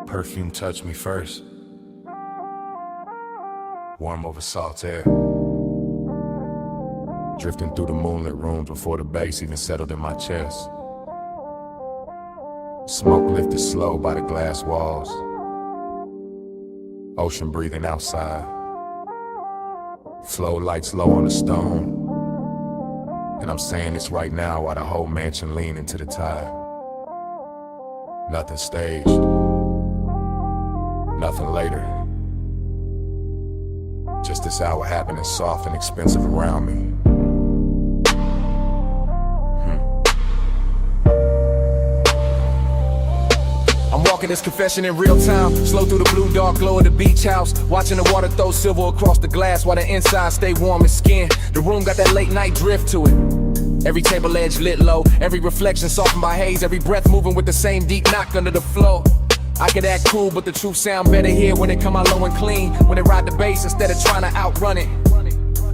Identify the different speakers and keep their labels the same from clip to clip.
Speaker 1: Perfume touched me first. Warm over salt air. Drifting through the moonlit rooms before the bass even settled in my chest. Smoke lifted slow by the glass walls. Ocean breathing outside. Flow lights low on the stone. And I'm saying this right now while the whole mansion lean into the tide. Nothing staged. Nothing later. Just this hour happening soft and expensive around me.
Speaker 2: I'm walking this confession in real time. Slow through the blue dark glow of the beach house. Watching the water throw silver across the glass while the inside stay warm as skin. The room got that late night drift to it. Every table edge lit low. Every reflection softened by haze. Every breath moving with the same deep knock under the flow. I could act cool, but the truth sound better here when it come out low and clean. When it ride the bass instead of trying to outrun it.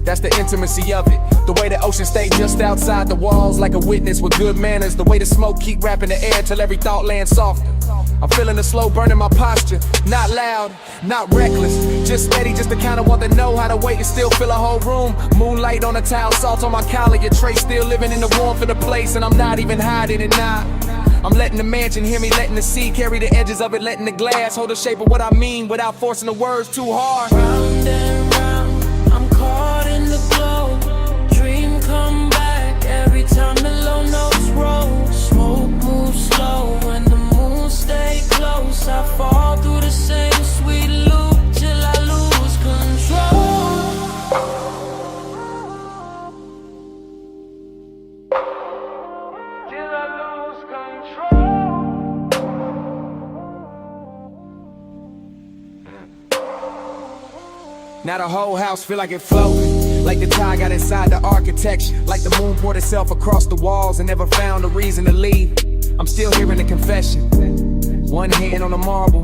Speaker 2: That's the intimacy of it. The way the ocean stayed just outside the walls, like a witness with good manners. The way the smoke keep wrapping the air till every thought lands softer. I'm feeling the slow burn in my posture. Not loud, not reckless, just steady, just the kind of one that know how to wait and still fill a whole room. Moonlight on a towel, salt on my collar. Your tray still living in the warmth of the place, and I'm not even hiding it now. I'm letting the mansion hear me, letting the sea carry the edges of it, letting the glass hold the shape of what I mean without forcing the words too hard.
Speaker 3: Round and round, I'm caught in the glow. Dream come back every time the low notes roll. Smoke moves slow and the moon stay close. I fall through the same sweet loop till I lose control.
Speaker 2: Now the whole house feel like it floating, like the tide got inside the architecture, like the moon poured itself across the walls and never found a reason to leave. I'm still hearing the confession. One hand on the marble,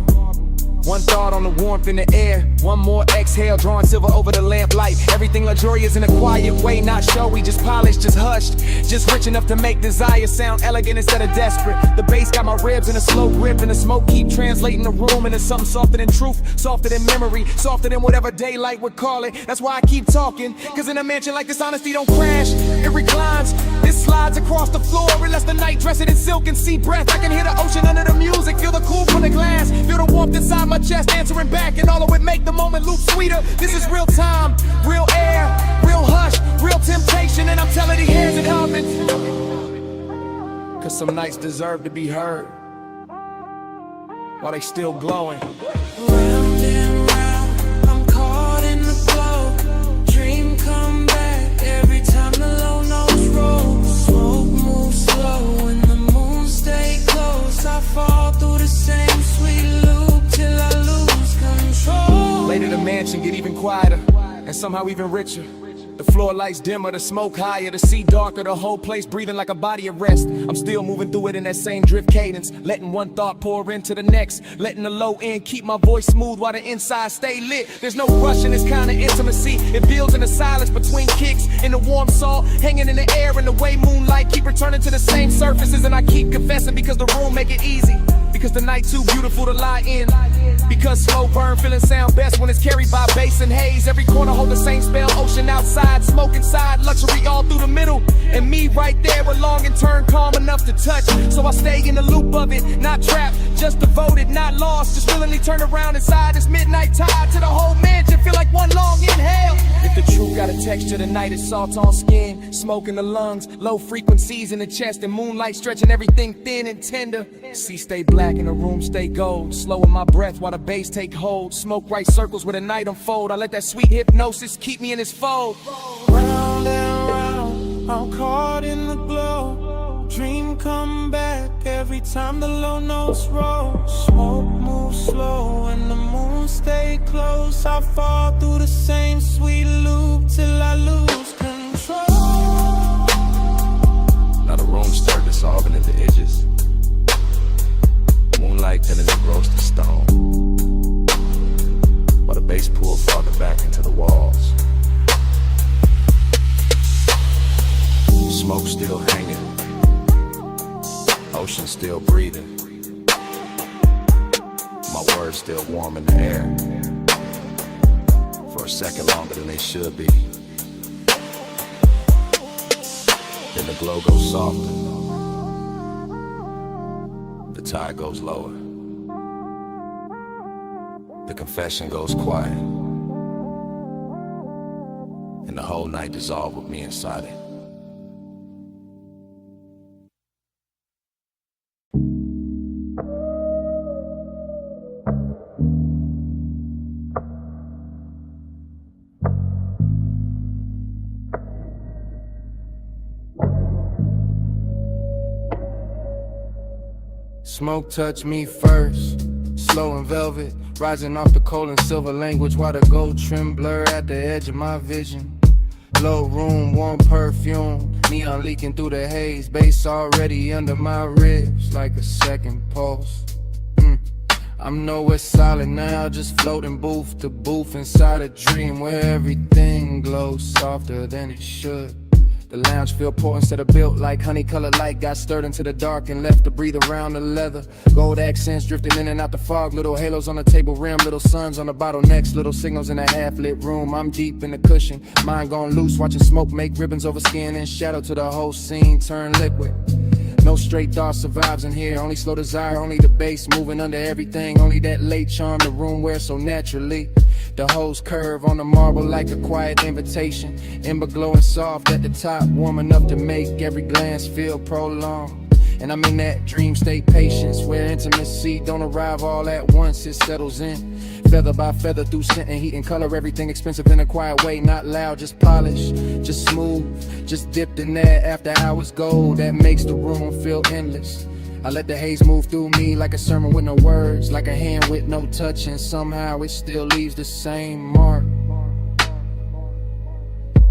Speaker 2: one thought on the warmth in the air. One more exhale, drawing silver over the lamplight. Everything luxurious in a quiet way, not showy, just polished, just hushed. Just rich enough to make desire sound elegant instead of desperate. The bass got my ribs in a slow grip, and the smoke keep translating the room into something softer than truth, softer than memory, softer than whatever daylight would call it. That's why I keep talking, cause in a mansion like this, honesty don't crash. It reclines, it slides across the floor. It lets the night dress it in silk and sea breath. I can hear the ocean under the music, feel the cool from the glass, feel the warmth inside my chest answering back, and all of it make the moment loop sweeter. This is real time, real air, real hush, real temptation, and I'm telling the airs it humming. Cause some nights deserve to be heard while they still glowing.
Speaker 3: Round and round, I'm caught in the glow. Dream come back every time the low notes roll. Smoke moves slow and the moon stay close. I fall through the same sweet loop till I lose control.
Speaker 2: Later the mansion get even quieter, and somehow even richer. The floor lights dimmer, the smoke higher, the sea darker, the whole place breathing like a body of rest. I'm still moving through it in that same drift cadence, letting one thought pour into the next, letting the low end keep my voice smooth while the inside stay lit. There's no rush in this kind of intimacy. It builds in the silence between kicks, in the warm salt hanging in the air, and the way moonlight keep returning to the same surfaces. And I keep confessing because the room make it easy, because the night too beautiful to lie in, because slow burn feeling sound best when it's carried by bass and haze. Every corner hold the same spell, ocean outside, smoke inside, luxury all through the middle, and me right there with long and turn calm enough to touch. So I stay in the loop of it, not trapped, just devoted, not lost, just willingly turn around inside this midnight tide to the whole mansion, feel like one long inhale. If the truth got a texture, the night is salt on skin, smoke in the lungs, low frequencies in the chest, and moonlight stretching everything thin and tender. Sea stay black and the room stay gold, slowing my breath while the bass take hold. Smoke right circles where the night unfold. I let that sweet hypnosis keep me in its fold.
Speaker 3: Round and round, I'm caught in the glow. Dream come back every time the low notes roll. Smoke moves slow and the moon stay close. I fall through the same sweet loop till I lose control.
Speaker 1: Now the room stirred dissolving at the edges. Moonlight turning to roasted stone, while the bass pulled farther back into the walls. Smoke still hanging, ocean still breathing. My My words still warm in the air, for a second longer than they should be. Then the glow goes softer, the tide goes lower, the confession goes quiet, and the whole night dissolved with me inside it.
Speaker 2: Smoke touched me first, slow and velvet, rising off the coal and silver language, while the gold trim blur at the edge of my vision. Low room, warm perfume, neon leaking through the haze, bass already under my ribs like a second pulse. I'm nowhere solid now, just floating booth to booth inside a dream where everything glows softer than it should. The lounge feel poor instead of built like honey-colored light got stirred into the dark and left to breathe around the leather. Gold accents drifting in and out the fog, little halos on the table rim, little suns on the bottlenecks, little signals in a half-lit room. I'm deep in the cushion, mind gone loose, watching smoke make ribbons over skin and shadow to the whole scene turn liquid. No straight thought survives in here, only slow desire, only the bass moving under everything, only that late charm the room wears so naturally. The hose curve on the marble like a quiet invitation, ember glowing soft at the top, warm enough to make every glance feel prolonged. And I'm in that dream state patience, where intimacy don't arrive all at once, it settles in. Feather by feather through scent and heat and color, everything expensive in a quiet way, not loud, just polished, just smooth, just dipped in that after hours gold that makes the room feel endless. I let the haze move through me like a sermon with no words, like a hand with no touch, and somehow it still leaves the same mark.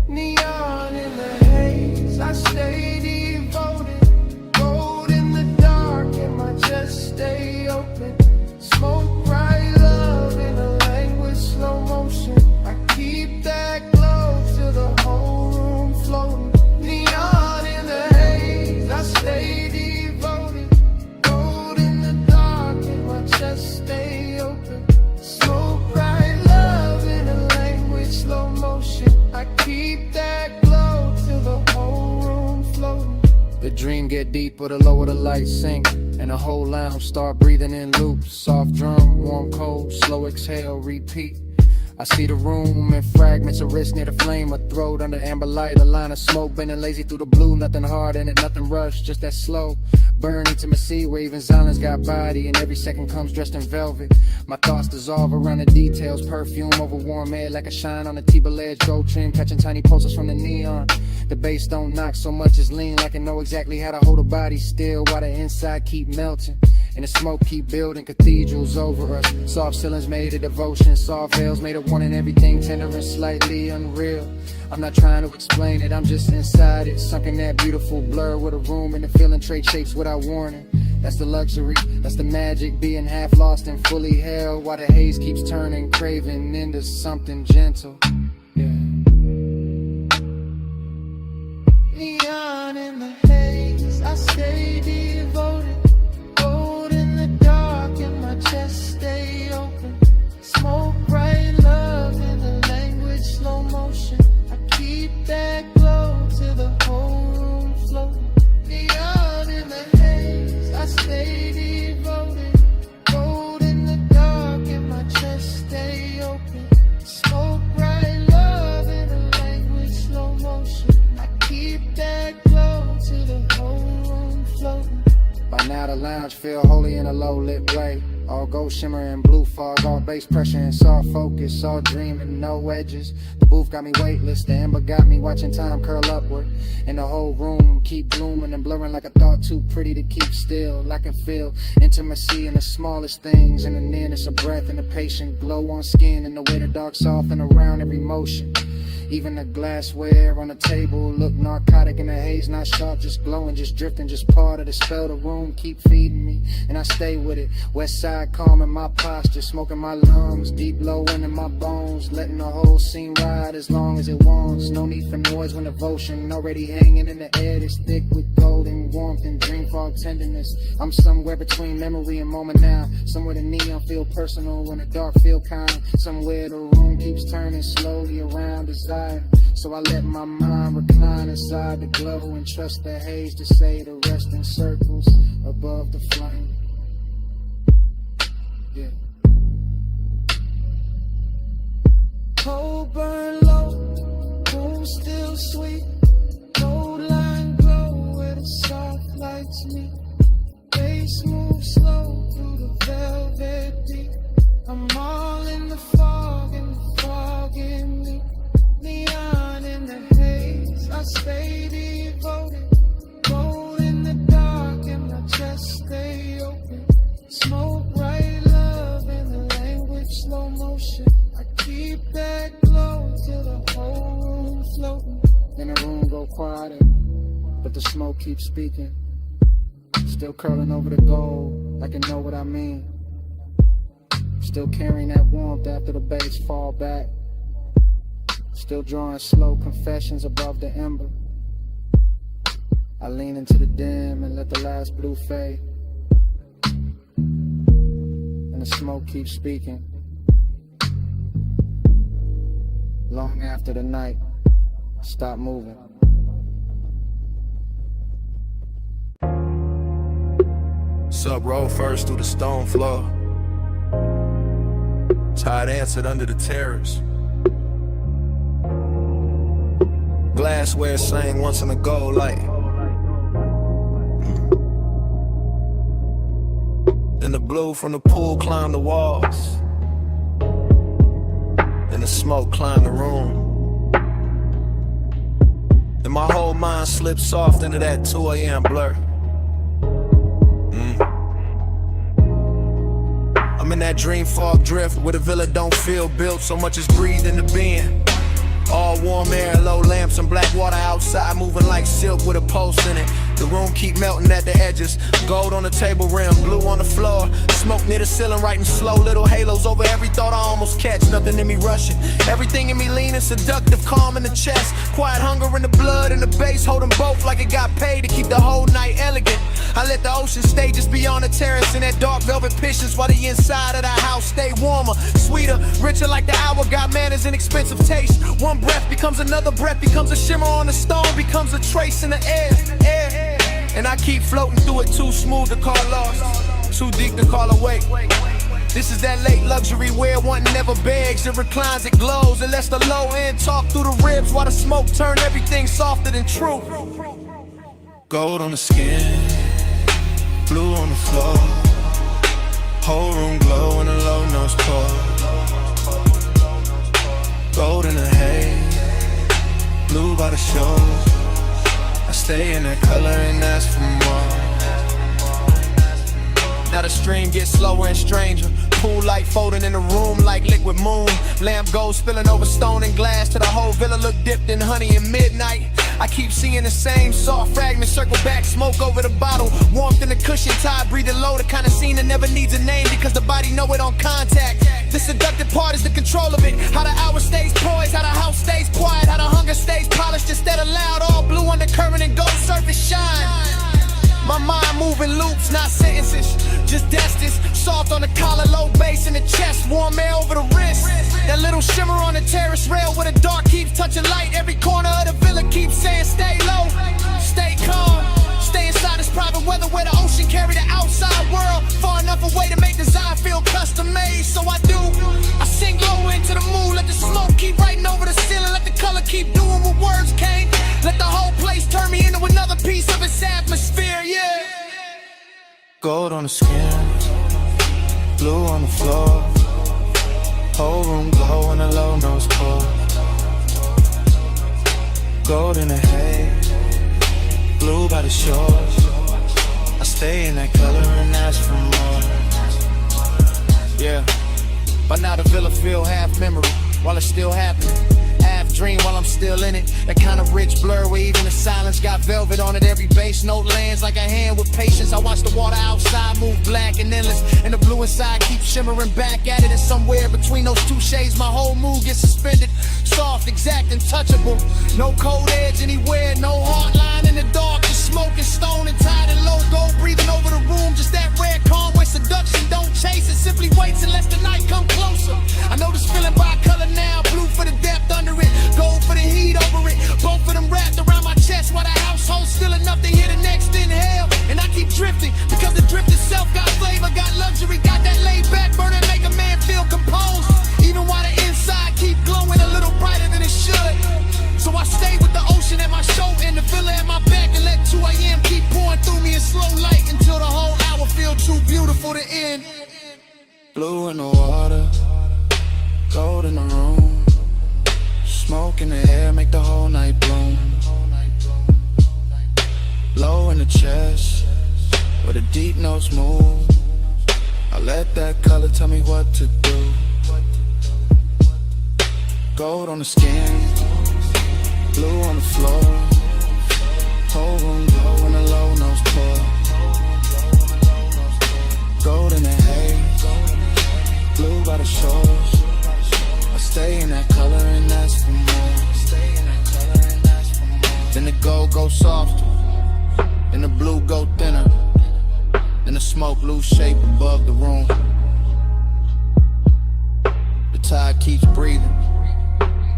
Speaker 2: Neon in the haze, I stay devoted, gold in the dark and my chest stay open. Smoke bright love in a language slow motion, I keep that glow till the whole room floating. Neon in the haze, I stay devoted, gold in the dark and my chest stay open. Smoke bright love in a language slow motion, I keep that glow till the whole room floating. The dream get deeper the lower the lights sink, and the whole lounge start breathing in loops. Soft drum, warm cold, slow exhale, repeat. I see the room in fragments, a wrist near the flame, a throat under amber light, a line of smoke bending lazy through the blue. Nothing hard in it, nothing rushed, just that slow burn intimacy where even silence got body, and every second comes dressed in velvet. My thoughts dissolve around the details, perfume over warm air like a shine on a T-bar ledge, gold trim catching tiny pulses from the neon. The bass don't knock so much as lean, like I know exactly how to hold a body still while the inside keep melting. And the smoke keep building cathedrals over us. Soft ceilings made of devotion, soft veils made of wanting everything tender and slightly unreal. I'm not trying to explain it, I'm just inside it, sunk in that beautiful blur with a room and the feeling trade shapes without warning. That's the luxury, that's the magic, being half lost and fully held while the haze keeps turning, craving into something gentle. Yeah. Neon in the haze, I stay devoted, gold in the dark and my chest stay open. Smoke bright love in the language slow motion, I keep that glow till the whole room floating. Neon in the haze, I stay devoted, gold in the dark and my chest stay open. Smoke bright love in the language slow motion, I keep that glow till the whole room floating. By now the lounge feel holy in a low-lit way, all gold shimmer and blue fog, all bass pressure and soft focus, all dreaming, no edges. The booth got me weightless, the amber got me watching time curl upward, and the whole room keep blooming and blurring like a thought too pretty to keep still. I can feel intimacy in the smallest things, and the nearness of breath and the patient glow on skin, and the way the dark soften around every motion.
Speaker 4: Even the glassware on the table look narcotic in the haze, not sharp, just glowing, just drifting, just part of the spell. The room keep feeding me, and I stay with it. West side calming my posture, smoking my lungs, deep low in my bones, letting the whole scene ride as long as it wants. No need for noise when devotion already hanging in the air. It's thick with golden warmth and dream fog tenderness. I'm somewhere between memory and moment now. Somewhere the neon feel personal when the dark feel kind. Somewhere the room keeps turning slowly around desire. So I let my mind recline inside the glow and trust the haze to say the rest in circles above the flame. Yeah.
Speaker 3: Coal burn low, room still sweet. Gold line glow where the soft lights meet. Bass move slow through the velvet deep. I'm all in the fog and the fog in me. Neon in the haze, I stay devoted. Gold in the dark and my chest stay open. Smoke bright love in the language slow motion. I keep that glow till the whole room floating.
Speaker 4: Then the room go quieter, but the smoke keeps speaking. Still curling over the gold, like it know what I mean. Still carrying that warmth after the bass fall back. Still drawing slow confessions above the ember. I lean into the dim and let the last blue fade. And the smoke keeps speaking. Long after the night, stop moving.
Speaker 1: Sub roll first through the stone floor. Tired answered under the terrace. Glassware sang once in a gold light. And the blue from the pool climbed the walls. And the smoke climbed the room. And my whole mind slipped soft into that 2 a.m. blur. I'm in that dream fog drift where the villa don't feel built, so much is breathed in the being. All warm air, low lamps and black water outside, moving like silk with a pulse in it. The room keep melting at the edges. Gold on the table rim, blue on the floor. Smoke near the ceiling, writing slow little halos over every thought I almost catch. Nothing in me rushing, everything in me leaning, seductive, calm in the chest. Quiet hunger in the blood and the bass, holding both like it got paid to keep the whole night elegant. I let the ocean stay just beyond the terrace in that dark velvet patience, while the inside of the house stay warmer, sweeter, richer like the hour. Got manners and expensive taste. One breath becomes another breath, becomes a shimmer on the stone, becomes a trace in the air. And I keep floating through it, too smooth to call lost, too deep to call awake. This is that late luxury where one never begs, it reclines, it glows, it lets the low end talk through the ribs, while the smoke turn everything softer than truth. Gold on the skin, blue on the floor, whole room glow in a low nose pour. Gold in the haze, blue by the shore. I stay in that color and ask for more. Now the stream gets slower and stranger. Pool light folding in the room like liquid moon. Lamp gold spilling over stone and glass till the whole villa look dipped in honey in midnight. I keep seeing the same soft fragments circle back, smoke over the bottle. Warmth in the cushion, tired, breathing low. The kind of scene that never needs a name because the body know it on contact. The seductive part is the control of it. How the hour stays poised, how the house stays quiet, how the hunger stays polished instead of loud. All blue undercurrent and gold surface shine. My mind moving loops, not sentences, just destines. Soft on the collar, low bass in the chest, warm air over the wrist. That little shimmer on the terrace rail where the dark keeps touching light. Every corner of the villa keeps saying stay low, stay calm, stay inside this private weather where the ocean carry the outside world far enough away to make design feel custom made. So I do, I sing low into the moon, let the smoke keep writing over the ceiling, let the color keep doing what words can't. Let the whole place turn me into another piece of its atmosphere, yeah. Gold on the skin, blue on the floor, whole room glow in a low nose pour. Gold in the haze, blue by the shore. I stay in that color and ask for more. Yeah, by now the villa feel half memory while it's still happening. half dream while I'm still in it. That kind of rich blur where even the silence got velvet on it. Every bass note lands like a hand with patience. I watch the water outside move black and endless, and the blue inside keeps shimmering back at it. And somewhere between those two shades, my whole mood gets suspended. Soft, exact, and touchable. No cold edge anywhere, no hard line in the dark. Just smoking, stone and tied in low gold, breathing over the room. Just that rare calm where seduction don't chase it, simply waits and lets the night come closer. I know this feeling by color now, blue for the depth under it, gold for the heat over it. Both of them wrapped around my chest while the household's still enough to hear the next inhale. And I keep drifting because the drift itself got flavor, got luxury, got that laid back burner, make a man feel composed. Even while the inside keep glowing a little brighter than it should. So I stay with the ocean at my shoulder and the villa at my back, and let 2 a.m. keep pouring through me in slow light until the whole hour feel too beautiful to end.
Speaker 3: Blue in the water, gold in the room, smoke in the air make the whole night bloom. Low in the chest, where the deep notes move, I let that color tell me what to do. Gold on the skin, blue on the floor, whole room glow when the low notes pour. Gold in the haze, blue by the shores, I stay in that color and ask for more. Then the gold goes softer, then the blue go thinner, then the smoke lose shape above the room. The tide keeps breathing,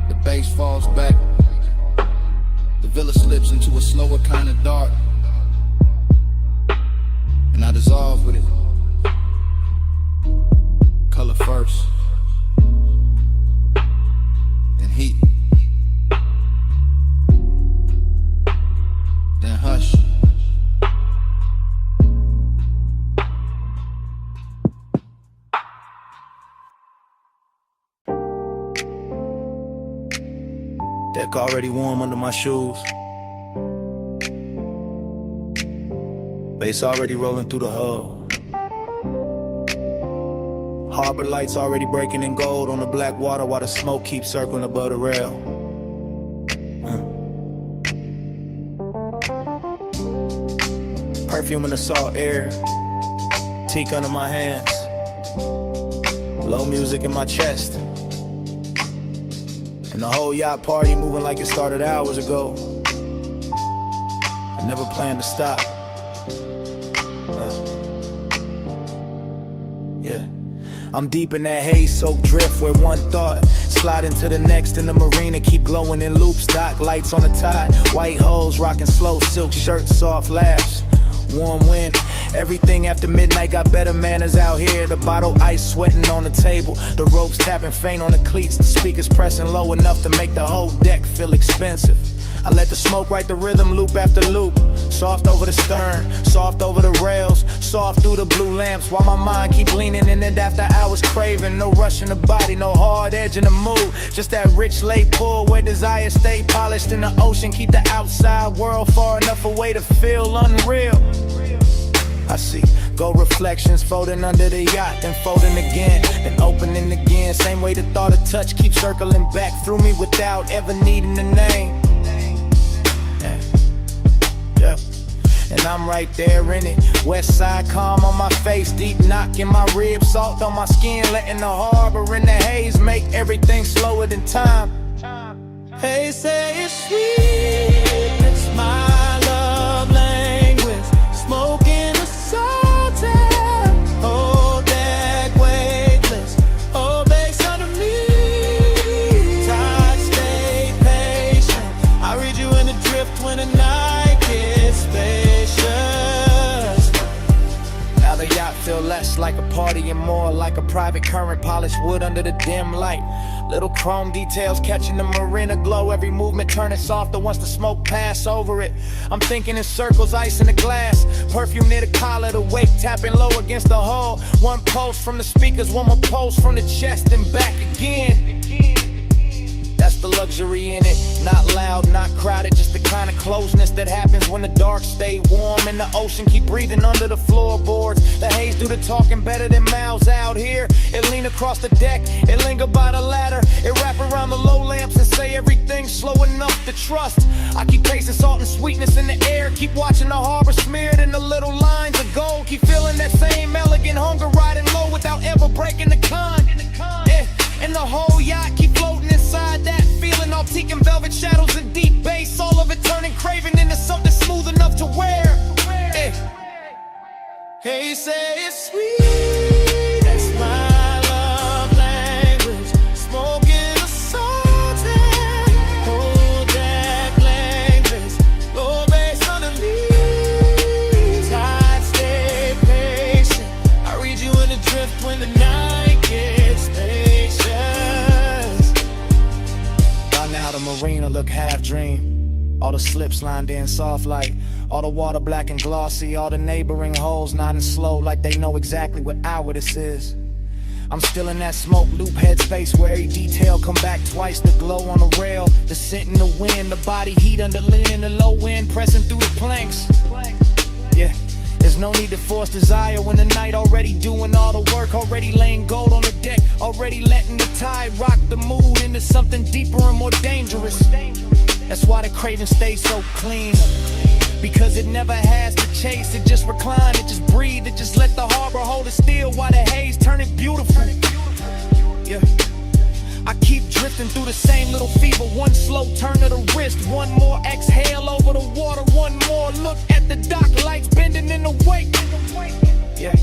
Speaker 3: the bass falls back, the villa slips into a slower kind of dark, and I dissolve with it. Color first, then heat, then hush. Deck already warm under my shoes, bass already rolling through the hull. Harbor lights already breaking in gold on the black water while the smoke keeps circling above the rail. Perfume in the salt air, teak under my hands, low music in my chest, and the whole yacht party moving like it started hours ago. I never planned to stop. Yeah. I'm deep in that haze-soaked drift where one thought slide into the next in the marina, keep glowing in loops, dock lights on the tide, white holes rocking slow, silk shirts, soft laughs, warm wind. Everything after midnight got better manners out here. The bottle ice sweating on the table, the ropes tapping faint on the cleats, the speakers pressing low enough to make the whole deck feel expensive. I let the smoke write the rhythm loop after loop, soft over the stern, soft over the rails, soft through the blue lamps, while my mind keep leaning in it after hours craving. No rush in the body, no hard edge in the mood, just that rich late pull where desire stay polished in the ocean. Keep the outside world far enough away to feel unreal. I see gold reflections folding under the yacht, then folding again, then opening again. Same way the thought of touch keeps circling back through me without ever needing a name. Yeah. And I'm right there in it, west side calm on my face, deep knock in my ribs, salt on my skin, letting the harbor in the haze make everything slower than time. They say it's sweet, it's my love language, smoking the salt air, hold that weightless, hold base under me, tide stay patient, I read you in the drift when the night gets spacious. Now the yacht feel less like a party and more like a private current, polished wood under the dim light. Little chrome details catching the marina glow, every movement turning softer once the smoke pass over it. I'm thinking in circles, ice in the glass, perfume near the collar, the wake tapping low against the hull. One pulse from the speakers, one more pulse from the chest and back again. That's the luxury in it, not loud, not crowded, just the kind of closeness that happens when the dark stay warm and the ocean keep breathing under the floorboards. The haze
Speaker 1: Do the talking better than mouths out here. It lean across the deck, it linger by the ladder. It wrap around the low lamps and say everything's slow enough to trust. I keep tasting salt and sweetness in the air. Keep watching the harbor smeared in the little lines of gold. Keep feeling that same elegant hunger riding low without ever breaking the con. Yeah. And the whole yacht keep floating inside that feeling. All teak and velvet shadows and deep bass. All of it turning craving into something smooth enough to wear. Yeah. Hey, say it's sweet. That's my love language. Smoking a salty. Hold that language. Low bass underneath. Tide stay patient. I read you in the drift when the night gets spacious. By now the marina look half dream. All the slips lined in soft light. All the water black and glossy. All the neighboring holes nodding slow like they know exactly what hour this is. I'm still in that smoke loop headspace where every detail come back twice. The glow on the rail, the scent in the wind, the body heat under lean, the low wind pressing through the planks. Yeah, there's no need to force desire when the night already doing all the work. Already laying gold on the deck, already letting the tide rock the mood into something deeper and more dangerous. That's why the craving stays so clean, because it never has to chase. It just recline, it just breathe, it just let the harbor hold it still while the haze turn it beautiful. Yeah, I keep drifting through the same little fever. One slow turn of the wrist, one more exhale over the water, one more look at the dock lights bending in the wake. Yeah,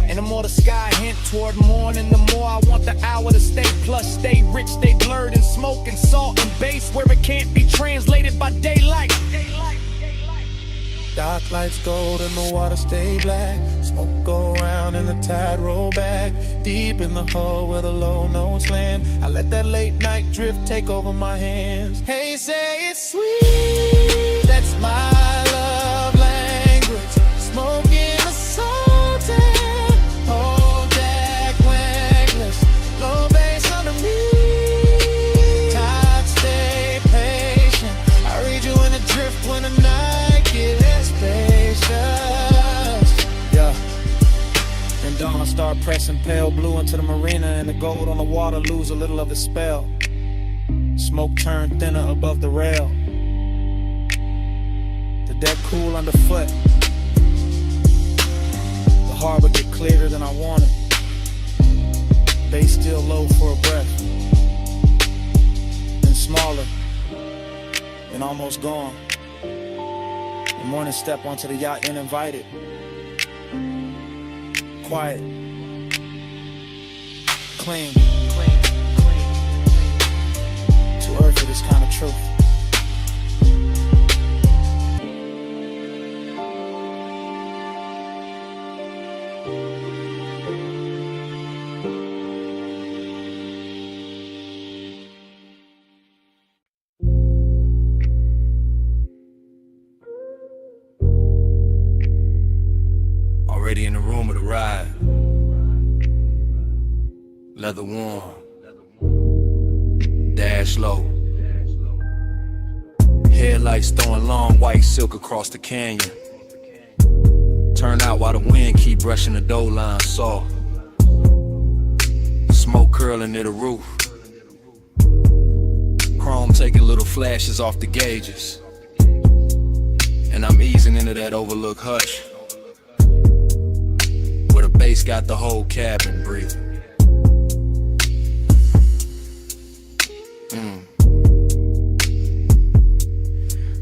Speaker 1: and the more the sky hint toward morning, the more I want the hour to stay plush, stay rich, stay blurred in smoke and salt and bass, where it can't be translated by daylight. Dark lights gold and the water stay black. Smoke go round and the tide roll back. Deep in the hole where the low notes land, I let that late night drift take over my hands. Hey, say it's sweet. That's my love language. Smoking a salty. Hold that wangless. Low bass underneath. Tide stay patient. I read you in the drift when the night gets spacious. Yeah. Then dawn start pressing pale blue into the marina, and the gold on the water lose a little of its spell. Smoke turned thinner above the rail. The deck cool underfoot. The harbor get clearer than I wanted. Bass still low for a breath. Then smaller. Then almost gone. The morning step onto the yacht uninvited. Quiet. Clean. Too earth for this kind of truth. Already in the room of the ride. Leather warm. Dash low. Headlights throwing long white silk across the canyon. Turn out while the wind keep brushing the dough line soft. Smoke curling near the roof. Chrome taking little flashes off the gauges. And I'm easing into that overlook hush, where the bass got the whole cabin breathing.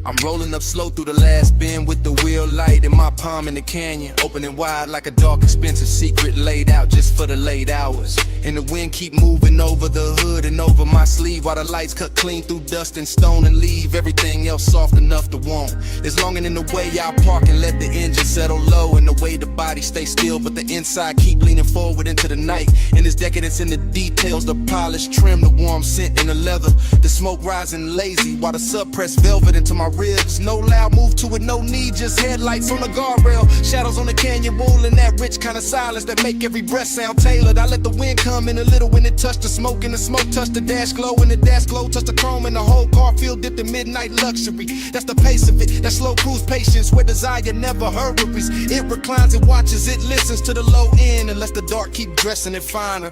Speaker 1: I'm rolling up slow through the last bend with the wheel light in my palm in the canyon, opening wide like a dark, expensive secret laid out just for the late hours. And the wind keep moving over the hood and over my sleeve, while the lights cut clean through dust and stone and leave everything else soft enough to want. It's longing in the way I park and let the engine settle low, and the way the body stay still, but the inside keep leaning forward into the night. And this decadence in the details, the polished trim, the warm scent in the leather, the smoke rising lazy, while the suppressed velvet into my
Speaker 2: ribs. No loud move to it, no need, just headlights on the guardrail. Shadows on the canyon wall and that rich kind of silence that make every breath sound tailored. I let the wind come in a little when it touched the smoke, and the smoke touched the dash glow, and the dash glow touched the chrome, and the whole car feel dipped in midnight luxury. That's the pace of it, that slow cruise patience where desire never hurries. It reclines and watches, it listens to the low end and lets the dark keep dressing it finer.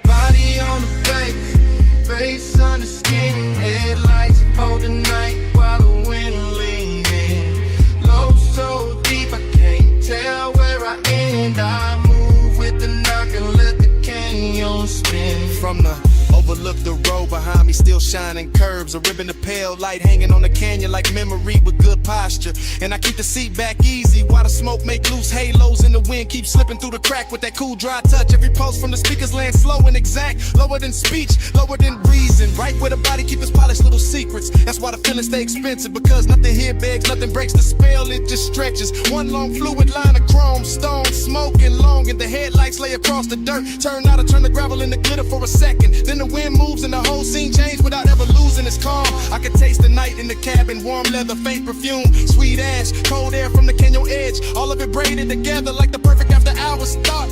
Speaker 3: Body on the face, face on the skin, headlights hold the night while the wind leaning. Low so deep I can't tell where I end. I move with the knock and let the canyon spin.
Speaker 2: From the overlook, the road behind me still shining curbs, a ribbon of pale light hanging on the canyon like memory with good posture. And I keep the seat back easy while the smoke make loose halos in the wind keep slipping through the crack with that cool dry touch. Every pulse from the speakers land slow and exact, lower than speech, lower than reason, right where the body keeps its polished little secrets. That's why the feelings stay expensive, because nothing here begs, nothing breaks the spell, it just stretches. One long fluid line of chrome, stone, smoking long, and the headlights lay across the dirt. Turn out to turn the gravel into glitter for a second, then the wind moves and the whole scene changed without ever losing its calm. I could taste the night in the cabin, warm leather, faint perfume, sweet ash, cold air from the canyon edge, all of it braided together like the perfect after hours thought.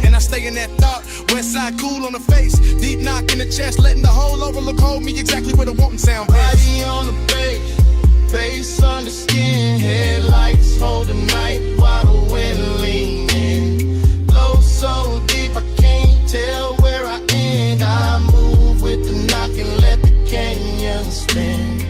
Speaker 2: And I stay in that thought, west side cool on the face, deep knock in the chest, letting the whole overlook hold me exactly where the wanting sound best.
Speaker 3: Body on the face, face on the skin, headlights hold the night while the wind leaning. Low so deep I can't tell where I end. I move with the knock and let the canyon spin.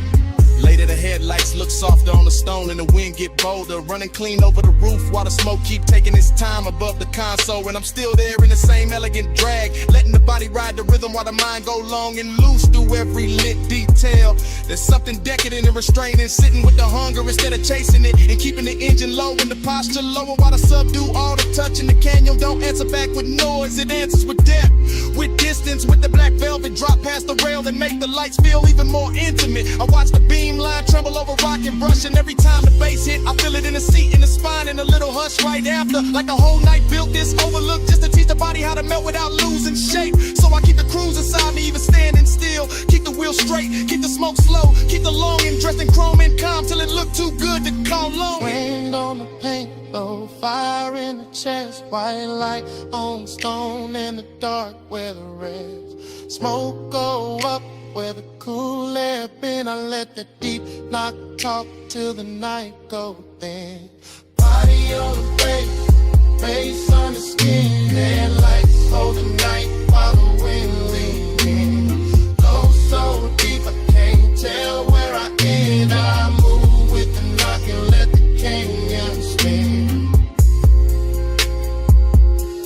Speaker 2: Later the headlights look softer on the stone and the wind get bolder, running clean over the roof while the smoke keep taking its time above the console. And I'm still there in the same elegant drag, letting the body ride the rhythm while the mind go long and loose through every lit detail. There's something decadent and restraining, sitting with the hunger instead of chasing it, and keeping the engine low and the posture lower while the subdue all the touch. And the canyon don't answer back with noise, it answers with depth, with distance, with the black velvet drop past the rail and make the lights feel even more intimate. I watch the beam line tremble over rock and brush, and every time the bass hit I feel it in the seat, in the spine, and a little hush right after, like a whole night built this overlook just to teach the body how to melt without losing shape. So I keep the cruise inside me even standing still, keep the wheel straight, keep the smoke slow, keep the longing dressed in chrome and calm till it look too good to call long.
Speaker 3: Wind on the paint, low fire in the chest, white light on stone in the dark where the rest. Smoke go up where the cool air been. I let the deep knock talk till the night go thin. Body on the face, face on the skin, headlights hold the night while the wind leaning. Low so deep I can't tell where I end. I move with the knock and let the canyon spin.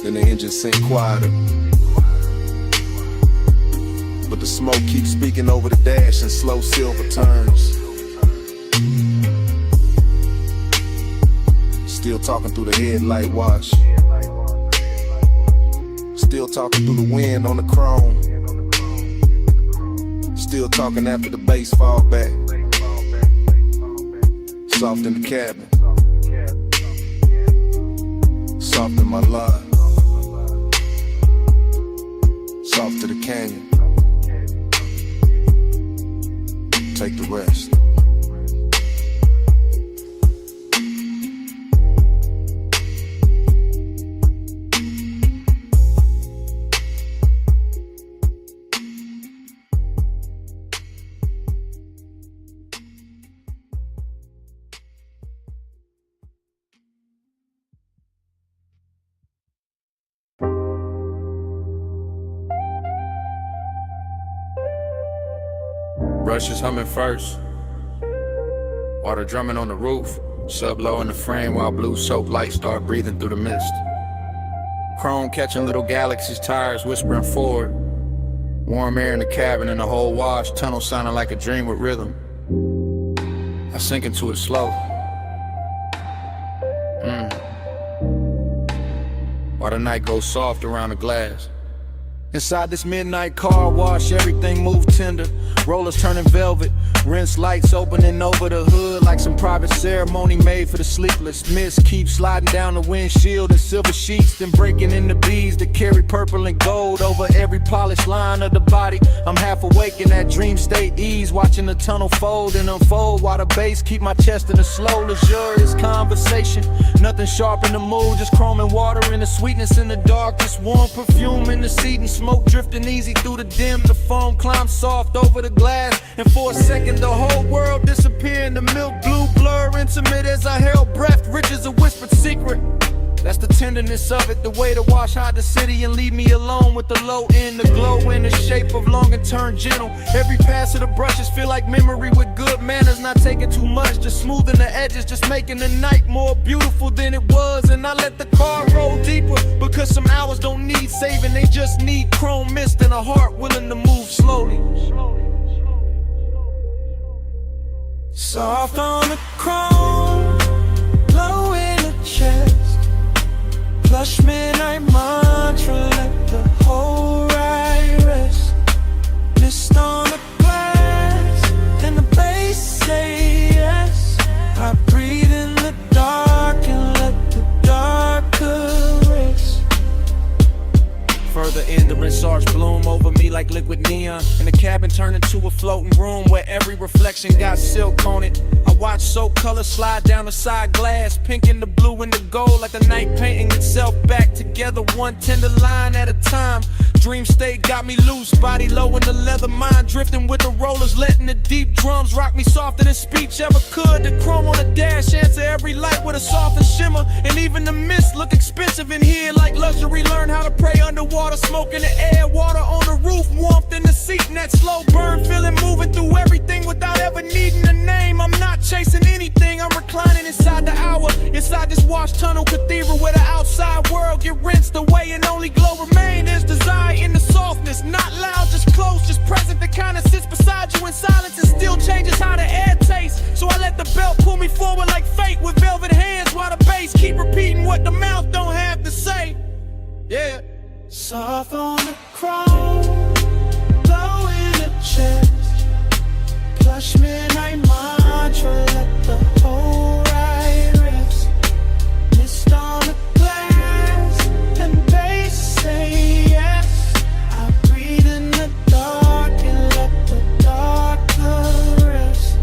Speaker 2: Then the engine sink quieter, but the smoke keeps speaking over the dash in slow silver turns. Still talking through the headlight wash, still talking through the wind on the chrome, still talking after the bass fall back, soft in the cabin, soft in my life, soft to the canyon. Take the rest.
Speaker 5: Rush is humming first, water drumming on the roof, sub low in the frame while blue soap lights start breathing through the mist. Chrome catching little galaxies, tires whispering forward, warm air in the cabin and the whole wash, tunnel sounding like a dream with rhythm. I sink into it slow, while the night goes soft around the glass.
Speaker 2: Inside this midnight car wash, everything moved tender. Rollers turning velvet,
Speaker 5: Rinse lights opening over the hood like some private ceremony made for the sleepless. Mist keeps sliding down the windshield in silver sheets, then breaking into beads that carry purple and gold over every polished line of the body. I'm half awake in that dream state ease, watching the tunnel fold and unfold while the bass keep my chest in a slow, luxurious conversation. Nothing sharp in the mood, just chrome and water and the sweetness in the dark. Just warm perfume in the seat and smoke drifting easy through the dim. The foam climbs soft over the glass, and for a second the whole world disappeared in the milk blue blur, intimate as I held breath, rich as a whispered secret. That's the tenderness of it, the way to wash out the city and leave me alone with the low end, the glow in the shape of long and turn gentle. Every pass of the brushes feel like memory with good manners, not taking too much, just smoothing the edges, just making the night more beautiful than it was. And I let the car roll deeper, because some hours don't need saving, they just need chrome mist and a heart willing to move slowly.
Speaker 3: Soft on the chrome, low in the chest, plush midnight mantra, let the whole ride rest. Mist on the glass, and the bass say yes. I breathe in the dark and let the dark caress.
Speaker 2: Further in, the rinse bloom over me like liquid neon, and the cabin turned into a floating room where every reflection got silk on it. I watch soap color slide down the side glass, pink and the blue and the gold, like the night painting itself back together, one tender line at a time. Dream state got me loose, body low in the leather, mind drifting with the rollers, letting the deep drums rock me softer than speech ever could. The chrome on the dash answer every light with a softer shimmer, and even the mist look expensive in here like luxury. Learn how to pray underwater, smoke in the air, water on the roof, warmth in the seat, and that slow burn feeling moving through everything without ever needing a name. I'm not chasing anything, I'm reclining inside the hour, inside this wash tunnel cathedral where the outside world get rinsed away and only glow remain. There's desire in the softness, not loud, just close, just present, the kind of sits beside you in silence and still changes how the air tastes. So I let the belt pull me forward like fate with velvet hands, while the bass keep repeating what the mouth don't have to say. Yeah.
Speaker 3: Soft on the chrome, low in the chest, plush midnight mantra, let the whole ride rest. Mist on the glass, and the bass say yes. I breathe in the dark and let the dark caress.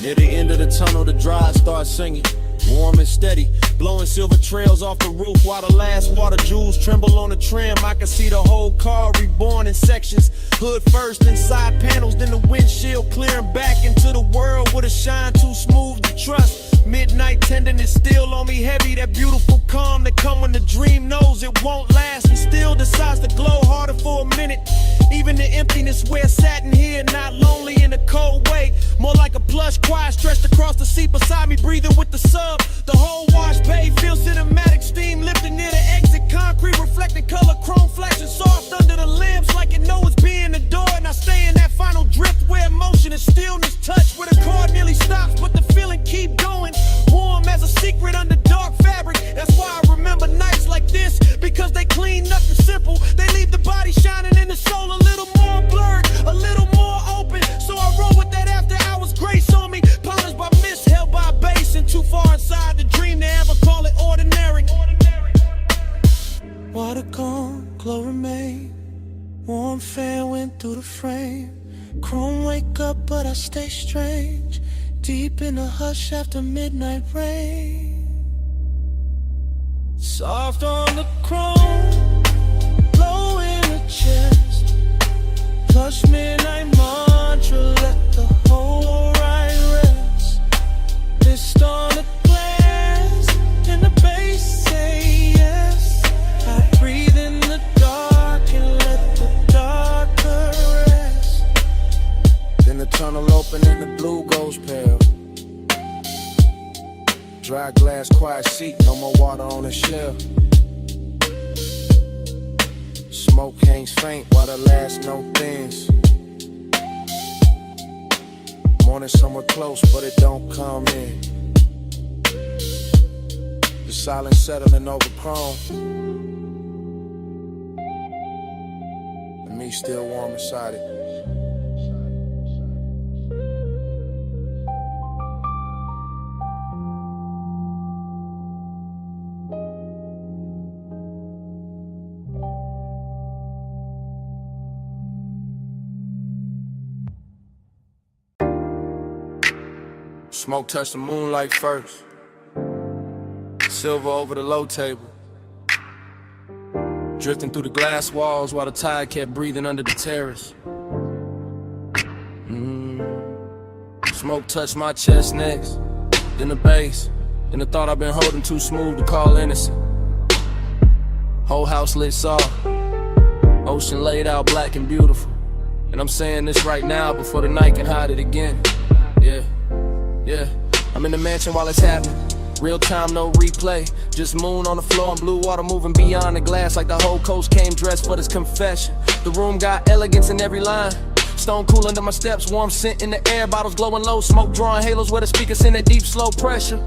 Speaker 2: Near the end of the tunnel, the drive starts singing, warm and steady, blowing silver trails off the roof while the last water jewels tremble on the trim. I can see the whole car reborn in sections, hood first and side panels, then the windshield clearing back into the world with a shine too smooth to trust. Midnight tenderness still on me heavy, that beautiful calm that come when the dream knows it won't last and still decides to glow harder for a minute. Even the emptiness where satin here, not lonely in a cold way, more like a plush quiet stretched across the seat beside me, breathing with the sub. The whole wash bay feels cinematic, steam lifting near the exit, concrete reflecting color, chrome flashing soft under the limbs like it knows it's being adored. And I stay in that final drift where emotion and stillness touch, where the car nearly stops but the feeling keep going, warm as a secret under dark fabric. That's why I remember nights like this, because they clean nothing simple, they leave the body shining and the soul a little more blurred, a little more open. So I roll with that after hours grace on me, polished by mist, held by bass, and too far inside the dream to ever call it ordinary.
Speaker 3: Water gone, glow remain, warm fan went through the frame. Chrome wake up but I stay strange, deep in the hush after midnight rain. Soft on the chrome, low in the chest, plush midnight mantra, let the whole ride rest. Mist on the glass, and the bass say yes. I breathe in the dark and let the dark caress.
Speaker 2: Then the tunnel open and the blue goes pale. Dry glass, quiet seat, no more water on the shelf. Smoke hangs faint while the last note thins. Morning somewhere close, but it don't come in. The silence settling over chrome, and me still warm inside it.
Speaker 5: Smoke touched the moonlight first. Silver over the low table. Drifting through the glass walls while the tide kept breathing under the terrace. Smoke touched my chest next, then the base, then the thought I've been holding too smooth to call innocent. Whole house lit soft, ocean laid out black and beautiful. And I'm saying this right now before the night can hide it again. Yeah, I'm in the mansion while it's happening. Real time, no replay. Just moon on the floor and blue water moving beyond the glass like the whole coast came dressed for this confession. The room got elegance in every line. Stone cool under my steps, warm scent in the air, bottles glowing low, smoke drawing halos where the speakers send that deep slow pressure.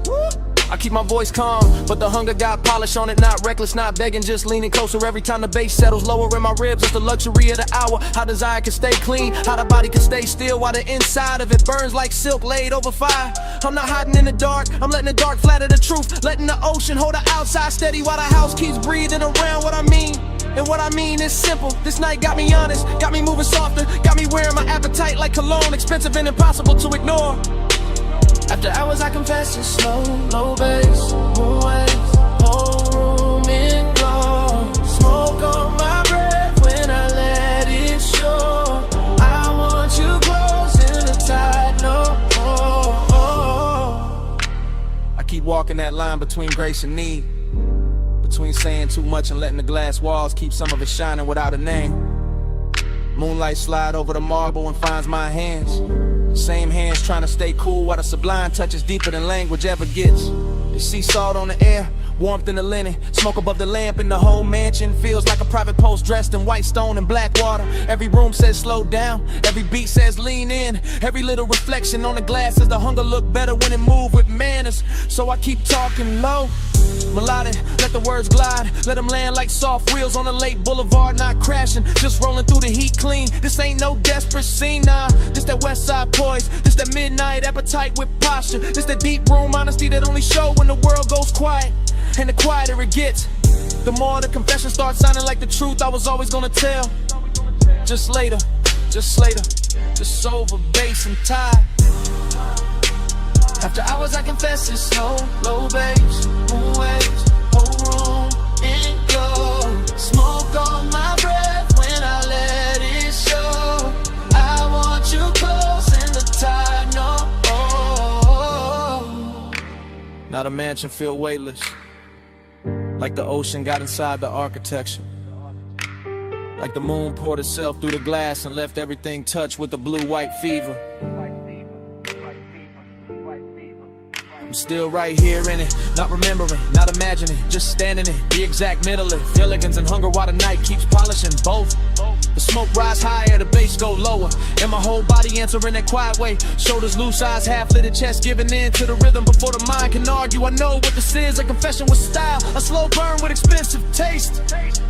Speaker 5: I keep my voice calm, but the hunger got polish on it, not reckless, not begging, just leaning closer every time the bass settles lower in my ribs. It's the luxury of the hour, how desire can stay clean, how the body can stay still while the inside of it burns like silk laid over fire. I'm not hiding in the dark, I'm letting the dark flatter the truth, letting the ocean hold the outside steady while the house keeps breathing around what I mean. And what I mean is simple. This night got me honest, got me moving softer, got me wearing my appetite like cologne, expensive and impossible to ignore. After hours I confess it's slow, low bass, moon waves, whole room in glow. Smoke on my breath when I let it show. I want you close in the tide, no. I keep walking that line between grace and need, between saying too much and letting the glass walls keep some of it shining without a name. Moonlight slide over the marble and finds my hands. Same hands trying to stay cool while the sublime touches deeper than language ever gets. You see salt on the air, warmth in the linen, smoke above the lamp in the whole mansion. Feels like a private post dressed in white stone and black water. Every room says slow down, every beat says lean in. Every little reflection on the glass says the hunger look better when it move with manners. So I keep talking low, melodic, let the words glide, let them land like soft wheels on a late boulevard, not crashing, just rolling through the heat clean. This ain't no desperate scene, nah, this that west side poise, this that midnight appetite with posture, this that deep room honesty that only show when the world goes quiet. And the quieter it gets, the more the confession starts sounding like the truth I was always gonna tell. Just later, just over bass and tide. After hours I confess it's slow, low bass, moon waves, whole room in glow. Smoke on my breath when I let it show. I want you close in the tide, no. Now the mansion feel weightless, like the ocean got inside the architecture. Like the moon poured itself through the glass and left everything touched with the blue-white fever. I'm still right here in it, not remembering, not imagining, just standing in the exact middle of elegance and hunger while the night keeps polishing both. The smoke rise higher, the bass go lower, and my whole body answering that quiet way. Shoulders loose, eyes half-lit, chest giving in to the rhythm before the mind can argue. I know what this is, a confession with style, a slow burn with expensive taste.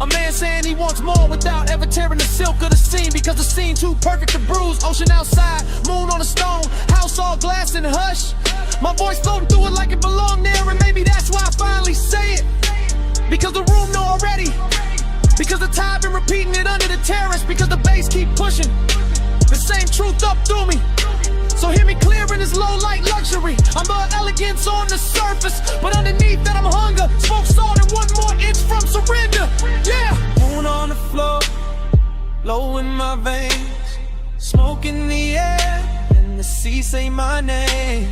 Speaker 5: A man saying he wants more without ever tearing the silk of the scene, because the scene too perfect to bruise. Ocean outside, moon on a stone, house all glass and hush. My voice floating through it like it belonged there, and maybe that's why I finally say it. Because the room know already, because the tide been repeating it under the terrace, because the bass keep pushing the same truth up through me. So hear me clear in this low light luxury. I'm elegance on the surface, but underneath that I'm hunger. Smoke salt and 1 more inch from surrender. Yeah. Moon on the floor, low in my veins, smoke in the air, and the sea say my name.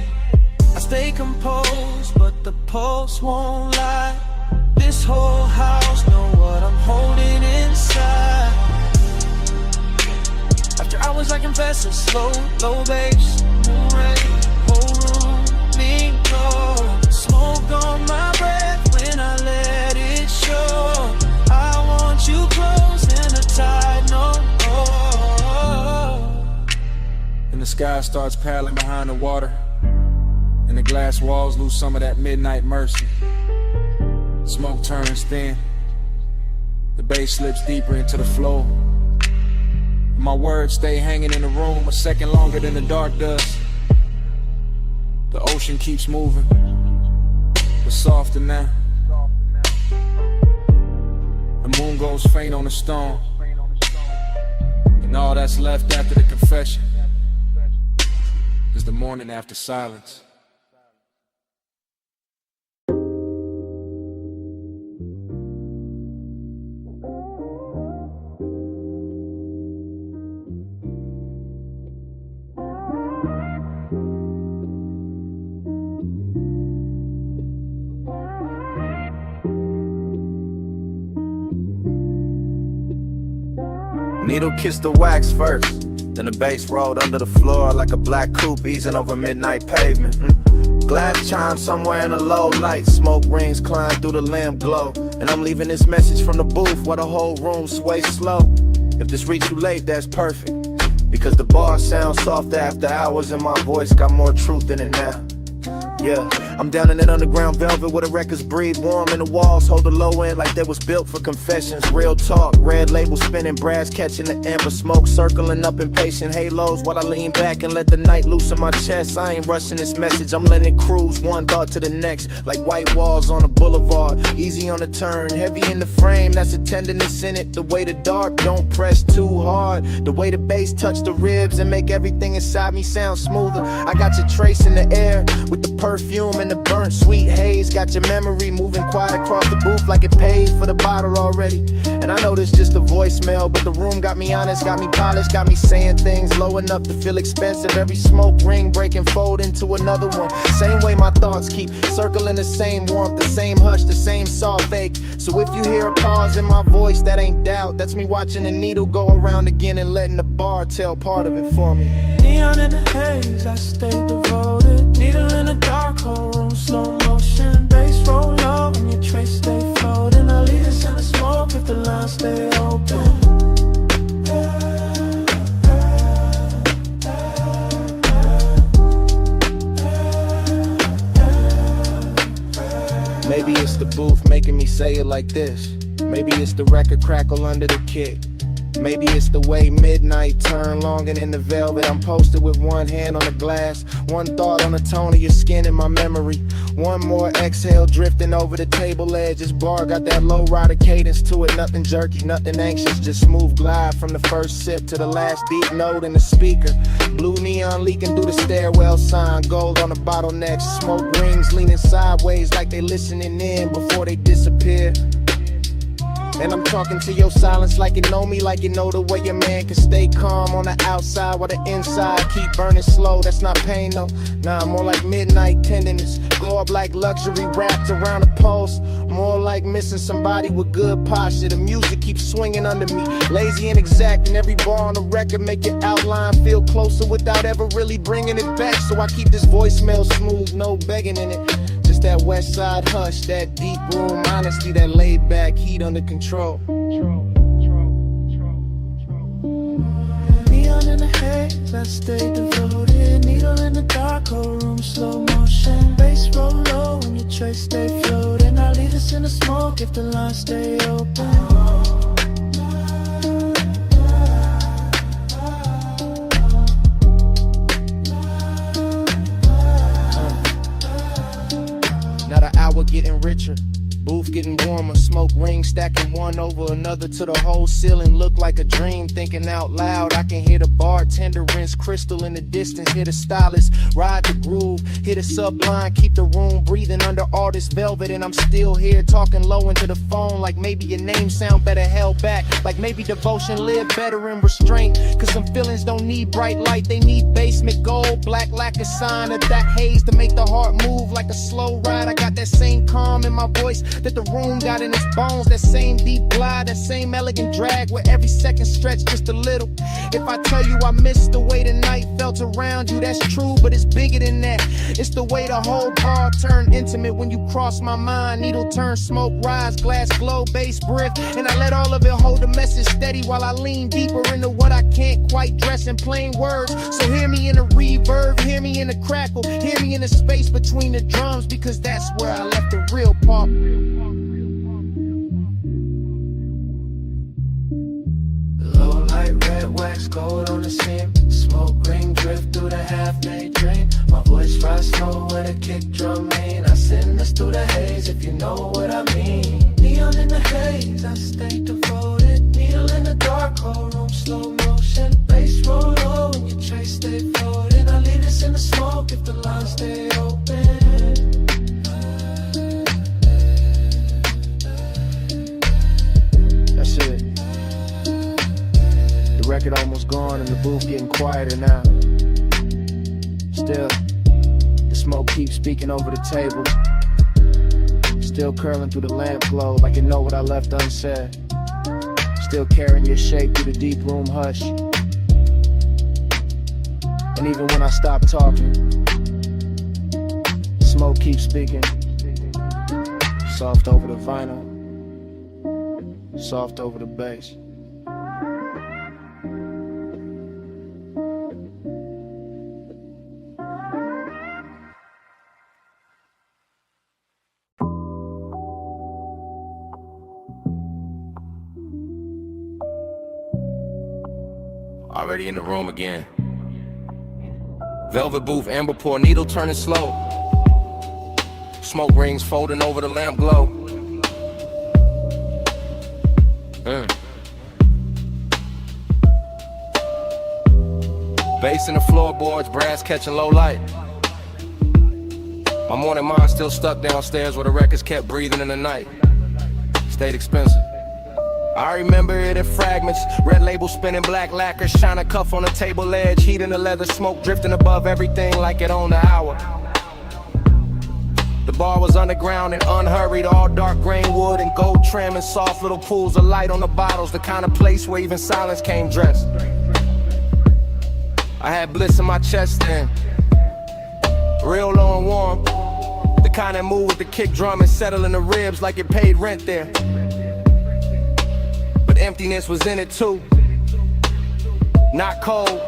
Speaker 5: I stay composed, but the pulse won't lie. This whole house know what I'm holding inside. After hours I confess it's slow, low bass, moon rays, whole room me glow. Smoke on my breath when I let it show. I want you close in the tide, no.
Speaker 2: And the sky starts paddling behind the water, and the glass walls lose some of that midnight mercy. Smoke turns thin, the bass slips deeper into the flow. My words stay hanging in the room a second longer than the dark does. The ocean keeps moving, but softer now. The moon goes faint on the stone, and all that's left after the confession is the morning after silence.
Speaker 6: Needle kissed the wax first, then the bass rolled under the floor like a black coupe easing over midnight pavement. Glass chimes somewhere in a low light, smoke rings climb through the lamp glow, and I'm leaving this message from the booth while the whole room sways slow. If this reach you late, that's perfect, because the bar sounds soft after hours and my voice got more truth in it now. Yeah, I'm down in that underground velvet where the records breathe warm and the walls hold the low end like they was built for confessions. Real talk, red label spinning, brass catching the amber smoke, circling up impatient halos while I lean back and let the night loose in my chest. I ain't rushing this message, I'm letting it cruise one thought to the next, like white walls on a boulevard, easy on the turn, heavy in the frame, that's a tenderness in it. The way the dark don't press too hard, the way the bass touch the ribs and make everything inside me sound smoother. I got your trace in the air with the perfume and the burnt sweet haze. Got your memory moving quiet across the booth like it paid for the bottle already. And I know this just a voicemail, but the room got me honest, got me polished, got me saying things low enough to feel expensive. Every smoke ring breaking fold into another one. Same way my thoughts keep circling the same warmth, the same hush, the same soft ache. So if you hear a pause in my voice, that ain't doubt, that's me watching the needle go around again and letting the bar tell part of it for me.
Speaker 3: Neon in the haze, I stay devoted. Needle in the dark, whole room, slow motion. Bass roll low and your trace stay floating. I leave us in the smoke if the lines stay open.
Speaker 6: Maybe it's the booth making me say it like this. Maybe it's the record crackle under the kick. Maybe it's the way midnight turn long and in the velvet. I'm posted with one hand on the glass, one thought on the tone of your skin in my memory. One more exhale drifting over the table edge. This bar got that low rider cadence to it. Nothing jerky, nothing anxious, just smooth glide from the first sip to the last deep note in the speaker. Blue neon leaking through the stairwell sign, gold on the bottlenecks, smoke rings leaning sideways like they listening in before they disappear. And I'm talking to your silence like you know me, like you know the way your man can stay calm on the outside while the inside keep burning slow. That's not pain though, nah, more like midnight tenderness. Glow up like luxury wrapped around a pulse. More like missing somebody with good posture. The music keeps swinging under me, lazy and exact, and every bar on the record make your outline feel closer without ever really bringing it back. So I keep this voicemail smooth, no begging in it. Just that west side hush, that deep room honesty, that laid back heat under control.
Speaker 3: Neon in the haze, I stay devoted. Needle in the dark, whole room, slow motion. Bass roll low and your trace stay floating. I leave us in the smoke if the lines stay open.
Speaker 6: Hour getting richer, booth getting warmer, smoke rings stacking one over another to the whole ceiling look like a dream. Thinking out loud, I can hear the bartender rinse crystal in the distance, hear the stylist ride the groove, hear the sublime keep the room breathing under all this velvet. And I'm still here talking low into the phone like maybe your name sound better held back, like maybe devotion live better in restraint. Cause some feelings don't need bright light, they need basement gold. Black lack a sign of that haze to make the heart move like a slow ride. I got that same calm in my voice that the room got in its bones, that same deep glide, that same elegant drag where every second stretch just a little. If I tell you I miss the way the night felt around you, that's true, but it's bigger than that. It's the way the whole bar turned intimate when you cross my mind. Needle turn, smoke rise, glass glow, bass brick, and I let all of it hold the message steady while I lean deeper into what I can't quite dress in plain words. So hear me in the reverb, hear me in the crackle, hear me in the space between the drums, because that's where I left the real part.
Speaker 3: Low light, red wax, gold on the seam. Smoke ring drift through the half-made dream. My voice rise slow with a kick drum mean. I send this through the haze if you know what I mean. Neon in the haze, I stay devoted. Needle in the dark, whole room, slow motion. Bass roll low and your trace stay floating. I leave this in the smoke if the lines stay open.
Speaker 6: That's it. The record almost gone and the booth getting quieter now. Still, the smoke keeps speaking over the table. Still curling through the lamp glow like you know what I left unsaid.
Speaker 4: Still carrying your shape through the deep room hush. And even when I stop talking, Smoke keeps speaking. Soft over the vinyl, soft over the bass.
Speaker 2: Already in the room again. Velvet booth, amber pour, needle turning slow. Smoke rings folding over the lamp glow. Bass in the floorboards, brass catching low light. My morning mind still stuck downstairs where the records kept breathing in the night. Stayed expensive. I remember it in fragments. Red label spinning, black lacquer, shine a cuff on the table edge, heat in the leather, smoke drifting above everything like it owned the hour. The bar was underground and unhurried, all dark grain wood and gold trim and soft little pools of light on the bottles, the kind of place where even silence came dressed. I had bliss in my chest then, real low and warm, the kind that moved with the kick drum and settle in the ribs like it paid rent there. But emptiness was in it too. Not cold,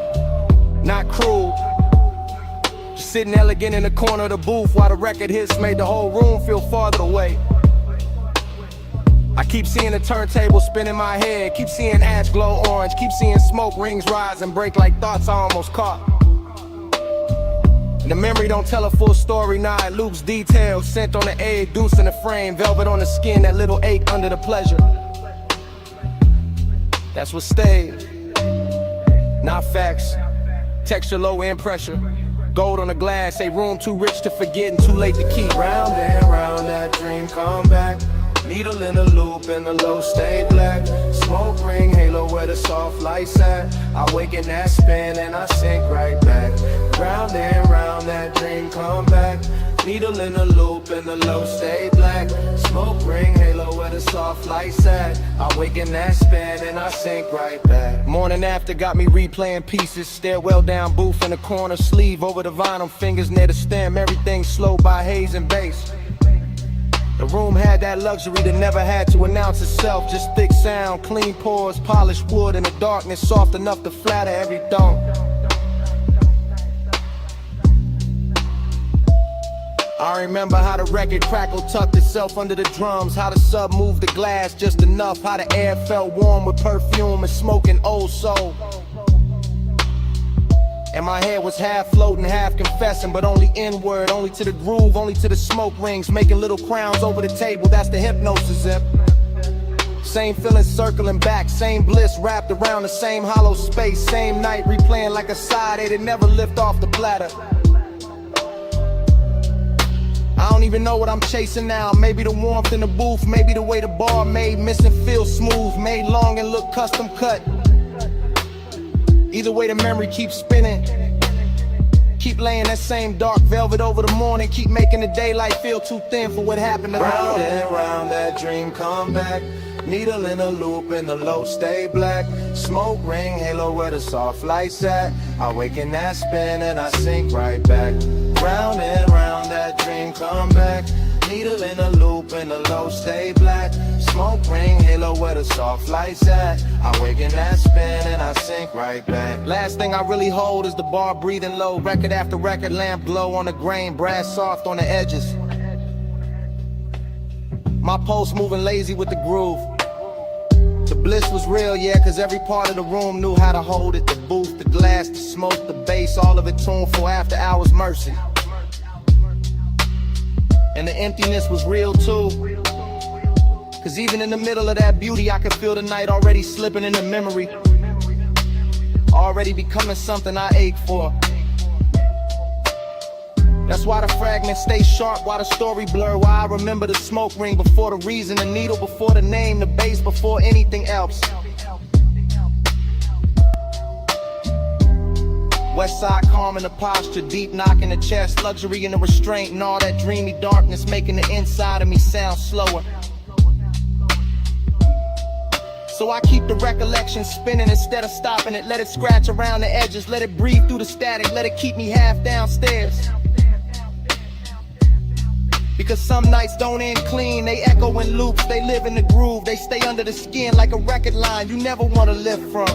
Speaker 2: not cruel. Just sitting elegant in the corner of the booth while the record hits made the whole room feel farther away. I keep seeing the turntable spin in my head, keep seeing ash glow orange, keep seeing smoke rings rise and break like thoughts I almost caught. And the memory don't tell a full story, nah, it loops details, scent on the egg, deuce in the frame, velvet on the skin, that little ache under the pleasure. That's what stayed, not facts, texture low and pressure. Gold on the glass, a room too rich to forget and too late to keep.
Speaker 6: Round and round that dream come back. Needle in a loop and the low stay black. Smoke ring halo where the soft lights at. I wake in that spin and I sink right back. Round and round that dream come back. Needle in a loop and the low stay black. Smoke ring halo where the soft lights at. I wake in that spin and I sink right back.
Speaker 2: Morning after got me replaying pieces. Stairwell down booth in the corner, sleeve over the vinyl, fingers near the stem. Everything slow by haze and bass. The room had that luxury that never had to announce itself. Just thick sound, clean pours, polished wood in the darkness, soft enough to flatter every thump. I remember how the record crackled, tucked itself under the drums, how the sub moved the glass just enough, how the air felt warm with perfume and smoking old soul. And my head was half floating, half confessing, but only inward, only to the groove, only to the smoke rings, making little crowns over the table, that's the hypnosis zip. Same feeling circling back, same bliss wrapped around the same hollow space, same night replaying like a side A that never lift off the platter. I don't even know what I'm chasing now. Maybe the warmth in the booth, maybe the way the bar made missing feel smooth, made long and look custom cut. Either way the memory keeps spinning. Keep laying that same dark velvet over the morning, keep making the daylight feel too thin for what happened to
Speaker 6: Round and round that dream come back. Needle in a loop and the low stay black. Smoke ring halo where the soft lights at. I wake in that spin and I sink right back. Round and round that dream come back. Needle in a loop and the low stay black. Smoke ring halo where the soft lights at. I wake in that spin and I sink right back.
Speaker 2: Last thing I really hold is the bar breathing low, record after record, lamp glow on the grain, brass soft on the edges. My pulse moving lazy with the groove. The bliss was real, yeah, cause every part of the room knew how to hold it. The booth, the glass, the smoke, the bass, all of it tuneful after hours mercy. And the emptiness was real too. Cause even in the middle of that beauty, I could feel the night already slipping into memory. Already becoming something I ache for. That's why the fragments stay sharp, why the story blur, why I remember the smoke ring before the reason, the needle before the name, the bass before anything else. West side calm in the posture, deep knock in the chest, luxury in the restraint and all that dreamy darkness making the inside of me sound slower.
Speaker 1: So I keep the recollection spinning instead of stopping it. Let it scratch around the edges, let it breathe through the static, let it keep me half downstairs. Because some nights don't end clean, they echo in loops, they live in the groove, they stay under the skin like a record line you never want to live from.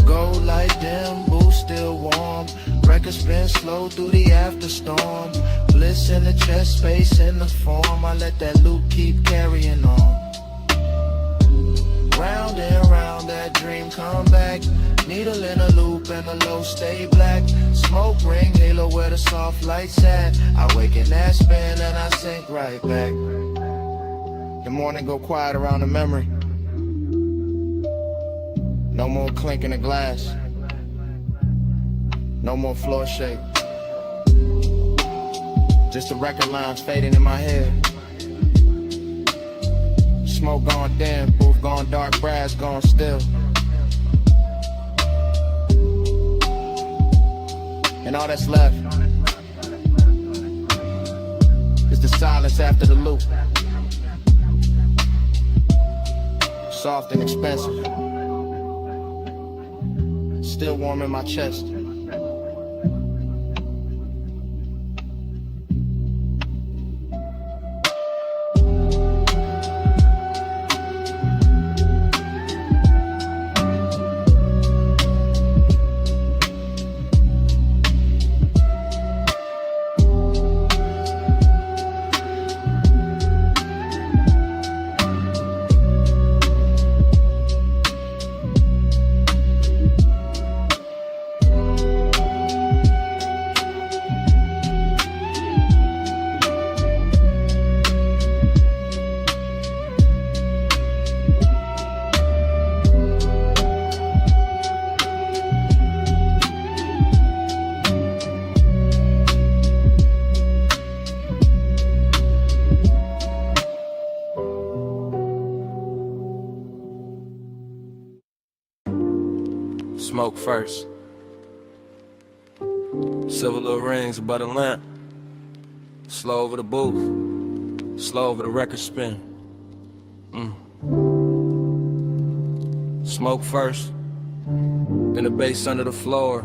Speaker 7: Go light dim, booth still warm. Records spin slow through the afterstorm. Bliss in the chest space in the form. I let that loop keep carrying on. Round and round that dream come back. Needle in a loop and the low stay black. Smoke ring, halo where the soft lights at. I wake in that spin and I sink right back.
Speaker 1: The morning go quiet around the memory. No more clinking the glass. No more floor shake. Just the record lines fading in my head. Smoke gone dim, booth gone dark, brass gone still. And all that's left is the silence after the loop. Soft and expensive. Still warm in my chest.
Speaker 5: Smoke first. Silver little rings above the lamp. Slow over the booth. Slow over the record spin. Smoke first. Then the bass under the floor.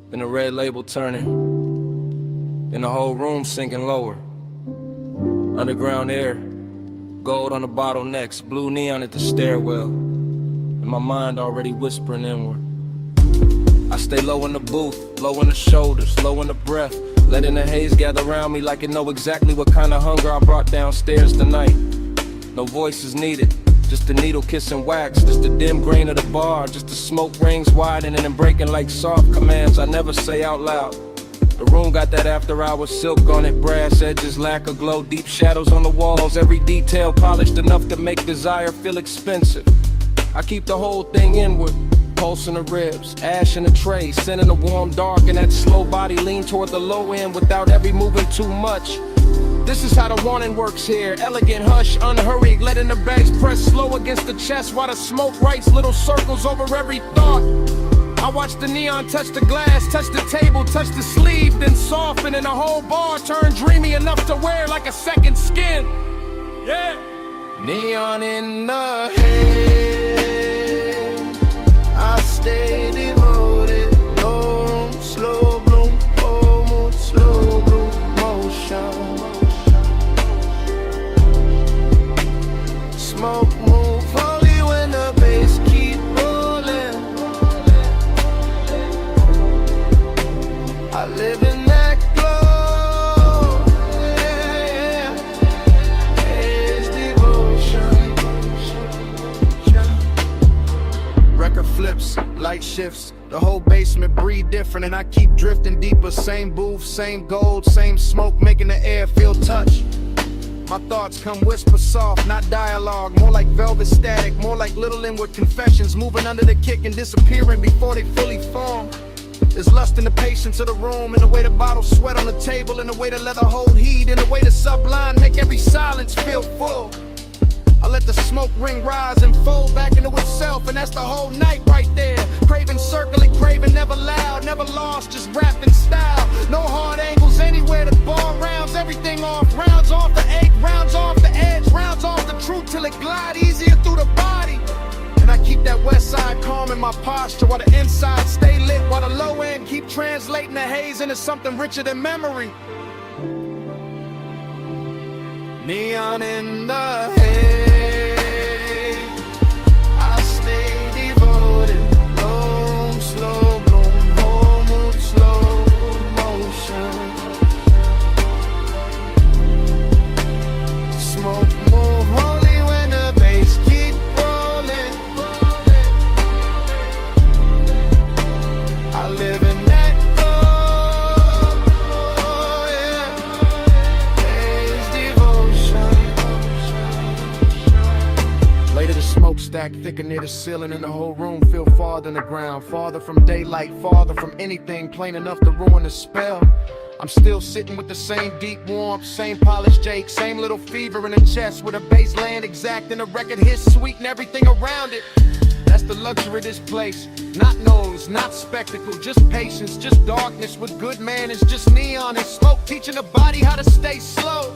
Speaker 5: Then the red label turning. Then the whole room sinking lower. Underground air. Gold on the bottlenecks. Blue neon at the stairwell. And my mind already whispering inward. I stay low in the booth, low in the shoulders, low in the breath, letting the haze gather around me like it know exactly what kind of hunger I brought downstairs tonight. No voices needed, just the needle kissing wax, just the dim grain of the bar, just the smoke rings widening and breaking like soft commands I never say out loud. The room got that after hours silk on it, brass edges, lack of glow, deep shadows on the walls, every detail polished enough to make desire feel expensive. I keep the whole thing inward, pulse in the ribs, ash in the tray, sending the warm dark and that slow body lean toward the low end without every moving too much. This is how the warning works here, elegant hush, unhurried, letting the bass press slow against the chest while the smoke writes little circles over every thought. I watch the neon touch the glass, touch the table, touch the sleeve, then soften and the whole bar turn dreamy enough to wear like a second skin. Yeah.
Speaker 7: Neon in the head, I stay devoted. Bloom, slow bloom, oh moon, slow bloom, motion. Smoke move only when the bass keep rolling. I live in that glow, yeah, yeah. It's devotion.
Speaker 1: Record flips, light shifts, the whole basement breathe different, and I keep drifting deeper. Same booth, same gold, same smoke, making the air feel touch. My thoughts come whisper soft, not dialogue, more like velvet static, more like little inward confessions, moving under the kick and disappearing before they fully form. There's lust in the patience of the room, in the way the bottles sweat on the table, in the way the leather hold heat, in the way the sublime make every silence feel full. I let the smoke ring rise and fold back into itself, and that's the whole night right there. Craving, circling, craving, never loud, never lost, just wrapped in style. No hard angles anywhere, the bar rounds, everything
Speaker 2: calm in my posture, while the inside stay lit, while the low end keep translating the haze into something richer than memory. Neon in the haze, I stay devoted. Low, slow bloom, whole mood, slow motion. Smoke move holy when the bass keep rolling. I live in that glow, yeah. Haze devotion. Later the smokestack thicker near the ceiling, and the whole room feel farther than the ground, farther from daylight, farther from anything plain enough to ruin the spell. I'm still sitting with the same deep warmth, same polished Jake, same little fever in the chest, with a bass land exact and a record hit sweet and everything around it. That's the luxury of this place. Not noise, not spectacle, just patience, just darkness with good manners, just neon and smoke teaching the body how to stay slow.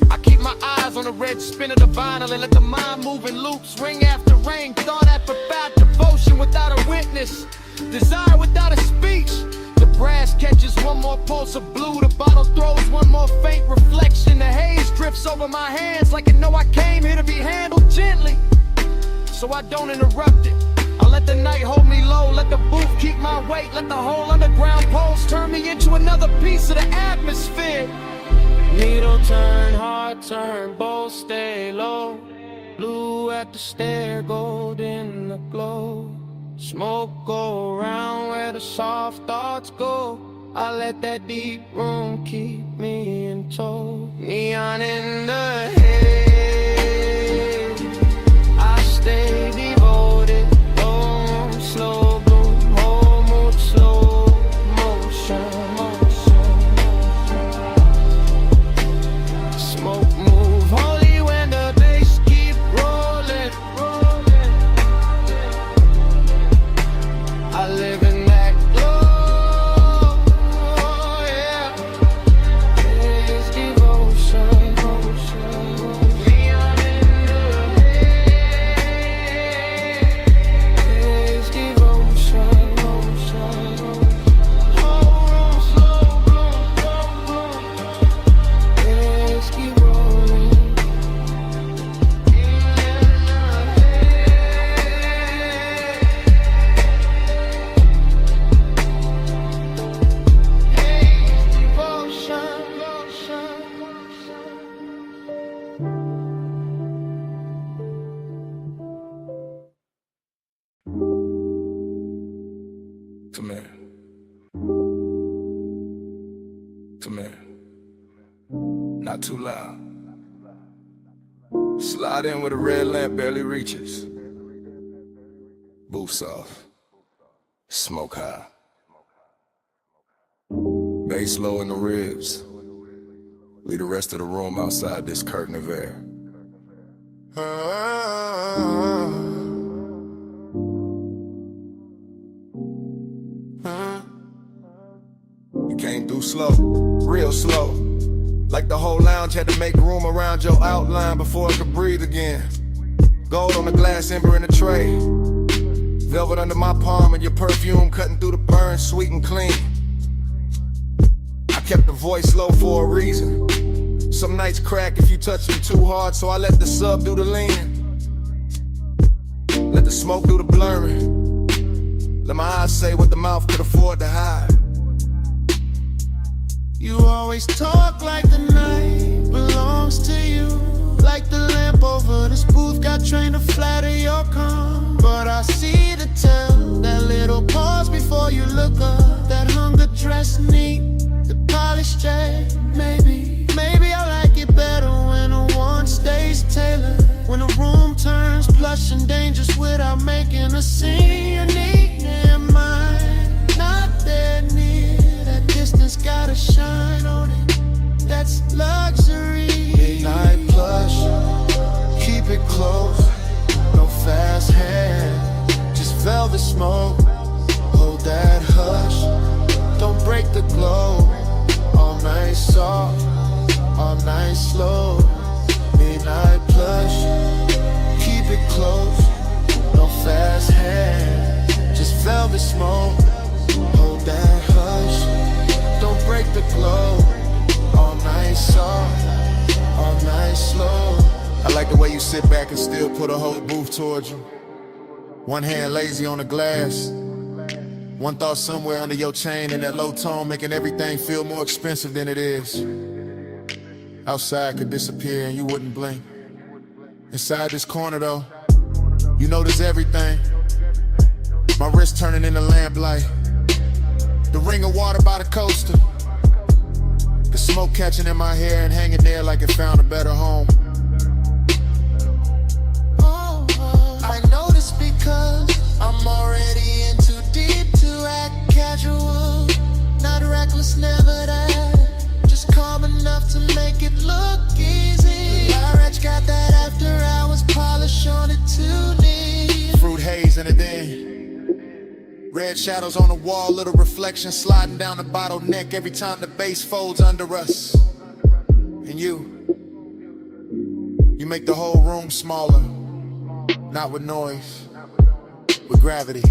Speaker 2: I keep my eyes on the red spin of the vinyl and let the mind move in loops, ring after ring, thought after profound devotion without a witness, desire without a speech. The brass catches one more pulse of blue, the bottle throws one more faint reflection, the haze drifts over my hands like it know I came here to be handled gently, so I don't interrupt it. I let the night hold me low, let the booth keep my weight, let the whole underground pulse turn me into another piece of the atmosphere. Needle turn, heart turn, both stay low. Blue at the stair, gold in the glow. Smoke go around where the soft thoughts go. I let that deep room keep me in tow. Neon in the haze, I stay devoted. Low, slow bloom, whole mood, slow motion. Smoke move holy when the bass keep rolling. I live in that glow, yeah. Haze devotion, neon in the haze devotion, oh, slow bloom, haze keep rolling.
Speaker 5: Come here. Come here. Not too loud. Slide in with a red lamp barely reaches. Booth soft. Smoke high. Bass low in the ribs. Leave the rest of the room outside this curtain of air. You came through slow, real slow. Like the whole lounge had to make room around your outline before it could breathe again. Gold on the glass ember in the tray. Velvet under my palm and your perfume cutting through the burn, sweet and clean. I kept the voice low for a reason. Some nights crack if you touch them too hard, so I let the sub do the leaning. Let the smoke do the blurring. Let my eyes say what the mouth could afford to hide.
Speaker 7: You always talk like the night belongs to you. Like the lamp over this booth got trained to flatter your calm. But I see the tell, that little pause before you look up. That hunger dress neat, the polished J. Maybe I like it better when a one stays tailored. When the room turns plush and dangerous without making a scene. Your need and mine, not that near. That distance got a shine on it.
Speaker 8: put a whole booth towards you. One hand lazy on the glass. One thought somewhere under your chain in that low tone, making everything feel more expensive than it is. Outside could disappear and you wouldn't blink. Inside this corner though, you notice everything. My wrist turning into lamplight. The ring of water by the coaster. The smoke catching in my hair and hanging there like it found a better home.
Speaker 7: I know this because I'm already in too deep to act casual. Not reckless, never that. Just calm enough to make it look easy. Large got that after hours polish on it too neat.
Speaker 8: Fruit haze in it then. Red shadows on the wall, little reflection sliding down the bottleneck every time the bass folds under us. And you make the whole room smaller. Not with noise, with gravity.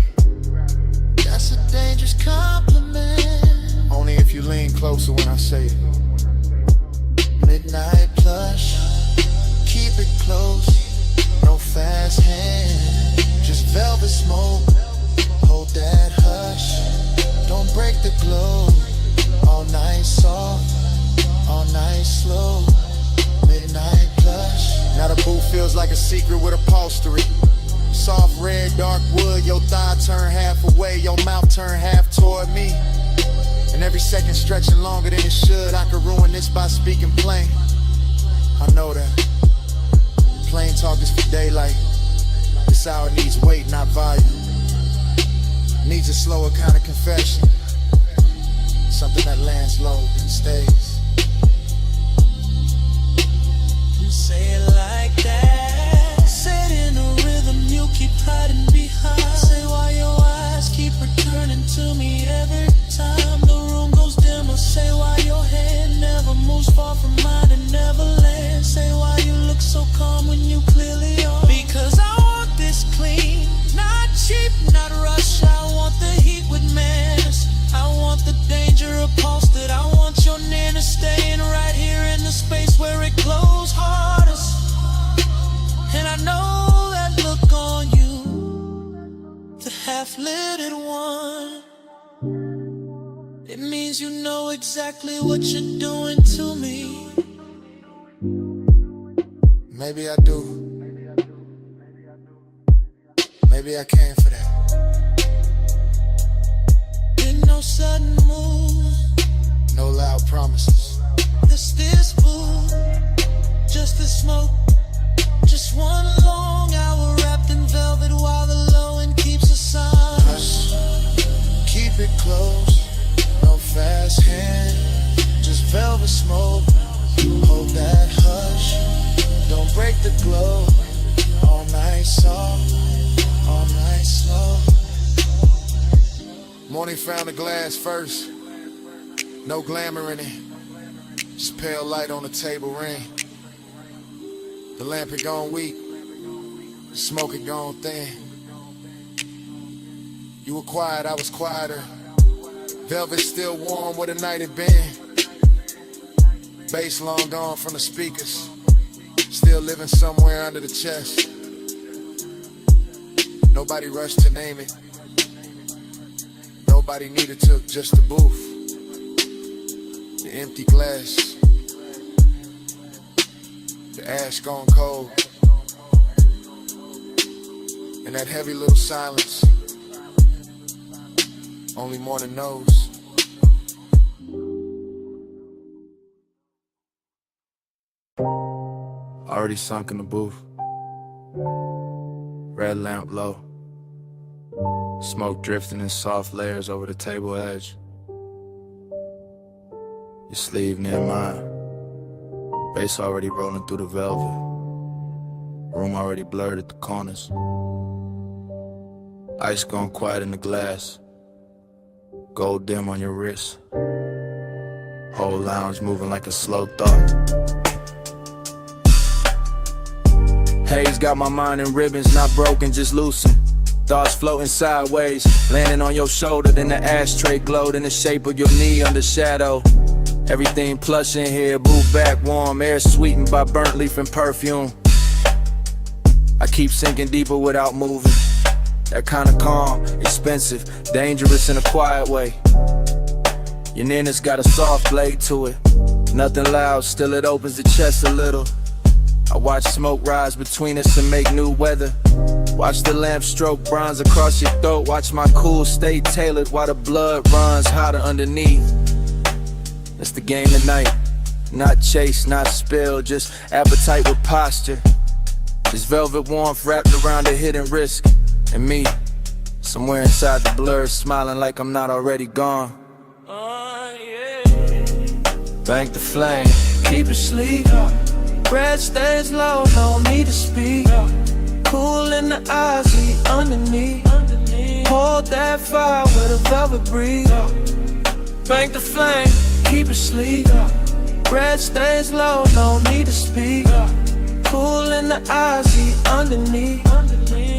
Speaker 7: That's a dangerous compliment.
Speaker 8: Only if you lean closer when I say it.
Speaker 7: Midnight plush, keep it close. No fast hand, just velvet smoke. Hold that hush, don't break the glow. All night soft, all night slow. Midnight plush.
Speaker 8: Now the booth feels like a secret with upholstery. Soft red, dark wood, your thigh turn half away, your mouth turn half toward me. And every second stretching longer than it should. I could ruin this by speaking plain. I know that. Plain talk is for daylight. This hour needs weight, not volume. Needs a slower kind of confession. Something that lands low and stays.
Speaker 3: Say it like that. Say it in a rhythm you keep hiding behind. Say why your eyes keep returning to me every time the room goes dimmer. Say why your hand never moves far from mine and never lands. Say why you look so calm when you clearly are. Because I want this clean, not cheap, not rush. I want the heat with manners. I want the danger upholstered. I want your nana staying right here in the space where it glows hardest. And I know that look on you, the half-lidded one. It means you know exactly what you're doing to me.
Speaker 8: Maybe I do. Maybe I came for that.
Speaker 3: No sudden move,
Speaker 8: no loud promises.
Speaker 3: This food, just the smoke, just one long hour wrapped in velvet while the low end keeps us on.
Speaker 8: Hush, keep it close, no fast hand, just velvet smoke. Hold that hush, don't break the glow. All night soft, all night slow. Morning found the glass first. No glamour in it. Just pale light on the table ring. The lamp had gone weak. The smoke had gone thin. You were quiet, I was quieter. Velvet still warm where the night had been. Bass long gone from the speakers. Still living somewhere under the chest. Nobody rushed to name it. Nobody needed to, just the booth. The empty glass. The ash gone cold. And that heavy little silence. Only morning knows. Already sunk in the booth. Red lamp low. Smoke drifting in soft layers over the table edge. Your sleeve near mine. Bass already rolling through the velvet. Room already blurred at the corners. Ice gone quiet in the glass. Gold dim on your wrist. Whole lounge moving like a slow thought. Haze got my mind in ribbons, not broken, just loosened. Thoughts floating sideways, landing on your shoulder, then the ashtray glowed in the shape of your knee under shadow. Everything plush in here, booth back warm, air sweetened by burnt leaf and perfume. I
Speaker 6: keep sinking deeper without moving. That kind of calm, expensive, dangerous in a quiet way. Your Nina's got a soft blade to it. Nothing loud, still it opens the chest a little. I watch smoke rise between us and make new weather. Watch the lamp stroke bronze across your throat. Watch my cool stay tailored while the blood runs hotter underneath. It's the game tonight. Not chase, not spill, just appetite with posture. This velvet warmth wrapped around a hidden risk. And me, somewhere inside the blur, smiling like I'm not already gone. Bank the flame, keep it sleek. Breath stays low, no need to speak. Cool in the eyes, heat underneath. Hold that fire with a velvet breeze. Bank the flame, keep it sleek. Breath stays low, no need to speak. Cool in the eyes, heat underneath.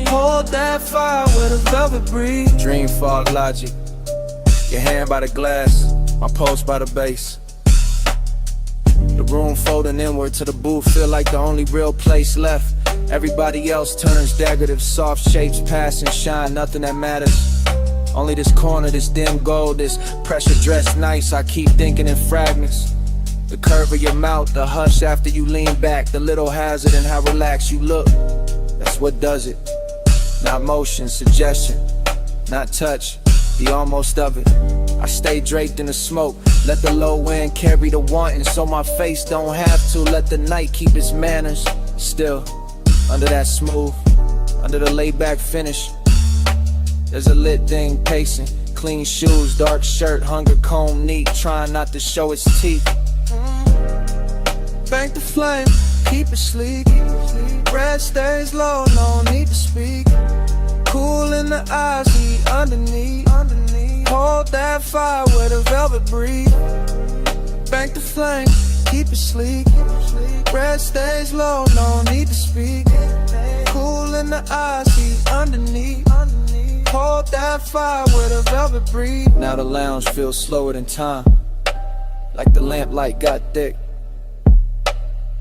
Speaker 6: Hold that fire with a velvet breeze. Dream fog logic. Your hand by the glass, my pulse by the base. The room folding inward to the booth, feel like the only real place left. Everybody else turns decorative, soft shapes pass and shine, nothing that matters. Only this corner, this dim gold, this pressure dressed nice, I keep thinking in fragments. The curve of your mouth, the hush after you lean back, the little hazard in how relaxed you look. That's what does it. Not motion, suggestion, not touch, the almost of it. I stay draped in the smoke, let the low end carry the wanting, so my face don't have to. Let the night keep its manners. Still, under that smooth, under the laid back finish, there's a lit thing pacing. Clean shoes, dark shirt, hunger comb neat, trying not to show its teeth. Bank the flame, keep it sleek. Breath stays low, no need to speak. Cool in the eyes, heat underneath. Hold that fire with a velvet breeze. Bank the flame, keep it sleek. Breath stays low, no need to speak. Cool in the eyes, heat underneath. Hold that fire with a velvet breeze. Now the lounge feels slower than time, like the lamplight got thick.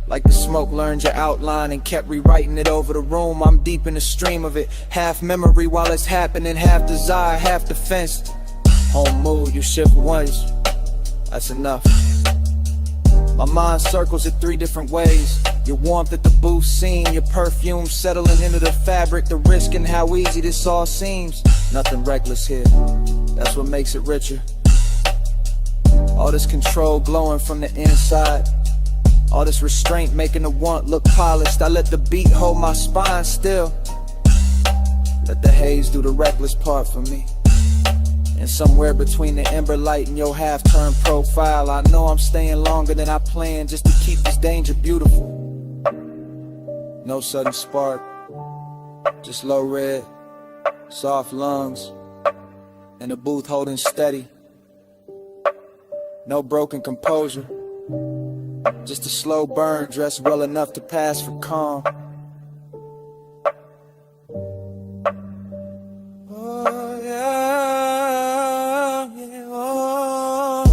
Speaker 6: Like the smoke learned your outline and kept rewriting it over the room. I'm deep in the stream of it, half memory while it's happening, half desire, half defense. Home mood, you shift once, that's enough. My mind circles it 3 different ways. Your warmth at the booth scene, your perfume settling into the fabric, the risk and how easy this all seems. Nothing reckless here, that's what makes it richer. All this control glowing from the inside, all this restraint making the want look polished. I let the beat hold my spine still. Let the haze do the reckless part for me. And somewhere between the ember light and your half-turned profile, I know I'm staying longer than I planned just to keep this danger beautiful. No sudden spark, just low red, soft lungs, and the booth holding steady. No broken composure, just a slow burn dressed well enough to pass for calm. Oh yeah, yeah, oh.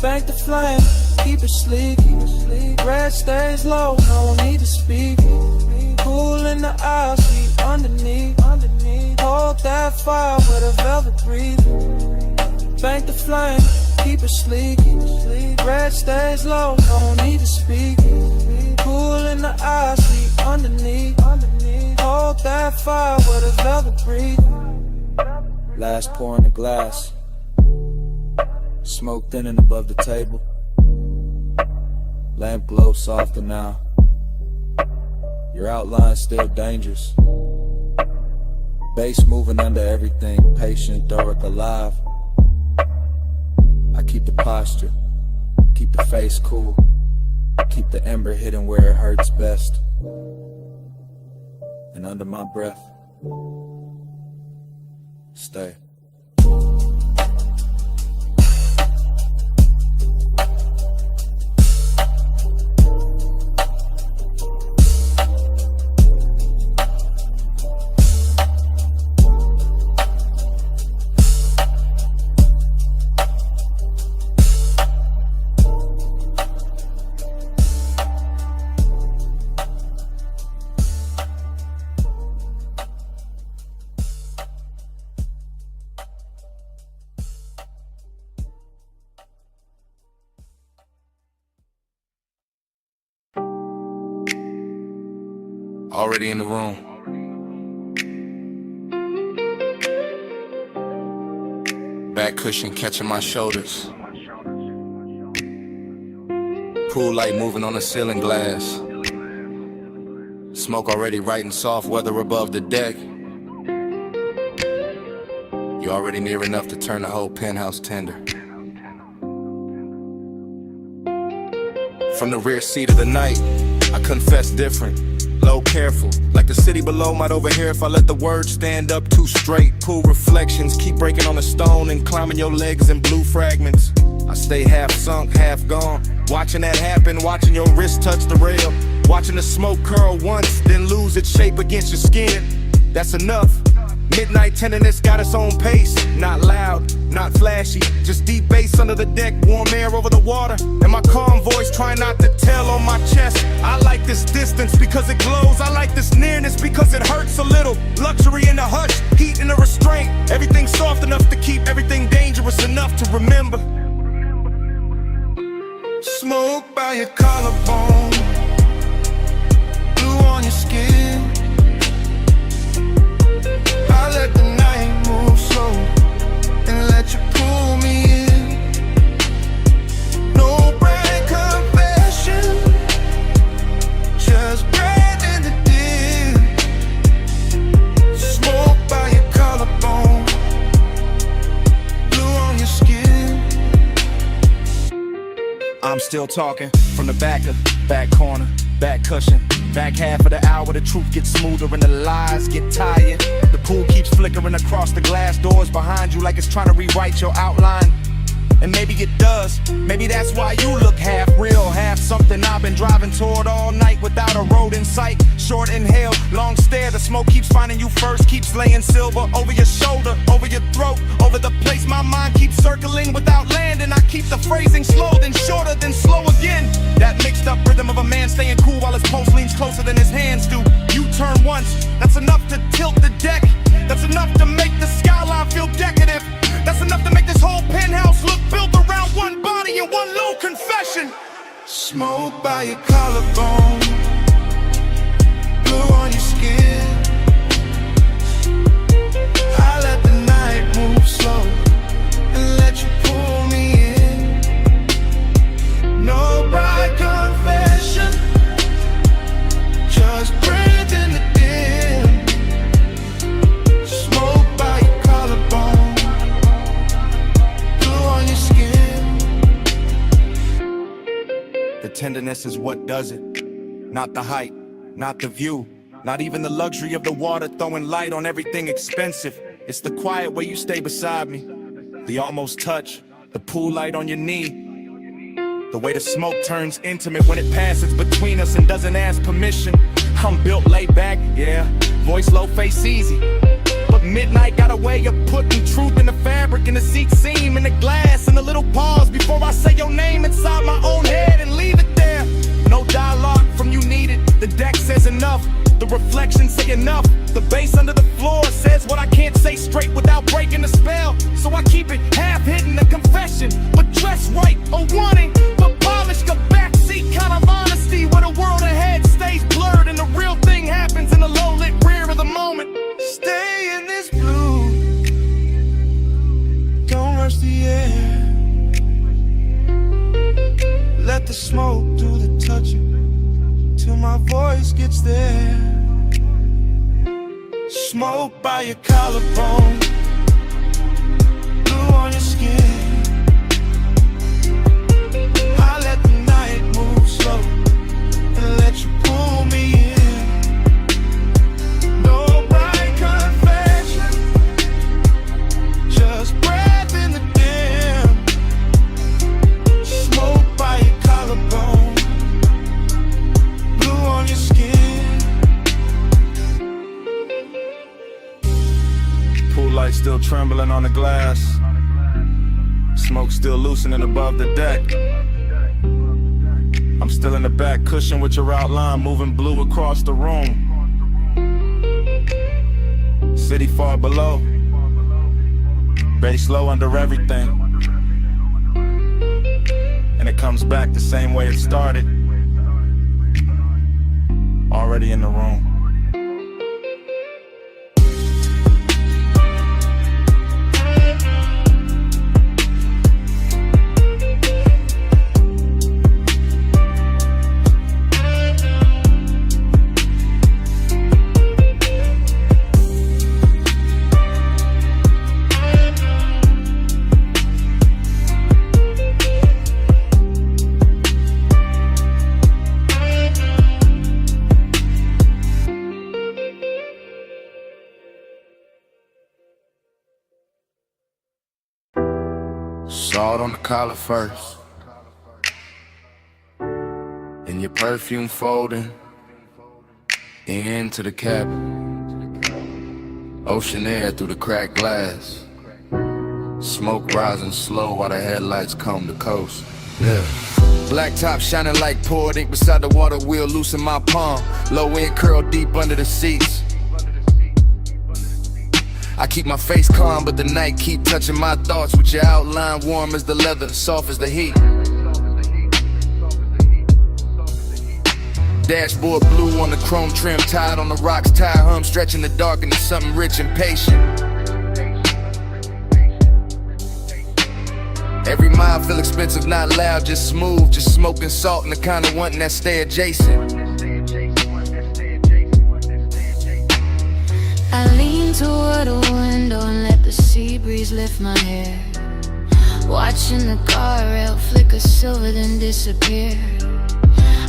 Speaker 6: Bank the flame, keep it sleek. Breath stays low, no need to speak. Cool in the eyes, heat underneath. Hold that fire with a velvet breeze. Bank the flame, keep it sleek. Breath stays low, no need to speak. Cool in the eyes, heat underneath. Hold that fire with a velvet breeze. Last pour in the glass, smoke thinning above the table. Lamp glow softer now. Your outline's still dangerous. Bass moving under everything, patient, Doric alive. I keep the posture, keep the face cool, keep the ember hidden where it hurts best. And under my breath, stay.
Speaker 5: Already in the room. Back cushion catching my shoulders. Pool light moving on the ceiling glass. Smoke already writing soft weather above the deck. You're already near enough to turn the whole penthouse tender. From the rear seat of the night, I confess different. Low careful, like the city below might overhear if I let the words stand up too straight. Pool reflections keep breaking on the stone and climbing your legs in blue fragments. I stay half sunk, half gone, watching that happen, watching your wrist touch the rail, watching the smoke curl once, then lose its shape against your skin. That's enough. Midnight tenderness got its own pace. Not loud, not flashy, just deep bass under the deck, warm air over the water, and my calm voice trying not to tell on my chest. I like this distance because it glows. I like this nearness because it hurts a little. Luxury in the hush, heat in the restraint. Everything soft enough to keep everything dangerous enough to remember.
Speaker 7: Smoke by your collarbone, blue on your skin. I let the night move slow and let you pull me in. No bright confession, just breath in the dim. Smoke by your collarbone, blue on your skin.
Speaker 2: I'm still talking from the back corner, back cushion. Back half of the hour, the truth gets smoother and the lies get tired. The pool keeps flickering across the glass doors behind you like it's trying to rewrite your outline. And maybe it does. Maybe that's why you look half real, half something I've been driving toward all night without a road in sight. Short inhale, long stare, the smoke keeps finding you first, keeps laying silver over your shoulder, over your throat, over the place my mind keeps circling without landing. I keep the phrasing slow, then shorter, then slow again. That mixed up rhythm of a man staying cool while his pulse leans closer than his hands do. You turn once, that's enough to tilt the deck. That's enough to make the skyline feel decadent. That's enough to make this whole penthouse look built around one body and one low confession.
Speaker 7: Smoke by your collarbone, blue on your skin. I let the night move slow and let you pull me in. No bright confession, just breathe in the dim. Smoke by your collarbone, blue on your skin.
Speaker 2: The tenderness is what does it, not the height, not the view, not even the luxury of the water throwing light on everything expensive. It's the quiet way you stay beside me, the almost touch, the pool light on your knee, the way the smoke turns intimate when it passes between us and doesn't ask permission. I'm built laid back, yeah, voice low, face easy, but midnight got a way of putting truth in the fabric, in the seat seam, in the glass, in the little pause before I say your name inside my own head and leave it there. No dialogue from you needed, the deck says enough, the reflections say enough, the bass under the floor says what I can't say straight without breaking the spell. So I keep it half hidden, a confession, but dressed right, a wanting, but polished, a backseat kind of honesty where the world ahead stays blurred and the real thing happens in the low-lit rear of the moment.
Speaker 7: Stay in this blue, don't rush the air. Let the smoke do the touching till my voice gets there. Smoke by your collarbone, blue on your skin. I let the night move slow and let you pull me in. No bright confession, just breath in the dim. Smoke by your collarbone, blue on your skin.
Speaker 2: Pool light still trembling on the glass, smoke still loosening above the deck. I'm still in the back cushion with your outline moving blue across the room. City far below, bass low under everything, and it comes back the same way it started. Already in the room.
Speaker 5: Salt on the collar first, and your perfume folding into the cabin. Ocean air through the cracked glass. Smoke rising slow while the headlights comb the coast. Yeah. Black top shining like poured ink beside the water wheel, loose in my palm. Low end curl deep under the seats. I keep my face calm, but the night keep touching my thoughts with your outline warm as the leather, soft as the heat. Dashboard blue on the chrome trim, tied on the rocks, tire hum stretching the dark into something rich and patient. Every mile feel expensive, not loud, just smooth, just smoking salt and the kind of wanting that stay adjacent.
Speaker 3: I lean toward a window and let the sea breeze lift my hair, watching the guardrail flicker silver then disappear.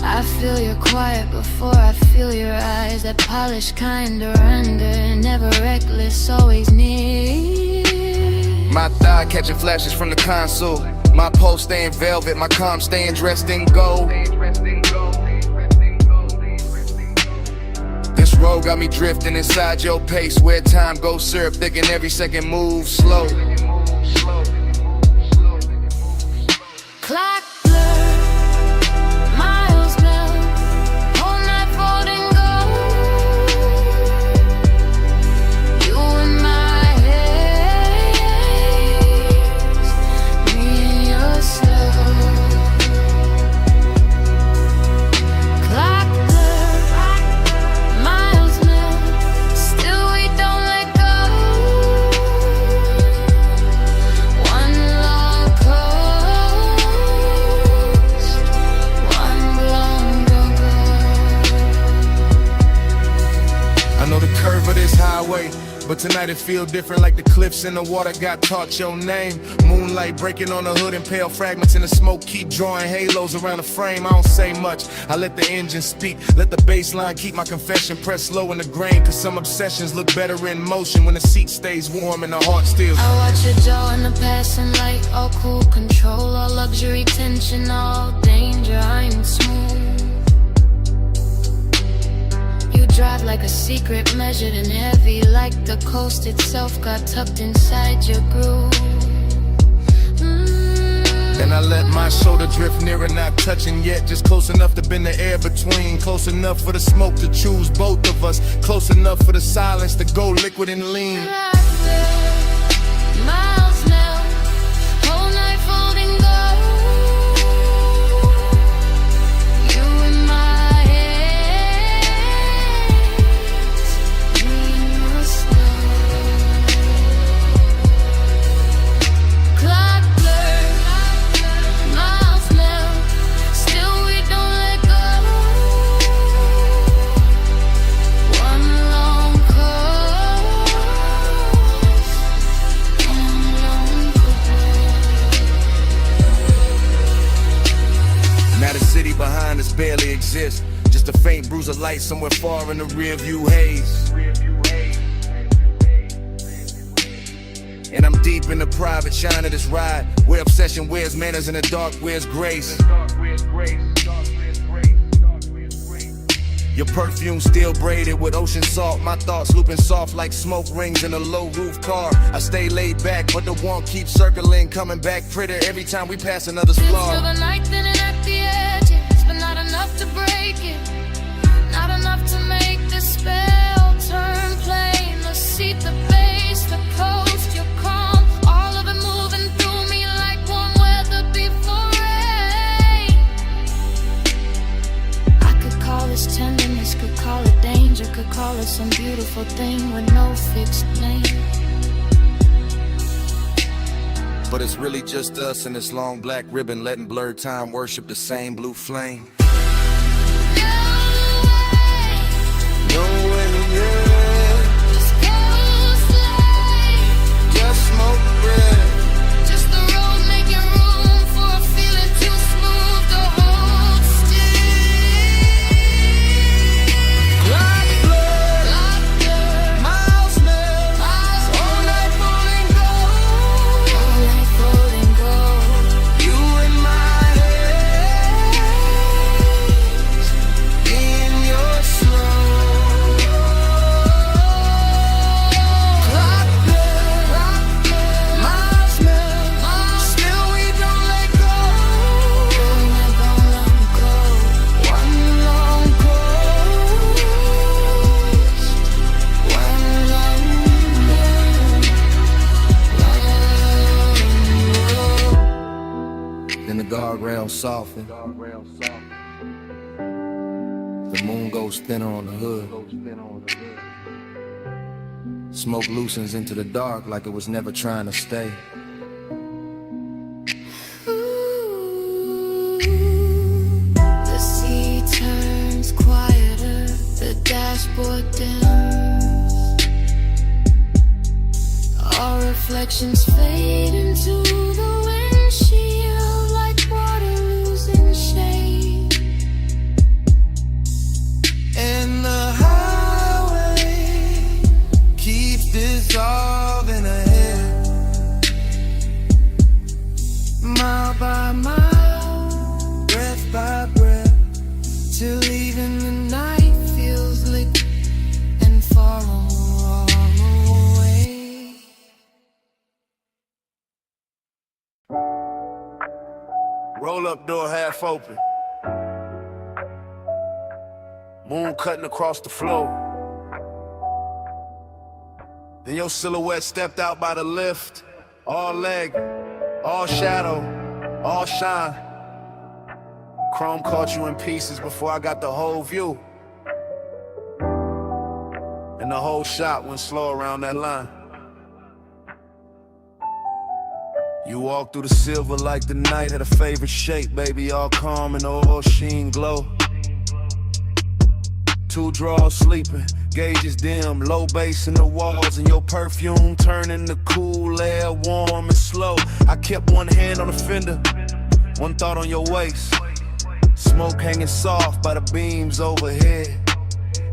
Speaker 3: I feel your quiet before I feel your eyes, that polished kind of render, never reckless, always near.
Speaker 5: My thigh catching flashes from the console, my pulse staying velvet, my calm staying dressed in gold. This road got me drifting inside your pace, where time goes syrup thick and every second moves slow.
Speaker 3: Clock blur, miles melt, whole night folding gold. You in my haze, me in your slow. Clock blur, miles melt, still we don't let go. One long coast, one blown go-go.
Speaker 2: I know the curve of this highway, but tonight it feel different, like the cliffs in the water got taught your name. Moonlight breaking on the hood and pale fragments in the smoke keep drawing halos around the frame. I don't say much, I let the engine speak, let the bass line keep my confession pressed low in the grain. Cause some obsessions look better in motion when the seat stays warm and the heart still.
Speaker 3: I watch your jaw in the passing light, all cool control, all luxury tension, all danger, I'm smooth. You drive like a secret, measured and heavy, like the coast itself got tucked inside your groove.
Speaker 2: And I let my shoulder drift nearer, not touching yet, just close enough to bend the air between, close enough for the smoke to choose both of us, close enough for the silence to go liquid and lean.
Speaker 3: Miles melt, whole night folding gold. You in my haze, me in your slow. Clock blur, miles melt, still we don't let go. One long coast, one long
Speaker 2: Now the city behind us barely exists, just a faint bruise of light somewhere far in the rear view haze. And I'm deep in the private shine of this ride, where obsession wears manners and the dark wears grace. Your perfume still braided with ocean salt, my thoughts looping soft like smoke rings in a low roof car. I stay laid back, but the want keeps circling, coming back prettier every time we pass another
Speaker 3: Till
Speaker 2: splar.
Speaker 3: the night thinning at the edges, but not enough to break it, not enough to make the spell turn plain. The seat, the bass, the coast, your calm, all of it moving through me like warm weather before rain. I could call this tenderness, could call it danger, could call it some beautiful thing with no fixed name.
Speaker 2: But it's really just us and this long black ribbon, letting blurred time worship the same blue flame. No way, yeah.
Speaker 3: Just go slow.
Speaker 2: Just smoke bread.
Speaker 3: Just the road making room for a feeling too smooth to hold still.
Speaker 2: Black blood,
Speaker 3: Clock blur,
Speaker 2: miles melt,
Speaker 3: miles
Speaker 2: all night falling gold.
Speaker 3: all night folding gold.
Speaker 6: guardrails soften. The moon goes thinner on the hood. Smoke loosens into the dark like it was never trying to stay.
Speaker 3: The sea turns quieter, the dashboard dims. Our reflections fade into the windshield like water losing shade.
Speaker 7: And the highway keeps dissolving ahead, mile by mile, breath by breath, till even the night feels liquid and far away.
Speaker 8: Roll up door half open. Moon cutting across the floor. Then your silhouette stepped out by the lift. All leg, all shadow, all shine. Chrome caught you in pieces before I got the whole view. And the whole shot went slow around that line. You walked through the silver like the night had a favorite shape, baby, all calm and all sheen glow. Two draws sleeping, gauges dim, low bass in the walls, and your perfume turning the cool air warm and slow. I kept one hand on the fender, one thought on your waist. Smoke hanging soft by the beams overhead.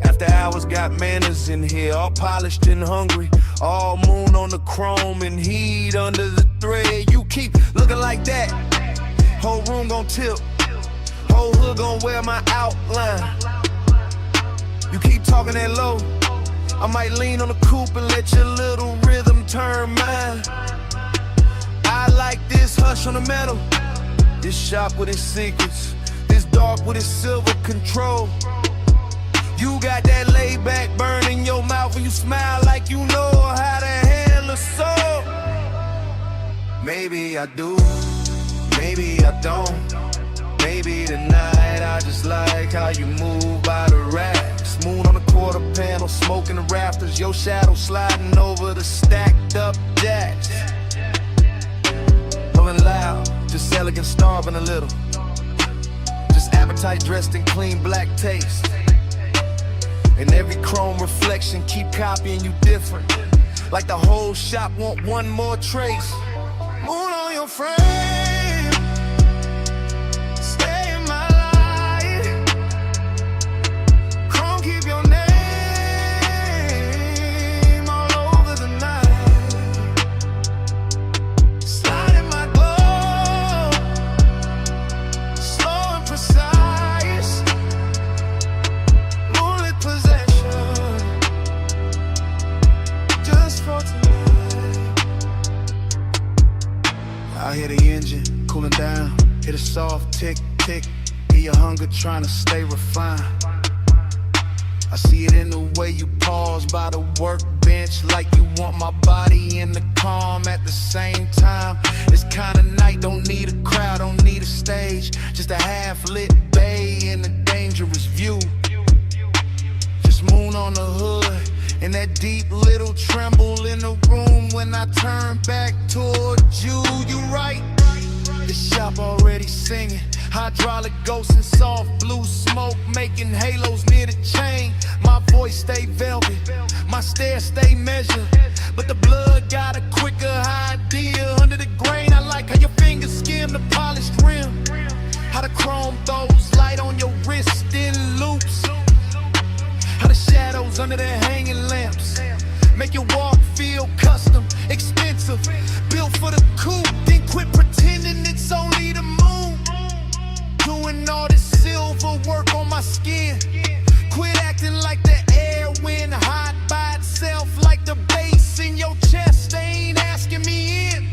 Speaker 8: After hours got manners in here, all polished and hungry. All moon on the chrome and heat under the thread. You keep looking like that, whole room gon' tilt, whole hood gon' wear my outline. You keep talking that low, I might lean on the coupe and let your little rhythm turn mine. I like this hush on the metal, this shop with its secrets, this dark with its silver control. You got that laid back burn in your mouth when you smile like you know how to handle a soul. Maybe I do, maybe I don't. Maybe tonight I just like how you move by the racks. Moon on the quarter panel, smoke in the rafters, your shadow sliding over the stacked up jacks. Pulling loud, just elegant, starving a little. Just appetite dressed in clean black taste. And every chrome reflection keep copying you different. Like the whole shop want one more trace. Moon on your frame, stay in my light. Chrome keep your name all over the night. Slide in my glow, slow and precise. Moonlit possession, just for tonight. I hear the engine cooling down, hear the soft tick, tick. Hear your hunger trying to stay refined. I see it in the way you pause by the workbench, like you want my body in the calm at the same time. This kind of night don't need a crowd, don't need a stage, just a half-lit bay and a dangerous view. Just moon on the hood and that deep little tremble in the room when I turn back towards you. You right, the shop already singing. Hydraulic ghosts and soft blue smoke making halos near the chain. My voice stay velvet, my stare stay measured, but the blood got a quicker idea under the grain. I like how your fingers skim the polished rim, how the chrome throws light on your wrist in loops, how the shadows under the hanging lamps make your walk feel custom, expensive, built for the coupe. Then quit pretending it's only the moon, doing all this silver work on my skin. Quit acting like the air went hot by itself, like the bass in your chest. They ain't asking me in.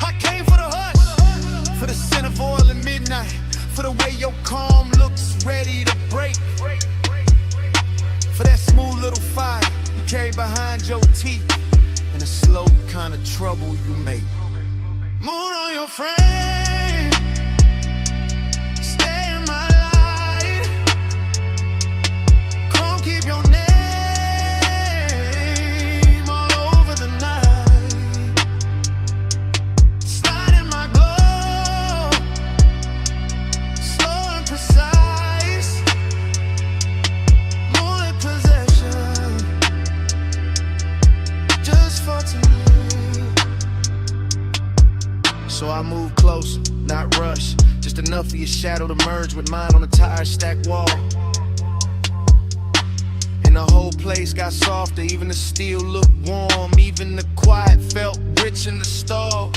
Speaker 8: I came for the hush, for the scent of oil at midnight, for the way your calm looks ready to break, for that smooth little fire you carry behind your teeth, and the slow kind of trouble you make. Moon on your frame,
Speaker 1: close, not rush. Just enough for your shadow to merge with mine on a tire stack wall. And the whole place got softer, even the steel looked warm. Even the quiet felt rich in the stall.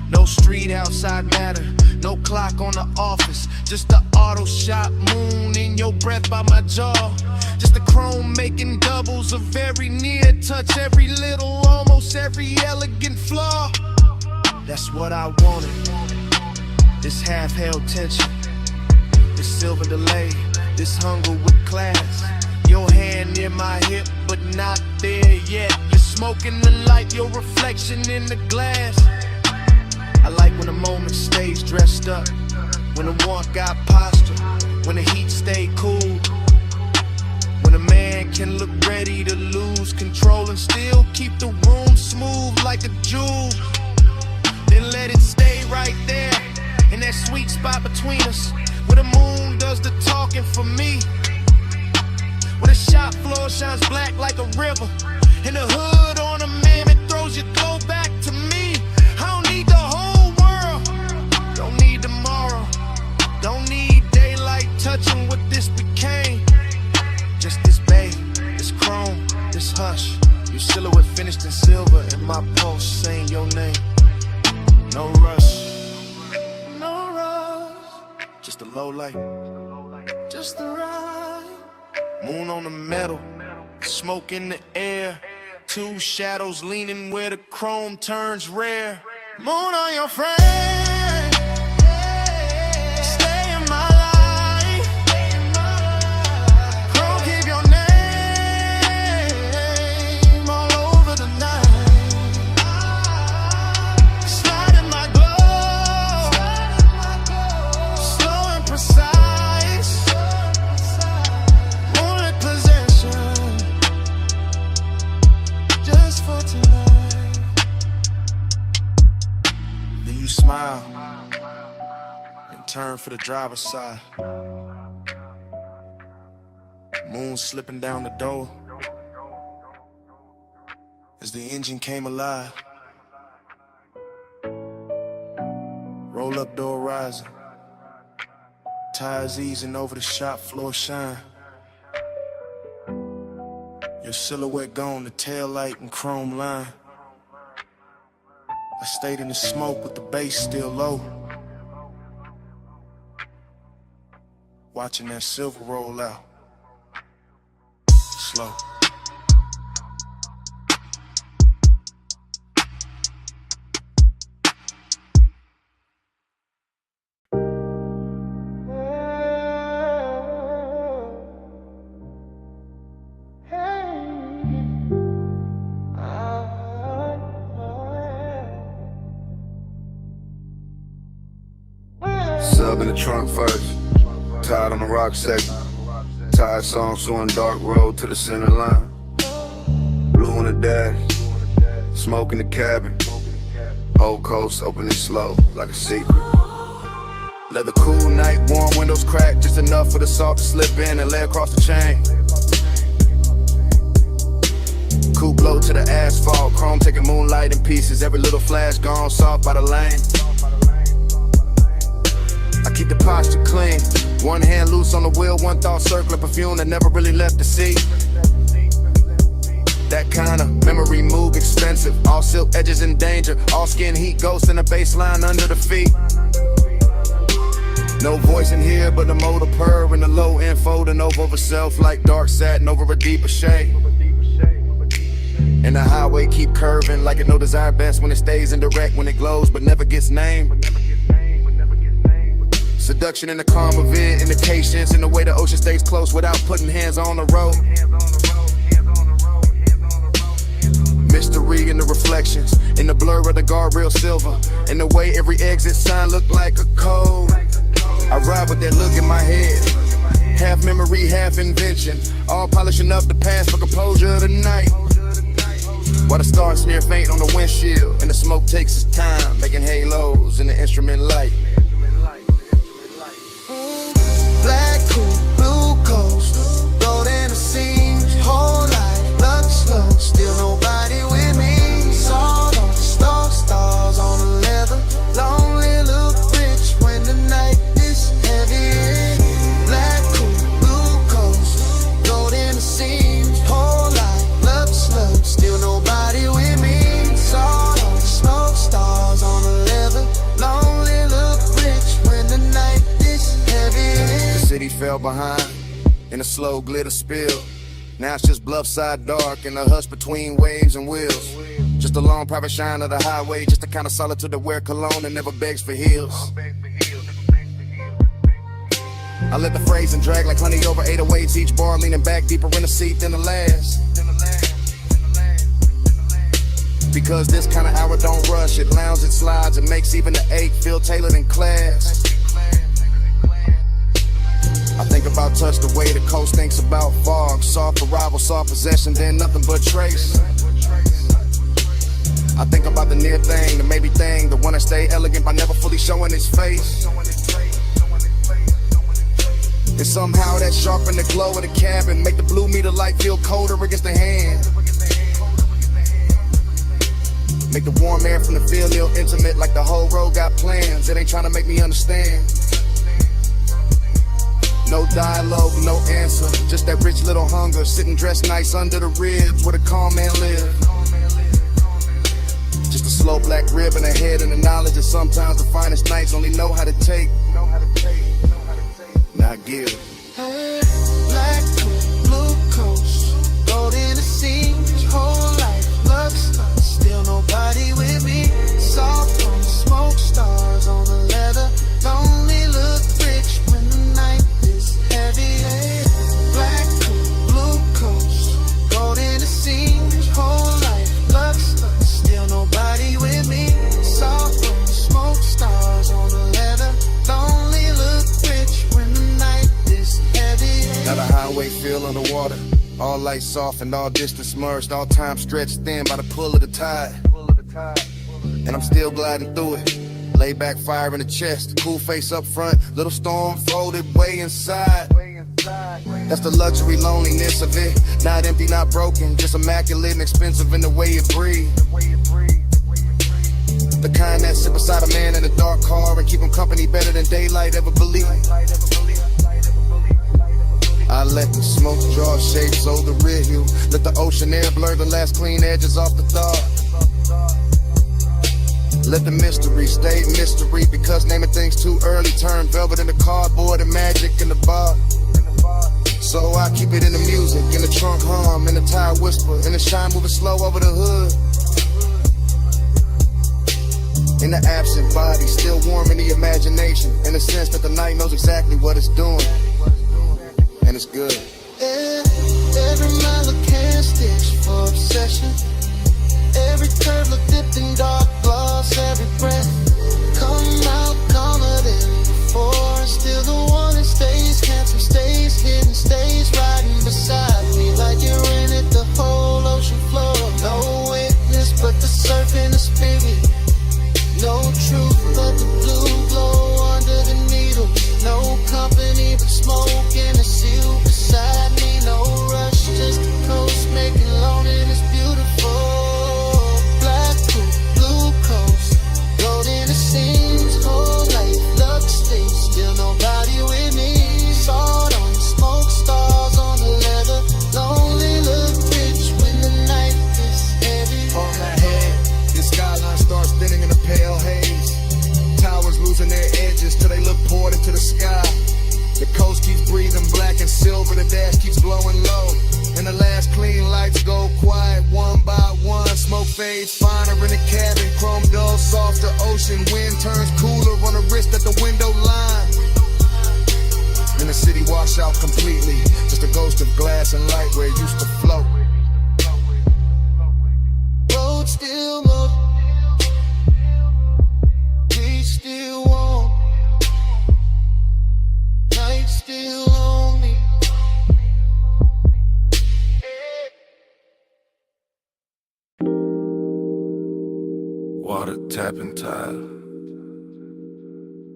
Speaker 1: No street outside matter, no clock on the office. Just the auto shop moon in your breath by my jaw. Just the chrome making doubles of every near touch, every little, almost every elegant flaw. That's what I wanted. This half-held tension, this silver delay, this hunger with class. Your hand near my hip, but not there yet. You're smoking the light, your reflection in the glass. I like when the moment stays dressed up, when the warmth got posture, when the heat stay cool, when a man can look ready to lose control and still keep the room smooth like a jewel. Then let it stay right there, in that sweet spot between us, where the moon does the talking for me, where the shop floor shines black like a river, and the hood ornament throws your glow back to me. I don't need the whole world, don't need tomorrow, don't need daylight touching what this became. Just this babe, this chrome, this hush, your silhouette finished in silver, and my pulse saying your name. No rush, no rush, just a low light, just the right moon on the metal, smoke in the air, two shadows leaning where the chrome turns rare. Moon on your frame, stay in my life, chrome keep your name all over the night, slide in my glow, slow and precise, moonlit possession, just for tonight. Then you smile and turn for the driver's side. Moon slipping down the door as the engine came alive. Roll up door rising, tires easing over the shop floor shine. Your silhouette gone, the tail light and chrome line. I stayed in the smoke with the bass still low, watching that silver roll out slow.
Speaker 9: Sub in the trunk first, tied on the rock section. Tired song showing dark road to the center line. Blue on the dash, smoke in the cabin. Whole coast opening slow like a secret. Leather cool night, warm windows cracked, just enough for the salt to slip in and lay across the chain. Coupe blow to the asphalt, chrome taking moonlight in pieces. Every little flash gone soft by the lane. I keep the posture clean, one hand loose on the wheel, one thought circling perfume that never really left the seat. That kind of memory move expensive, all silk edges in danger, all skin heat ghosts in the baseline under the feet. No voice in here but the motor purr and the low end folding over self like dark satin over a deeper shade. And the highway keep curving like it no desire best when it stays indirect, when it glows but never gets named. Seduction in the calm of it, indications in the way the ocean stays close without putting hands on the road. Mystery in the reflections, in the blur of the guardrail silver, in the way every exit sign look like a code. I ride with that look in my head, half memory, half invention, all polishing up the past for composure tonight. While the stars smear faint on the windshield, and the smoke takes its time, making halos in the instrument light.
Speaker 7: Black coupe, blue coast, gold in the seams, whole life, luck slow, still nobody with me. Sawed on the stars on the leather, long
Speaker 9: fell behind in a slow glitter spill. Now it's just bluff side dark and a hush between waves and wheels. Just a long private shine of the highway, just the kind of solitude that wear cologne and never begs for heels. I let the phrasing drag like honey over 808s, each bar leaning back deeper in the seat than the last. Because this kind of hour don't rush, it lounges, it slides, it makes even the ache feel tailored in class. I think about touch the way the coast thinks about fog. Soft arrival, soft possession, then nothing but trace. I think about the near thing, the maybe thing, the one that stay elegant by never fully showing its face. And somehow that sharpen the glow of the cabin, make the blue meter light feel colder against the hand. Make the warm air from the field feel intimate, like the whole road got plans. It ain't trying to make me understand. No dialogue, no answer, just that rich little hunger, sitting dressed nice under the ribs where the calm man live. Just a slow black rib in the head and the knowledge that sometimes the finest nights only know how to take. Not give.
Speaker 7: Hey, black coat, blue coast, gold in the seams, whole life, lux, still nobody with me. Soft on the smoke, stars on the leather, lonely look rich when the night is heavy. Hey, black coat, blue coast, gold in the seams, whole life, lux, still nobody with me. Soft on the smoke, stars on the leather, lonely look rich when the night is heavy.
Speaker 9: Got a highway feel underwater, all lights off and all distance merged, all time stretched thin by the pull of the tide. And I'm still gliding through it. Lay back, fire in the chest, cool face up front, little storm folded way inside. That's the luxury loneliness of it. Not empty, not broken, just immaculate and expensive in the way it breathes. The kind that sit beside a man in a dark car and keep him company better than daylight ever believed. I let the smoke draw shapes over the rear view. Let the ocean air blur the last clean edges off the thought. Let the mystery stay mystery, because naming things too early turn velvet into cardboard and magic in the bar. So I keep it in the music, in the trunk hum, in the tire whisper, in the shine moving slow over the hood. In the absent body, still warm in the imagination, in the sense that the night knows exactly what it's doing. And it's good.
Speaker 7: Every mile a can stitch for obsession. Every curve look dipped in dark gloss. Every breath come out calmer than before. And still the one that stays handsome, stays hidden, stays riding beside me like you're in it, the whole ocean floor. No witness but the surf and the spirit. No truth but the blue glow under the needle. No company but smoke and a seal beside me. No rush, just the coast making loneliness beautiful. Black coat, blue coast, gold in the seams, whole life, love stays, still nobody with me. Salt on the smoke, stars on the leather, lonely look rich when the night is heavy.
Speaker 9: On my head, the skyline starts thinning in a pale haze. Towers losing their edges till they look poured into the sky. The coast keeps breathing black and silver, the dash keeps glowing low, and the last clean lights go quiet one by one. Smoke fades finer in the cabin, chrome dull, softer ocean. Wind turns cooler on the wrist at the window line. And the city wash out completely, just a ghost of glass and light where it used to float.
Speaker 7: Road still low, we still warm, night still lonely.
Speaker 5: Water tapping tile,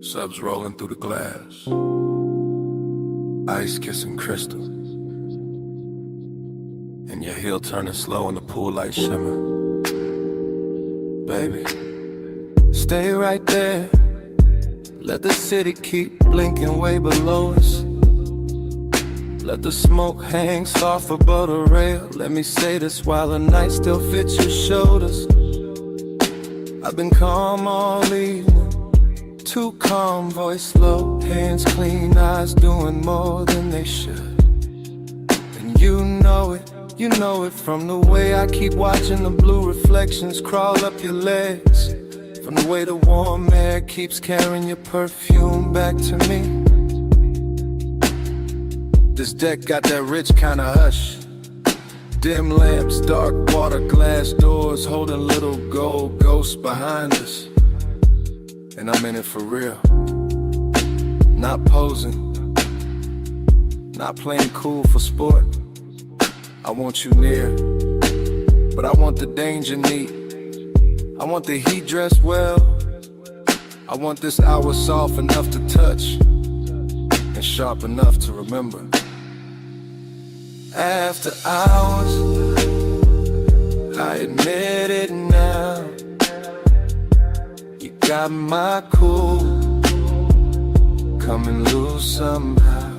Speaker 5: subs rolling through the glass, ice kissing crystal, and your heel turning slow in the pool light shimmer. Baby, stay right there. Let the city keep blinking way below us. Let the smoke hang soft above the rail. Let me say this while the night still fits your shoulders. I've been calm all evening,
Speaker 2: too calm, voice low, hands clean, eyes doing more than they should. And you know it from the way I keep watching the blue reflections crawl up your legs, from the way the warm air keeps carrying your perfume back to me. This deck got that rich kind of hush. Dim lamps, dark water, glass doors, holding little gold ghosts behind us. And I'm in it for real. Not posing, not playing cool for sport. I want you near, but I want the danger neat. I want the heat dressed well. I want this hour soft enough to touch and sharp enough to remember. After hours, I admit it now, you got my cool coming loose somehow.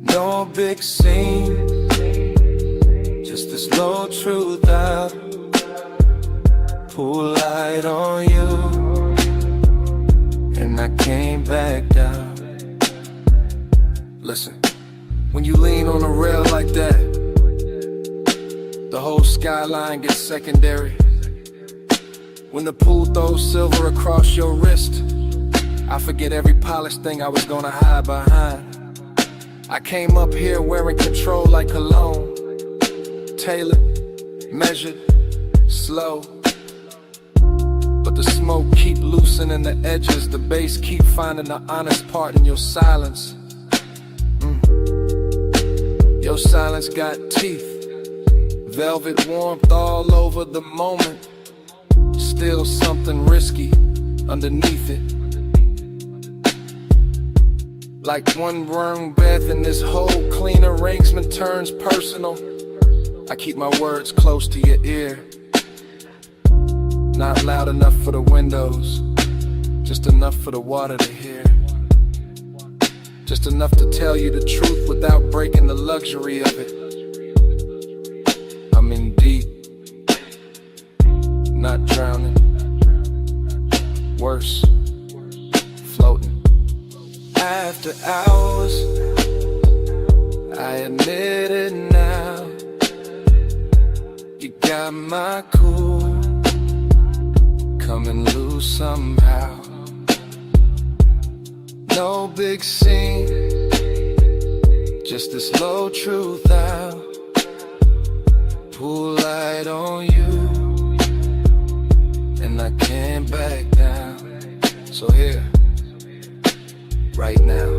Speaker 2: No big scene, just this low truth out. Pull light on you, and I came back down. Listen, when you lean on a rail like that, the whole skyline gets secondary. When the pool throws silver across your wrist, I forget every polished thing I was gonna hide behind. I came up here wearing control like cologne, tailored, measured, slow. But the smoke keep loosening the edges, the bass keep finding the honest part in your silence. Your silence got teeth, velvet warmth all over the moment. Still something risky underneath it. Like one wrong breath and this whole clean arrangement turns personal. I keep my words close to your ear, not loud enough for the windows, just enough for the water to hear. Just enough to tell you the truth without breaking the luxury of it. I'm in deep, not drowning, worse, floating. After hours, I admit it now, you got my cool coming loose somehow. No big scene, just this low truth out. Pull light on you, and I can't back down. So here, right now,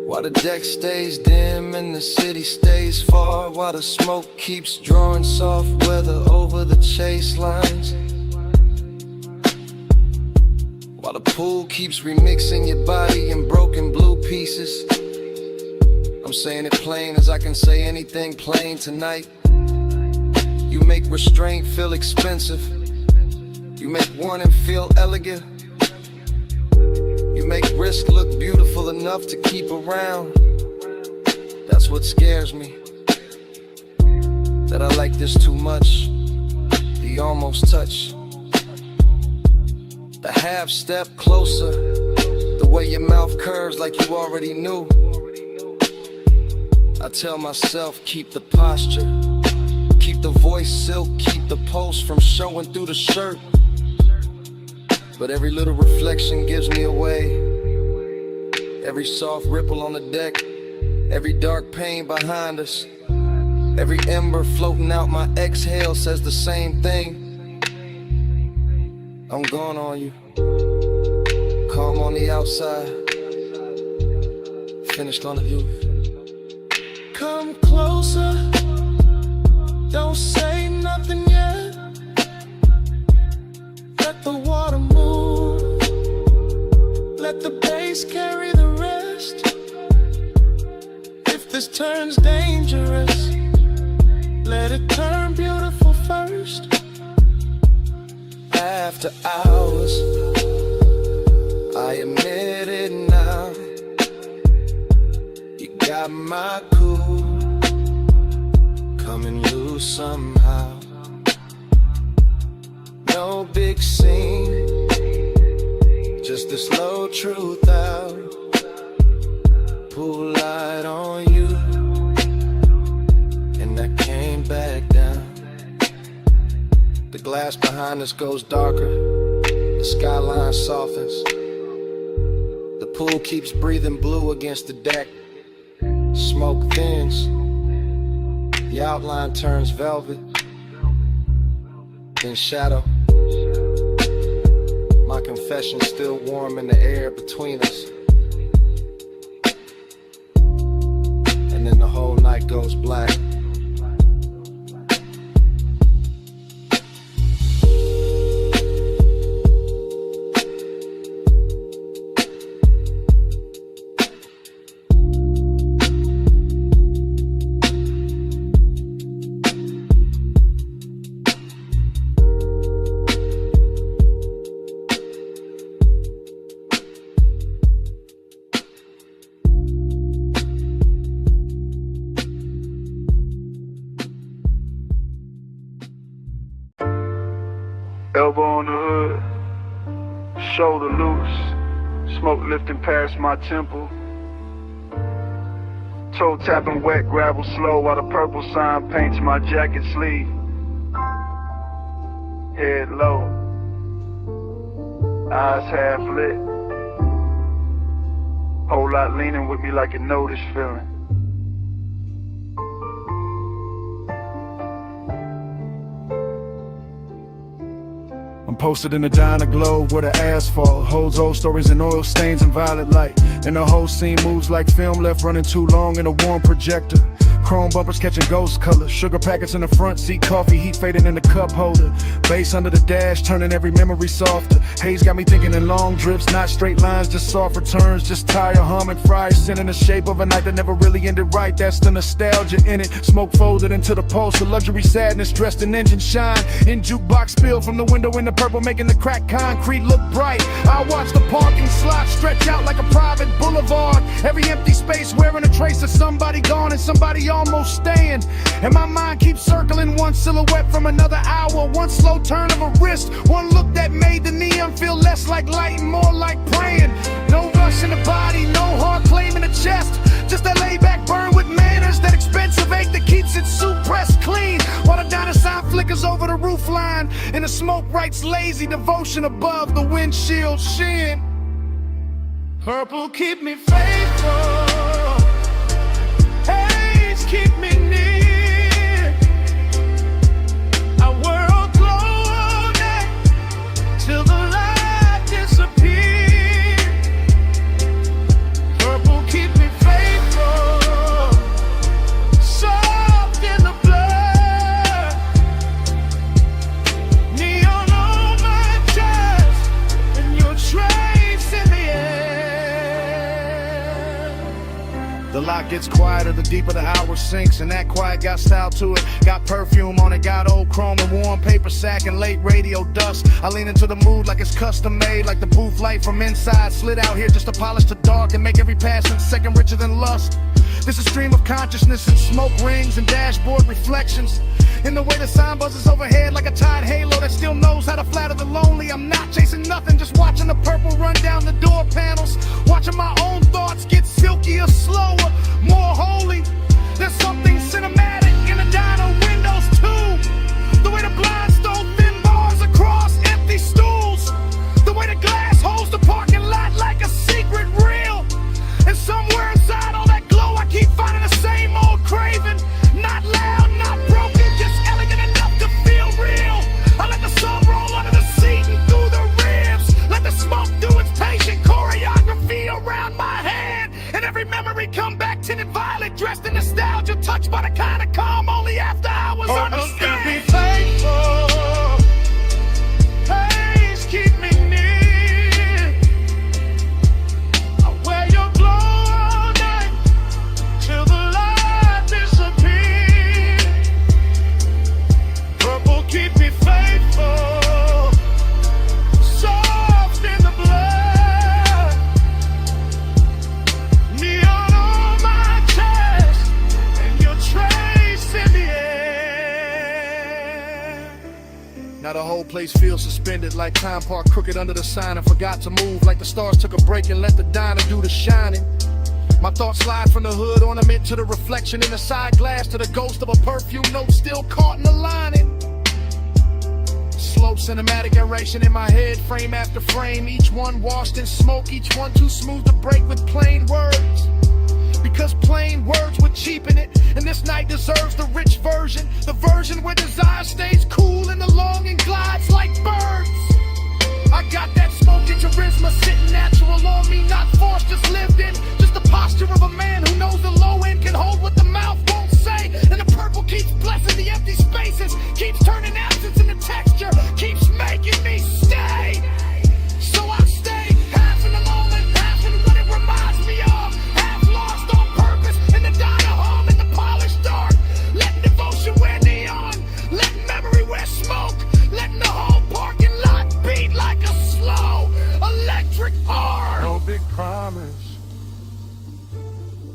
Speaker 2: while the deck stays dim and the city stays far, while the smoke keeps drawing soft weather over the chase lines, while the pool keeps remixing your body in broken blue pieces. I'm saying it plain as I can say anything plain tonight. You make restraint feel expensive. You make warning feel elegant. You make risk look beautiful enough to keep around. That's what scares me, that I like this too much, the almost touch. The half step closer, the way your mouth curves like you already knew. I tell myself, keep the posture, keep the voice silk, keep the pulse from showing through the shirt. But every little reflection gives me away. Every soft ripple on the deck, every dark pain behind us, every ember floating out my exhale says the same thing. I'm gone on you, calm on the outside, finished on the view. Come closer, don't say nothing yet. Let the water move, let the bass carry the rest. If this turns dangerous, let it turn beautiful first. After hours, I admit it now, you got my cool coming loose somehow. No big scene,
Speaker 6: the slow truth out. Pull light on you, and I came back down. The glass behind us goes darker, the skyline softens. The pool keeps breathing blue against the deck. Smoke thins, the outline turns velvet, then shadow. My confession's still warm in the air between us. And then the whole night goes black.
Speaker 10: Elbow on the hood, shoulder loose, smoke lifting past my temple. Toe tapping wet gravel slow while the purple sign paints my jacket sleeve. Head low, eyes half lit. Whole lot leaning with me like you know this feeling.
Speaker 2: I'm posted in a diner globe where the asphalt holds old stories and oil stains and violet light. And the whole scene moves like film left running too long in a warm projector. Chrome bumpers catching ghost colors, sugar packets in the front seat, coffee heat fading in the cup holder. Bass under the dash, turning every memory softer. Haze got me thinking in long drips, not straight lines, just soft returns. Just tire humming, fries sending the shape of a night that never really ended right. That's the nostalgia in it. Smoke folded into the pulse, the luxury sadness dressed in engine shine. In jukebox spill from the window in the purple, making the cracked concrete look bright. I watch the parking slot stretch out like a private boulevard. Every empty space wearing a trace of somebody gone and somebody almost staying. And my mind keeps circling one silhouette from another hour. One slow turn of a wrist, one look that made the neon feel less like light and more like praying. No rush in the body, no hard claim in the chest. Just that laid back burn with manners, that expensive ache that keeps it suit pressed clean. While the diner sign flickers over the roof line, and the smoke writes lazy devotion above the windshield sheen. Purple keep me faithful, haze keep me near. Our world glow all night till the light disappears. Purple keep me faithful, soft in the blood. Neon on my chest, and your trace in the air. The lot gets quieter, the deeper the hour sinks, and that quiet got style to it. Got perfume on it, got old chrome and warm paper sack and late radio dust. I lean into the mood like it's custom made, like the booth light from inside slid out here just to polish the dark and make every passing second richer than lust. This is stream of consciousness and smoke rings and dashboard reflections. In the way the sign buzzes overhead like a tide halo that still knows how to flatter the lonely. I'm not chasing nothing, just watching the purple run down the door panels. Watching my own thoughts get silkier, slower, more holy. There's something cinematic in the diner windows too. The way the blinds throw thin bars across empty stools. The way the glass holds the parking lot like a secret reel. And somewhere inside all that glow I keep finding the same old craving. Not loud, not broken, just elegant enough to feel real. I let the sun roll under the seat and through the ribs. Let the smoke do its patient choreography around my hand. And every memory come back tinted violet, dressed in nostalgia, touched by the kind of calm only after hours understand. Be faithful.
Speaker 9: place feels suspended, like time parked crooked under the sign and forgot to move, like the stars took a break and let the diner do the shining. My thoughts slide from the hood ornament to the reflection in the side glass to the ghost of a perfume note still caught in the lining. Slow cinematic narration in my head, frame after frame, each one washed in smoke, each one too smooth to break with plain words. Because plain words would cheapen it, and this night deserves the rich version, the version where desire stays cool and the longing glides like birds. I got that smoky charisma sitting natural on me, not forced, just lived in. Just the posture of a man who knows the low end can hold what the mouth won't say. And the purple keeps blessing the empty spaces, keeps turning absence into texture, keeps making me stay. So I stay, half in the moment, half in what it reminds me of. Half lost on purpose in the diner hum in the polished dark. Letting devotion wear neon, letting memory wear smoke, letting the whole parking lot beat like a slow electric arc.
Speaker 10: No big promise,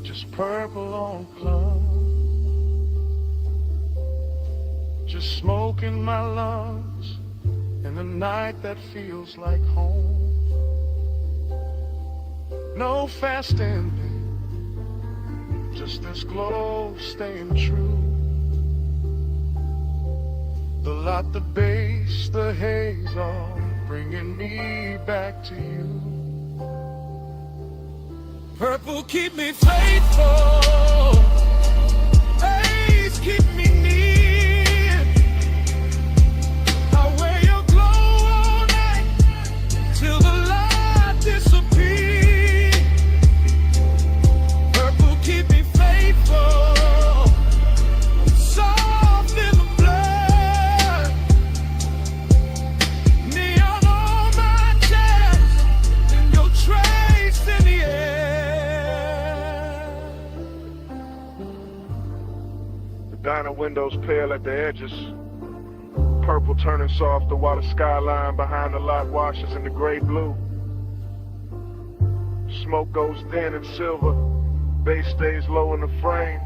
Speaker 10: just purple on plum. Just smoke in my lungs in the night that feels like home. No fast ending, just this glow staying true. The light, the bass, the haze, all bringing me back to you.
Speaker 3: Purple keep me faithful, haze keep me near. I wear your glow all night till the light disappears. Purple keep me faithful, soft in the blood. Neon on my chest, and your trace in the air.
Speaker 10: The diner windows pale at the edges, purple turning softer while the skyline behind the lot washes into gray blue. Smoke goes thin and silver, bass stays low in the frame,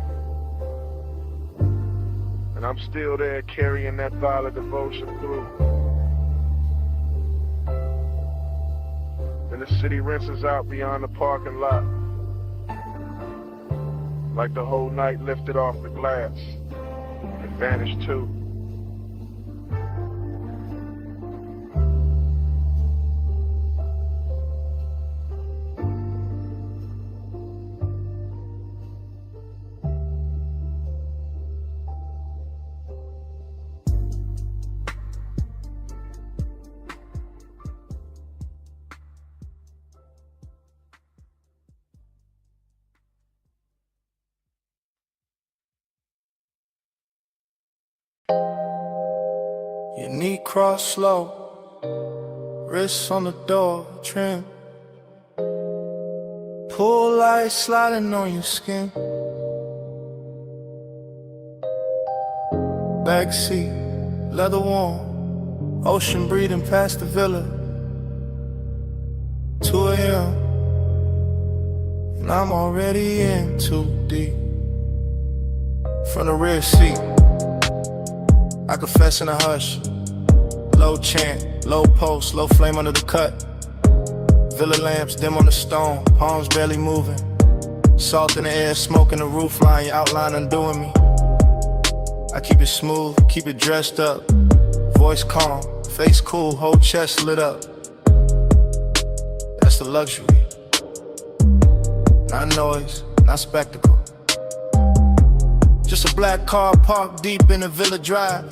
Speaker 10: and I'm still there carrying that violet devotion through. Then the city rinses out beyond the parking lot, like the whole night lifted off the glass and vanished too.
Speaker 9: Your knee cross slow, wrists on the door trim. Pull light sliding on your skin. Backseat, leather warm, ocean breathing past the villa. 2 a.m. and I'm already in too deep. From the rear seat, I confess in a hush. Low chant, low pulse, low flame under the cut. Villa lamps dim on the stone, palms barely moving. Salt in the air, smoke in the roof line, your outline undoing me. I keep it smooth, keep it dressed up. Voice calm, face cool, whole chest lit up. That's the luxury. Not noise, not spectacle. Just a black car parked deep in the Villa Drive.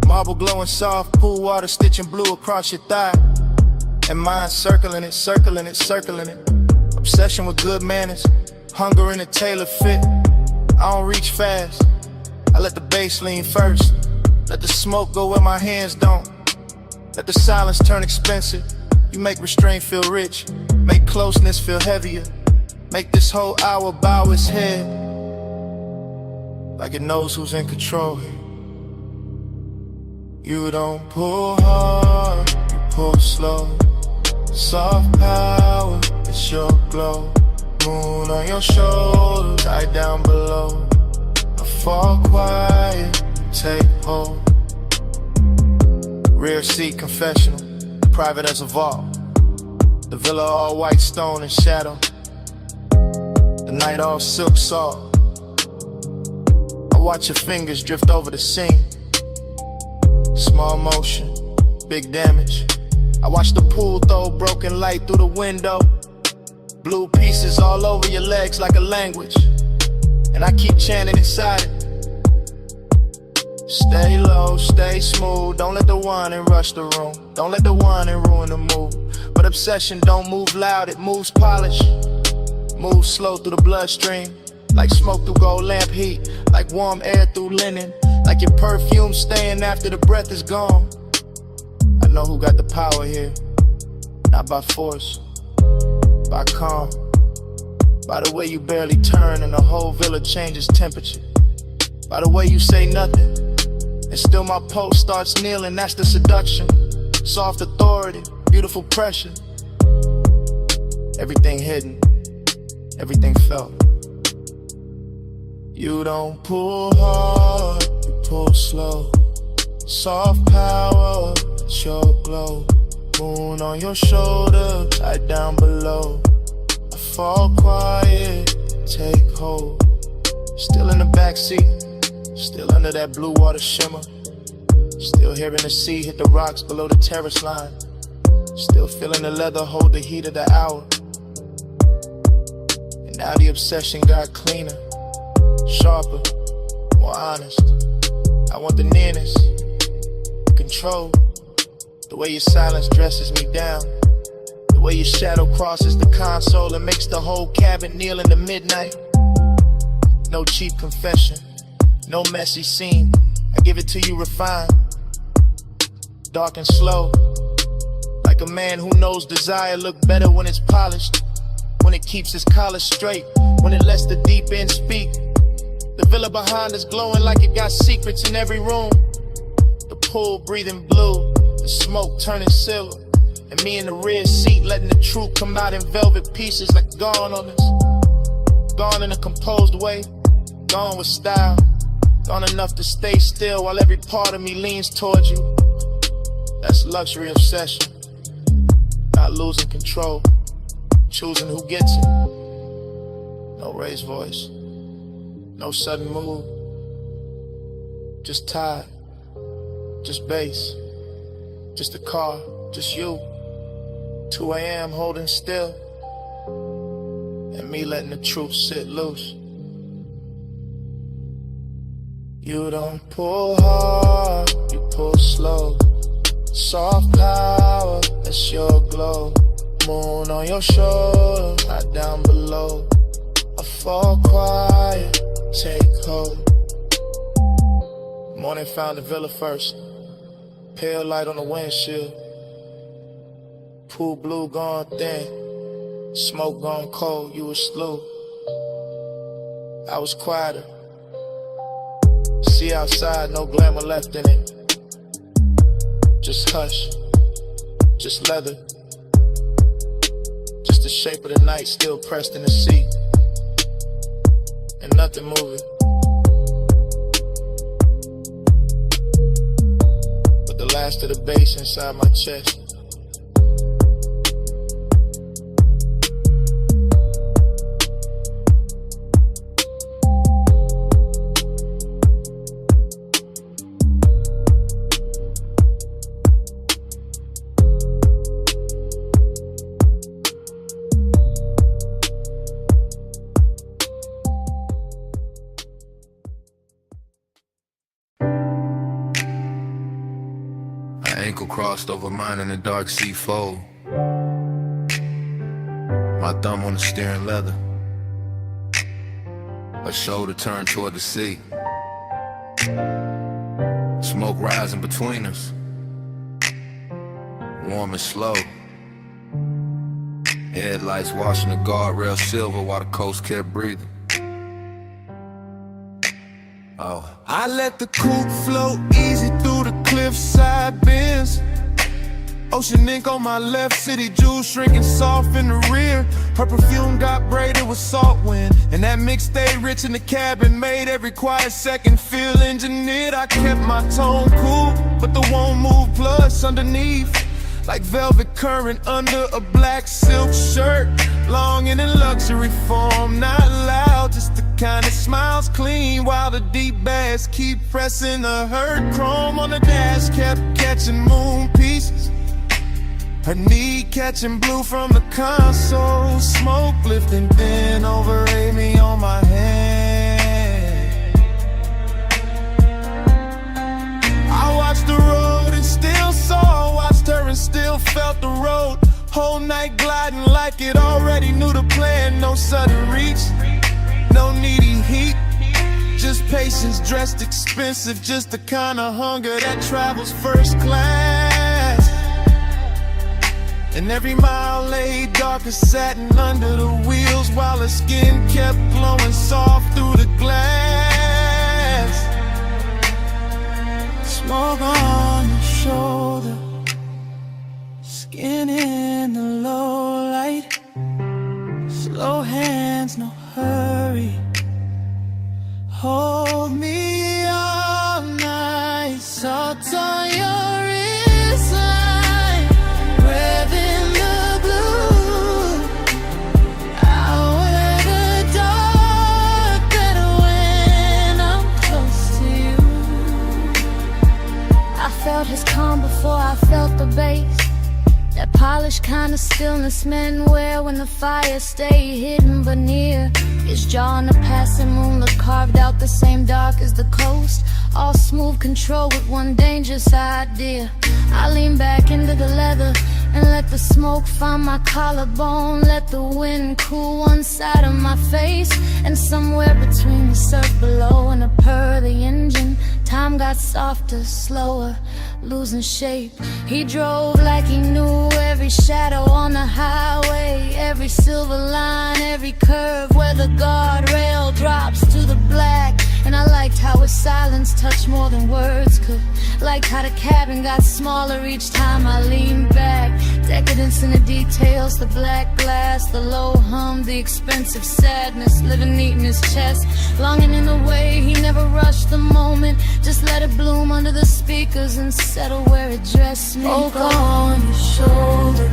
Speaker 9: Marble glowing soft, pool water stitching blue across your thigh. And mine circling it, circling it, circling it. Obsession with good manners, hunger in a tailor fit. I don't reach fast, I let the bass lean first. Let the smoke go where my hands don't. Let the silence turn expensive. You make restraint feel rich, make closeness feel heavier. Make this whole hour bow its head, like it knows who's in control here. You don't pull hard, you pull slow. Soft power, it's your glow. Moon on your shoulder, right down below. I fall quiet, take hold.
Speaker 4: Rear seat confessional, private as a vault. The villa all white stone and shadow. The night all silk salt. I watch your fingers drift over the scene. Small motion, big damage. I watch the pool throw broken light through the window. Blue pieces all over your legs like a language. And I keep chanting inside it. Stay low, stay smooth. Don't let the whining rush the room. Don't let the whining ruin the mood. But obsession don't move loud, it moves polished. Moves slow through the bloodstream. Like smoke through gold lamp heat. Like warm air through linen. Like your perfume staying after the breath is gone. I know who got the power here. Not by force, by calm. By the way you barely turn and the whole villa changes temperature. By the way you say nothing and still my pulse starts kneeling. That's the seduction. Soft authority, beautiful pressure. Everything hidden, everything felt. You don't pull hard, you pull slow. Soft power, it's your glow. Moon on your shoulder, tied down below. I fall quiet, take hold. Still in the backseat, still under that blue water shimmer. Still hearing the sea hit the rocks below the terrace line. Still feeling the leather hold the heat of the hour. And now the obsession got cleaner, sharper, more honest. I want the nearness, control. The way your silence dresses me down. The way your shadow crosses the console and makes the whole cabin kneel in the midnight. No cheap confession, no messy scene. I give it to you refined, dark and slow. Like a man who knows desire look better when it's polished. When it keeps its collar straight, when it lets the deep end speak. The villa behind us glowing like it got secrets in every room. The pool breathing blue, the smoke turning silver. And me in the rear seat letting the truth come out in velvet pieces like gone on us. Gone in a composed way, gone with style. Gone enough to stay still while every part of me leans towards you. That's luxury obsession. Not losing control, choosing who gets it. No raised voice, no sudden move. Just tired, just bass, just a car, just you. 2 a.m. holding still, and me letting the truth sit loose. You don't pull hard, you pull slow. Soft power, that's your glow. Moon on your shoulder, not down below. I fall quiet, take hold. Morning found the villa first. Pale light on the windshield. Pool blue gone thin. Smoke gone cold, you was slow. I was quieter. See outside, no glamour left in it. Just hush, just leather. Just the shape of the night still pressed in the seat. And nothing moving. But the last of the bass inside my chest.
Speaker 5: Ankle crossed over mine in the dark sea fold. My thumb on the steering leather. Her shoulder turned toward the sea. Smoke rising between us. Warm and slow. Headlights washing the guardrail silver while the coast kept breathing. Oh.
Speaker 2: I let the coupe flow easy through the cliffside bends.
Speaker 1: Ocean ink on my left, city jewels shrinking soft in the rear. Her perfume got braided with salt wind, and that mix stayed rich in the cabin, made every quiet second feel engineered. I kept my tone cool, but the won't move plus underneath, like velvet current under a black silk shirt. Longing in luxury form, not loud, just the kind that smiles clean, while the deep bass keep pressing the hurt. Chrome on the dash kept catching moon pieces, her knee catching blue from the console. Smoke lifting thin over Amy on my hand. I watched the road and still saw, watched her and still felt the road. Whole night gliding like it already knew the plan. No sudden reach, no needy heat, just patience dressed expensive, just the kind of hunger that travels first class. And every mile lay dark as satin under the wheels, while her skin kept glowing soft through the glass.
Speaker 3: Smoke on your shoulder, skin in the low light, slow hands, no hurry. Hold me all night, salt on your wristline, breath in the blue. I'll wear the dark better when I'm close to you. I felt his calm before I felt the bass, that polished kind of stillness men wear when the fire stay hidden but near. His jaw on the passing moonlit carved out the same dark as the coast, all smooth control with one dangerous idea. I lean back into the leather and let the smoke find my collarbone, let the wind cool one side of my face, and somewhere between the surf below and the purr of the engine, time got softer, slower, losing shape. He drove like he knew every shadow on the highway, every silver line, every curve where the guardrail drops to the black. And I liked how his silence touched more than words could, liked how the cabin got smaller each time I leaned back. Decadence in the details, the black glass, the low hum, the expensive sadness living neat in his chest, longing in the way he never rushed the moment, just let it bloom under the speakers and settle where it dressed me. Smoke on your shoulder,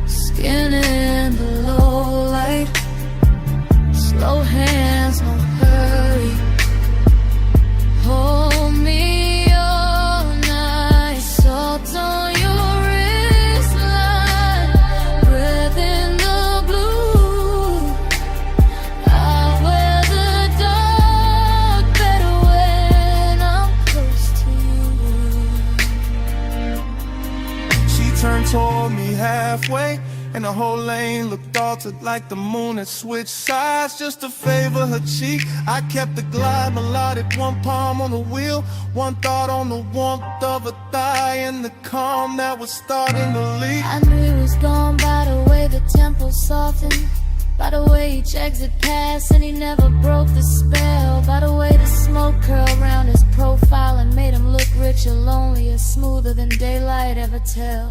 Speaker 3: skin in the low light, slow hands, no hurry. Hold me all night, salt on your wristline, breath in the blue. I'll wear the dark better when I'm close to you.
Speaker 1: She turned toward me halfway, and the whole lane looked altered like the moon had switched sides just to favor her cheek. I kept the glide melodic, one palm on the wheel, one thought on the warmth of a thigh and the calm that was starting to leak.
Speaker 3: I knew he was gone by the way the tempo softened, by the way each exit passed and he never broke the spell, by the way the smoke curled around his profile and made him look richer, lonelier, smoother than daylight ever tell.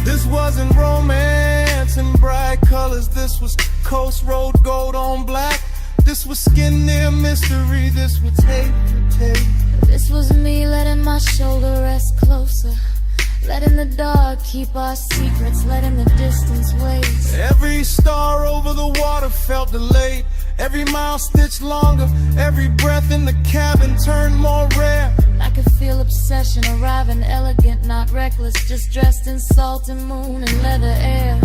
Speaker 1: This wasn't romance in bright colors, this was coast road gold on black. This was skin near mystery, this was tape to tape.
Speaker 3: This was me letting my shoulder rest closer, letting the dark keep our secrets, letting the distance wait.
Speaker 1: Every star over the water felt delayed, every mile stitched longer, every breath in the cabin turned more rare.
Speaker 3: I could feel obsession arriving elegant, not reckless, just dressed in salt and moon and leather air.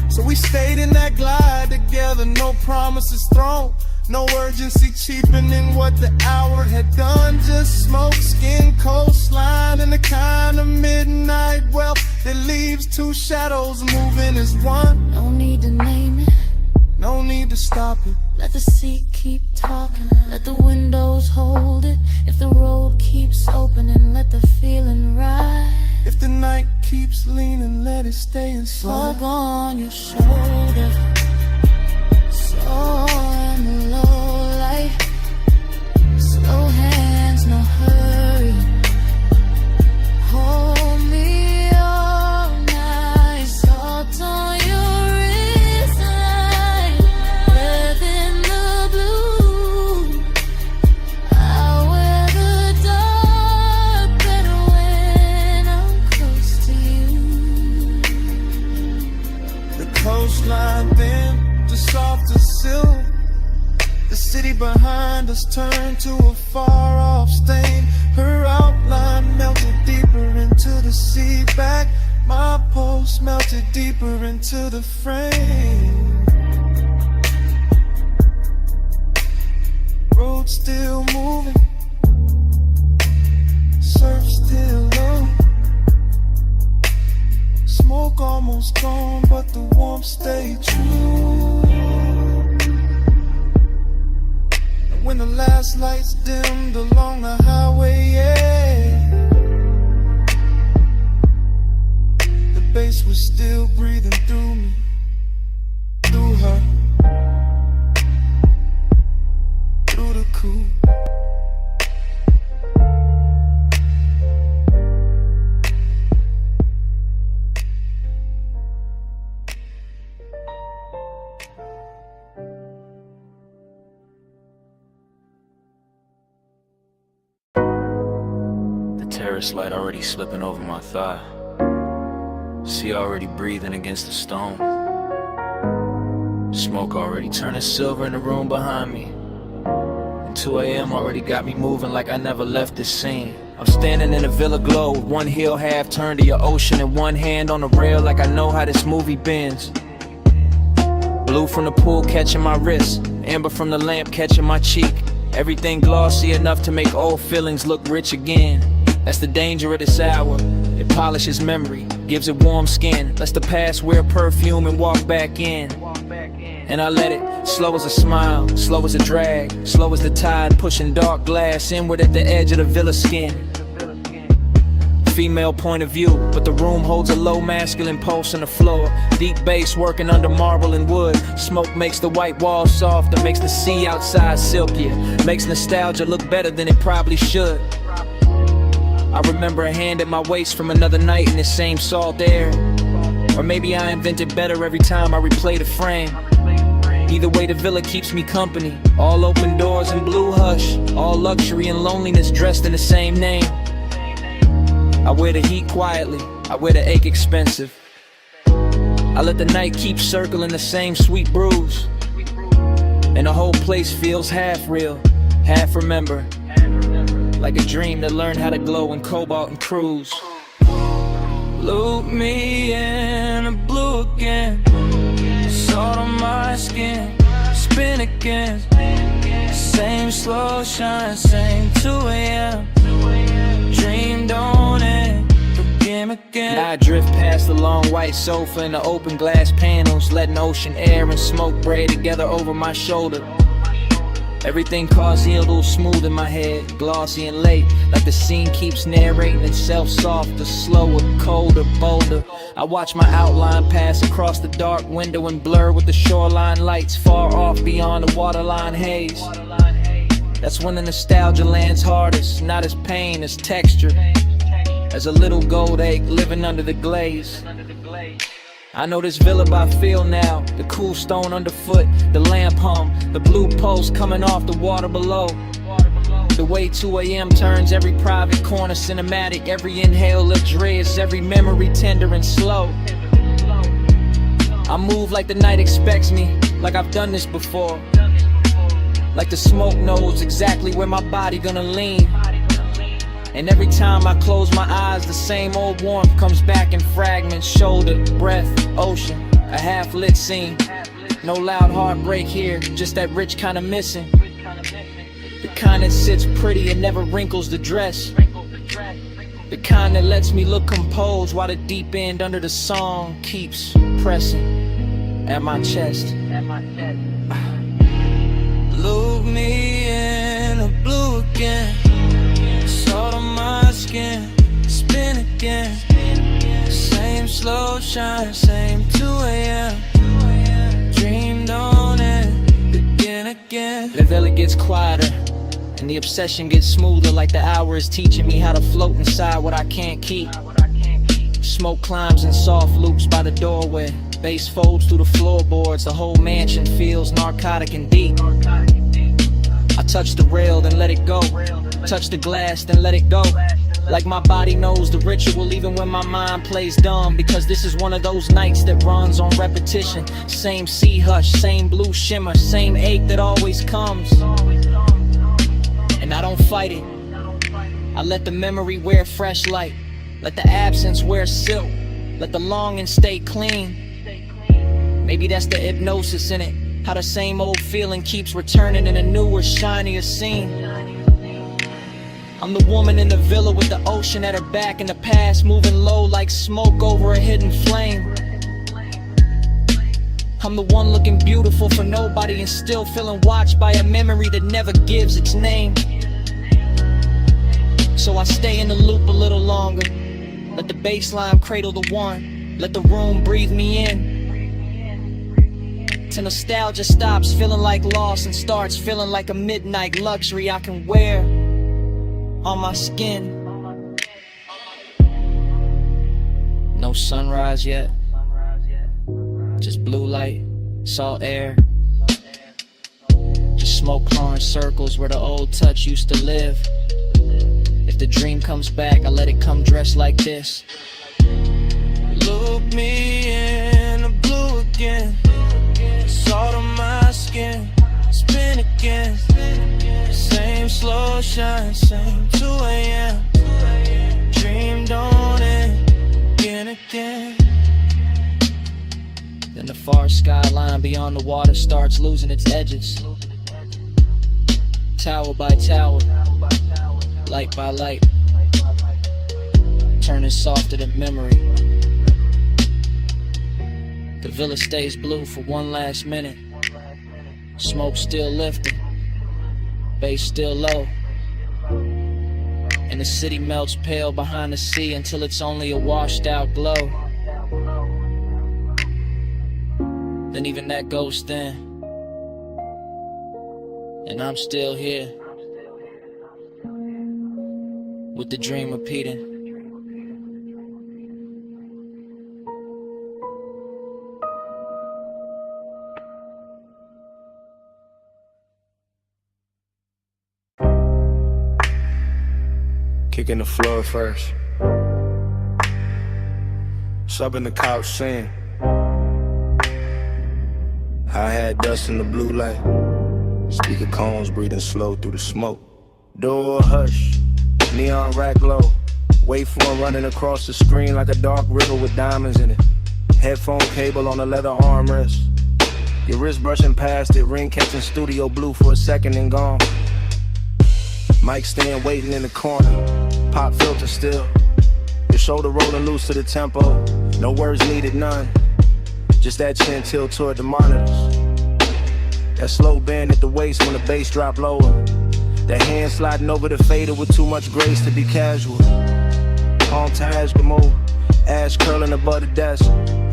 Speaker 1: So we stayed in that glide together, no promises thrown, no urgency cheapening what the hour had done. Just smoke, skin, coastline, and the kind of midnight wealth that leaves two shadows moving as one.
Speaker 3: No need to name it,
Speaker 1: no need to stop it.
Speaker 3: let the seat keep talking, let the windows hold it. If the road keeps opening, let the feeling ride.
Speaker 1: If the night keeps leaning, let it stay inside.
Speaker 3: Smoke on your shoulder, so in the low light, slow hands, no hurry. Hold me coastline thin to softer silk. The city behind us turned to a far-off stain. Her outline melted deeper into the sea. Back my post melted deeper into the frame. Road still moving, surf still low. Smoke almost gone, but the warmth stayed true. And when the last lights dimmed along the highway, yeah, the bass was still breathing through me, through her, through the coupe.
Speaker 11: Terrace light already slipping over my thigh. Sea already breathing against the stone. Smoke already turning silver in the room behind me. And 2 a.m. already got me moving like I never left this scene. I'm standing in a villa glow, one heel half turned to your ocean, and one hand on the rail like I know how this movie bends. Blue from the pool catching my wrist, amber from the lamp catching my cheek. Everything glossy enough to make old feelings look rich again. That's the danger of this hour. It polishes memory, gives it warm skin, lets the past wear perfume and walk back in. And I let it, slow as a smile, slow as a drag, slow as the tide pushing dark glass inward at the edge of the villa skin. Female point of view, but the room holds a low masculine pulse on the floor. Deep bass working under marble and wood. Smoke makes the white walls softer, makes the sea outside silkier, makes nostalgia look better than it probably should. I remember a hand at my waist from another night in this same salt air. Or maybe I invented better every time I replay the frame. Either way, the villa keeps me company. All open doors and blue hush, all luxury and loneliness dressed in the same name. I wear the heat quietly, I wear the ache expensive. I let the night keep circling the same sweet brews. And the whole place feels half real, half remember. Like a dream that learned how to glow in cobalt and cruise.
Speaker 3: Loop me in a blue again, salt on my skin, spin again. Same slow shine, same 2 a.m. Dream don't end, begin again.
Speaker 11: Now I drift past the long white sofa and the open glass panels, letting ocean air and smoke braid together over my shoulder. Everything causey, a little smooth in my head, glossy and late, like the scene keeps narrating itself softer, slower, colder, bolder. I watch my outline pass across the dark window and blur with the shoreline lights far off beyond the waterline haze. That's when the nostalgia lands hardest, not as pain, as texture, as a little gold egg living under the glaze. I know this villa by feel now, the cool stone underfoot, the lamp hum, the blue pulse coming off the water below. The way 2 a.m. turns every private corner cinematic, every inhale luxurious, every memory tender and slow. I move like the night expects me, like I've done this before. Like the smoke knows exactly where my body gonna lean. And every time I close my eyes, the same old warmth comes back in fragments. Shoulder, breath, ocean, a half-lit scene. No loud heartbreak here, just that rich kind of missing. The kind that sits pretty and never wrinkles the dress. The kind that lets me look composed while the deep end under the song keeps pressing at my chest.
Speaker 3: Look me in a blue again, salt on my skin, spin again. Same slow shine, same 2 a.m. Dream don't end, begin again.
Speaker 11: The villa gets quieter and the obsession gets smoother, like the hour is teaching me how to float inside what I can't keep. Smoke climbs in soft loops by the doorway, bass folds through the floorboards, the whole mansion feels narcotic and deep. I touch the rail, then let it go. Touch the glass, then let it go. Like my body knows the ritual even when my mind plays dumb. Because this is one of those nights that runs on repetition. Same sea hush, same blue shimmer, same ache that always comes. And I don't fight it. I let the memory wear fresh light. Let the absence wear silk. Let the longing stay clean. Maybe that's the hypnosis in it. How the same old feeling keeps returning in a newer, shinier scene. I'm the woman in the villa with the ocean at her back and the past moving low like smoke over a hidden flame. I'm the one looking beautiful for nobody and still feeling watched by a memory that never gives its name. So I stay in the loop a little longer. Let the bassline cradle the one. Let the room breathe me in. Till nostalgia stops feeling like loss and starts feeling like a midnight luxury I can wear on my skin. No sunrise yet. Just blue light, salt air. Just smoke pouring circles where the old touch used to live. If the dream comes back, I let it come dressed like this.
Speaker 3: Look me in the blue again. Salt on my skin, spin again. Same slow shine, same 2 a.m. Dream don't end, again.
Speaker 11: Then the far skyline beyond the water starts losing its edges. Tower by tower, light by light, turning softer than memory. The villa stays blue for one last minute. Smoke still lifting, bass still low. And the city melts pale behind the sea until it's only a washed out glow. Then even that goes thin, and I'm still here, with the dream repeating.
Speaker 6: Kicking the floor first. Subbing the couch saying I had dust in the blue light. Speaker cones breathing slow through the smoke. Door hush, neon rack low. Waveform running across the screen like a dark river with diamonds in it. Headphone cable on a leather armrest. Your wrist brushing past it, ring catching studio blue for a second and gone. Mic stand waiting in the corner, pop filter still. Your shoulder rolling loose to the tempo, no words needed, none. Just that chin tilt toward the monitors. That slow bend at the waist when the bass drop lower. That hand sliding over the fader with too much grace to be casual. Palm ties come over, ash curling above the desk.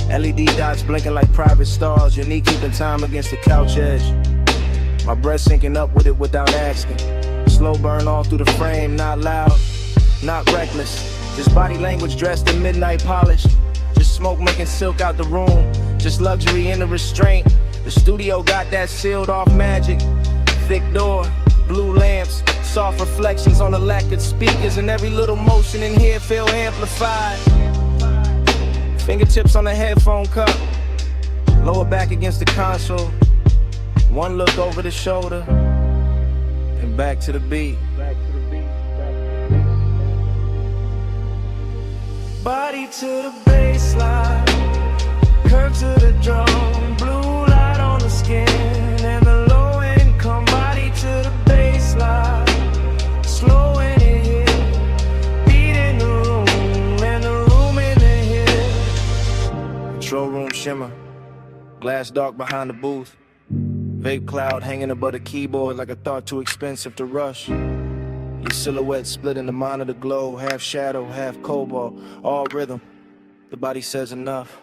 Speaker 6: LED dots blinking like private stars, your knee keeping time against the couch edge. My breath sinking up with it without asking. Slow burn all through the frame, not loud, not reckless. Just body language dressed in midnight polish. Just smoke making silk out the room. Just luxury in the restraint. The studio got that sealed off magic. Thick door, blue lamps, soft reflections on the lacquered speakers. And every little motion in here feel amplified. Fingertips on the headphone cup. Lower back against the console. One look over the shoulder. And back to the beat.
Speaker 3: Body to the baseline, curve to the drum, blue light on the skin, and the low income. Body to the baseline, slow in it here, beat in the room, and the room in the here.
Speaker 6: Control room shimmer, glass dark behind the booth. Vape cloud hanging above the keyboard like a thought too expensive to rush. Your silhouette split in the monitor glow, half shadow, half cobalt, all rhythm. The body says enough.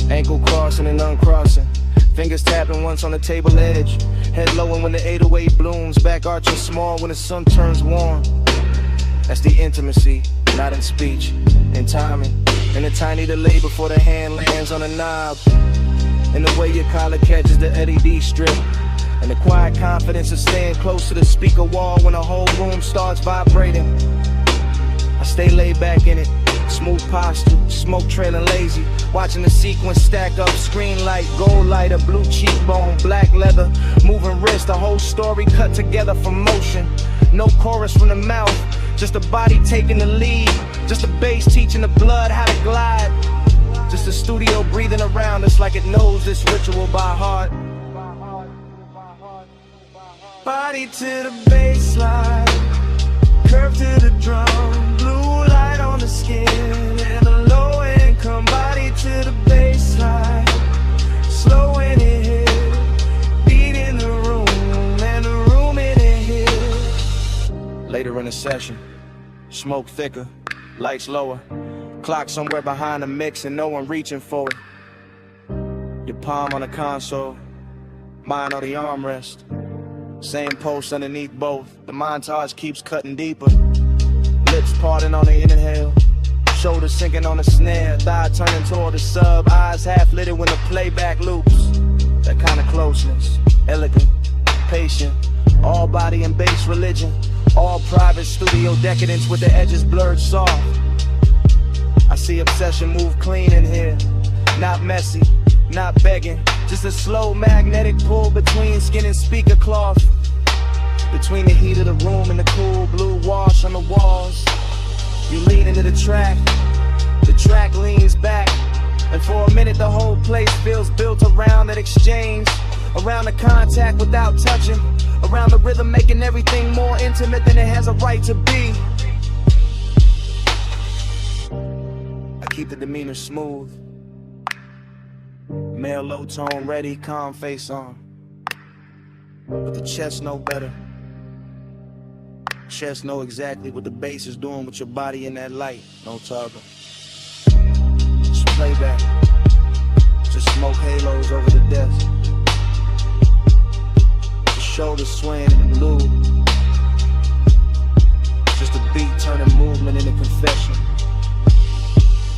Speaker 6: Ankle crossing and uncrossing, fingers tapping once on the table edge. Head lowing when the 808 blooms, back arching small when the sun turns warm. That's the intimacy, not in speech, in timing. And a tiny delay before the hand lands on the knob. And the way your collar catches the LED strip. And the quiet confidence of staying close to the speaker wall when the whole room starts vibrating. I stay laid back in it, smooth posture, smoke trailing lazy. Watching the sequence stack up, screen light, gold lighter, blue cheekbone, black leather, moving wrist, the whole story cut together from motion. No chorus from the mouth, just a body taking the lead, just a bass teaching the blood how to glide. Just a studio breathing around us like it knows this ritual by heart. Body to the baseline, curve to the drum, blue light on the skin, and a low income. Body to the baseline, slow in it hit, beat in the room, and the room in it hit. Later in the session, smoke thicker, lights lower, clock somewhere behind the mix and no one reaching for it. Your palm on the console, mine on the armrest. Same post underneath both, the montage keeps cutting deeper. Lips parting on the inhale, shoulders sinking on the snare, thigh turning toward the sub, eyes half lit when the playback loops. That kind of closeness, elegant, patient, all body and bass religion, all private studio decadence with the edges blurred soft. I see obsession move clean in here, not messy, not begging, just a slow magnetic pull between skin and speaker cloth, between the heat of the room and the cool blue wash on the walls. You lean into the track leans back, and for a minute the whole place feels built around that exchange, around the contact without touching, around the rhythm making everything more intimate than it has a right to be. I keep the demeanor smooth, male low tone ready, calm face on, but the chest know better. Chest know exactly what the bass is doing with your body in that light. No talking. Just playback. Just smoke halos over the desk. The shoulders swaying in the blue. Just a beat turning movement into confession.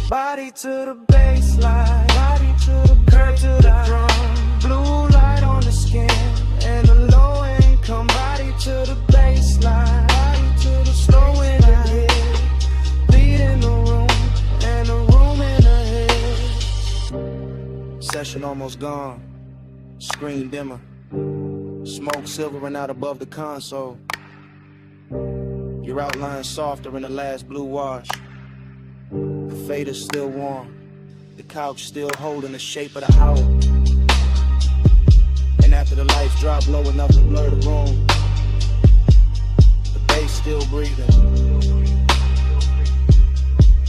Speaker 6: Body to the baseline, body to the curve to the drum, blue light on the skin, and a low income. Body to the baseline, body to the slow in the head, beat in the room, and the room in the head. Session almost gone, screen dimmer, smoke silvering out above the console. Your outline softer in the last blue wash. The fader's still warm, the couch still holding the shape of the hour. And after the lights drop low enough to blur the room, the bass still breathing.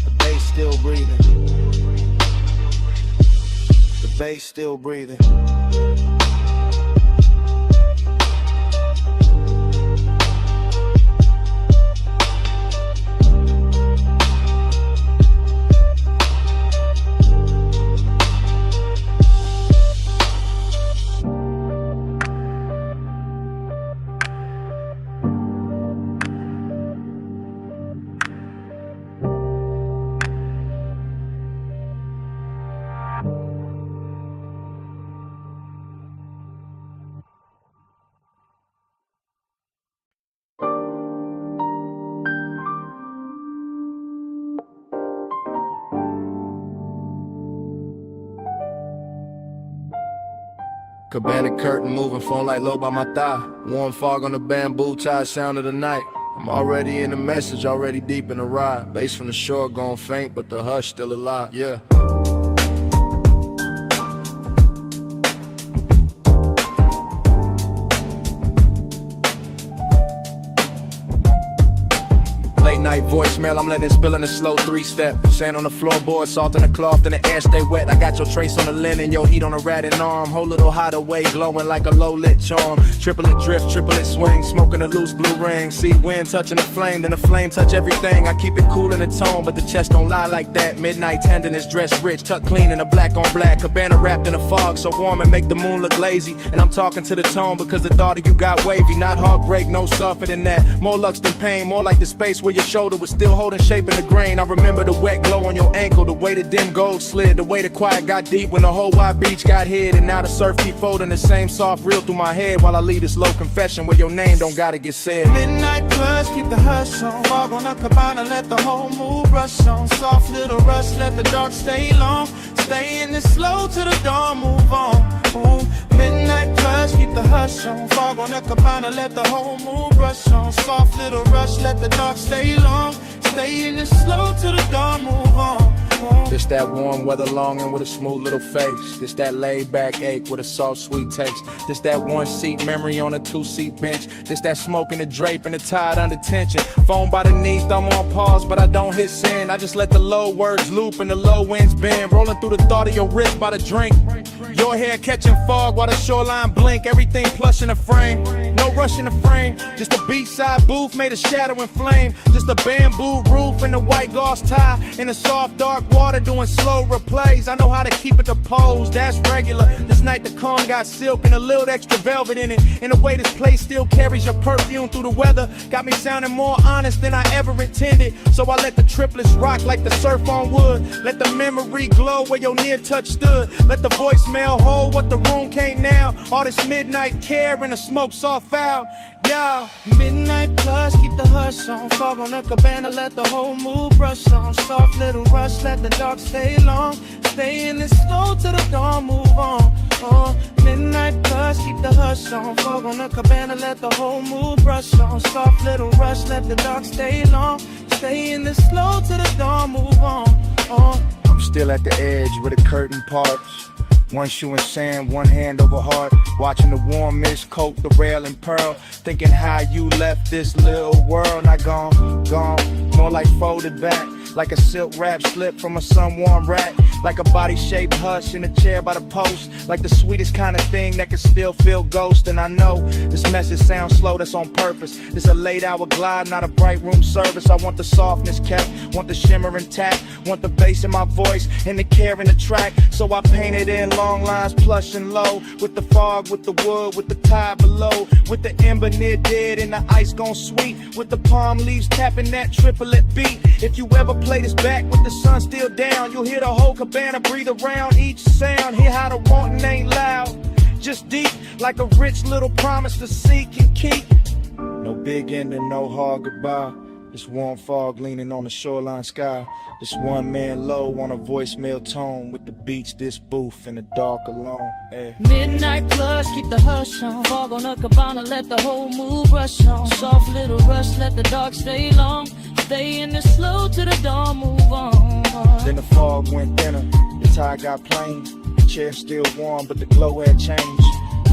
Speaker 6: The bass still breathing. The bass still breathing.
Speaker 5: Cabana curtain moving, phone light low by my thigh. Warm fog on the bamboo tie, sound of the night. I'm already in the message, already deep in the ride. Bass from the shore gone faint, but the hush still alive, yeah. Night voicemail, I'm letting it spill in a slow 3-step. Sand on the floorboard, salt in the cloth, and the air stay wet. I got your trace on the linen, your heat on the ratted arm. Whole little hideaway, glowing like a low-lit charm. Triplet drift, triplet swing, smoking a loose blue ring. See wind touching the flame, then the flame touch everything. I keep it cool in the tone, but the chest don't lie like that. Midnight tenderness, dressed rich, tucked clean in a black on black. Cabana wrapped in a fog, so warm and make the moon look lazy. And I'm talking to the tone because the thought of you got wavy. Not heartbreak, no softer than that. More lux than pain, more like the space where your shoulder was still holding
Speaker 2: holding shape in the grain. I remember the wet glow on your ankle, the way the dim gold slid, the way the quiet got deep when the whole wide beach got hid. And now the surf keep folding the same soft reel through my head while I leave this low confession where your name don't gotta get said.
Speaker 7: Midnight plus, keep the hush on. Fog on the cabana, let the whole mood rush on. Soft little rush, let the dark stay long. Stay in this slow till the dawn, move on. Ooh. Midnight plus, keep the hush on. Fog on the cabana, let the whole mood rush on. Soft little rush, let the dark stay long. Stay in this slow till the dawn, move on.
Speaker 2: This that warm weather longing with a smooth little face. This that laid back ache with a soft sweet taste. This that one seat memory on a two-seat bench. This that smoke in the drape and the tide under tension. Phone by the knees, thumb on pause, but I don't hit send. I just let the low words loop and the low winds bend. Rolling through the thought of your wrist by the drink. Your hair catching fog while the shoreline blink. Everything plush in the frame, no rush in the frame. Just a beachside booth made of shadow and flame. Just a bamboo roof and a white gauze tie. In the soft dark water doing slow replays. I know how to keep it to pose, that's regular. This night the calm got silk and a little extra velvet in it. In a way this place still carries your perfume through the weather. Got me sounding more honest than I ever intended. So I let the triplets rock like the surf on wood. Let the memory glow where your near touch stood. Let the voicemail hold what the room can't now. All this midnight care and the smoke soft foul. Yeah.
Speaker 7: Midnight plus, keep the hush on. Fog on the cabana, let the whole mood brush on. Soft little rush, let the dark stay long. Stay in this slow till the dawn, move on. Midnight plus, keep the hush on. Fog on the cabana, let the whole mood brush on. Soft little rush, let the dark stay long. Stay in this slow till the dawn, move on.
Speaker 2: I'm still at the edge where the curtain parts. One shoe in sand, one hand over heart. Watching the warm mist coat the rail and pearl. Thinking how you left this little world. Not gone, more like folded back. Like a silk wrap slip from a sun-warm rack. Like a body-shaped hush in a chair by the post. Like the sweetest kind of thing that can still feel ghost. And I know this message sounds slow, that's on purpose. It's a late hour glide, not a bright room service. I want the softness kept, want the shimmer intact. Want the bass in my voice and the care in the track. So I painted in long lines, plush and low. With the fog, with the wood, with the tide below. With the ember near dead and the ice gone sweet. With the palm leaves tapping that triplet beat. If you ever play this back with the sun still down, you'll hear the whole cabana breathe around each sound. Hear how the wanting ain't loud, just deep, like a rich little promise to seek and keep. No big ending, no hard goodbye. This warm fog leaning on the shoreline sky. This one man low on a voicemail tone. With the beach, this booth in the dark alone. Yeah.
Speaker 3: Midnight plus, keep the hush on. Fog on the cabana, let the whole mood rush on. Soft little rush, let the dark stay long. Stay in the slow till the dawn, move on.
Speaker 2: Then the fog went thinner, the tide got plain. The chair still warm, but the glow had changed.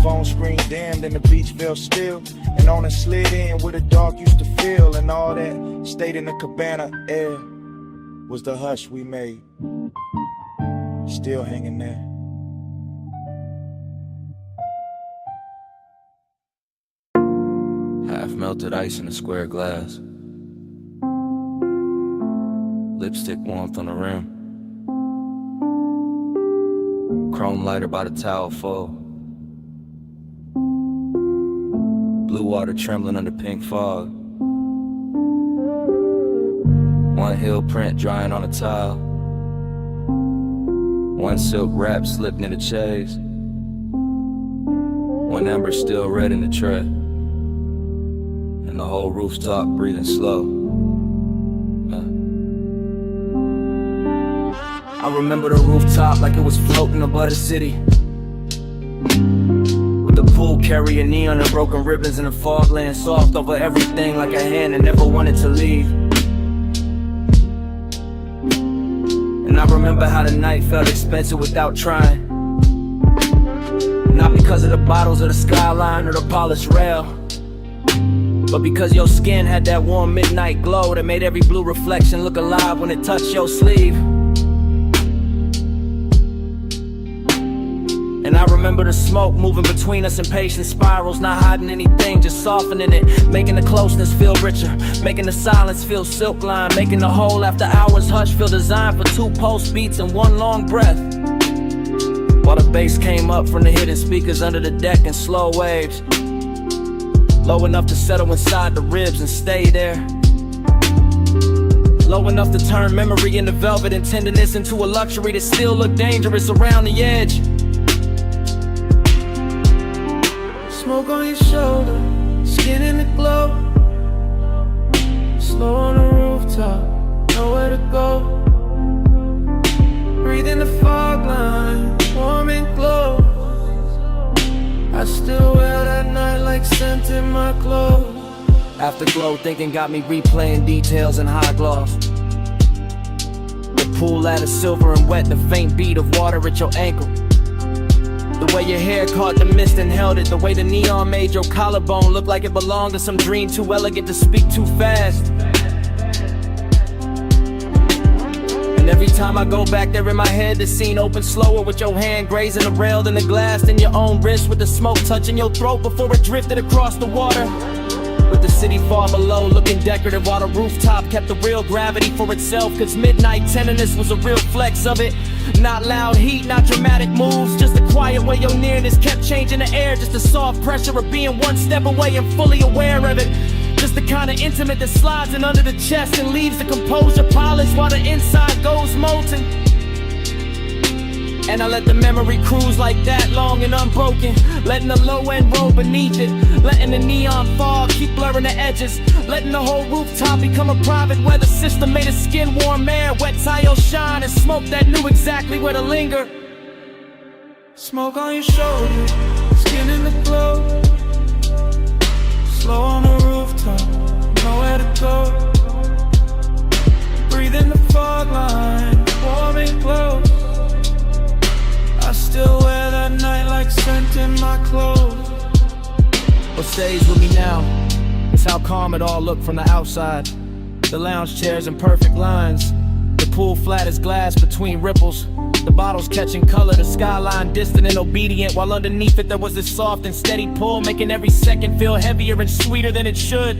Speaker 2: Phone screen dimmed and the beach felt still. And on it slid in where the dark used to feel. And all that stayed in the cabana air was the hush we made, still hanging there.
Speaker 11: Half melted ice in a square glass. Lipstick warmth on the rim. Chrome lighter by the towel full. Blue water trembling under pink fog. One heel print drying on a tile. One silk wrap slipped in the chaise. One ember still red in the tray. And the whole rooftop breathing slow. I remember the rooftop like it was floating above the city. With the pool carrying neon and broken ribbons and the fog laying soft over everything like a hand that never wanted to leave. And I remember how the night felt expensive without trying. Not because of the bottles or the skyline or the polished rail, but because your skin had that warm midnight glow that made every blue reflection look alive when it touched your sleeve. And I remember the smoke moving between us in patient spirals, not hiding anything, just softening it, making the closeness feel richer, making the silence feel silk line, making the whole after hours hush feel designed for 2 pulse beats and 1 long breath. While the bass came up from the hidden speakers under the deck in slow waves, low enough to settle inside the ribs and stay there. Low enough to turn memory into velvet and tenderness into a luxury that still look dangerous around the edge.
Speaker 3: Smoke on your shoulder, skin in the glow. Slow on the rooftop, nowhere to go. Breathe in the fog line, warm and glow. I still wear that night like scent in my clothes.
Speaker 11: Afterglow thinking got me replaying details in high gloss. The pool ladder silver and wet, the faint beat of water at your ankle. The way your hair caught the mist and held it. The way the neon made your collarbone look like it belonged to some dream too elegant to speak too fast. And every time I go back there in my head, the scene opens slower with your hand grazing the rail and the glass in your own wrist, with the smoke touching your throat before it drifted across the water. With the city far below looking decorative while the rooftop kept the real gravity for itself. Cause midnight tenderness was a real flex of it. Not loud heat, not dramatic moves, just the quiet way your nearness kept changing the air. Just the soft pressure of being one step away and fully aware of it. Just the kind of intimate that slides in under the chest and leaves the composure polished while the inside goes molten. And I let the memory cruise like that, long and unbroken. Letting the low end roll beneath it. Letting the neon fog keep blurring the edges. Letting the whole rooftop become a private weather system made of skin warm air, wet tile shine, and smoke that knew exactly where to linger.
Speaker 3: Smoke on your shoulder, skin in the glow. Slow on the rooftop, nowhere to go. Breathe in the fog line, warm and close. I still wear that night like scent in my clothes.
Speaker 11: What stays with me now is how calm it all looked from the outside. The lounge chairs in perfect lines, the pool flat as glass between ripples, the bottles catching color, the skyline distant and obedient, while underneath it there was this soft and steady pull, making every second feel heavier and sweeter than it should.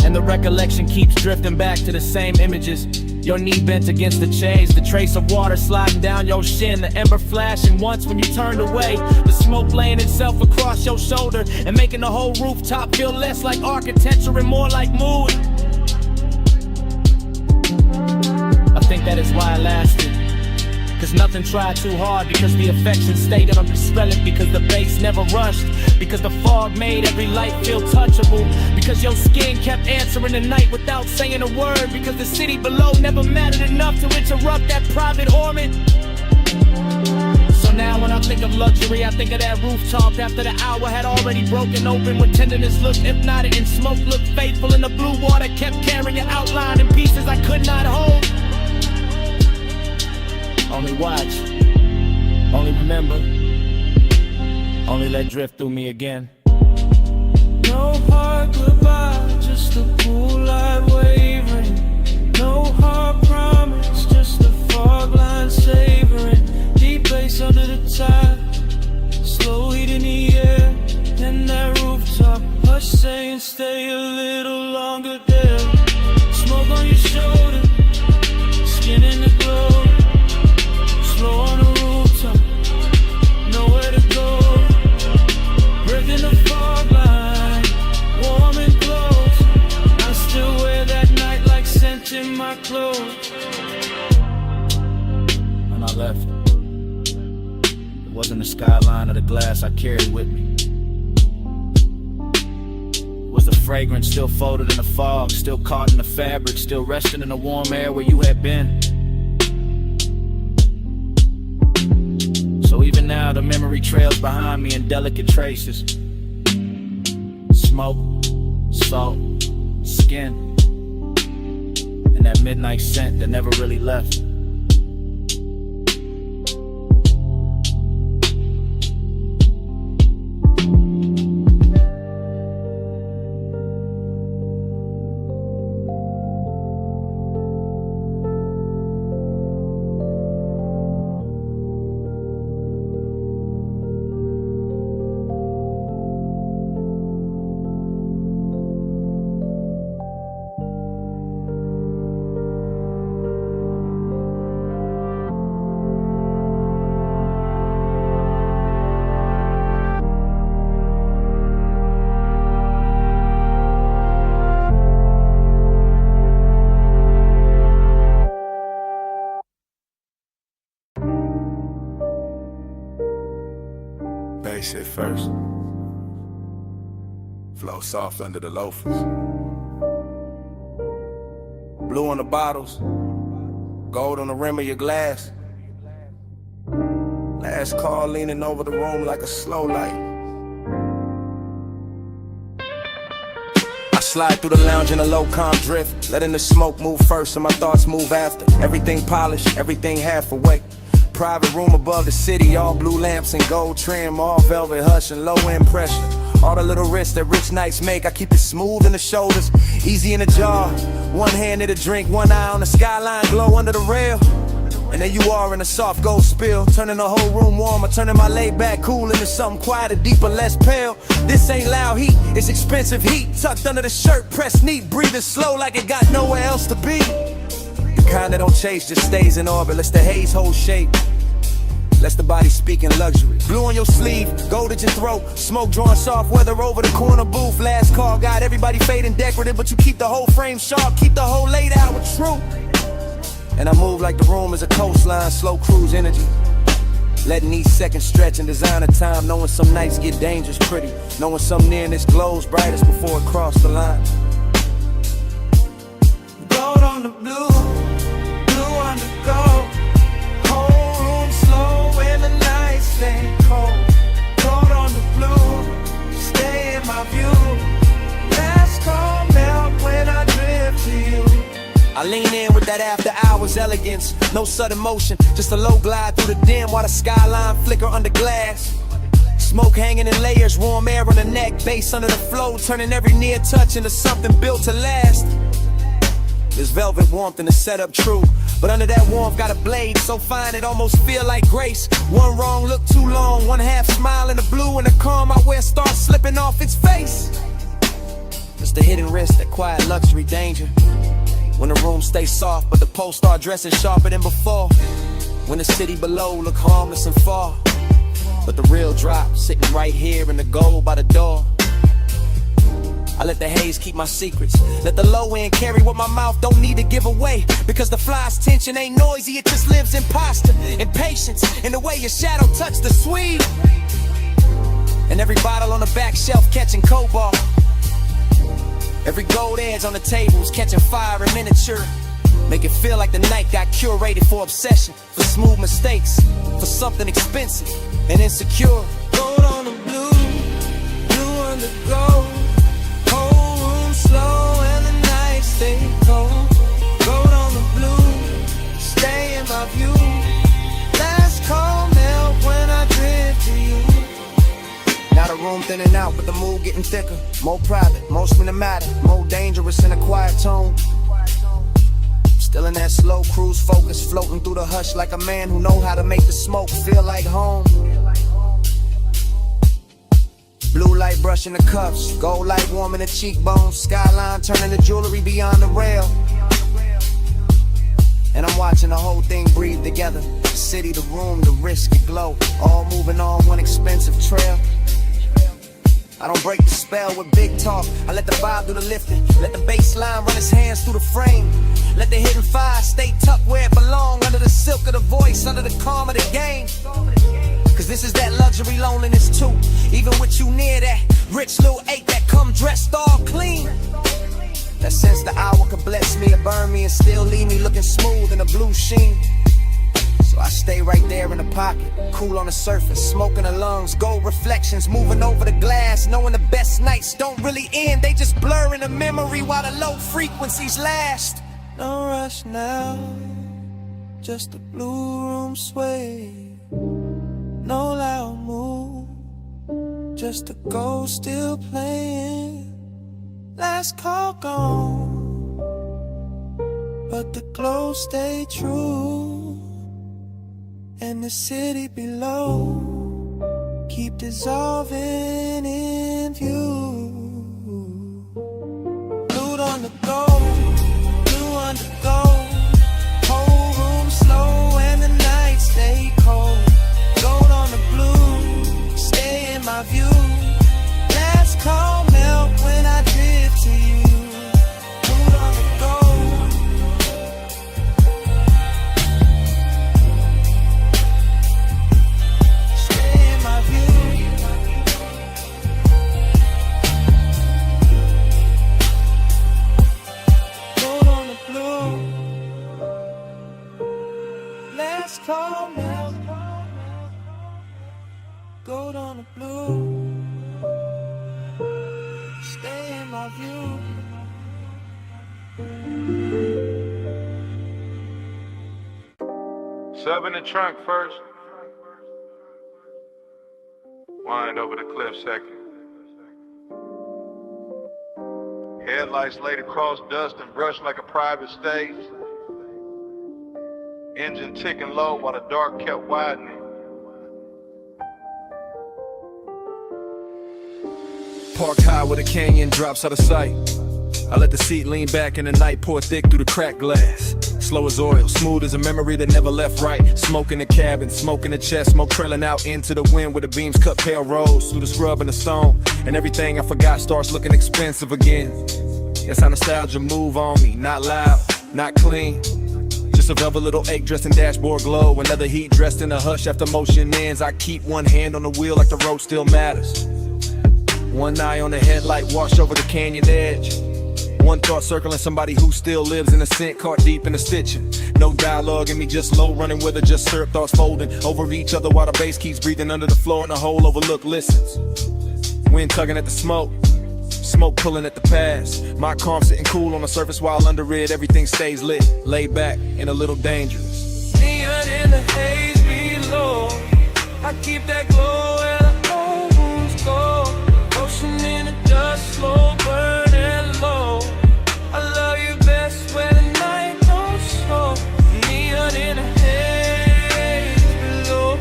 Speaker 11: And the recollection keeps drifting back to the same images. Your knee bent against the chains, the trace of water sliding down your shin, the ember flashing once when you turned away, the smoke laying itself across your shoulder and making the whole rooftop feel less like architecture and more like mood. I think that is why I lasted. Cause nothing tried too hard, because the affection stayed undispelled, because the bass never rushed, because the fog made every light feel touchable, because your skin kept answering the night without saying a word, because the city below never mattered enough to interrupt that private orbit. So now when I think of luxury, I think of that rooftop after the hour had already broken open, when tenderness looked hypnotic and smoke looked faithful, and the blue water kept carrying your outline in pieces I could not hold. Only watch, only remember, only let drift through me again.
Speaker 3: No hard goodbye, just a pool light wavering. No hard promise, just a fog line savoring. Deep bass under the tide, slow heat in the air. And that rooftop, hush saying stay a little longer there. Smoke on your shoulder, skin in the glow. Slow on the rooftop, nowhere to go. Breaking the fog line, warm and close. I still wear that night like scent in my clothes.
Speaker 11: When I left, it wasn't the skyline or the glass I carried with me. It was the fragrance still folded in the fog, still caught in the fabric, still resting in the warm air where you had been. So even now the memory trails behind me in delicate traces. Smoke, salt, skin, and that midnight scent that never really left.
Speaker 5: bass hit first. Flow soft under the loafers. Blue on the bottles, gold on the rim of your glass. Last call leaning over the room like a slow light. I slide through the lounge in a low calm drift, letting the smoke move first and my thoughts move after. Everything polished, everything half awake. Private room above the city, all blue lamps and gold trim, all velvet hush and low end pressure. All the little risks that rich nights make, I keep it smooth in the shoulders, easy in the jaw. One hand in the drink, one eye on the skyline, glow under the rail. And there you are in a soft gold spill, turning the whole room warmer, turning my laid back cool into something quieter, deeper, less pale. This ain't loud heat, it's expensive heat, tucked under the shirt, pressed neat, breathing slow like it got nowhere else to be. The kind that don't chase, just stays in orbit, lets the haze hold shape, lets the body speak in luxury. Blue on your sleeve, gold at your throat, smoke drawing soft weather over the corner booth. Last call, got everybody fading decorative, but you keep the whole frame sharp, keep the whole laid out with truth. And I move like the room is a coastline, slow cruise energy, letting each second stretch and design a time, knowing some nights get dangerous pretty, knowing some nearness glows brightest before it crossed the line.
Speaker 3: Gold on the blue, blue on the gold. Whole room slow when the nights stay cold. Gold on the blue, stay in my view. Last call melt when I drift to you.
Speaker 2: I lean in with that after hours elegance, no sudden motion, just a low glide through the dim while the skyline flicker under glass. Smoke hanging in layers, warm air on the neck, bass under the flow, turning every near touch into something built to last. There's velvet warmth in the setup, true, but under that warmth got a blade so fine it almost feel like grace. One wrong look too long, one half smile in the blue, and the calm I wear starts slipping off its face. It's the hidden risk, that quiet luxury danger. When the room stays soft, but the post start dressing sharper than before. When the city below look harmless and far, but the real drop sitting right here in the gold by the door. I let the haze keep my secrets, let the low end carry what my mouth don't need to give away. Because the fly's tension ain't noisy, it just lives in posture, in patience, in the way your shadow touch the sweet. And every bottle on the back shelf catching cobalt. Every gold edge on the tables catching fire in miniature. Make it feel like the night got curated for obsession, for smooth mistakes, for something expensive and insecure.
Speaker 3: Gold on the blue, blue on the gold. Whole room slow and the nights stay cold. Gold on the blue, stay in my view. Last call melt when I drift to you.
Speaker 2: Now the room thinning out, but the mood getting thicker, more private, more cinematic, more dangerous in a quiet tone. Still in that slow cruise focus, floating through the hush like a man who know how to make the smoke feel like home. Blue light brushing the cuffs, gold light warming the cheekbones, skyline turning the jewelry beyond the rail. And I'm watching the whole thing breathe together. The city, the room, the risk, the glow, all moving on one expensive trail. I don't break the spell with big talk, I let the vibe do the lifting. Let the bass line run its hands through the frame. Let the hidden fire stay tucked where it belong, under the silk of the voice, under the calm of the game. Cause this is that luxury loneliness too. Even with you near, that rich little ache that come dressed all clean. That sense the hour could bless me or burn me and still leave me looking smooth in a blue sheen. So I stay right there in the pocket, cool on the surface, smoking the lungs, gold reflections moving over the glass, knowing the best nights don't really end, they just blur in the memory while the low frequencies last.
Speaker 3: No rush now, just a blue room sway. No loud move, just a ghost still playing. Last call gone, but the glow stay true. And the city below keep dissolving in view. Blue on the gold, blue on the gold. Whole room slow and the nights stay cold. Gold on the blue, stay in my view. Last call melt when I drift to you. Blue on the gold. Stay in my view. caramel, gold on the blue, stay in my view.
Speaker 10: Sub in the trunk first. Wind over the cliff second. Headlights laid across dust and brushed like a private stage. Engine ticking low while the dark kept widening.
Speaker 2: Parked high where the canyon drops out of sight. I let the seat lean back and the night pour thick through the cracked glass. Slow as oil, smooth as a memory that never left right. Smoke in the cabin, smoke in the chest, smoke trailing out into the wind where the beams cut pale rose through the scrub and the stone. And everything I forgot starts looking expensive again. That's how nostalgia move on me, not loud, not clean. Just a velvet little ache dressed in dashboard glow. Another heat dressed in a hush after motion ends. I keep one hand on the wheel like the road still matters. One eye on the headlight, wash over the canyon edge. One thought circling somebody who still lives in a scent, caught deep in the stitching. No dialogue in me, just low running with her, just syrup thoughts folding over each other while the bass keeps breathing under the floor and the whole overlook listens. Wind tugging at the smoke, smoke pulling at the past. My calm sitting cool on the surface while under it everything stays lit, laid back and a little dangerous.
Speaker 3: Neon in the haze below, I keep that glow and I almost go. Ocean in the dust, slow burning low. I love you best when the night don't show. Neon in the haze below,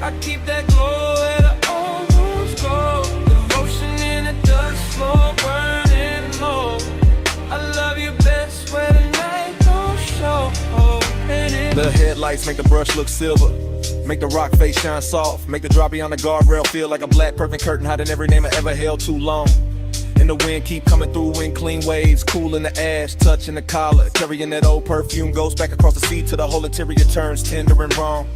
Speaker 3: I keep that glow and I almost go. Devotion in the dust, slow burning low. I love you best when the night don't show.
Speaker 2: The headlights make the brush look silver, make the rock face shine soft, make the drop beyond the guardrail feel like a black perfect curtain hiding every name I ever held too long. And the wind keep coming through in clean waves, cool in the ash, touching the collar, carrying that old perfume, goes back across the sea till the whole interior turns tender and wrong.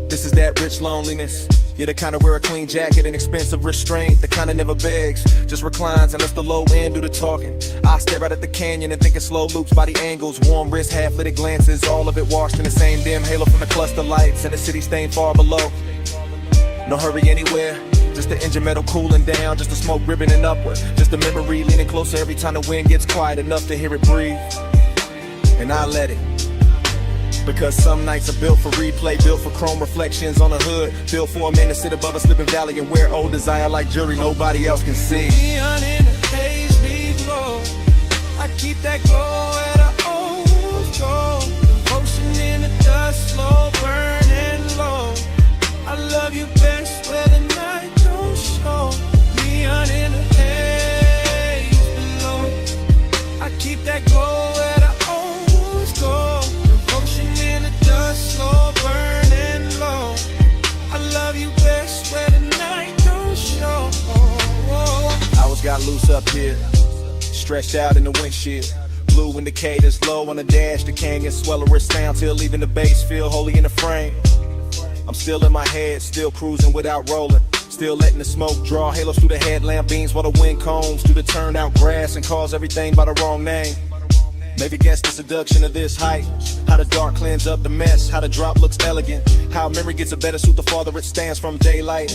Speaker 2: This is that rich loneliness. You're the kind of wear a clean jacket and expensive restraint, the kind of never begs, just reclines and lets the low end do the talking. I stare out at the canyon and think in slow loops, body angles, warm wrists, half-lit glances, all of it washed in the same dim halo from the cluster lights and the city staying far below. No hurry anywhere, just the engine metal cooling down, just the smoke ribboning upward, just the memory leaning closer every time the wind gets quiet enough to hear it breathe. And I let it. Because some nights are built for replay, built for chrome reflections on the hood, built for a man to sit above a slipping valley and wear old desire like jewelry nobody else can see.
Speaker 3: Neon in the haze below, I keep that glow and I almost go. Devotion in the dust, slow burning low. I love you best when the night don't show. Neon in the haze below, I keep that glow and I almost go. Slow burning low. I love you best when the night don't show.
Speaker 2: Hours got loose up here, stretched out in the windshield. Blue indicators low on the dash, the canyon swell wrist down till leaving the base feel holy in the frame. I'm still in my head, still cruising without rolling. Still letting the smoke draw halos through the headlamp beams while the wind combs through the turned out grass and calls everything by the wrong name. Maybe guess the seduction of this height, how the dark cleans up the mess, how the drop looks elegant, how memory gets a better suit the farther it stands from daylight.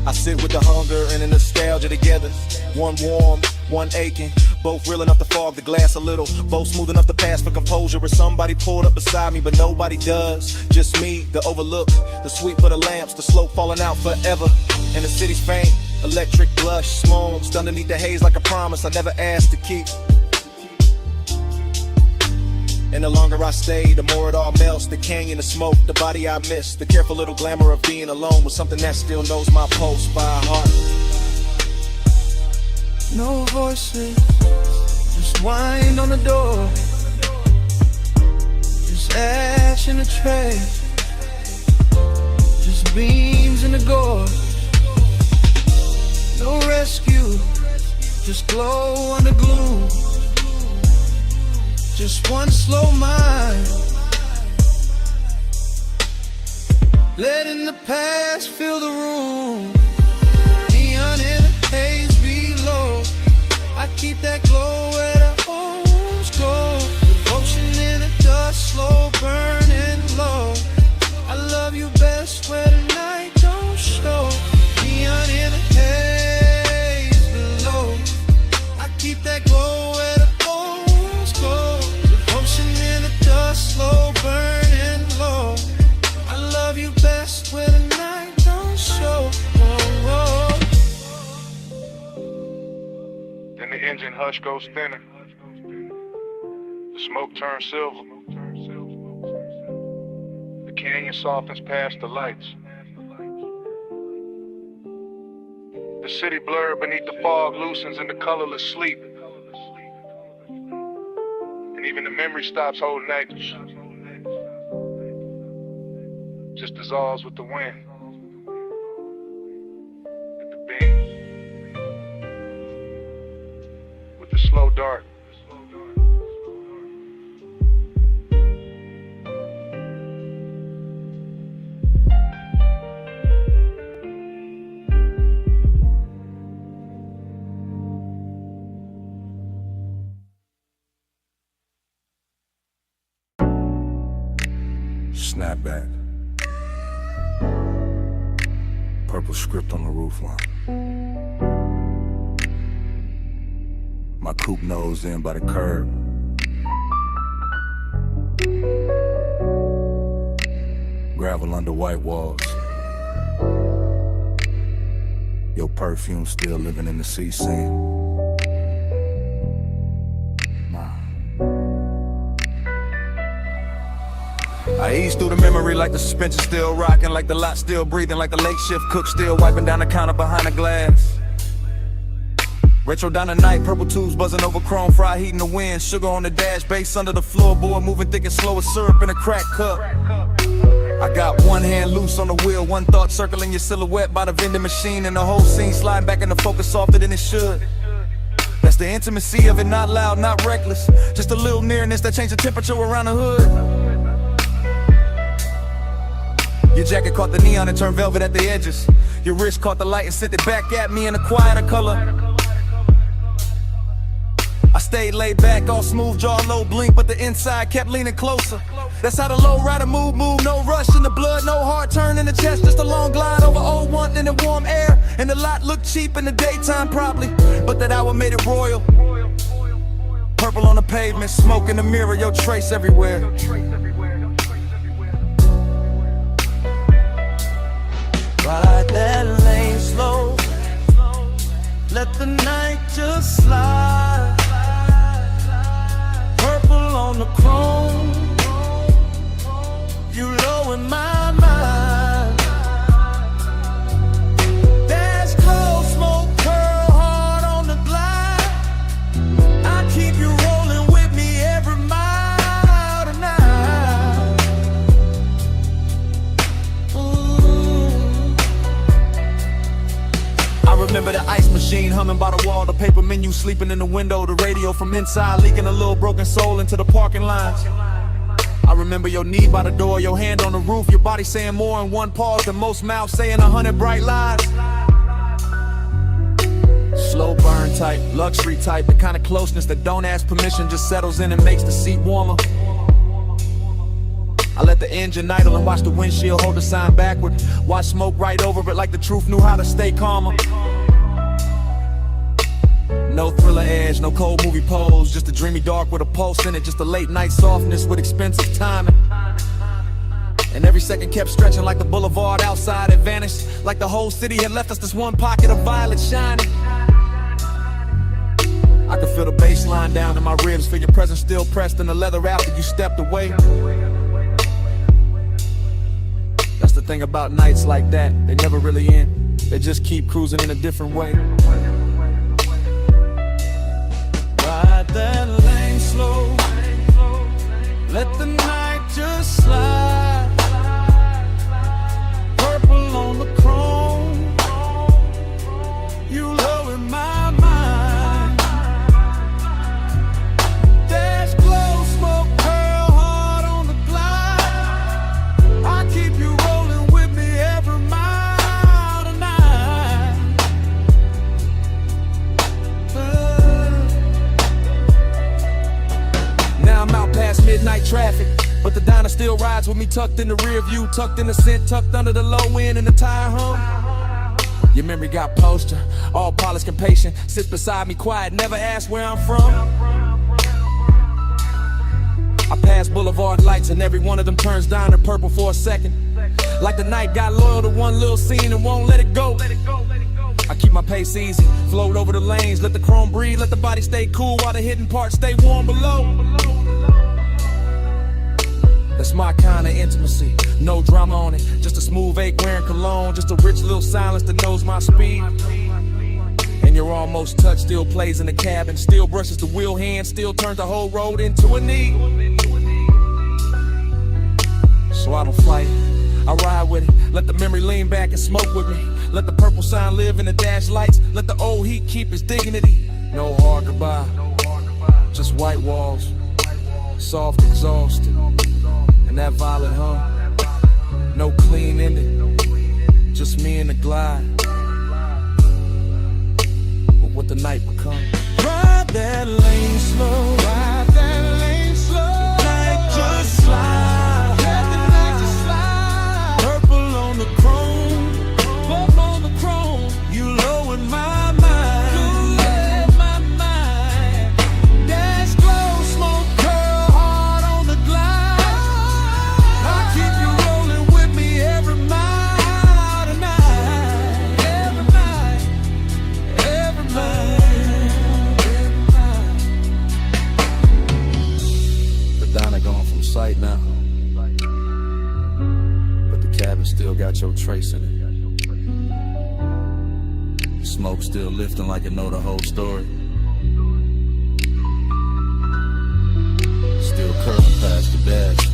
Speaker 2: I sit with the hunger and the nostalgia together, one warm, one aching, both real enough to fog the glass a little, both smooth enough to pass for composure. If somebody pulled up beside me, but nobody does, just me, the overlook, the sweep of the lamps, the slope falling out forever, and the city's faint. Electric blush, smokes underneath the haze like a promise I never asked to keep. And the longer I stay, the more it all melts. The canyon, the smoke, the body I miss, the careful little glamour of being alone with something that still knows my pulse by heart.
Speaker 3: No voices, just wind on the door, just ash in the tray, just beams in the gore. No rescue, just glow under gloom, just one slow mind, letting the past fill the room. Neon in the haze below, I keep that glow where the homes go. Devotion in the dust, slow
Speaker 10: and hush goes thinner. The smoke turns silver. The canyon softens past the lights. The city blurred beneath the fog loosens into colorless sleep. And even the memory stops holding anchors. Just dissolves with the wind. With the beam. With the slow dart.
Speaker 12: Snapback. Purple script on the roofline. My coupe nose in by the curb. Gravel under white walls. Your perfume still living in the sea scene. I ease through the memory like the suspension still rocking, like the lot still breathing, like the late shift cook still wiping down the counter behind the glass. Retro down the night, purple tubes buzzing over chrome, fry heat in the wind, sugar on the dash, bass under the floorboard, moving thick and slow as syrup in a crack cup. I got one hand loose on the wheel, one thought circling your silhouette by the vending machine, and the whole scene sliding back into focus softer than it should. That's the intimacy of it, not loud, not reckless, just a little nearness that changed the temperature around the hood. Your jacket caught the neon and turned velvet at the edges. Your wrist caught the light and sent it back at me in a quieter color. I stayed laid back, all smooth jaw, low blink, but the inside kept leaning closer. That's how the low rider move, no rush in the blood, no hard turn in the chest, just a long glide over old one in the warm air. And the lot looked cheap in the daytime probably, but that hour made it royal. Purple on the pavement, smoke in the mirror, your trace everywhere.
Speaker 7: Ride that lane slow. Let the night just slide. Purple on the chrome. You low in my mind. Dash close, smoke, curl hard on the glide. I keep you rolling with me every mile tonight.
Speaker 12: I remember the ice machine humming by the wall, the paper menu sleeping in the window, the radio from inside leaking a little broken soul into the parking lines. I remember your knee by the door, your hand on the roof, your body saying more in one pause than most mouths saying 100 bright lies. Slow burn type, luxury type, the kind of closeness that don't ask permission, just settles in and makes the seat warmer. I let the engine idle and watch the windshield hold the sign backward. Watch smoke right over it like the truth knew how to stay calmer. No thriller edge, no cold movie pose, just a dreamy dark with a pulse in it, just a late night softness with expensive timing. And every second kept stretching like the boulevard outside had vanished, like the whole city had left us this one pocket of violet shining. I could feel the bass line down in my ribs, feel your presence still pressed in the leather after you stepped away. That's the thing about nights like that, they never really end, they just keep cruising in a different way.
Speaker 7: Ride that lane slow. Let the night just slide. Purple on the chrome. You low in my mind. Dash close, smoke, curl hard on the glide. I keep you rolling with me every mile tonight.
Speaker 2: Now I'm out past midnight traffic, but the diner still rides with me tucked in the rear view, tucked in the scent, tucked under the low end and the tire hum. Your memory got poster, all polished and patient, sits beside me quiet, never asked where I'm from. I pass boulevard lights and every one of them turns down to purple for a second, like the night got loyal to one little scene and won't let it go. I keep my pace easy, float over the lanes, let the chrome breathe, let the body stay cool while the hidden parts stay warm below. That's my kind of intimacy, no drama on it. Just a smooth ache wearing cologne, just a rich little silence that knows my speed. And your almost touch still plays in the cabin, still brushes the wheel hand, still turns the whole road into a knee. So I don't fight it, I ride with it, let the memory lean back and smoke with me. Let the purple sign live in the dash lights, let the old heat keep its dignity. No hard goodbye, just white walls, soft exhaust, and that violet hum. No clean ending, just me and the glide. But what the night becomes.
Speaker 3: Ride that lane slow, ride that lane slow. Night just slide, let the night just slide. Purple on the chrome, purple on the chrome. You low in my mind, you low in my mind. Dash glow, smoke curl hard on the glide. I keep you rolling with me every mile tonight, every night, every night.
Speaker 12: Donna gone from sight now, but the cabin still got your trace in it. Smoke still lifting like it know the whole story. Still curling past the dash,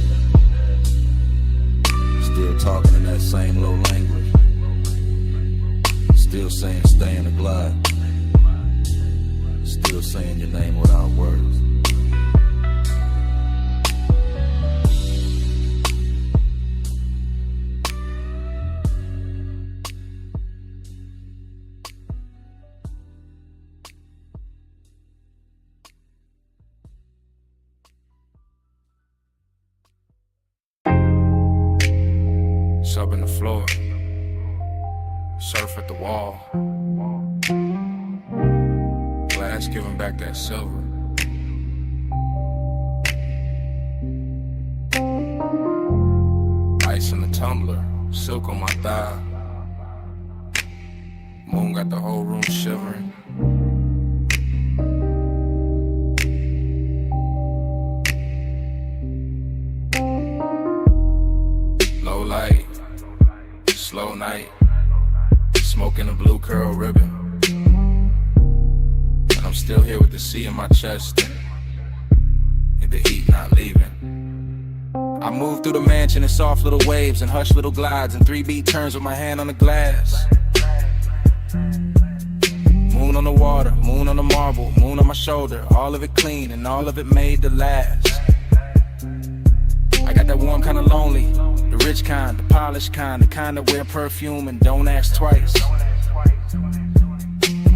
Speaker 12: still talking in that same low language. Still saying stay in the glide, still saying your name without words.
Speaker 5: Sub in the floor, surf at the wall. Glass giving back that silver. Ice in the tumbler, silk on my thigh. Moon got the whole room shivering. Low light, slow night, smoking a blue curl ribbon. And I'm still here with the sea in my chest, and the heat not leaving. I move through the mansion in soft little waves and hush little glides and 3-beat turns with my hand on the glass. Moon on the water, moon on the marble, moon on my shoulder, all of it clean and all of it made to last. I got that warm kind of lonely, the rich kind, the polished kind, the kind that wear perfume and don't ask twice.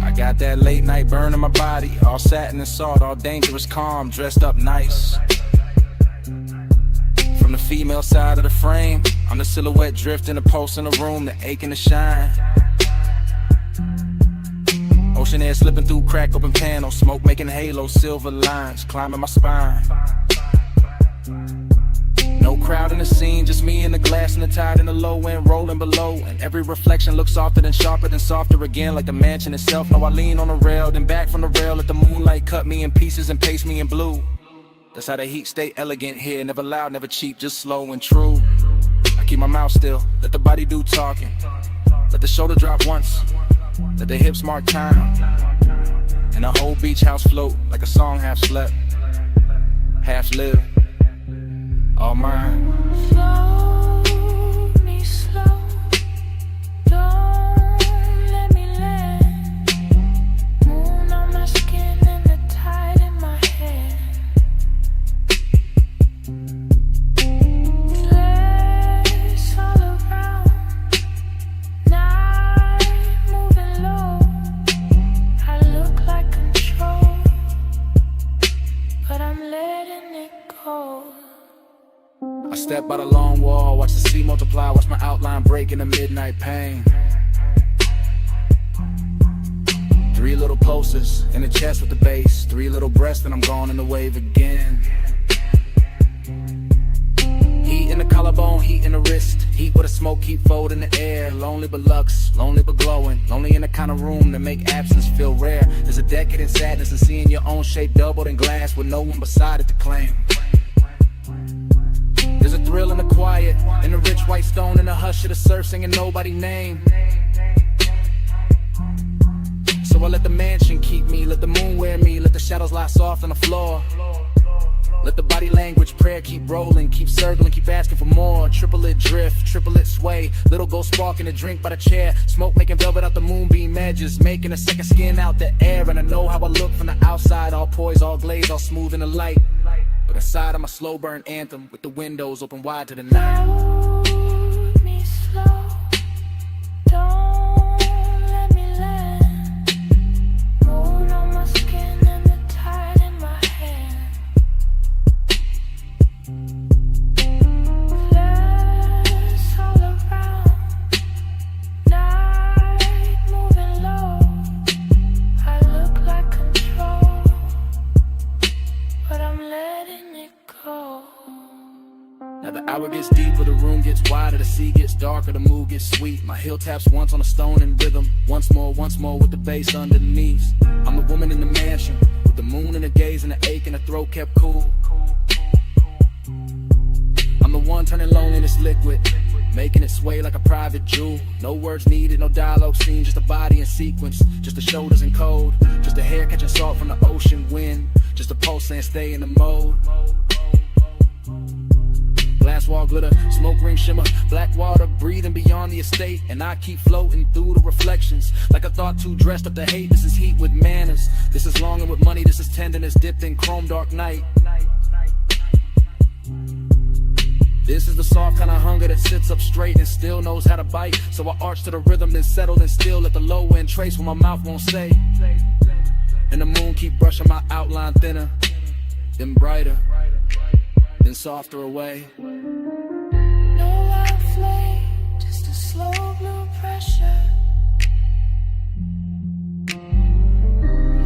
Speaker 5: I got that late night burn in my body, all satin and salt, all dangerous calm, dressed up nice. From the female side of the frame, I'm the silhouette drift in a pulse in the room, the ache and the shine. Ocean air slipping through crack open panels, smoke making halos, silver lines climbing my spine. No crowd in the scene, just me and the glass and the tide and the low end rolling below. And every reflection looks softer than sharper than softer again, like the mansion itself. Now I lean on the rail, then back from the rail, let the moonlight cut me in pieces and paste me in blue. That's how the heat stay elegant here, never loud, never cheap, just slow and true. I keep my mouth still, let the body do talking. Let the shoulder drop once, let the hips mark time. And the whole beach house float like a song half slept, half lived. All mine.
Speaker 3: Slow me slow, don't let me land. Moon on my skin and the tide in my hair. Flares all around, night moving low. I look like control, but I'm letting it go.
Speaker 2: I step by the long wall, watch the sea multiply, watch my outline break in the midnight pain. 3 little pulses in the chest with the bass, 3 little breaths and I'm gone in the wave again. Heat in the collarbone, heat in the wrist. Heat with a smoke, keep folding in the air. Lonely but lux, lonely but glowing. Lonely in the kind of room that make absence feel rare. There's a decadent sadness in seeing your own shape doubled in glass with no one beside it to claim. There's a thrill in the quiet, in the rich white stone, in the hush of the surf singing nobody's name. So I let the mansion keep me, let the moon wear me, let the shadows lie soft on the floor. Let the body language prayer keep rolling, keep circling, keep asking for more. Triplet drift, triplet sway, little gold spark in a drink by the chair. Smoke making velvet out the moonbeam edges, making a second skin out the air. And I know how I look from the outside, all poised, all glazed, all smooth in the light. But inside I'm a slow burn anthem with the windows open wide to the night.
Speaker 3: Hold me slow, don't let me land. Moon on my skin and the tide in my hand. Flares all around, night moving low. I look like control, but I'm letting it go.
Speaker 2: Now the hour gets deeper, the room gets wider, the sea gets darker, the mood gets sweet. My heel taps once on a stone in rhythm, once more with the bass underneath. I'm the woman in the mansion, with the moon in the gaze and the ache in the throat kept cool. I'm the one turning loneliness liquid, making it sway like a private jewel. No words needed, no dialogue seen, just a body in sequence, just the shoulders in code, just the hair catching salt from the ocean wind, just a pulse saying stay in the mode. Glass wall glitter, smoke ring shimmer, black water breathing beyond the estate. And I keep floating through the reflections, like a thought too dressed up to hate. This is heat with manners, this is longing with money, this is tenderness dipped in chrome dark night. This is the soft kind of hunger that sits up straight and still knows how to bite. So I arch to the rhythm, then settle and still let the low end trace what my mouth won't say. And the moon keep brushing my outline thinner, then brighter, then softer away.
Speaker 3: No loud flame, just a slow blue pressure.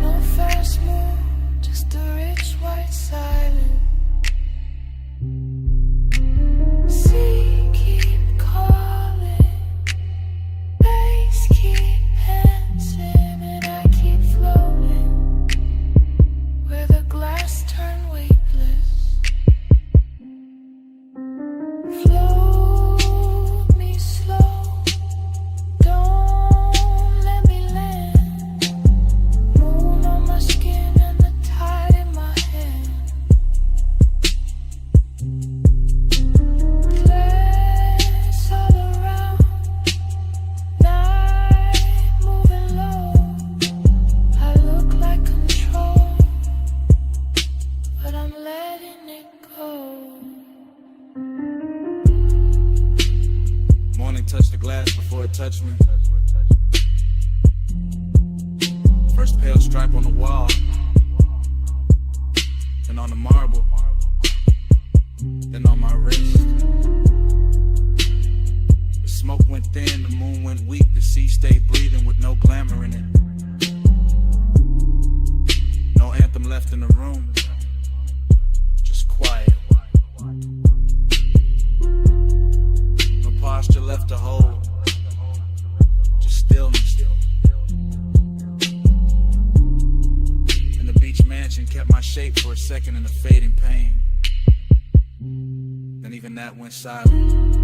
Speaker 3: No fast move, just a rich white silence. Sea keep calling, bass keep dancing, and I keep floating where the glass turn weightless. Float me slow, don't let me land. Moon on my skin and the tide in my hand. Flares all around, night moving low. I look like control, but I'm letting it go.
Speaker 12: Morning touched the glass before it touched me. First pale stripe on the wall, then on the marble, then on my wrist. The smoke went thin, the moon went weak, the sea stayed breathing with no glamour in it. No anthem left in the room, just quiet. No posture left to hold, just stillness. And the beach mansion kept my shape for a second in the fading pain. Then even that went silent.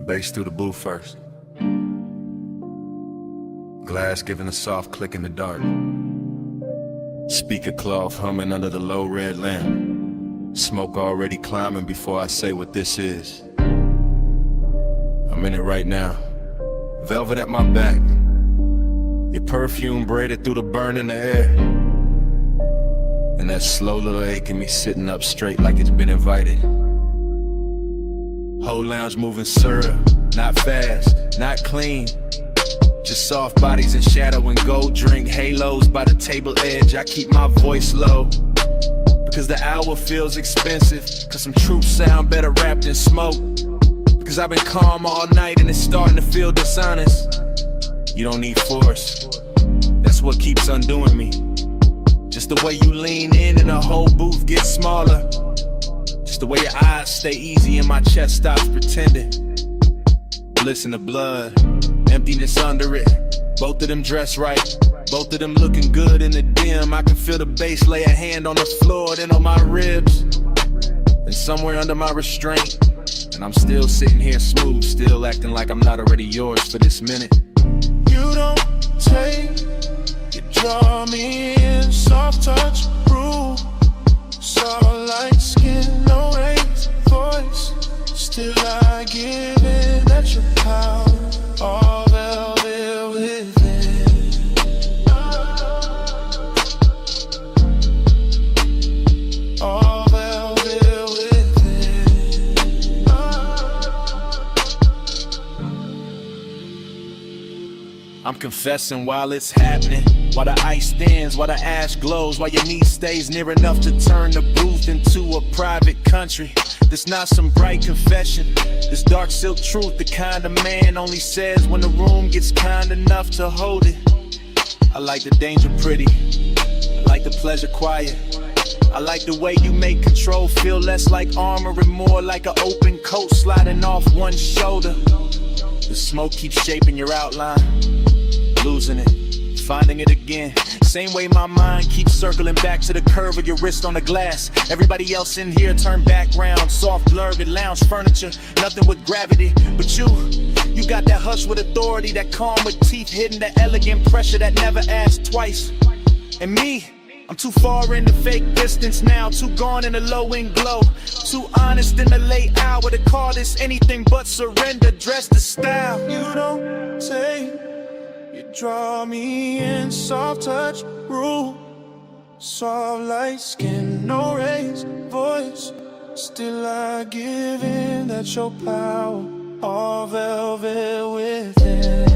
Speaker 8: Bass through the booth first.
Speaker 5: Glass giving a soft click in the dark. Speaker cloth humming under the low red lamp. Smoke already climbing before I say what this is. I'm in it right now. Velvet at my back. Your perfume braided through the burn in the air. And that slow little ache in me sitting up straight like it's been invited. Whole lounge moving syrup, not fast, not clean. Just soft bodies in shadow and gold drink halos by the table edge. I keep my voice low because the hour feels expensive. Cause some truth sound better wrapped in smoke. Cause I've been calm all night and it's starting to feel dishonest. You don't need force, that's what keeps undoing me. Just the way you lean in and the whole booth gets smaller. Just the way your eyes stay easy and my chest stops pretending. Bliss in the blood, emptiness under it. Both of them dressed right, both of them looking good in the dim. I can feel the bass lay a hand on the floor, then on my ribs, and somewhere under my restraint. And I'm still sitting here smooth, still acting like I'm not already yours for this minute.
Speaker 7: You don't take, you draw me in, soft touch, rule. Soft light skin, no raised voice. Still I give in at your power, all velvet within. All velvet within.
Speaker 2: I'm confessing while it's happening, while the ice thins, while the ash glows, while your knee stays near enough to turn the booth into a private country. This not some bright confession, this dark silk truth, the kind of man only says when the room gets kind enough to hold it. I like the danger pretty, I like the pleasure quiet. I like the way you make control feel less like armor and more like an open coat sliding off one shoulder. The smoke keeps shaping your outline, losing it, finding it again. Same way my mind keeps circling back to the curve of your wrist on the glass. Everybody else in here turn back round, soft blurred lounge furniture, nothing with gravity. But you got that hush with authority, that calm with teeth hidden, that elegant pressure that never asks twice. And me, I'm too far in the fake distance now, too gone in the low-end glow, too honest in the late hour to call this anything but surrender, dressed to style.
Speaker 7: You don't take, you draw me in, soft touch, rule. Soft light skin, no raised voice. Still I give in, that's your power, all velvet within.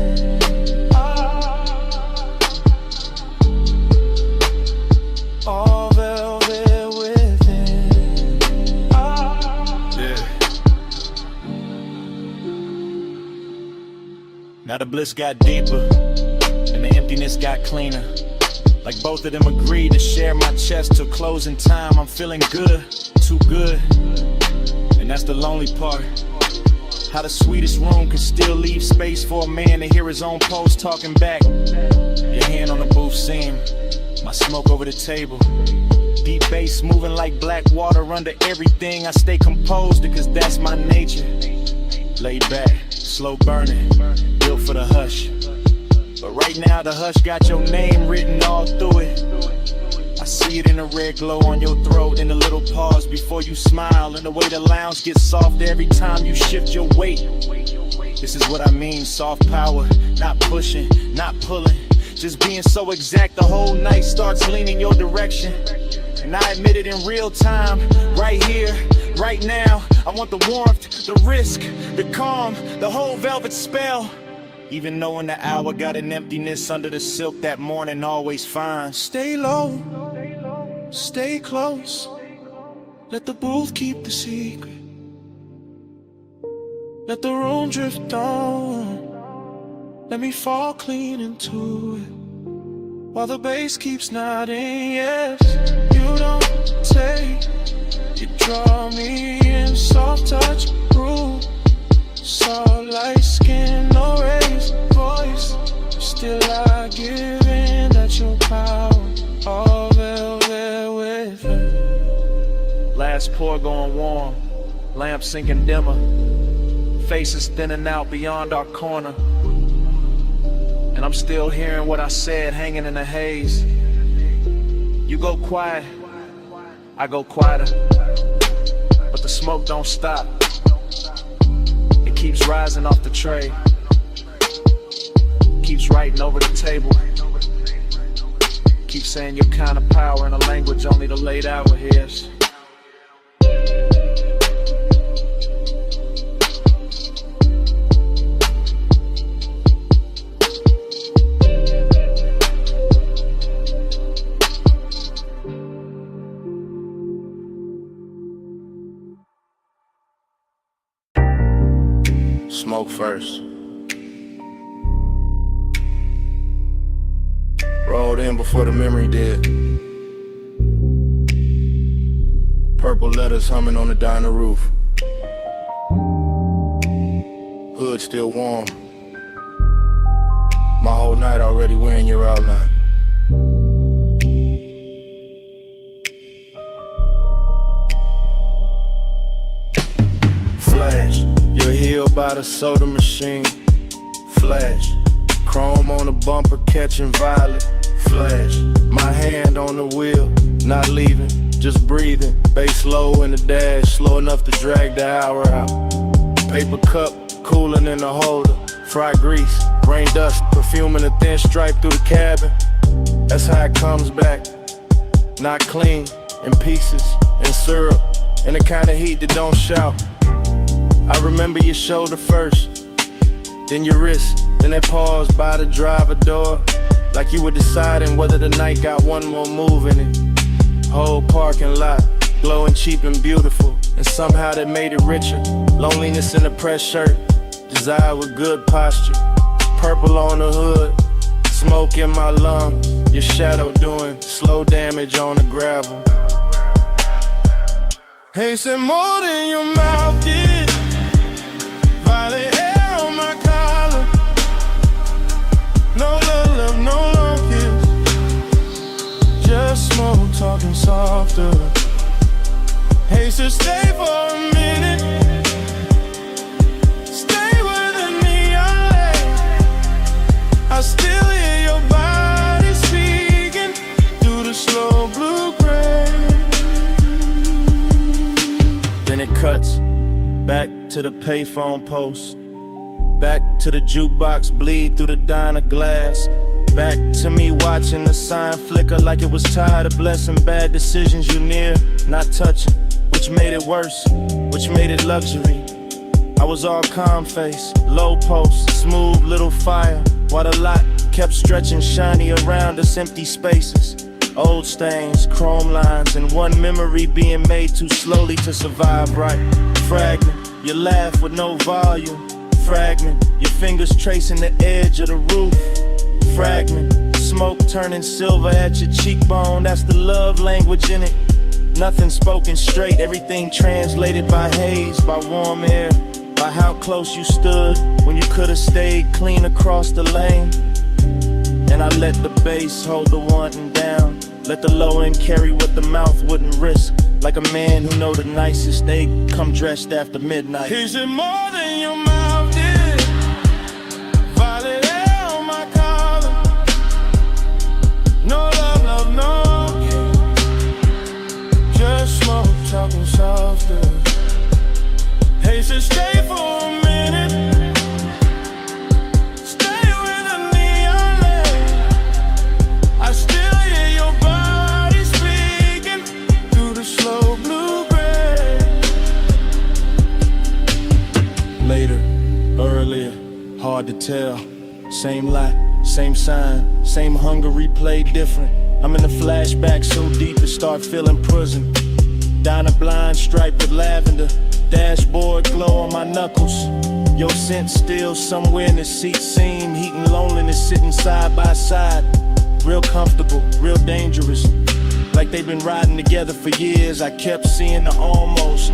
Speaker 7: All velvet within.
Speaker 2: Yeah. Now the bliss got deeper and the emptiness got cleaner. Like both of them agreed to share my chest till closing time. I'm feeling good, too good, and that's the lonely part. How the sweetest room can still leave space for a man to hear his own pulse talking back. Your hand on the booth seam, my smoke over the table. Deep bass moving like black water under everything. I stay composed because that's my nature. Laid back, slow burning, built for the hush. But right now the hush got your name written all through it. I see it in the red glow on your throat, in the little pause before you smile, and the way the lounge gets softer every time you shift your weight. This is what I mean, soft power, not pushing, not pulling, just being so exact the whole night starts leaning your direction. And I admit it in real time, right here, right now. I want the warmth, the risk, the calm, the whole velvet spell. Even knowing the hour got an emptiness under the silk that morning always finds.
Speaker 7: Stay low, stay close. Let the booth keep the secret. Let the room drift on. Let me fall clean into it. While the bass keeps nodding, yes. You don't take, you draw me in, soft touch, rule. Soft light skin, no raised voice. Still I give in, that's your power, all velvet within.
Speaker 2: Last pour going warm, lamp sinking dimmer, faces thinning out beyond our corner. And and I'm still hearing what I said hanging in the haze. You go quiet, I go quieter, but the smoke don't stop. It keeps rising off the tray, keeps writing over the table, keeps saying your kind of power in a language only the late hour hears.
Speaker 6: Smoke first. Rolled in before the memory did. Purple letters humming on the diner roof. Hood still warm. My whole night already wearing your outline. Flash, you're healed by the soda machine. Flash, chrome on the bumper catching violet. Flash, my hand on the wheel, not leaving, just breathing. Bass low in the dash, slow enough to drag the hour out. Paper cup, cooling in the holder. Fried grease, rain dust, perfume in a thin stripe through the cabin. That's how it comes back. Not clean, in pieces, in syrup, in the kind of heat that don't shout. I remember your shoulder first, then your wrist, then that pause by the driver door. Like you were deciding whether the night got one more move in it. Whole parking lot, glowing cheap and beautiful, and somehow that made it richer. Loneliness in a pressed shirt, desire with good posture. Purple on the hood, smoke in my lungs. Your shadow doing slow damage on the gravel.
Speaker 7: Hey, said more than your mouth did. Violet hair on my collar. No love, no long kiss. Just smoke talking softer. Hey, so stay for a minute. Stay with the neon light. I still hear your body speaking through the slow blue-gray.
Speaker 6: Then it cuts back to the payphone post, back to the jukebox bleed through the diner glass, back to me watching the sign flicker like it was tired of blessing bad decisions you near not touching, which made it worse, which made it luxury. I was all calm face, low post, smooth little fire, while the lot kept stretching shiny around us, empty spaces. Old stains, chrome lines, and one memory being made too slowly to survive right. Fragment, you laugh with no volume. Fragment, your fingers tracing the edge of the roof. Fragment, smoke turning silver at your cheekbone. That's the love language in it. Nothing spoken straight, everything translated by haze, by warm air, by how close you stood when you could have stayed clean across the lane. And I let the bass hold the wanting down, let the low end carry what the mouth wouldn't risk. Like a man who know the nicest, they come dressed after midnight.
Speaker 7: Is it more than your mouth did? Violet hair on my collar. No love, no kiss. Just smoke talking softer. Hey, so stay for a minute.
Speaker 6: Hard to tell, same lot, same sign, same hunger replayed different. I'm in the flashback so deep it start feeling prison. Down a blind stripe with lavender, dashboard glow on my knuckles. Your scent still somewhere in the seat seam, heat and loneliness sitting side by side. Real comfortable, real dangerous, like they've been riding together for years. I kept seeing the almost,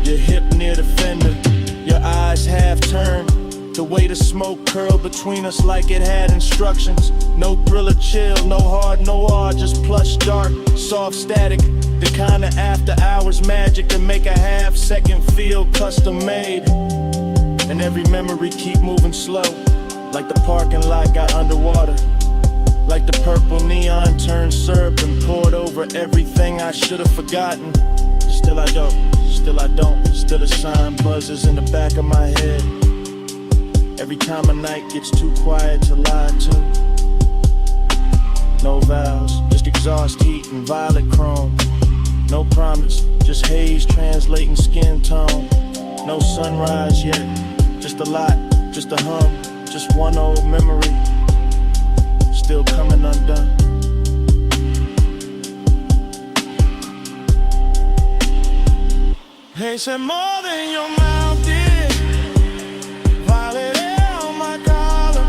Speaker 6: your hip near the fender, your eyes half turned. The way the smoke curled between us like it had instructions. No thriller chill, no hard noir, just plush dark, soft static. The kind of after hours magic to make a half second feel custom made. And every memory keep moving slow,
Speaker 13: like the parking lot got underwater. Like the purple neon turned syrup and poured over everything I should have forgotten. Still I don't, still a sign buzzes in the back of my head. Every time a night gets too quiet to lie to. No vows, just exhaust heat and violet chrome. No promise, just haze translating skin tone. No sunrise yet, just a lot, just a hum, just one old memory, still coming undone. Hey, said more than your mouth did. Violet air on my collar.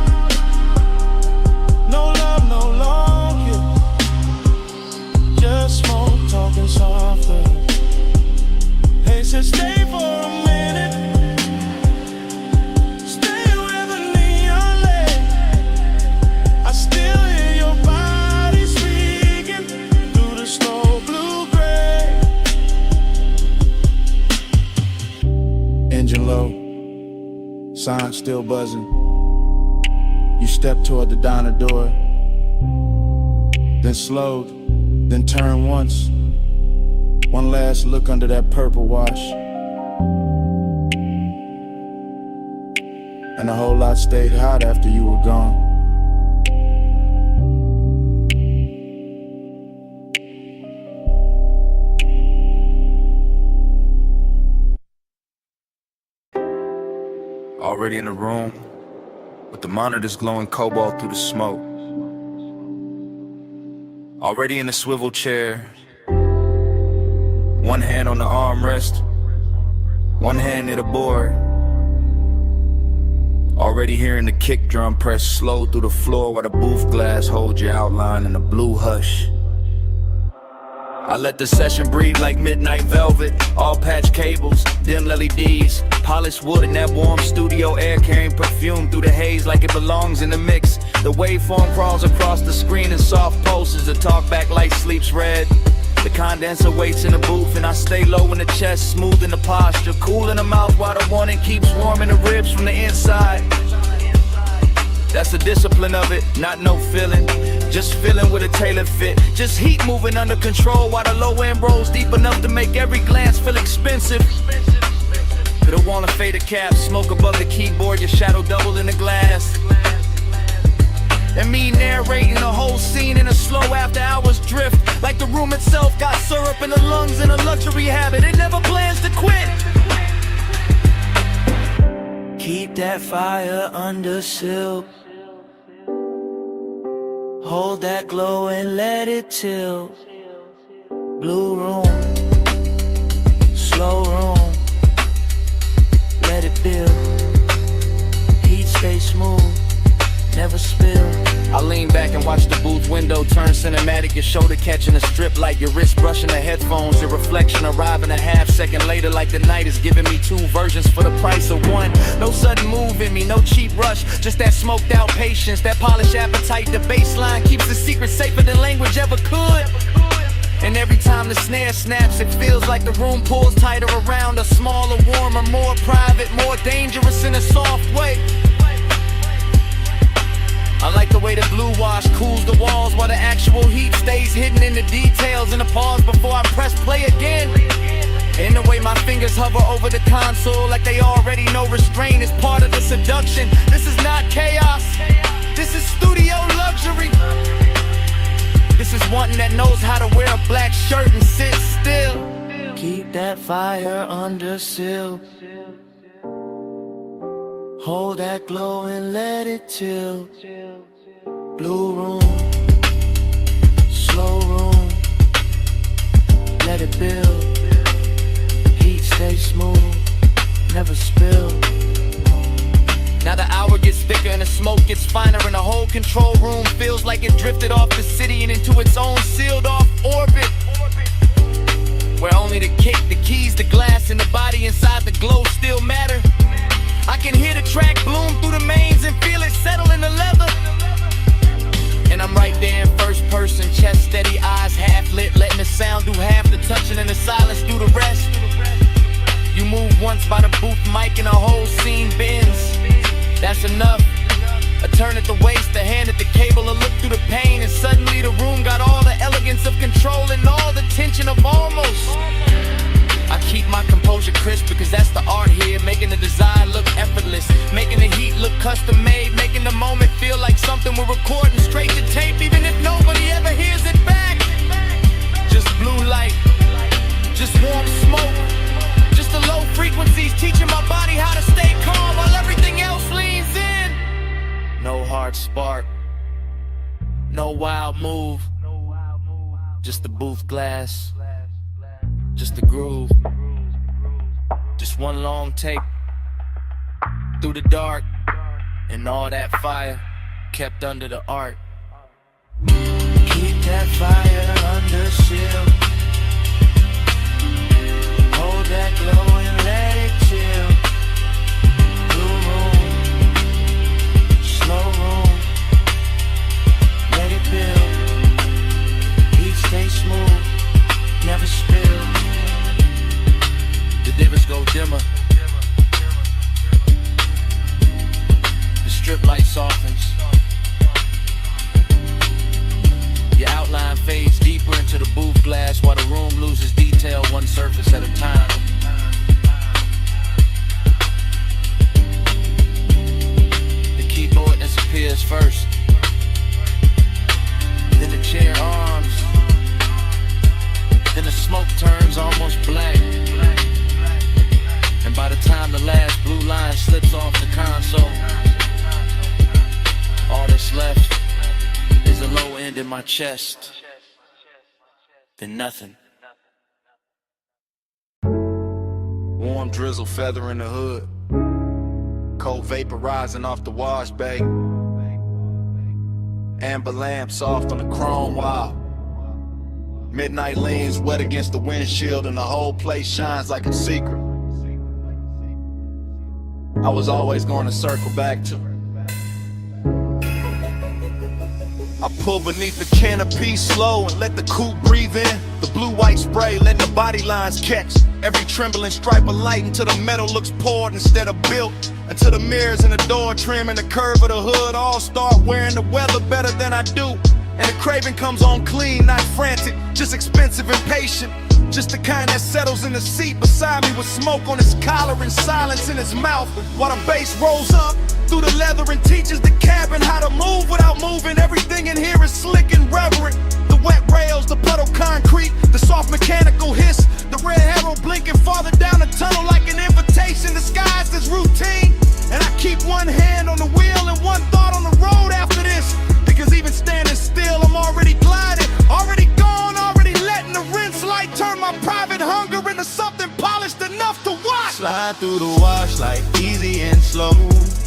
Speaker 13: No love, no long kiss. Just smoke talking softer. Hey, said stay for a minute. Stay where the neon lay. I still hear your body speaking through the slow blue-gray. Engine low, sign still buzzing. You step toward the diner door, then slowed, then turn once. One last look under that purple wash, and a whole lot stayed hot after you were gone.
Speaker 5: Already in the room, with the monitors glowing cobalt through the smoke. Already in the swivel chair, one hand on the armrest, one hand near the board. Already hearing the kick drum press slow through the floor while the booth glass holds your outline in a blue hush. I let the session breathe like midnight velvet. All patch cables, dim LEDs, polished wood and that warm studio air carrying perfume through the haze like it belongs in the mix. The waveform crawls across the screen in soft pulses. The talkback light sleeps red. The condenser waits in the booth and I stay low in the chest, smooth in the posture, cool in the mouth while the warning keeps warming the ribs from the inside. That's the discipline of it, not no feeling. Just feeling with a tailored fit. Just heat moving under control while the low end rolls deep enough to make every glance feel expensive. To the wall and fader cap, smoke above the keyboard, your shadow doubled in the glass. And me narrating the whole scene in a slow after hours drift. Like the room itself got syrup in the lungs and a luxury habit. It never plans to quit.
Speaker 3: Keep that fire under silk. Hold that glow and let it tilt. Blue room, slow room, let it build. Heat stay smooth, never spill.
Speaker 11: I lean back and watch the booth window turn cinematic. Your shoulder catching a strip light, your wrist brushing the headphones. Your reflection arriving a half second later like the night is giving me two versions for the price of one. No sudden move in me, no cheap rush, just that smoked out patience, that polished appetite. The baseline keeps the secret safer than language ever could. And every time the snare snaps, it feels like the room pulls tighter around us. Smaller, warmer, more private, more dangerous in a soft way. I like the way the blue wash cools the walls while the actual heat stays hidden in the details. And the pause before I press play again. And the way my fingers hover over the console like they already know restraint is part of the seduction. This is not chaos, this is studio luxury. This is one that knows how to wear a black shirt and sit still.
Speaker 3: Keep that fire under seal. Hold that glow and let it tilt. Blue room, slow room, let it build. Heat stay smooth, never spill.
Speaker 11: Now the hour gets thicker and the smoke gets finer, and the whole control room feels like it drifted off the city and into its own sealed off orbit, where only the kick, the keys, the glass, and the body inside the glow still matter. I can hear the track bloom through the mains and feel it settle in the leather. And I'm right there in first person, chest steady, eyes half lit, letting the sound do half the touching and the silence do the rest. You move once by the booth mic and the whole scene bends. That's enough.
Speaker 1: A turn at the waist, a hand at the cable, a look through the pain, and suddenly the room got all the elegance of control and all the tension of almost. I keep my composure crisp because that's the art here, making the design look effortless, making the heat look custom made, making the moment feel like something we're recording straight to tape, even if nobody ever hears it back. Just blue light, just warm smoke, just the low frequencies teaching my body how to stay calm while everything else leans in. No hard spark, no wild move, just the booth glass, just the groove, just one long take through the dark, and all that fire kept under the art.
Speaker 3: Keep that fire under shield. Hold that glow and let it chill. Blue room, slow room, let it build. Heat stay smooth, never spill.
Speaker 1: The divas go dimmer, the strip light softens, your outline fades deeper into the booth glass while the room loses detail one surface at a time. The keyboard disappears first, then the chair arms, then the smoke turns almost black, and by the time the last blue line slips off the console, all that's left is a low end in my chest, then nothing.
Speaker 6: Warm drizzle feather in the hood, cold vapor rising off the wash bay, amber lamp soft on the chrome wall. Midnight leans wet against the windshield and the whole place shines like a secret I was always going to circle back to. I pull beneath the canopy slow and let the coupe breathe in. The blue-white spray letting the body lines catch every trembling stripe of light until the metal looks poured instead of built, until the mirrors in the door trim and the curve of the hood all start wearing the weather better than I do. And the craving comes on clean, not frantic, just expensive and patient. Just the kind that settles in the seat beside me with smoke on his collar and silence in his mouth, while the bass rolls up through the leather and teaches the cabin how to move without moving. Everything in here is slick and reverent. The wet rails, the puddle concrete, the soft mechanical hiss, the red arrow blinking farther down the tunnel like an invitation disguised as routine. And I keep one hand on the wheel and one thought on the road after this, because even standing still I'm already gliding, already gone, already letting the rinse light turn my private hunger into something polished enough to watch.
Speaker 9: Slide through the wash like easy and slow,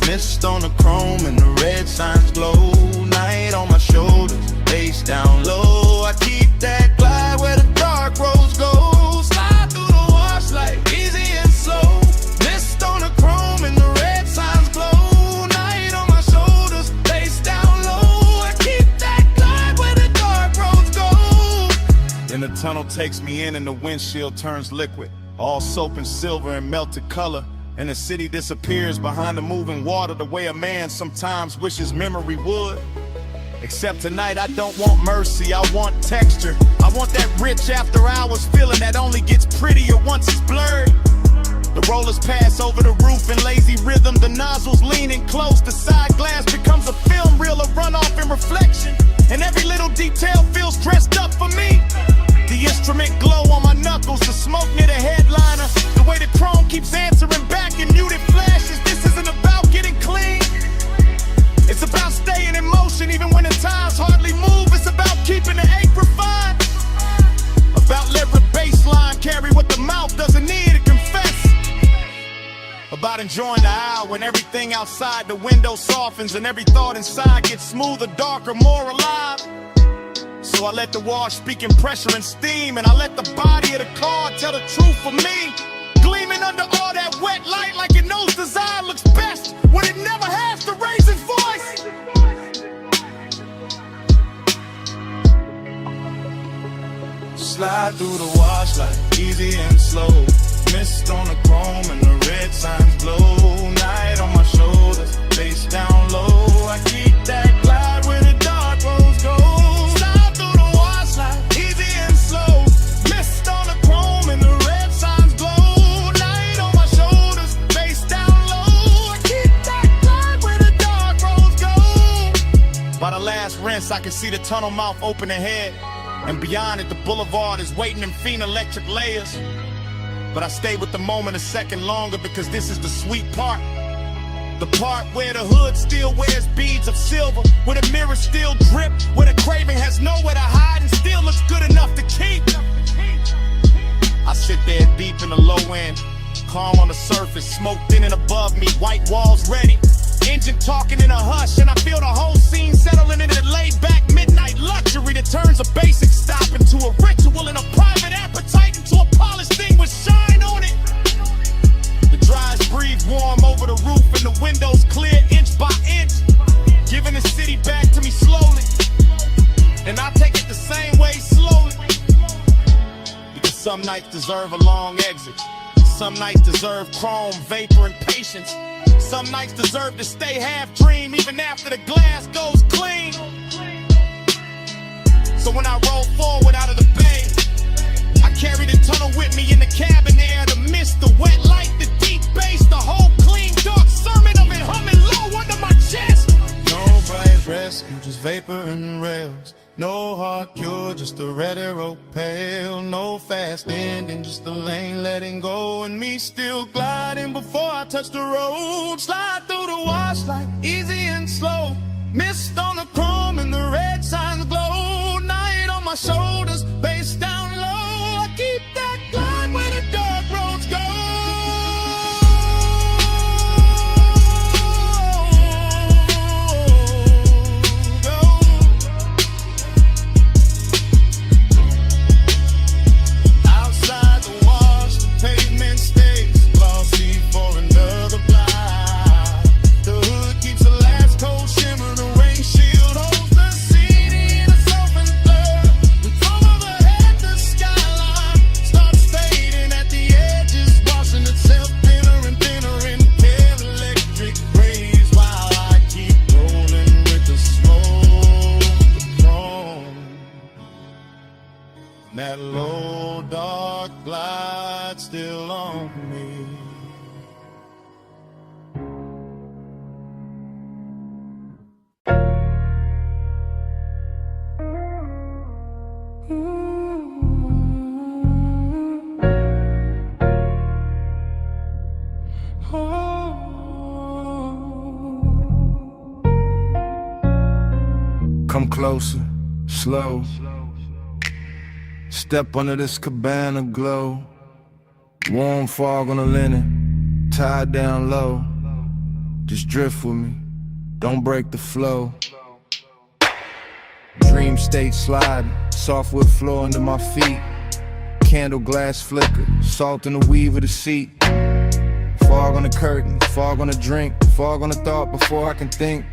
Speaker 9: mist on the chrome and the red signs glow. Night on my shoulders, face down low. I keep that glide where the dark roads go. Slide through the wash like easy and slow, mist on the chrome and the red signs glow. Night on my shoulders, face down low. I keep that glide where the dark roads go.
Speaker 13: Then the tunnel takes me in and the windshield turns liquid, all soap and silver and melted color. And the city disappears behind the moving water the way a man sometimes wishes memory would. Except tonight I don't want mercy, I want texture. I want that rich after hours feeling that only gets prettier once it's blurred. The rollers pass over the roof in lazy rhythm, the nozzles leaning close, the side glass becomes a film reel of runoff and reflection. And every little detail feels dressed up for me. The instrument glow on my knuckles, the smoke near the headliner, the way the chrome keeps answering back in muted flashes. This isn't about getting clean, it's about staying in motion even when the times hardly move. It's about keeping the ache refined, about letting the baseline carry what the mouth doesn't need to confess, about enjoying the hour when everything outside the window softens and every thought inside gets smoother, darker, more alive. So I let the wash speak in pressure and steam, and I let the body of the car tell the truth for me, gleaming under all that wet light like it knows design looks best when it never has to raise its voice.
Speaker 9: Slide through the wash like easy and slow, mist on the chrome and the red signs glow. Night on my shoulders,
Speaker 13: face down low. I keep that glide where the dark roads go. Slide through the water slide, easy and slow. Mist on the chrome and the red signs glow. Night on my shoulders, face down low. I keep that glide where the dark roads go. By the last rinse, I can see the tunnel mouth open ahead. And beyond it, the boulevard is waiting in fiend electric layers. But I stay with the moment a second longer because this is the sweet part. The part where the hood still wears beads of silver, where the mirrors still drip, where the craving has nowhere to hide and still looks good enough to keep. I sit there deep in the low end, calm on the surface, smoke thin and above me, white walls ready. Engine talking in a hush, and I feel the whole scene settling into the laid-back midnight luxury that turns a basic stop into a ritual and a private appetite into a polished thing with shine on it. The dries breathe warm over the roof and the windows clear inch by inch, giving the city back to me slowly. And I take it the same way slowly, because some nights deserve a long exit. Some nights deserve chrome, vapor, and patience. Some nights deserve to stay half dream even after the glass goes clean. So when I roll forward out of the bay, I carry the tunnel with me in the cabin air. The mist, the wet light, the deep bass, the whole clean dark sermon of it humming low under my chest. No bright rescue, just vapor and rails. No hard cure, just a red arrow pale. No fast ending, just the lane letting go. And me still gliding before I touch the road. Slide through the wash like easy and slow. Mist on the chrome and the red signs glow. Night on my shoulders, bass down low. I keep that glide where the dark roads go. That low dark glide still on me.
Speaker 12: Come closer, slow. Step under this cabana glow. Warm fog on the linen, tied down low. Just drift with me, don't break the flow. Dream state sliding, softwood floor under my feet. Candle glass flicker, salt in the weave of the seat. Fog on the curtain, fog on the drink, fog on the thought before I can think.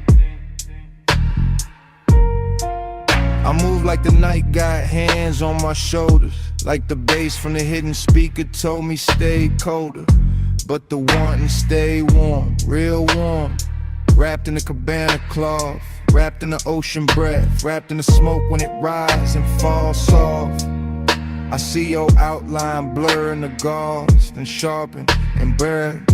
Speaker 12: I move like the night got hands on my shoulders, like the bass from the hidden speaker told me stay colder. But the wanting stay warm, real warm. Wrapped in a cabana cloth, wrapped in the ocean breath, wrapped in the smoke when it rises and falls soft. I see your outline blur in the gauze, then sharpen and burn.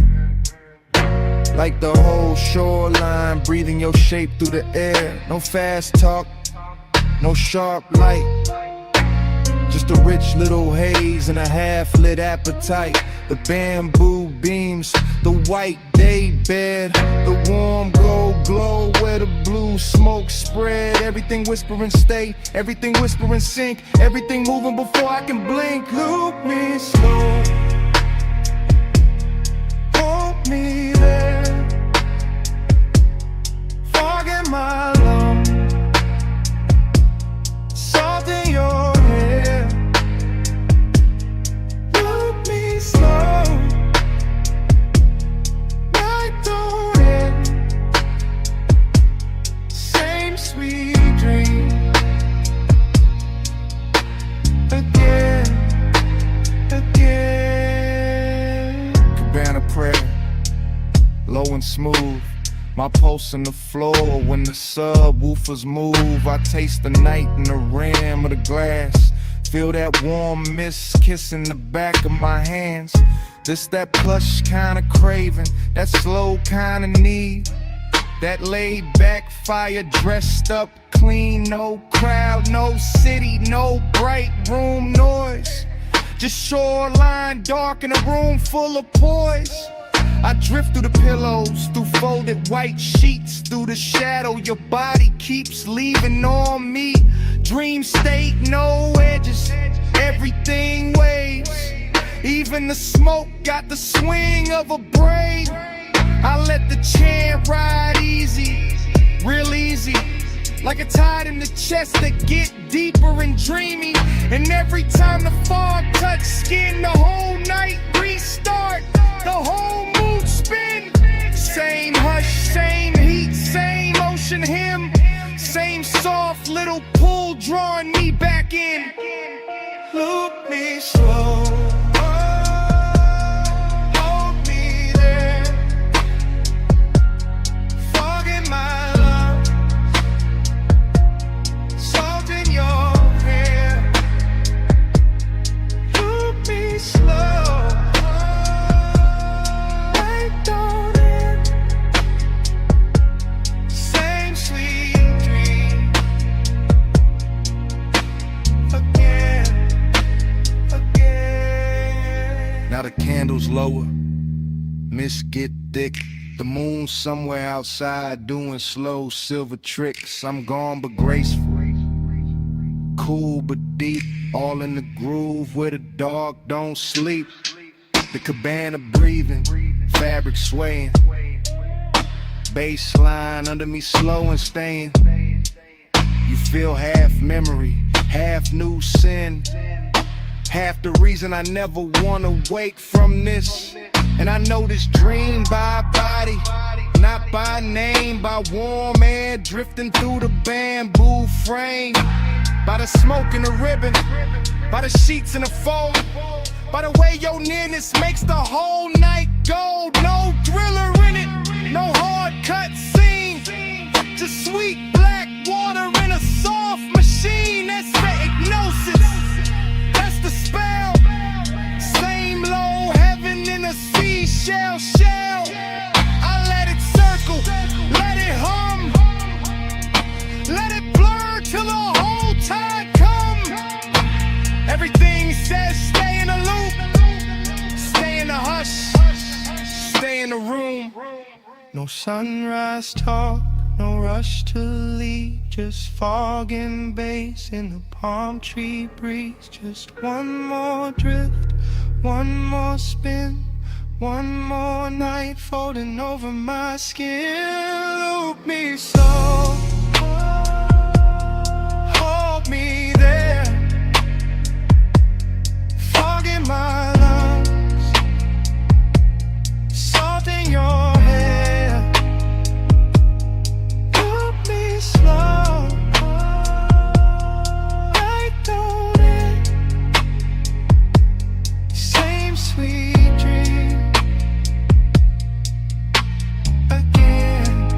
Speaker 12: Like the whole shoreline, breathing your shape through the air. No fast talk, no sharp light, just a rich little haze and a half-lit appetite. The bamboo beams, the white day bed, the warm gold glow where the blue smoke spread. Everything whispering stay, everything whispering sink, everything moving before I can blink. Loop me slow, hold me there, fog in my lungs, salt in your hair. Loop me slow, night don't end, same sweet dream again, again. Cabana prayer, low and smooth,
Speaker 9: My pulse on the floor when the subwoofers move. I taste the night in the rim of the glass. Feel that warm mist kissing the back of my hands. This that plush kind of craving, that slow kind of need. That laid back fire dressed up clean. No crowd, no city, no bright room noise. Just shoreline dark in a room full of poise. I drift through the pillows, through folded white sheets, through the shadow your body keeps leaving on me. Dream state, no edges, everything waves. Even the smoke got the swing of a braid. I let the chant ride easy, real easy. Like a tide in the chest that get deeper and dreamy. And every time the fog touch skin, the whole night restart. The whole mood spin. Same hush, same heat, same ocean hymn. Same soft little pull drawing me back in. Look me slow. Hold me there. Fog in my lungs. Salt in your hair. Look me slow. Now the candles lower, mist get thick. The moon somewhere outside doing slow silver tricks. I'm gone but graceful, cool but deep, all in the groove where the dog don't sleep. The cabana breathing, fabric swaying, bass line under me slow and staying. You feel half memory, half new sin. Half the reason I never wanna wake from this. And I know this dream by body, not by name. By warm air drifting through the bamboo frame. By the smoke in the ribbon, by the sheets in the fold. By the way your nearness makes the whole night gold. No thriller in it, no hard cut scene. Just sweet black water in a soft machine. That's the hypnosis. The spell, same low heaven in a seashell shell. I let it circle, let it hum, let it blur till the whole tide come. Everything says stay in the loop, stay in the hush, stay in the room. No sunrise talk, no rush to leave, just fog and bass in the palm tree breeze. Just one more drift, one more spin, one more night folding over my skin. Loop me slow, hold me there. Fog in my lungs, salt in your hair. Loop me slow, right on it. Same sweet dream. Again,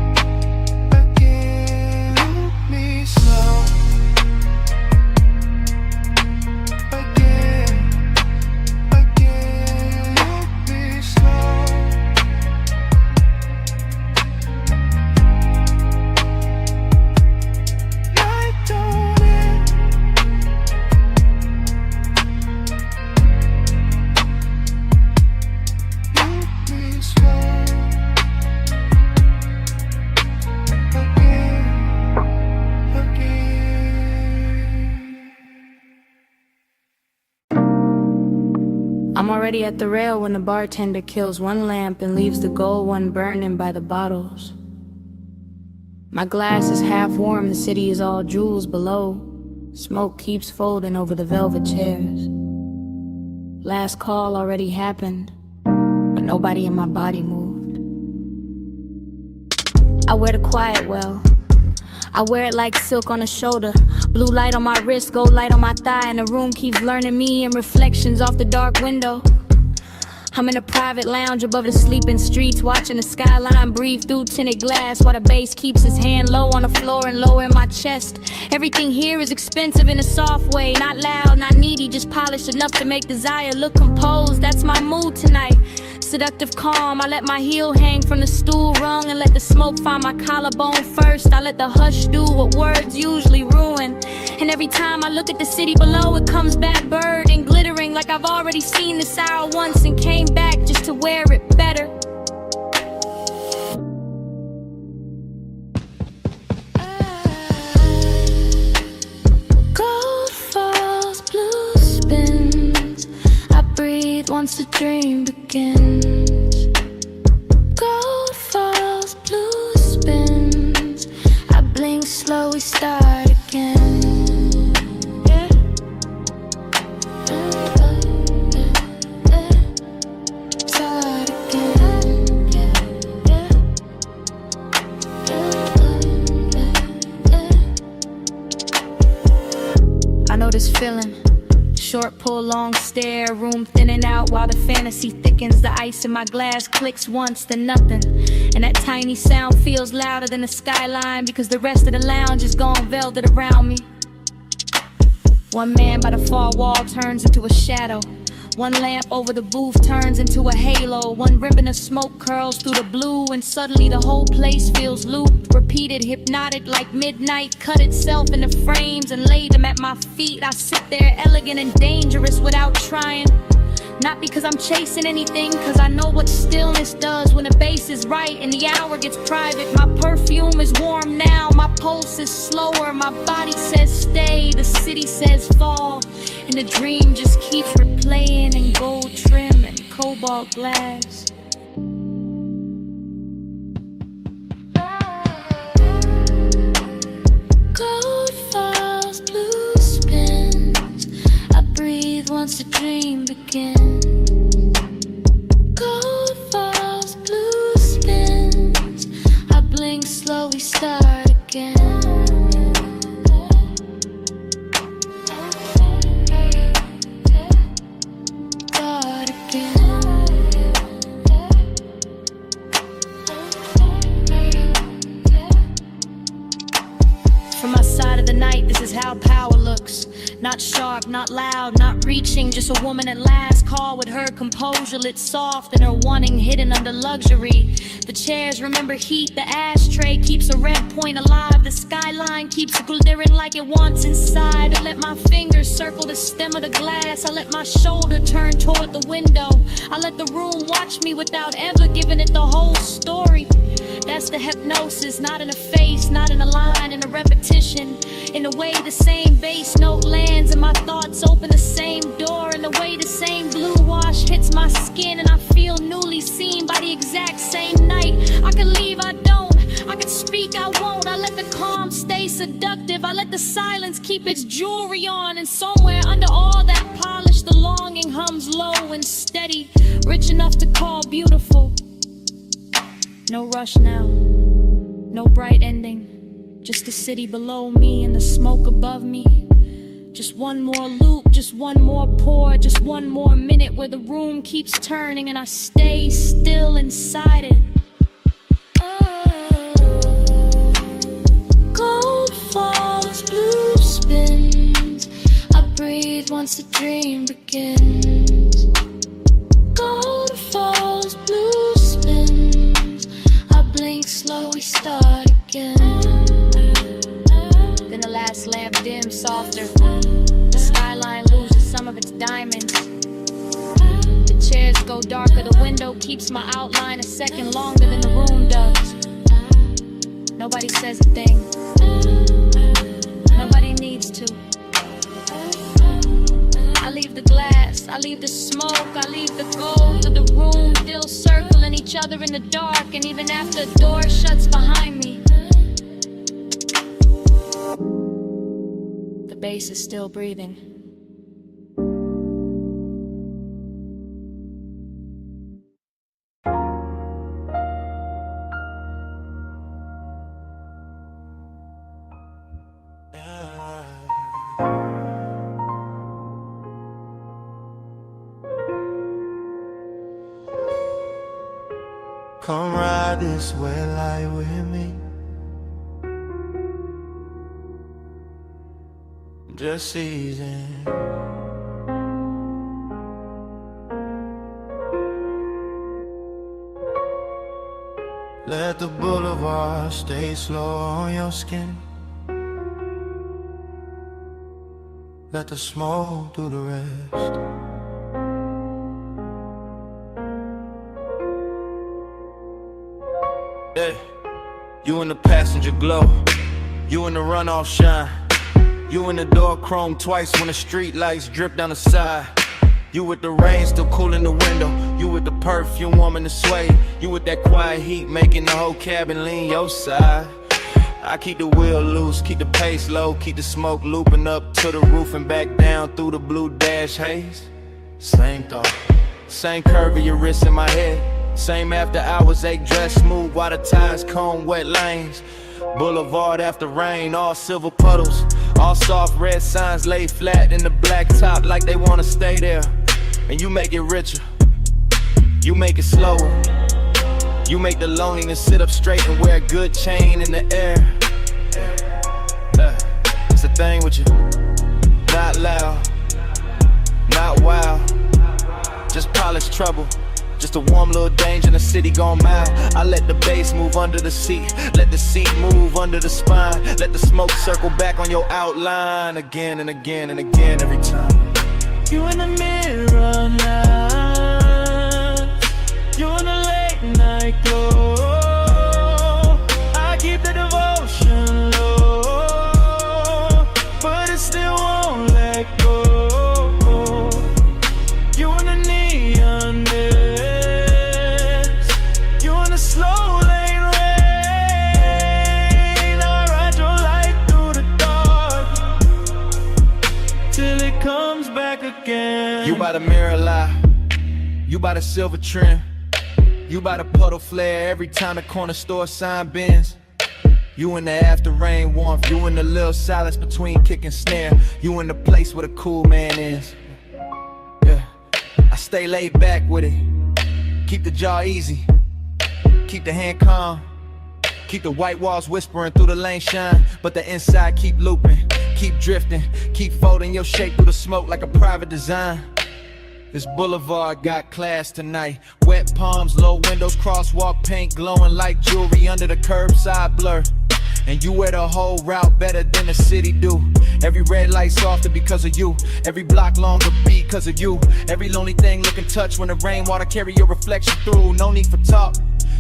Speaker 9: again. Loop me slow. Again, again. Loop me slow. Right on it. Loop me slow. Again, again.
Speaker 14: I'm already at the rail when the bartender kills one lamp and leaves the gold one burning by the bottles. My glass is half warm, the city is all jewels below. Smoke keeps folding over the velvet chairs. Last call already happened, but nobody in my body moved. I wear the quiet well. I wear it like silk on a shoulder. Blue light on my wrist, gold light on my thigh, and the room keeps learning me and reflections off the dark window. I'm in a private lounge above the sleeping streets, watching the skyline breathe through tinted glass, while the bass keeps his hand low on the floor and low in my chest. Everything here is expensive in a soft way, not loud, not needy, just polished enough to make desire look composed. That's my mood tonight. Seductive calm, I let my heel hang from the stool rung and let the smoke find my collarbone first. I let the hush do what words usually ruin. And every time I look at the city below, it comes back bird and glittering like I've already seen this hour once and came back just to wear it better. Gold falls, blue spins. I breathe once the dream begins. Gold falls, blue spins. I blink slow, we start again. Yeah. Start again. Yeah. I know this feeling. Short pull, long stare, room thinning out while the fantasy thickens. The ice in my glass clicks once, then nothing. And that tiny sound feels louder than the skyline because the rest of the lounge is gone velvet around me. One man by the far wall turns into a shadow. One lamp over the booth turns into a halo. One ribbon of smoke curls through the blue, and suddenly the whole place feels looped, repeated, hypnotic like midnight. Cut itself into frames and laid them at my feet. I sit there elegant and dangerous without trying. Not because I'm chasing anything, cause I know what stillness does when the bass is right and the hour gets private. My perfume is warm now, my pulse is slower. My body says stay, the city says fall. And the dream just keeps replaying in gold trim and cobalt glass. Gold falls, blue spins. I breathe once the dream begins. Gold falls, blue spins. I blink slow, we start again. Start again. From my side of the night, this is how power looks. Not sharp, not loud, not reaching. Just a woman at last call with her composure lit soft and her wanting hidden under luxury. The chairs remember heat, the ashtray keeps a red point alive. The skyline keeps glittering like it wants inside. I let my fingers circle the stem of the glass. I let my shoulder turn toward the window. I let the room watch me without ever giving it the whole story. That's the hypnosis, not in a face, not in a line, in a repetition. In the way the same bass note lands and my thoughts open the same door. In the way the same blue wash hits my skin and I feel newly seen by the exact same night. I could leave, I don't. I could speak, I won't. I let the calm stay seductive. I let the silence keep its jewelry on. And somewhere under all that polish, the longing hums low and steady, rich enough to call beautiful. No rush now, no bright ending, just the city below me and the smoke above me. Just one more loop, just one more pour, just one more minute where the room keeps turning and I stay still inside it. Gold falls, blue spins. I breathe once the dream begins. Gold falls, blue spins. I blink slow, we start again. Then the last lamp dims softer. The skyline loses some of its diamonds. The chairs go darker. The window keeps my outline a second longer than the room does. Nobody says a thing. Nobody needs to. I leave the glass, I leave the smoke, I leave the gold of the room still circling each other in the dark. And even after the door shuts behind me, the bass is still breathing.
Speaker 7: Come ride this wet light with me. Just easing. Let the boulevard stay slow on your skin. Let the smoke do the rest.
Speaker 6: Yeah. You in the passenger glow, you in the runoff shine, you in the door chrome twice when the street lights drip down the side. You with the rain still cool in the window, you with the perfume warming the sway, you with that quiet heat making the whole cabin lean your side. I keep the wheel loose, keep the pace low, keep the smoke looping up to the roof and back down through the blue dash haze. Same thought, same curve of your wrist in my head, same after hours ache dress smooth while the tires comb wet lanes. Boulevard after rain, all silver puddles, all soft red signs laid flat in the black top like they wanna stay there. And you make it richer, you make it slower, you make the loneliness sit up straight and wear a good chain in the air. It's the thing with you, not loud, not wild, just polished trouble. Just a warm little danger in the city gone mild. I let the bass move under the seat, let the seat move under the spine, let the smoke circle back on your outline again and again and again every time.
Speaker 7: You in the mirror now, you in the late night glow. I keep the devotion low, but it still won't let go. You in the neon mist, you in the slow lane rain. I ride your light through the dark till it comes back again.
Speaker 6: You by the mirror lie, you by the silver trim, you by the puddle flare every time the corner store sign bends. You in the after rain warmth, you in the little silence between kick and snare, you in the place where the cool man is. Yeah, I stay laid back with it, keep the jaw easy, keep the hand calm, keep the white walls whispering through the lane shine, but the inside keep looping, keep drifting, keep folding your shape through the smoke like a private design. This boulevard got class tonight, wet palms, low windows, crosswalk paint glowing like jewelry under the curbside blur. And you wear the whole route better than the city do. Every red light softer because of you, every block longer because of you, every lonely thing looking touch when the rainwater carry your reflection through. No need for talk,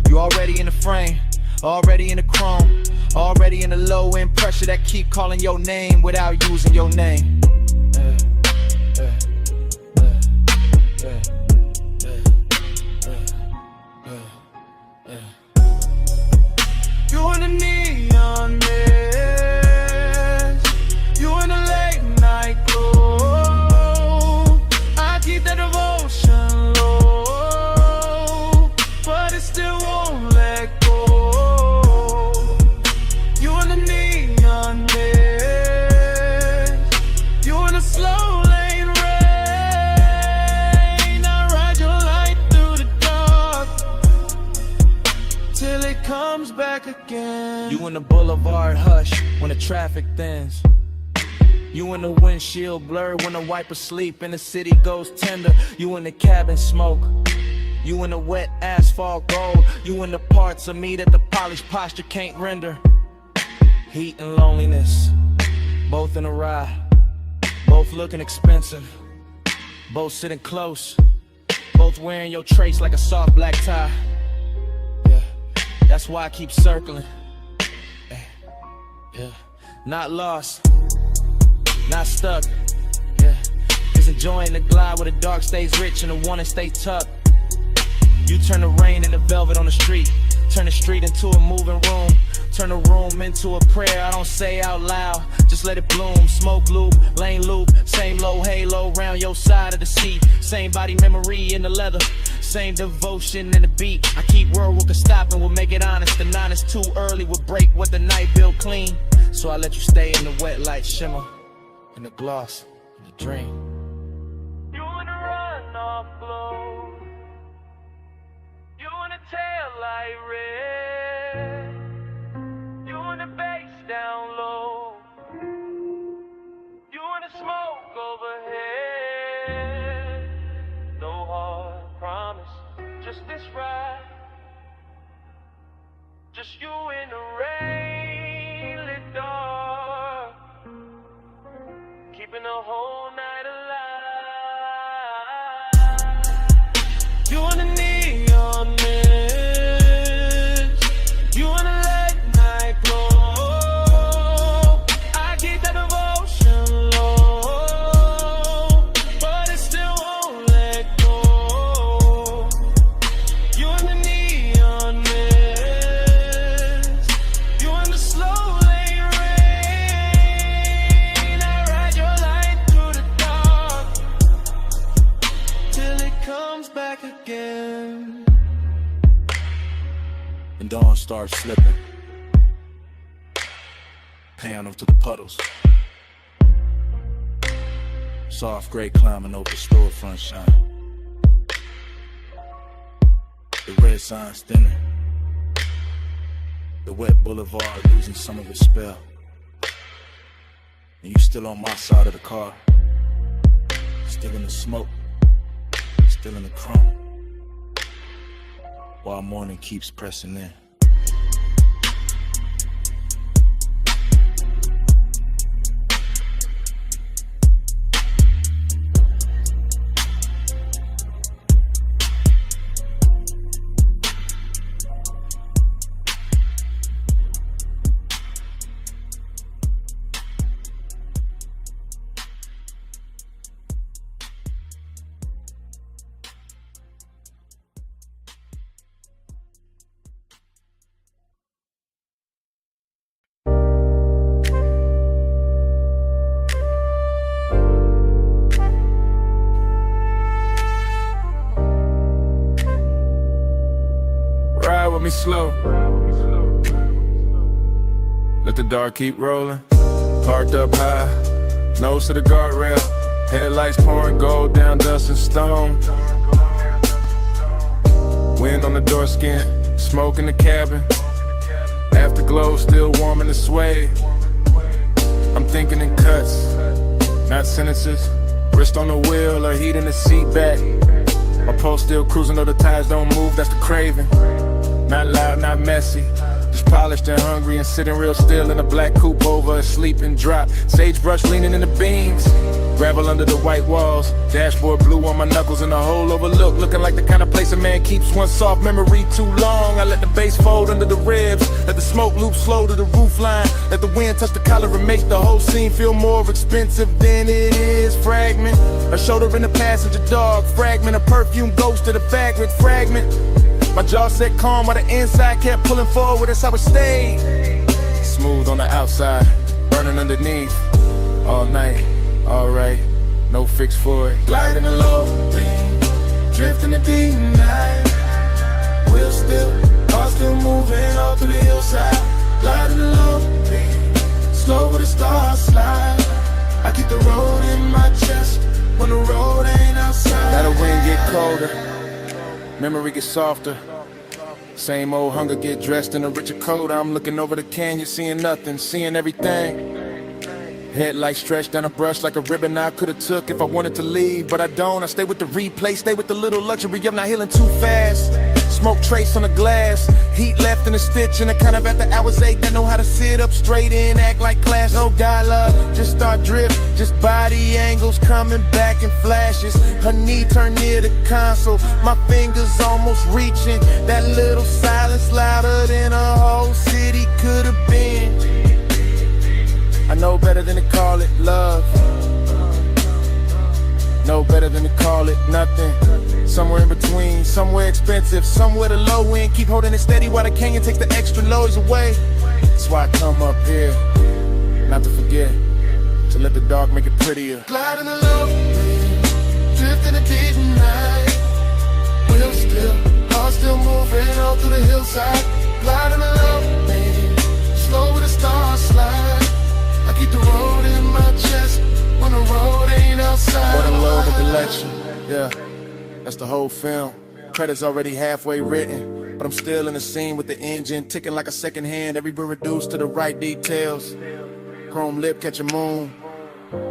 Speaker 6: you already in the frame, already in the chrome, already in the low end pressure that keep calling your name without using your name.
Speaker 7: You in the neon mist, you in the late night glow. I keep that devotion low, but it still won't let go. You in the neon mist, you in the slow lane rain. I ride your light through the dark till it comes back again.
Speaker 11: You in the boulevard hush when the traffic thins. You in the windshield blur when the wipers sleep and the city goes tender. You in the cabin smoke, you in the wet asphalt gold. You in the parts of me that the polished posture can't render. Heat and loneliness, both in a ride, both looking expensive, both sitting close, both wearing your trace like a soft black tie. Yeah, that's why I keep circling. Yeah, not lost, not stuck. Yeah, just enjoying the glide where the dark stays rich and the one that stays tucked. You turn the rain into velvet on the street, turn the street into a moving room, turn the room into a prayer I don't say out loud, just let it bloom. Smoke loop, lane loop, same low halo round your side of the seat, same body memory in the leather, same devotion in the beat. I keep word we can stop and we'll make it honest. The 9 is too early, we'll break what the night built clean. So I let you stay in the wet light shimmer, in the gloss, in the dream.
Speaker 7: You in the runoff glow, you in the tail light.
Speaker 3: light red. You and the bass down low. You and the smoke overhead. No hard promise, just this ride. Just you in the rain, lit dark, keeping the whole night alive. You and the neon mist, you and the late night glow. I keep that devotion low, but it still won't let go. You and the neon mist, you and the slow lane rain. I ride your light through the dark till it comes back again.
Speaker 12: And dawn starts slipping, piano to the puddles. Soft gray climbing over the storefront shine. The red signs thinning. The wet boulevard losing some of its spell. And you still on my side of the car. Still in the smoke. Still in the chrome. While morning keeps pressing in.
Speaker 5: Ride with me slow. Let the dark keep rolling. Parked up high, nose to the guardrail. Headlights pouring gold down dust and stone. Wind on the door skin, smoke in the cabin. Afterglow still warm in the suede. I'm thinking in cuts, not sentences. Wrist on the wheel or heat in the seat back. My pulse still cruising though the tires don't move, that's the craving. Not loud, not messy, just polished and hungry and sitting real still in a black coupe over a sleeping drop. Sagebrush leaning in the beams, gravel under the white walls. Dashboard blue on my knuckles and a hole overlooked, looking like the kind of place a man keeps one soft memory too long. I let the bass fold under the ribs, let the smoke loop slow to the roof line. Let the wind touch the collar and make the whole scene feel more expensive than it is. Fragment, a shoulder in the passenger dog. Fragment, a perfume ghost to the vagrant. Fragment, my jaw set calm while the inside kept pulling forward. That's how it stayed. Smooth on the outside, burning underneath. All night, alright, no fix for it.
Speaker 7: Gliding the low thing, drifting the deep night. Wheel still, car still moving all through the hillside. Gliding the low thing, slow with the stars slide. I keep the road in my chest when the road ain't outside.
Speaker 5: Let the wind get colder, memory gets softer. Same old hunger get dressed in a richer coat. I'm looking over the canyon, seeing nothing, seeing everything. Headlights stretched down a brush like a ribbon I could've took if I wanted to leave, but I don't. I stay with the replay, stay with the little luxury of not healing too fast. Smoke trace on the glass, heat left in a stitch, and I kind of at the hours 8 that know how to sit up straight and act like class. No dialogue, just start drift, just body angles coming back in flashes. Her knee turned near the console, my fingers almost reaching. That little silence louder than a whole city could have been. I know better than to call it love. Know better than to call it nothing. Somewhere in between, somewhere expensive, somewhere the low end. Keep holding it steady while the canyon takes the extra noise away. That's why I come up here, not to forget, to let the dark make it prettier.
Speaker 7: Gliding the low, drifting the deep night. Wheel still, car still moving all through the hillside. Gliding the low, slow with the stars slide. I keep the road in my chest when the road ain't outside.
Speaker 5: What a load of collection, yeah, that's the whole film. Credits already halfway written.
Speaker 9: But I'm still in the scene with the engine ticking like a second hand, every bit reduced to the right details. Chrome lip catching moon,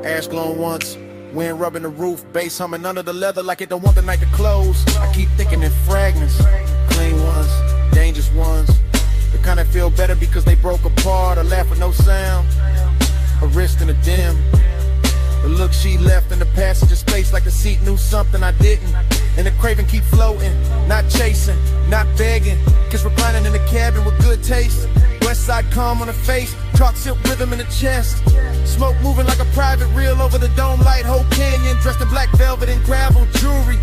Speaker 9: ash glowing once, wind rubbing the roof, bass humming under the leather like it don't want the night to close. I keep thinking in fragments, clean ones, dangerous ones, the kind that feel better because they broke apart, or laugh with no sound, a wrist in a dim. The look she left in the passenger space like the seat knew something I didn't. And the craving keep floating, not chasing, not begging. Kiss reclining in the cabin with good taste. West side calm on the face, chalk silk rhythm in the chest. Smoke moving like a private reel over the dome light. Whole canyon dressed in black velvet and gravel jewelry.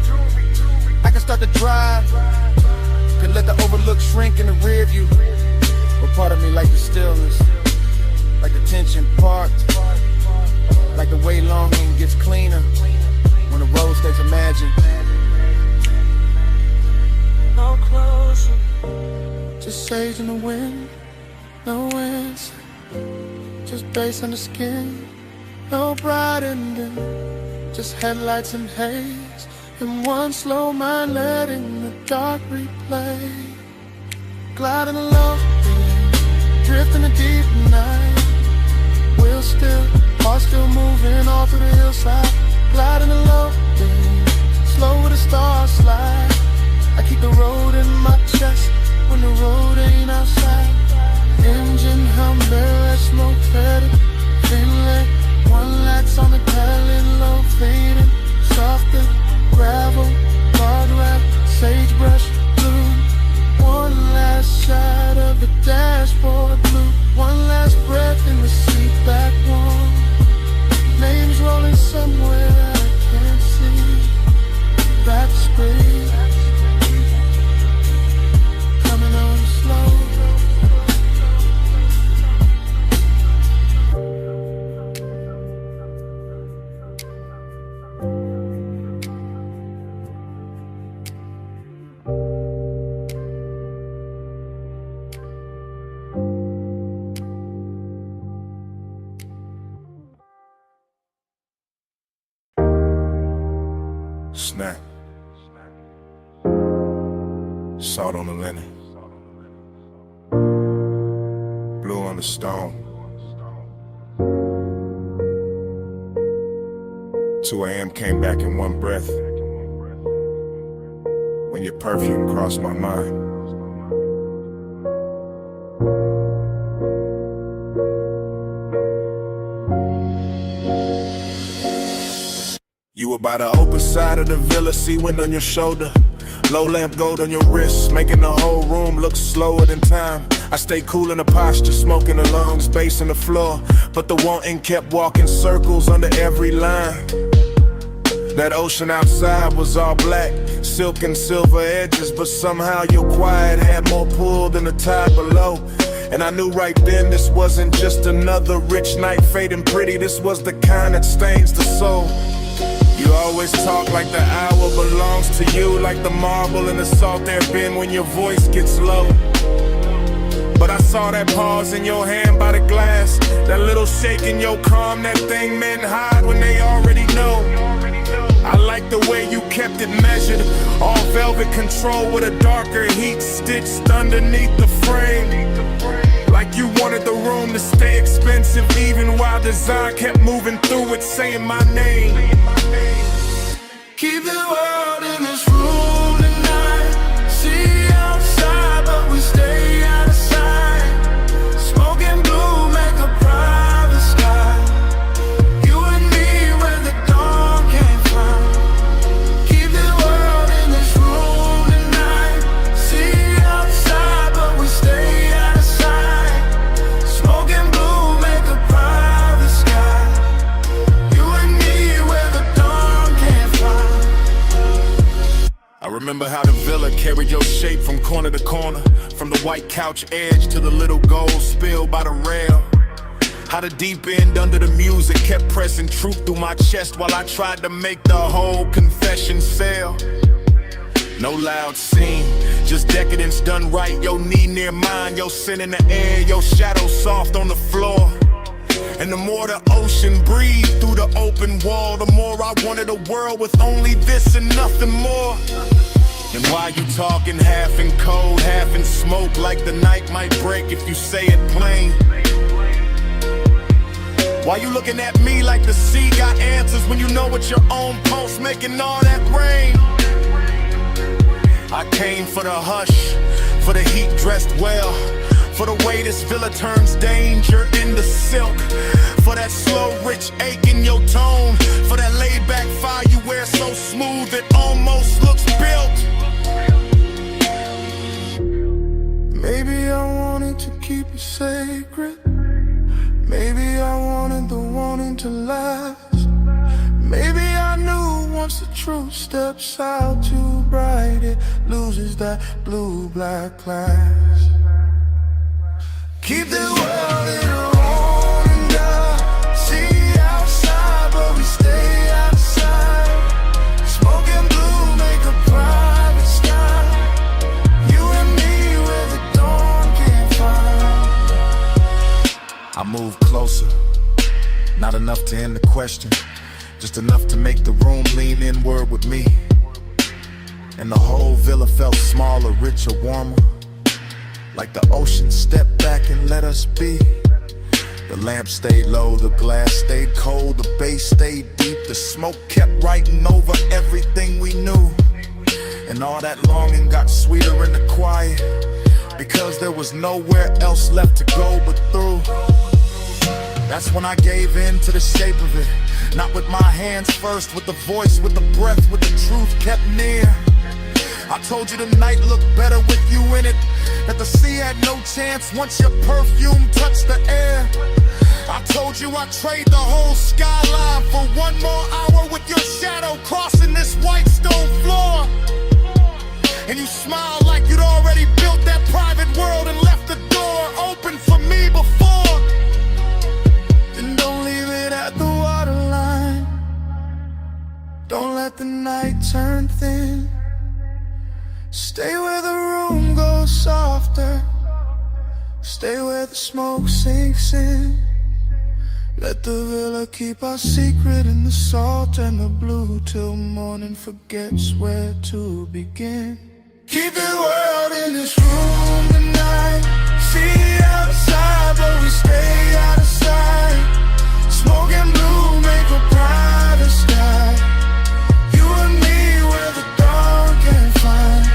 Speaker 9: I can start to drive, could let the overlook shrink in the rear view. But part of me like the stillness, like the tension parked, like the way longing gets cleaner when the road stays imagined.
Speaker 3: No closer.
Speaker 7: Just sage in the wind, no answer. Just bass on the skin, no bright ending. Just headlights and haze, and one slow mind letting the dark replay. Gliding along, drifting the deep night. Wheels still, heart still moving all through the hillside. Gliding along, slow with a star slide. I keep the road in my chest when the road ain't outside. Engine hum, barrel, smoke faded, inlet. One lights on the pedal, low fading, softer gravel, guardrail, sagebrush blue. One last shot of the dashboard blue. One last breath in the seat back warm. Names rolling somewhere that I can't see. Back speed, coming on slow.
Speaker 9: Snap. Salt on the linen. Blue on the stone. 2 a.m. came back in one breath. When your perfume crossed my mind. You were by the open side of the villa, sea wind on your shoulder. Low lamp gold on your wrist, making the whole room look slower than time. I stay cool in the posture, smoking the lungs, bass in the floor. But the wanting kept walking circles under every line. That ocean outside was all black, silk and silver edges. But somehow your quiet had more pull than the tide below. And I knew right then this wasn't just another rich night fading pretty. This was the kind that stains the soul. You always talk like the hour belongs to you, like the marble in the salt there been when your voice gets low. But I saw that pause in your hand by the glass, that little shake in your calm, that thing men hide when they already know. I like the way you kept it measured, all velvet control with a darker heat stitched underneath the frame. Like you wanted the room to stay expensive, even while design kept moving through it, saying my name.
Speaker 7: Keep the world in this room tonight. See outside, but we stay out of sight. Smoking blue, make a private sky. You and me where the dawn came from. Keep the world in this room tonight. See outside, but we stay out of sight. Smoking blue, make a private sky. You and me where the dawn came from.
Speaker 9: I remember how the villa carried your shape from corner to corner, from the white couch edge to the little gold spill by the rail. How the deep end under the music kept pressing truth through my chest while I tried to make the whole confession sell. No loud scene, just decadence done right. Your knee near mine, your sin in the air, your shadow soft on the floor. And the more the ocean breathed through the open wall, the more I wanted a world with only this and nothing more. And why you talking half in cold, half in smoke, like the night might break if you say it plain? Why you looking at me like the sea got answers when you know it's your own pulse making all that rain? I came for the hush, for the heat dressed well, for the way this villa turns danger into silk, for that slow rich ache in your tone, for that laid back fire you wear so smooth it almost looks built.
Speaker 7: Maybe I wanted to keep it sacred. Maybe I wanted the wanting to last. Maybe I knew once the truth steps out too bright, it loses that blue-black class. Keep the world in a rolling dial. See outside, but we stay outside. Smoking blue, make a private sky. You and me where the dawn can't find.
Speaker 8: I move closer, not enough to end the question, just enough to make the room lean inward with me. And the whole villa felt smaller, richer, warmer, like the ocean stepped back and let us be. The lamp stayed low, the glass stayed cold, the bass stayed deep, the smoke kept writing over everything we knew. And all that longing got sweeter in the quiet, because there was nowhere else left to go but through. That's when I gave in to the shape of it, not with my hands first, with the voice, with the breath, with the truth kept near. I told you the night looked better with you in it, that the sea had no chance once your perfume touched the air. I told you I'd trade the whole skyline for one more hour with your shadow crossing this white stone floor. And you smiled like you'd already built that private world and left the door open for me before. Then don't leave it at the waterline. Don't let the night turn thin. Stay where the room goes softer. Stay where the smoke sinks in. Let the villa keep our secret in the salt and the blue till morning forgets where to begin. Keep the world in this room tonight. See outside, but we stay out of sight. Smoke and blue make a brighter sky. You and me where the dawn can't find.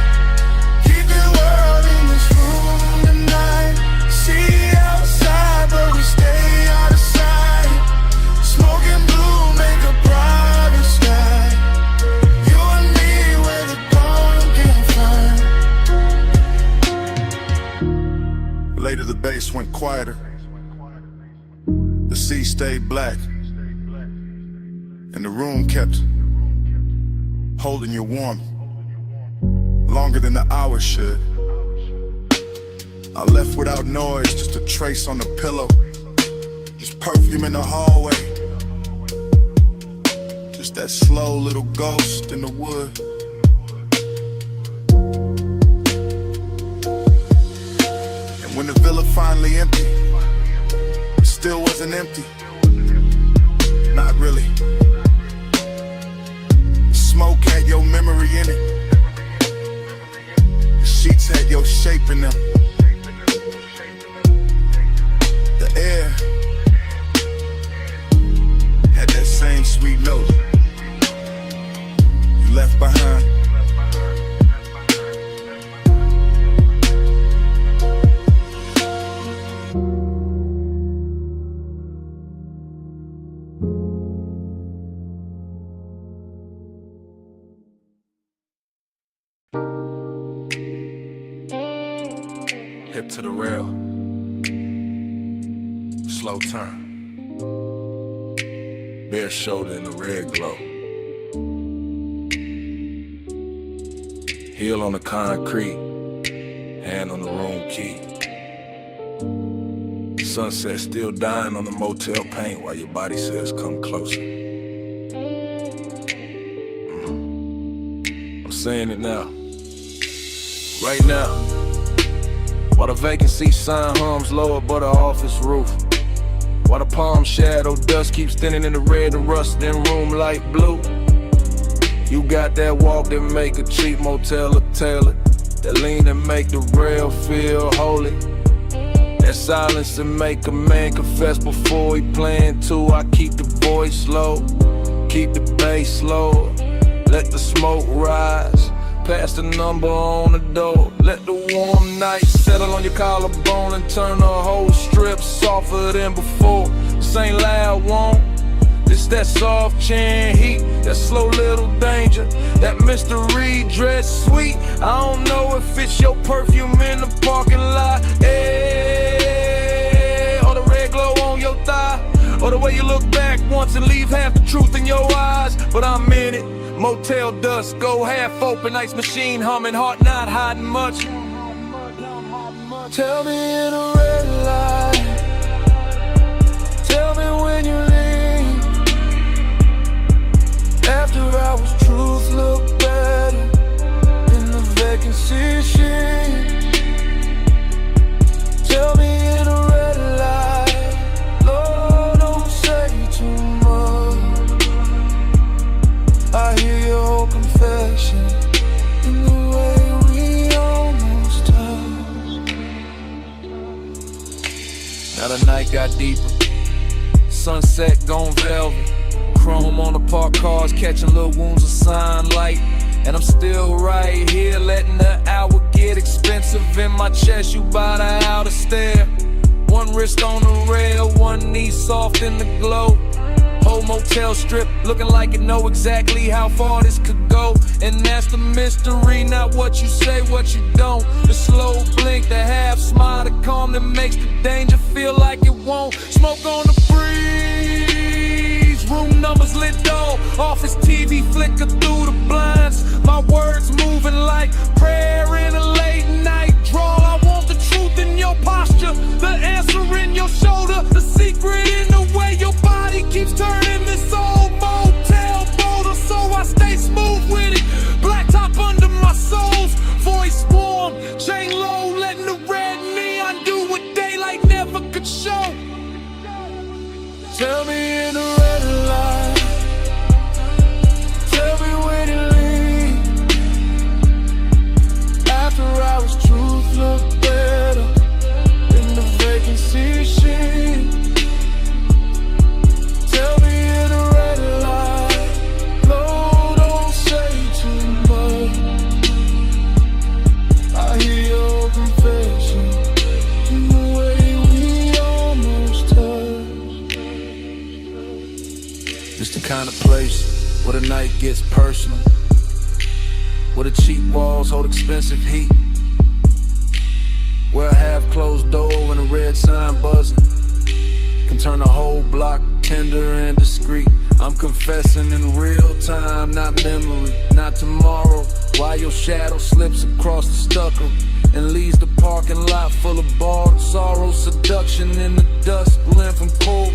Speaker 8: Keep the world in this room tonight. See outside, but we stay out of sight. Smoke and blue make a brighter sky. You and me where the dawn can't find. Later the bass went quieter, the sea stayed black, and the room kept holding you warm, longer than the hours should. I left without noise, just a trace on the pillow, just perfume in the hallway, just that slow little ghost in the wood. And when the villa finally emptied, it still wasn't empty, not really. Smoke had your memory in it, the sheets had your shape in them. The air had that same sweet note you left behind. Hip to the rail, slow turn, bare shoulder in the red glow, heel on the concrete, hand on the room key. Sunset still dying on the motel paint while your body says come closer. I'm saying it now, right now. While the vacancy sign hums low above the office roof, while the palm shadow dust keeps thinning in the red and rust in room light blue.
Speaker 12: You got that walk that make a cheap motel a tailored. That lean that make the real feel holy. That silence that make a man confess before he playing too. I keep the voice low, keep the bass low. Let the smoke rise, pass the number on the door. Let the warm night settle on your collarbone and turn the whole strip softer than before. This ain't loud, won't. This that soft chin heat, that slow little danger, that mystery dress sweet. I don't know if it's your perfume in the parking lot, or the red glow on your thigh, or the way you look back once and leave half the truth in your eyes. But I'm in it, motel dust, go half open, ice machine humming, heart not hiding much. Tell me in a red light, tell me when you leave. After hours, truth look better in the vacancy sheen. Tell me in a red light, Lord, don't say too much. I hear your whole confession in the way we almost touched. Now the night got deeper, sunset gone velvet. Chrome on the parked cars, catching little wounds of sunlight. And I'm still right here, letting the hour get expensive in my chest. You bout to outer stare. One wrist on the rail, one knee soft in the glow. Whole motel strip, looking like it know exactly how far this could go. And that's the mystery, not what you say, what you don't. The slow blink, the half smile, the calm that makes the danger feel like it won't. Smoke on the breeze, room numbers lit dull, office TV flicker through the blinds. My words moving like prayer in a late night drawl. I want the truth in your posture, the answer in your shoulder, the secret in the way your body keeps turning this old motel boulder. So I stay smooth with it, black top under my soles, voice warm, chain low, letting the red neon do what daylight never could show. Tell me in the red light, tell me when you leave. After hours, truth look better in the vacancy sheen. Tell me in the red light, Lord, don't say too much. I hear your confession in the way we almost touched. It's the kind of place where the night gets personal, where the cheap walls hold expensive heat, where a half-closed door and a red sign buzzing can turn a whole block tender and discreet. I'm confessing in real time, not memory, not tomorrow. While your shadow slips across the stucco and leaves the parking lot full of bald sorrow, seduction in the dust, blend from cold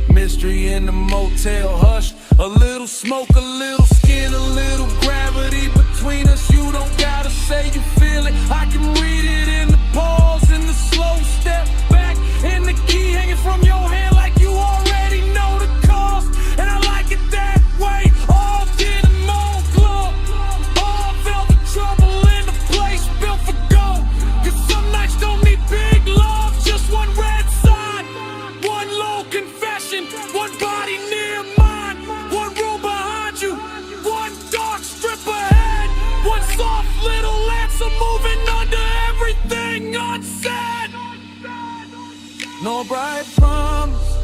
Speaker 12: mystery in the motel hush. A little smoke, a little skin, a little gravity between us. You don't gotta say you feel it, I can read it in the pause, in the slow step back, in the key hanging from your hand like you already know the cost. And I like it that way, all denim, all glove, all velvet trouble in the place built for gold. Cause some nights don't need big love, just one red sign, one low confession, one body near mine, one room behind you, one dark strip ahead, one soft little answer moving under everything unsaid. No bright promise,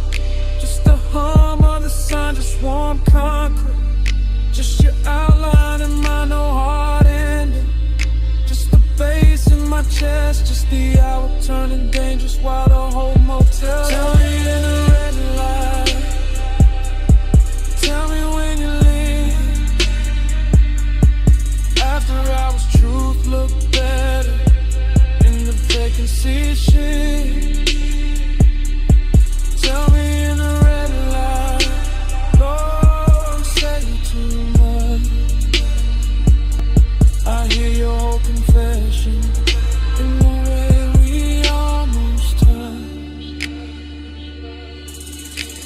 Speaker 12: just the hum of the sun, just warm concrete, just your outline in my no hard ending, just the bass in my chest, just the hour turning dangerous while the whole motel. Tell me in the red light, tell me when you leave. After hours, truth look better in the vacancy sheen. Tell me in the red light, Lord, say too much. I hear your whole confession in the way we almost touched.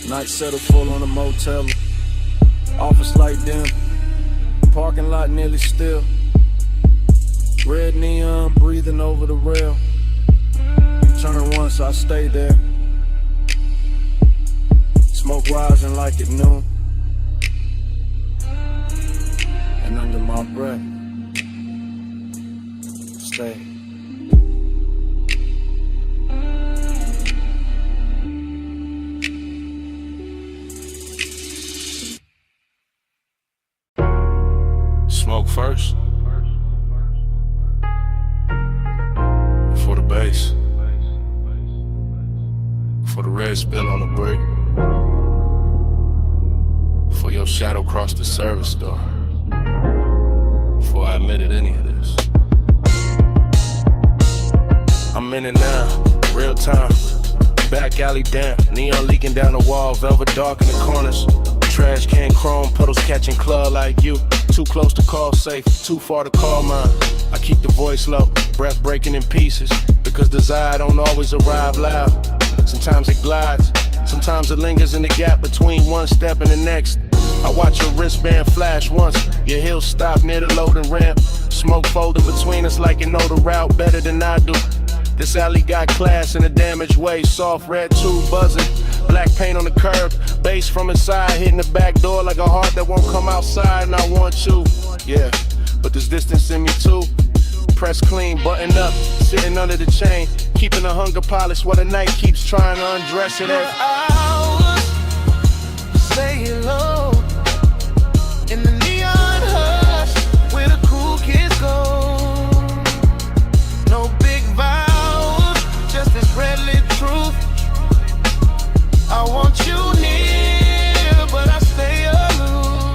Speaker 12: Night settled full on a motel, office light dim,
Speaker 13: Parking lot nearly still. Red neon breathing over the rail. Turn once, I stay there. Smoke rising like at noon. And under my breath, stay.
Speaker 5: Smoke first. For the bass. For the red spill on the brick. For your shadow cross the service door. Before I admitted any of this. I'm in it now, real time. Back alley damp, neon leaking down the wall, velvet dark in the corners. Trash can chrome, puddles catching claw like you. Too close to call safe, too far to call mine. I keep the voice low, breath breaking in pieces. Because desire don't always arrive loud. Sometimes it glides, sometimes it lingers in the gap between one step and the next. I watch your wristband flash once, your heels stop near the loading ramp. Smoke folded between us like you know the route better than I do. This alley got class in a damaged way, soft red tube buzzing. Black paint on the curb, bass from inside, hitting the back door like a heart that won't come outside, and I want you. Yeah, but there's distance in me too. Press clean, button up, sitting under the chain, keeping the hunger polished while the night keeps trying to undress it.
Speaker 7: Hours, say it low, in the neon hush, where the cool kids go. No big vows, just this red lit truth. I want you near, but I stay aloof.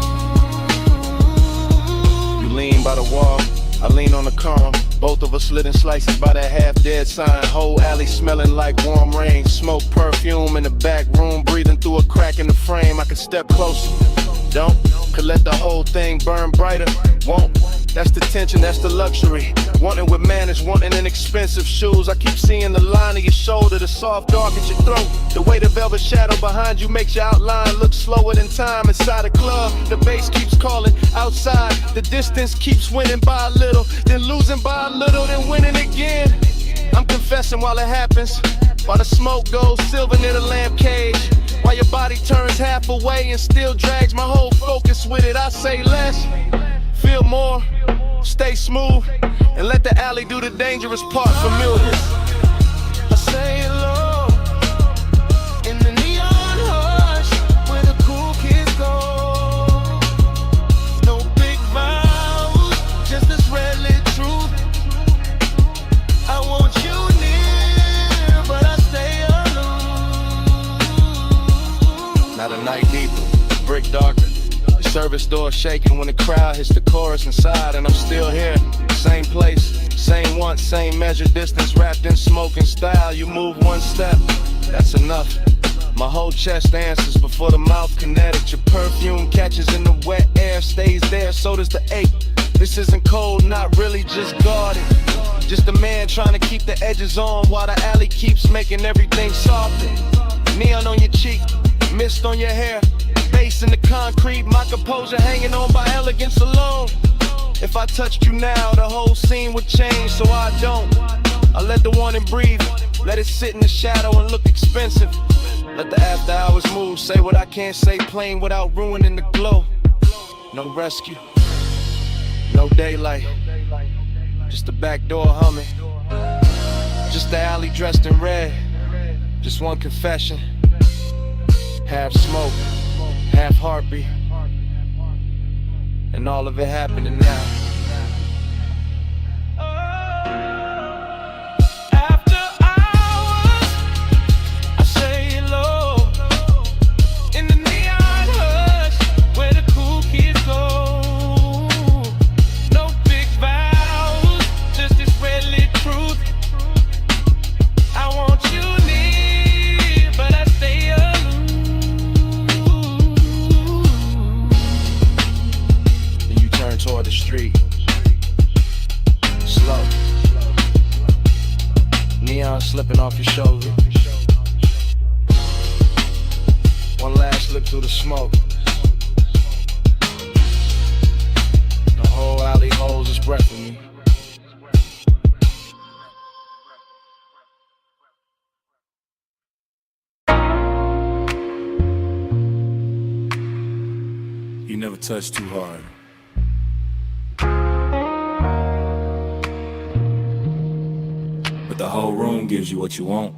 Speaker 5: You lean by the wall, I lean on the calm. Both of us lit in slices by that half-dead sign. Whole alley smelling like warm rain. Smoke perfume in the back room, breathing through a crack in the frame. I can step closer, don't. Could let the whole thing burn brighter, won't. That's the tension, that's the luxury. Wanting with manners, wanting in expensive shoes. I keep seeing the line of your shoulder, the soft dark at your throat. The way the velvet shadow behind you makes your outline look slower than time inside a club. The bass keeps calling outside. The distance keeps winning by a little, then losing by a little, then winning again. I'm confessing while it happens, while the smoke goes silver near the lamp cage. While your body turns half away and still drags my whole focus with it. I say less, feel more, stay smooth, and let the alley do the dangerous part familiar.
Speaker 7: I say it low, in the neon hush, where the cool kids go. No big vows, just this red lit truth. I want you near, but I stay aloof.
Speaker 5: Now the night deeper, brick darker. Service door shaking when the crowd hits the chorus inside, and I'm still here. Same place, same want, same measure, distance wrapped in smoke and style. You move one step, that's enough. My whole chest answers before the mouth kinetic. Your perfume catches in the wet air, stays there, so does the ache. This isn't cold, not really, just guarded. Just a man trying to keep the edges on while the alley keeps making everything softer. Neon on your cheek, mist on your hair. Bass in the concrete, my composure hanging on by elegance alone. If I touched you now, the whole scene would change, so I don't. I let the warning breathe, let it sit in the shadow and look expensive. Let the after hours move, say what I can't say plain without ruining the glow. No rescue, no daylight, just the back door humming. Just the alley dressed in red, just one confession. Half smoke, half heartbeat, and all of it happening now.
Speaker 7: After hours, I say it low, in the neon hush, where the cool kids go. No big vows, just this red lit truth. I want you near, but I stay aloof.
Speaker 5: Toward the street, slow, neon slipping off your shoulder. One last look through the smoke.
Speaker 12: You never touch too hard. But the whole room gives you what you want.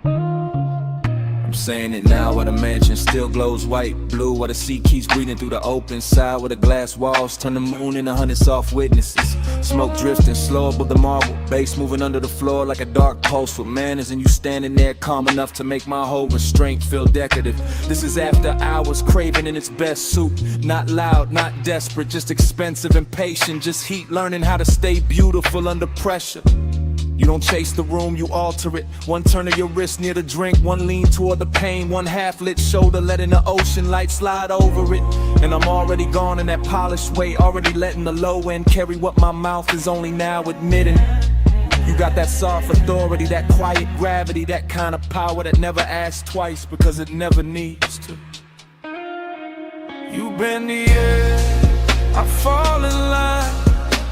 Speaker 12: I'm saying it now where the mansion still glows white, blue, where the sea keeps breathing through the open side, where the glass walls turn the moon into 100 soft witnesses. Smoke drifting slow above the marble, bass moving under the floor like a dark pulse with manners, and you standing there calm enough to make my whole restraint feel decorative. This is after hours, craving in its best suit, not loud, not desperate, just expensive and patient, just heat, learning how to stay beautiful under pressure. You don't chase the room, you alter it. One turn of your wrist near the drink, one lean toward the pain, one half-lit shoulder letting the ocean light slide over it. And I'm already gone in that polished way, already letting the low end carry what my mouth is only now admitting. You got that soft authority, that quiet gravity, that kind of power that never asks twice because it never needs to.
Speaker 3: You bend the air, I fall in line,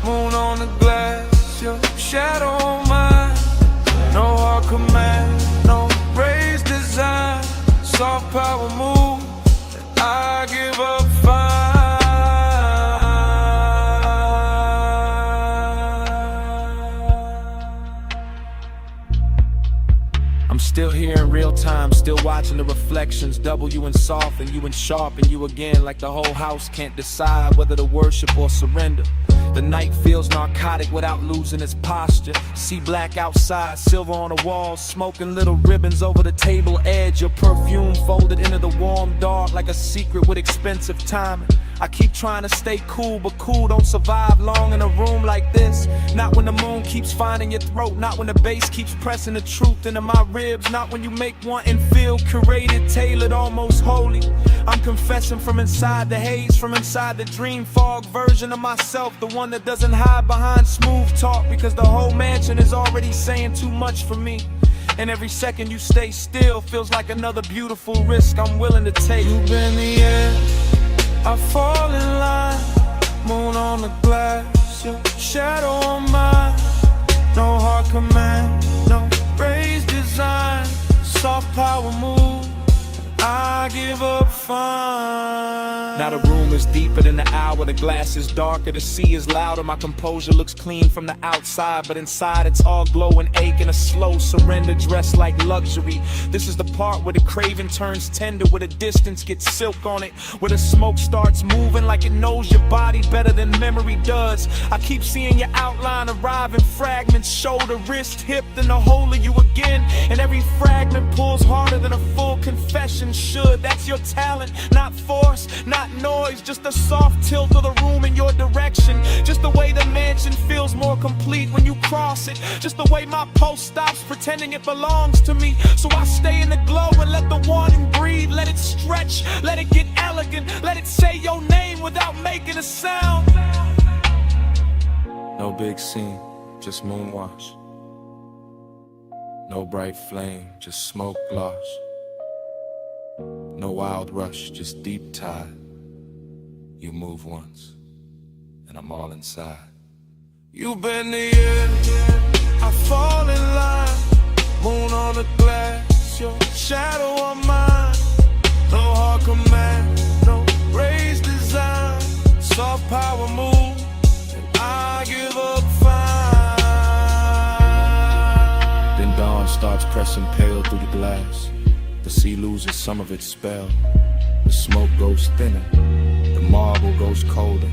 Speaker 3: moon on the glass. Your shadow on mine, no hard command, no raised design, soft power move, I give up fine.
Speaker 2: I'm still here in real time, still watching the reflections, double you and soft and you and sharp and you again, like the whole house can't decide whether to worship or surrender. The night feels narcotic without losing its posture. See black outside, silver on the walls, smoking little ribbons over the table edge. Your perfume folded into the warm dark like a secret with expensive timing. I keep trying to stay cool, but cool don't survive long in a room like this. Not when the moon keeps finding your throat, not when the bass keeps pressing the truth into my ribs, not when you make one and feel curated, tailored, almost holy. I'm confessing from inside the haze, from inside the dream fog version of myself, the one that doesn't hide behind smooth talk, because the whole mansion is already saying too much for me. And every second you stay still feels like another beautiful risk I'm willing to take.
Speaker 3: You bend the air, I fall in line, moon on the glass, your shadow on mine, no hard command, no raised design, soft power move, I give up fine.
Speaker 2: Now the room is deeper than the hour, the glass is darker, the sea is louder. My composure looks clean from the outside, but inside it's all glow and ache and a slow surrender dressed like luxury. This is the part where the craving turns tender, where the distance gets silk on it, where the smoke starts moving like it knows your body better than memory does. I keep seeing your outline arrive in fragments, shoulder, wrist, hip, then the whole of you again. And every fragment pulls harder than a full confession should. That's your talent, not force, not noise, just a soft tilt of the room in your direction. Just the way the mansion feels more complete when you cross it. Just the way my pulse stops pretending it belongs to me. So I stay in the glow and let the wanting breathe. Let it stretch, let it get elegant, let it say your name without making a sound.
Speaker 12: No big scene, just moonwash. No bright flame, just smoke gloss. No wild rush, just deep tide. You move once, and I'm all inside.
Speaker 3: You bend the air, I fall in line, moon on the glass, your shadow on mine, no hard command, no raised design, soft power move, and I give up fine.
Speaker 12: Then dawn starts pressing pale through the glass. The sea loses some of its spell. The smoke goes thinner, the marble goes colder.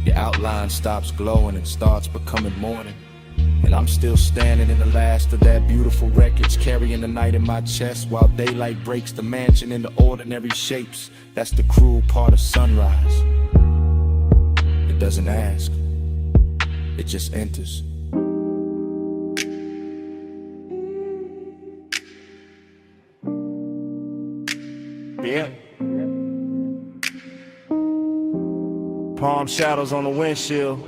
Speaker 12: Your outline stops glowing and starts becoming morning. And I'm still standing in the last of that beautiful wreckage, carrying the night in my chest while daylight breaks the mansion into ordinary shapes. That's the cruel part of sunrise. It doesn't ask, it just enters.
Speaker 13: Yeah. Palm shadows on the windshield.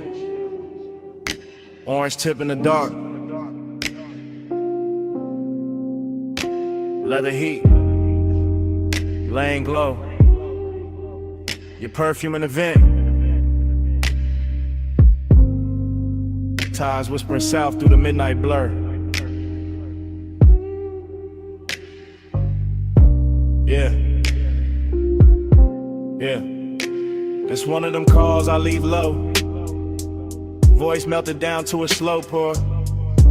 Speaker 13: Orange tip in the dark. Leather heat. Laying glow. Your perfume in the vent. Tires whispering south through the midnight blur. Yeah. Yeah. It's one of them calls I leave low. Voice melted down to a slow pour.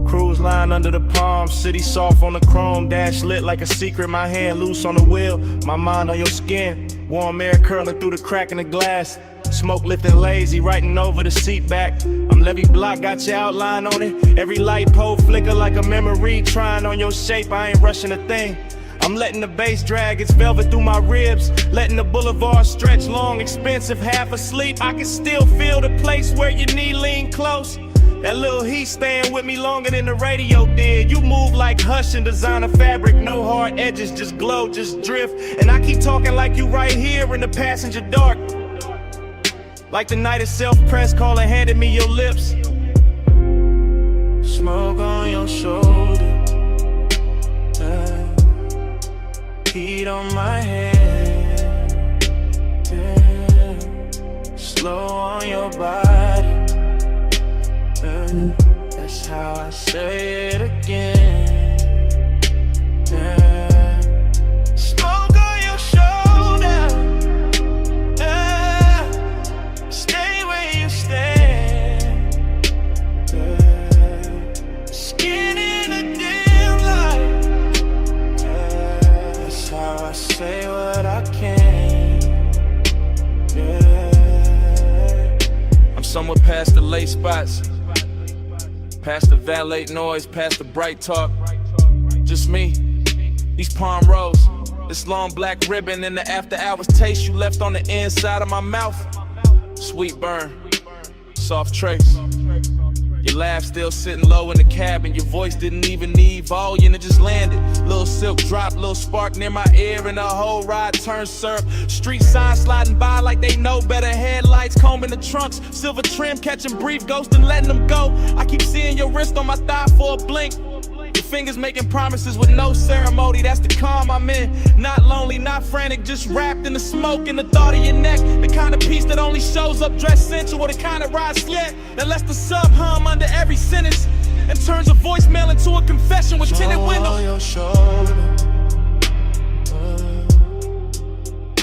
Speaker 13: Cruise line under the palm, city soft on the chrome, dash lit like a secret, my hand loose on the wheel, my mind on your skin, warm air curling through the crack in the glass, smoke lifting lazy, writing over the seat back. I'm Levy Block, got your outline on it, every light pole flicker like a memory, trying on your shape, I ain't rushing a thing. I'm letting the bass drag its velvet through my ribs, letting the boulevard stretch long, expensive, half asleep. I can still feel the place where your knee lean close. That little heat staying with me longer than the radio did. You move like Hush and designer fabric, no hard edges, just glow, just drift. And I keep talking like you right here in the passenger dark. Like the night itself, press call and handed me your lips. Smoke on your shoulder, heat on my head, slow on your body. That's how I say it again. Smoke on your shoulder. Stay where you stand. Skin in a dim light. That's how I say what I can. I'm somewhere past the late spots, past the valet noise, past the bright talk. Just me, these palm rows, this long black ribbon, and the after hours taste you left on the inside of my mouth. Sweet burn, soft trace. Your laugh still sitting low in the cabin. Your voice didn't even need volume, it just landed. Little silk drop, little spark near my ear, and the whole ride turned syrup. Street signs sliding by like they know better. Headlights combing the trunks, silver trim catching brief ghosts and letting them go. I keep seeing your wrist on my thigh for a blink. Your fingers making promises with no ceremony. That's the calm I'm in. Not lonely, not frantic, just wrapped in the smoke and the thought of your neck. The kind of peace that only shows up dressed sensual, the kind of ride slick that lets the sub hum under every sentence and turns a voicemail into a confession with tinted windows. On your shoulder,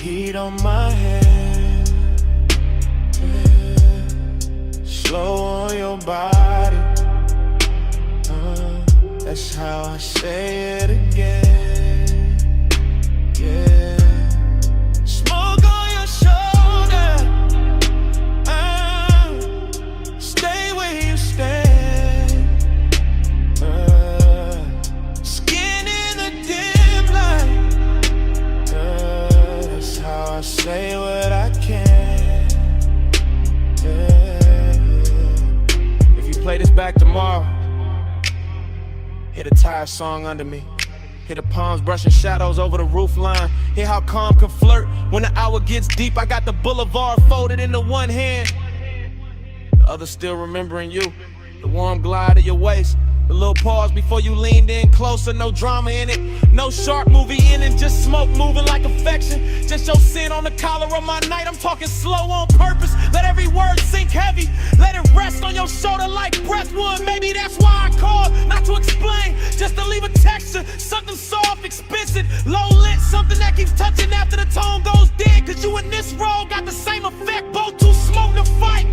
Speaker 13: heat on my head, slow on your body. That's how I say it again. Yeah. Smoke on your shoulder. Stay where you stand. Skin in the dim light. That's how I say what I can. Yeah. If you play this back tomorrow, hear the tire song under me. Hear the palms brushing shadows over the roof line. Hear how calm can flirt when the hour gets deep. I got the boulevard folded into one hand, the other still remembering you. The warm glide of your waist, the little pause before you leaned in closer. No drama in it, no sharp movie in it, just smoke moving like affection. Just your sin on the collar of my night. I'm talking slow on purpose. Let every word sink heavy. Let it rest on your shoulder like breath would. Maybe that's why I called, not to explain, just to leave a texture. Something soft, expensive, low lit, something that keeps touching after the tone goes dead. Cause you and this role got the same effect. Both too smoke to fight,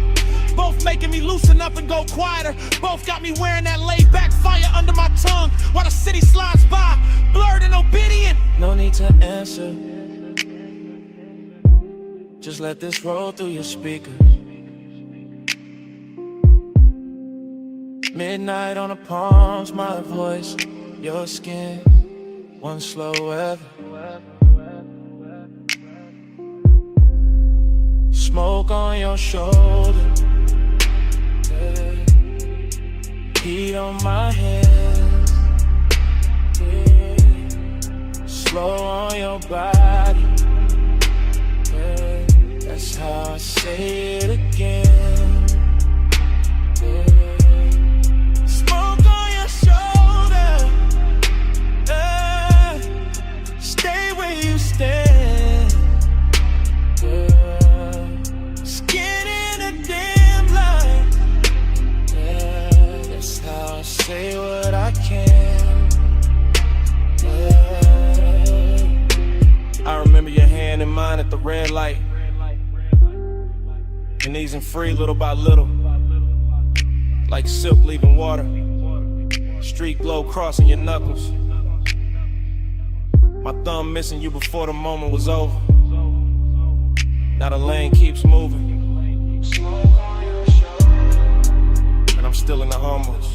Speaker 13: both making me loosen up and go quieter. Both got me wearing that laid back fire under my tongue while the city slides by, blurred and obedient. No need to answer, just let this roll through your speakers. Midnight on the palms, my voice, your skin, one slow weather. Smoke on your shoulder, heat on my head, slow on your body. That's how I say it again. Smoke on your shoulder, stay where you stand. Skin in a dim light. That's how I say what I can. I remember your hand in mine at the red light. and easing free little by little, like silk leaving water. Street glow crossing your knuckles. My thumb missing you before the moment was over. Now the lane keeps moving, and I'm still in the hummus.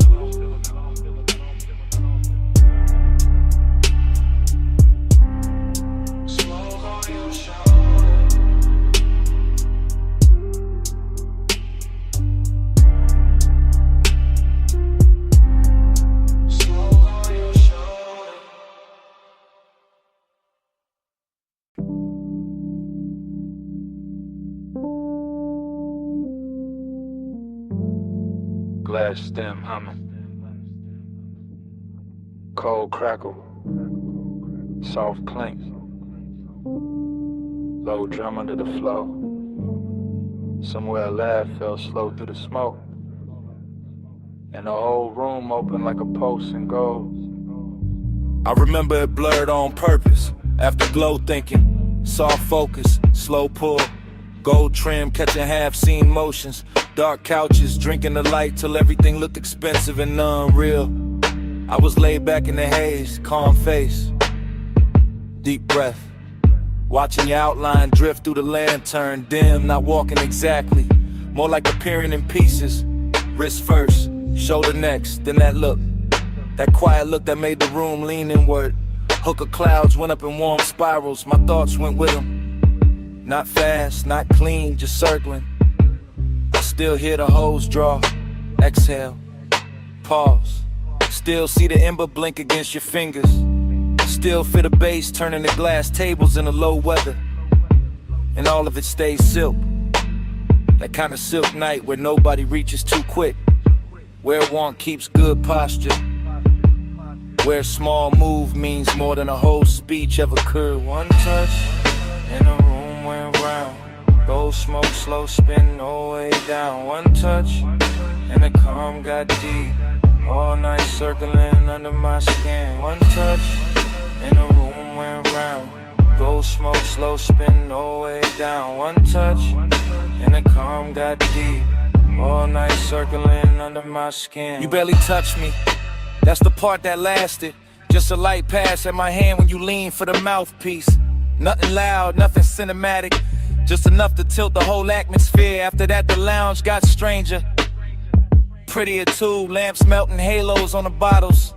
Speaker 5: Glass stem humming, cold crackle, soft clink, low drum under the flow. Somewhere a laugh fell slow through the smoke, and the whole room opened like a pulse in gold.
Speaker 12: I remember it blurred on purpose. After glow thinking, soft focus, slow pull, gold trim catching half-seen motions. Dark couches, drinking the light till everything looked expensive and unreal. I was laid back in the haze, calm face, deep breath, watching your outline drift through the lantern, dim, not walking exactly, more like appearing in pieces. Wrist first, shoulder next, then that look, that quiet look that made the room lean inward. Hook of clouds went up in warm spirals, my thoughts went with them. Not fast, not clean, just circling. Still hear the hose draw, exhale, pause. Still see the ember blink against your fingers. Still feel the bass turning the glass tables in the low weather. And all of it stays silk. That kind of silk night where nobody reaches too quick. Where one keeps good posture. Where a small move means more than a whole speech ever could. One touch, and the room went round. Gold smoke, slow spin, no way down. One touch, and the calm got deep. All night circling under my skin. One touch, and the room went round. Gold smoke, slow spin, no way down. One touch, and the calm got deep. All night circling under my skin. You barely touched me, that's the part that lasted. Just a light pass at my hand when you lean for the mouthpiece. Nothing loud, nothing cinematic, just enough to tilt the whole atmosphere. After that the lounge got stranger, prettier too. Lamps melting halos on the bottles,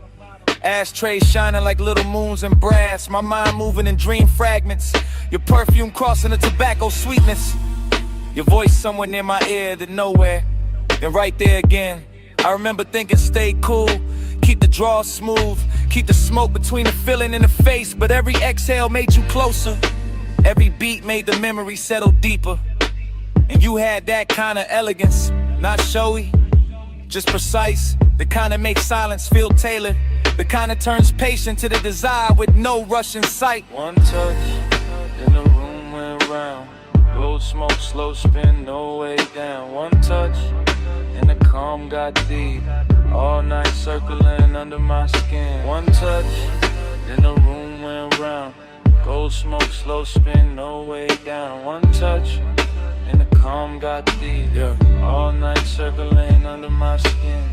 Speaker 12: ashtrays shining like little moons in brass. My mind moving in dream fragments, your perfume crossing the tobacco sweetness. Your voice somewhere near my ear, then nowhere, then right there again. I remember thinking stay cool, keep the draw smooth, keep the smoke between the feeling and the face. But every exhale made you closer, every beat made the memory settle deeper. And you had that kind of elegance, not showy, just precise. The kind that makes silence feel tailored, the kind that turns patient to the desire with no rush in sight.
Speaker 13: One touch, and the room went round. Gold smoke, slow spin, no way down. One touch, and the calm got deep. All night circling under my skin. One touch, and the room went round. Gold smoke, slow spin, no way down. One touch, and the calm got deep.
Speaker 12: Yeah.
Speaker 13: All night circling under my skin.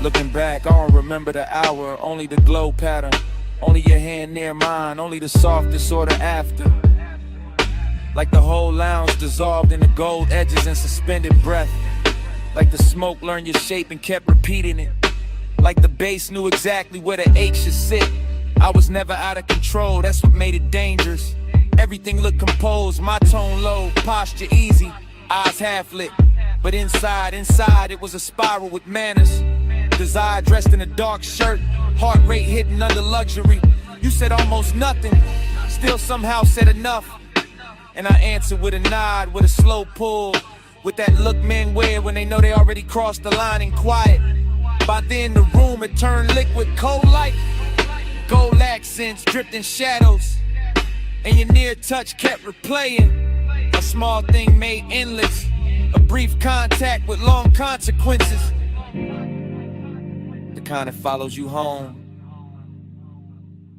Speaker 12: Looking back, I don't remember the hour, only the glow pattern. Only your hand near mine, only the softest order after. Like the whole lounge dissolved in the gold edges and suspended breath. Like the smoke learned your shape and kept repeating it. Like the bass knew exactly where the H should sit. I was never out of control, that's what made it dangerous. Everything looked composed, my tone low, posture easy, eyes half lit. But inside it was a spiral with manners. Desire dressed in a dark shirt, heart rate hidden under luxury. You said almost nothing, still somehow said enough. And I answered with a nod, with a slow pull, with that look men wear when they know they already crossed the line and quiet. By then the room had turned liquid, cold light, gold accents dripped in shadows, and your near touch kept replaying. A small thing made endless, a brief contact with long consequences. The kind that follows you home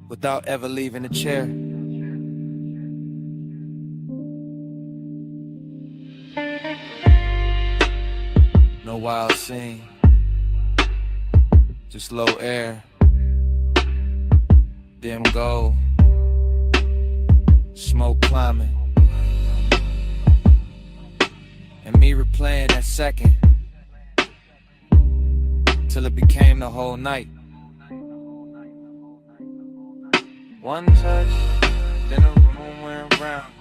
Speaker 12: without ever leaving the chair. No wild scene, just low air, dim gold, smoke climbing, and me replaying that second till it became the whole night. One touch, then the room went round.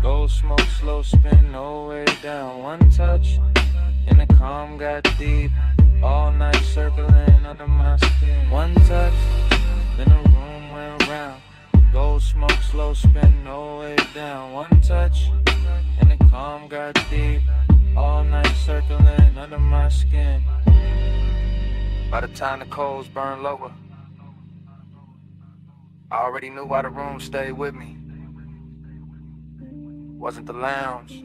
Speaker 12: Gold smoke, slow spin, no way down. One touch, and the calm got deep. All night circling under my skin. One touch, then the room went round. Gold smoke, slow spin, no way down. One touch, and the calm got deep. All night circling under my skin. By the time the coals burned lower, I already knew why the room stayed with me. Wasn't the lounge,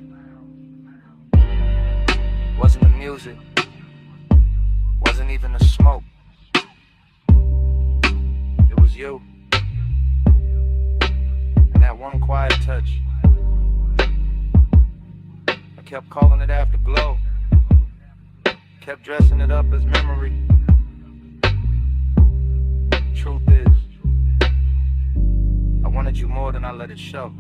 Speaker 12: wasn't the music, wasn't even the smoke. It was you, and that one quiet touch. I kept calling it afterglow, kept dressing it up as memory. Truth is, I wanted you more than I let it show.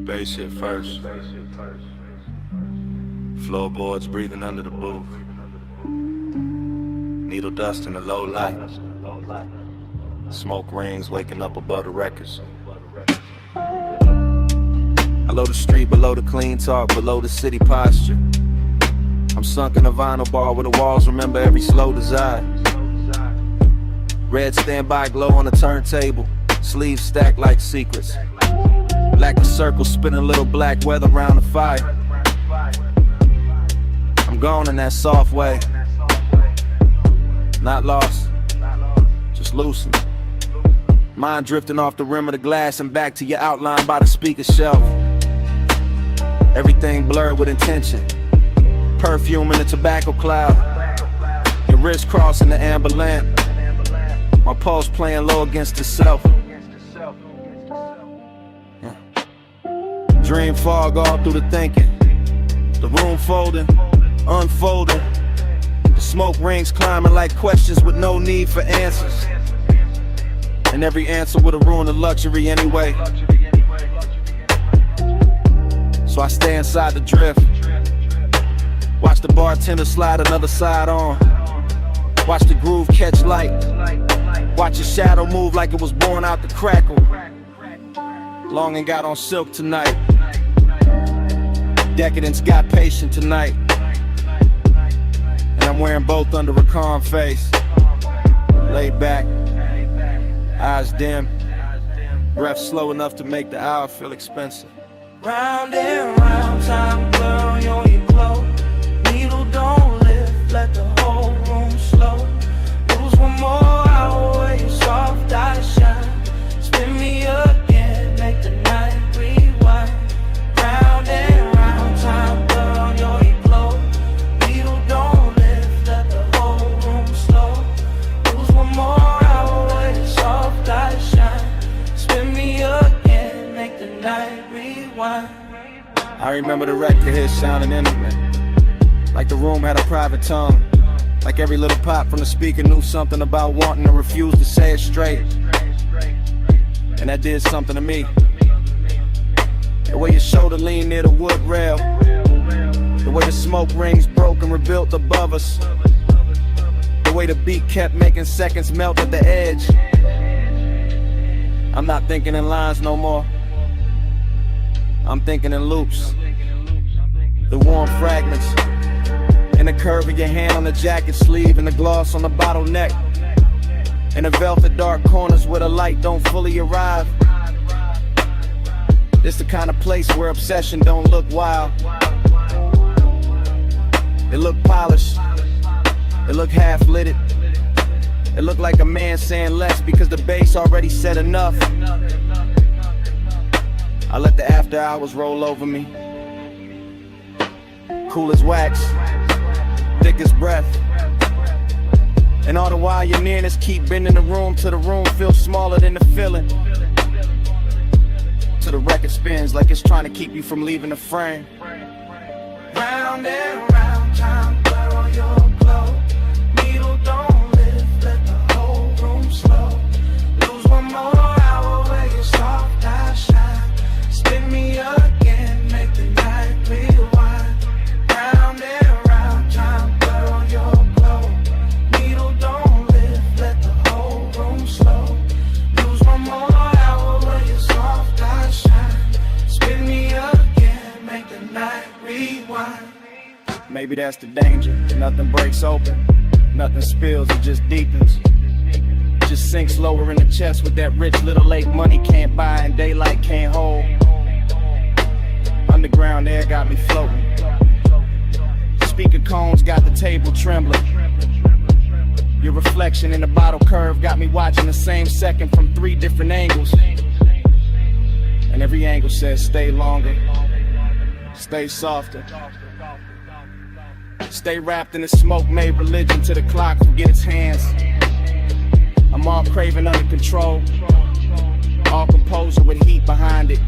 Speaker 12: Bass hit first. Floorboards breathing under the booth. Needle dust in the low light. Smoke rings waking up above the records. I load the street below the clean talk, below the city posture. I'm sunk in a vinyl bar where the walls remember every slow desire. Red standby glow on the turntable, sleeves stacked like secrets. Black the circle spinning little black weather around the fire. I'm gone in that soft way. Not lost, just loosened. Mind drifting off the rim of the glass and back to your outline by the speaker shelf. Everything blurred with intention. Perfume in the tobacco cloud. Your wrist crossing the amber lamp. My pulse playing low against itself. Dream fog all through the thinking. The room folding, unfolding. The smoke rings climbing like questions with no need for answers. And every answer would have ruined the luxury anyway. So I stay inside the drift. Watch the bartender slide another side on. Watch the groove catch light. Watch your shadow move like it was born out the crackle. Long and got on silk tonight. Decadence got patient tonight. And I'm wearing both under a calm face. Laid back, eyes dim, breath slow enough to make the hour feel expensive.
Speaker 3: Round and round, time blur on your glow. Needle don't lift, let the whole room slow. Lose one more hour where your soft eyes shine. Spin me again, make the night rewind. Round and round, time blur on your glow. Needle don't lift, let the whole room slow. Lose one more hour where your soft eyes shine. Spin me again, make the night rewind.
Speaker 12: I remember the record hit sounding intimate, like the room had a private tongue. Like every little pop from the speaker knew something about wanting to refuse to say it straight. And that did something to me. The way your shoulder leaned near the wood rail, the way the smoke rings broke and rebuilt above us, the way the beat kept making seconds melt at the edge. I'm not thinking in lines no more. I'm thinking in loops. The warm fragments, and the curve of your hand on the jacket sleeve, and the gloss on the bottleneck, and the velvet dark corners where the light don't fully arrive. It's the kind of place where obsession don't look wild. It look polished, it look half-lit. It look like a man saying less because the bass already said enough. I let the after hours roll over me, cool as wax,
Speaker 13: thick as breath. And all the while your nearness keep bending the room till the room feels smaller than the feeling. Till the record spins like it's trying to keep you from leaving the frame.
Speaker 3: Round and round, time blur on your glow. Needle don't lift, let the whole room slow. Lose one more hour where your soft eyes shine. Spin me again, make the night rewind. Round and round, time blur on your glow. Needle don't lift, let the whole room slow. Lose one more hour where your soft eyes shine. Spin me again, make the night rewind.
Speaker 13: Maybe that's the danger. Nothing breaks open, nothing spills, it just deepens. Just sinks lower in the chest with that rich little lake money can't buy and daylight can't hold. Underground air got me floating. Speaker cones got the table trembling. Your reflection in the bottle curve got me watching the same second from 3 different angles. And every angle says stay longer, stay softer. Stay wrapped in the smoke, made religion to the clock forget its hands. I'm all craving under control, all composure with heat behind it.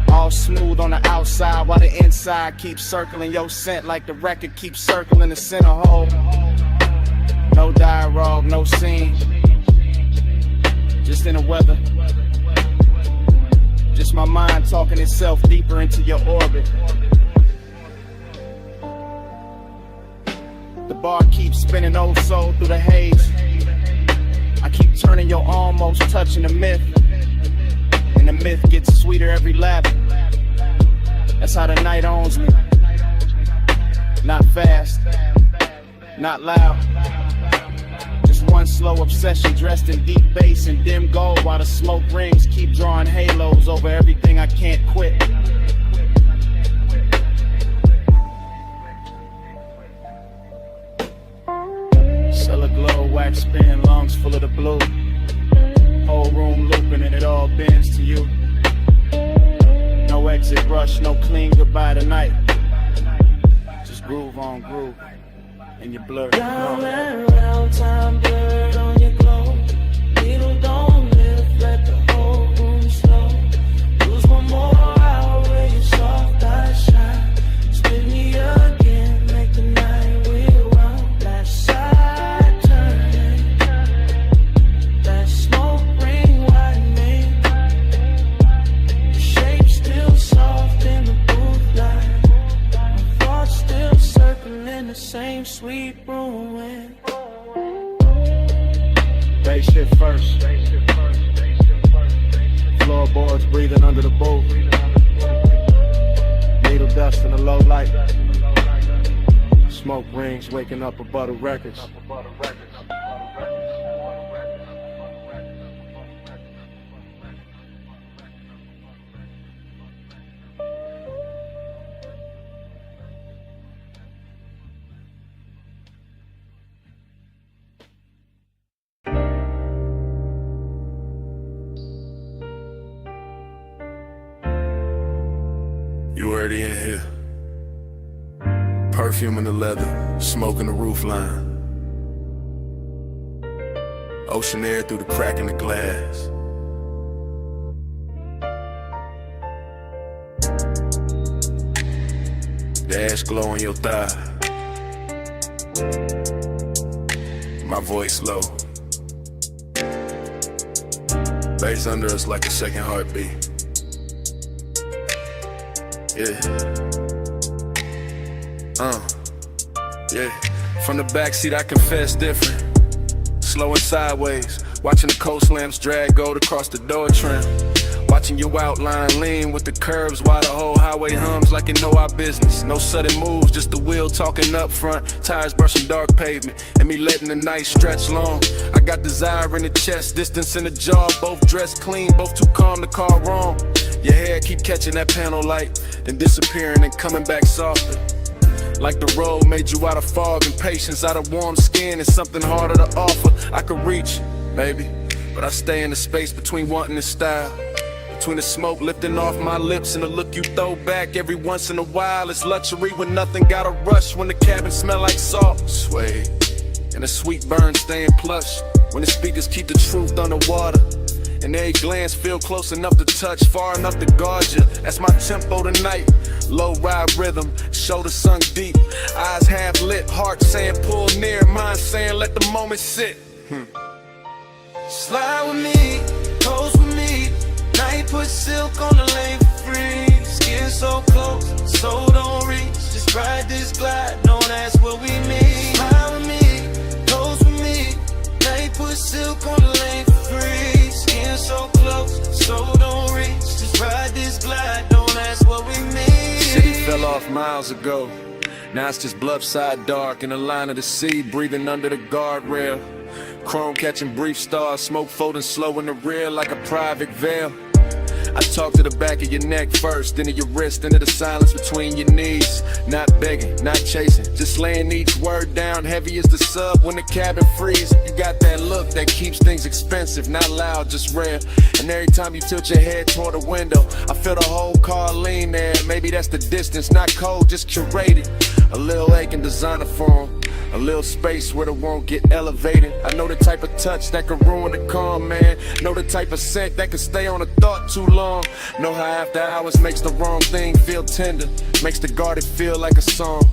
Speaker 13: All smooth on the outside while the inside keeps circling your scent like the record keeps circling the center hole. No dialogue, no scene, just in the weather. Just my mind talking itself deeper into your orbit. The bar keeps spinning oh so through the haze. I keep turning your almost touching the myth. And the myth gets sweeter every lap. That's how the night owns me. Not fast, not loud. Just one slow obsession dressed in deep bass and dim gold. While the smoke rings keep drawing halos over everything I can't quit. Cellar glow, wax spin, lungs full of the blue. Whole room looping and it all bends to you. No exit rush, no clean goodbye tonight. Just groove on groove, and you blur.
Speaker 3: Round and round, time blurred on your glow. Needle don't lift, let the whole room slow. Lose one more hour where your soft eyes shine. Spin me again, make the night rewind. Last side turning, that smoke ring widening. The shape still soft in the booth light. My thoughts still circling the same sweet ruin.
Speaker 13: Bass shit first. Floorboards breathing under the booth. Needle dust in the low light. Smoke rings waking up above the records.
Speaker 8: You already in here. Perfume in the leather, smoke in the roof line. Ocean air through the crack in the glass. The ash glow on your thigh. My voice low. Bass under us like a second heartbeat. Yeah. Yeah. From the backseat I confess different. Slow and sideways. Watching the coast lamps drag gold across the door trim. Watching your outline lean with the curves while the whole highway hums like it know our business. No sudden moves, just the wheel talking up front. Tires brushing dark pavement and me letting the night stretch long. I got desire in the chest, distance in the jaw. Both dressed clean, both too calm to call wrong. Your hair keep catching that panel light, then disappearing and coming back softer. Like the road made you out of fog and patience, out of warm skin and something harder to offer. I could reach, maybe, but I stay in the space between wanting and style.
Speaker 2: Between the smoke lifting off my lips and the look you throw back every once in a while. It's luxury when nothing gotta rush, when the cabin smell like salt. Sway, and the sweet burn staying plush, when the speakers keep the truth underwater. And every glance feel close enough to touch, far enough to guard you. That's my tempo tonight. Low ride rhythm, shoulders sunk deep, eyes half lit, heart saying pull near, mind saying let the moment sit.
Speaker 3: Slide with me, coast with me. Night put silk on the lane for free. Skin so close, so don't reach. Just ride this glide, no, that's what we mean. Slide with me, coast with me. Night put silk on the lane for free. Skin so close, so don't reach. Just ride this glide, no, that's what we mean.
Speaker 2: City fell off miles ago. Now it's just bluffside dark in the line of the sea, breathing under the guardrail. Chrome catching brief stars, smoke folding slow in the rear like a private veil. I talk to the back of your neck first, then to your wrist, into the silence between your knees. Not begging, not chasing, just laying each word down heavy as the sub when the cabin frees. You got that look that keeps things expensive, not loud, just rare. And every time you tilt your head toward the window, I feel the whole car lean there. Maybe that's the distance, not cold, just curated. A little aching designer form, a little space where the won't get elevated. I know the type of touch that can ruin the calm, man. Know the type of scent that can stay on a thought too long. Know how after hours makes the wrong thing feel tender, makes the guarded feel like a song.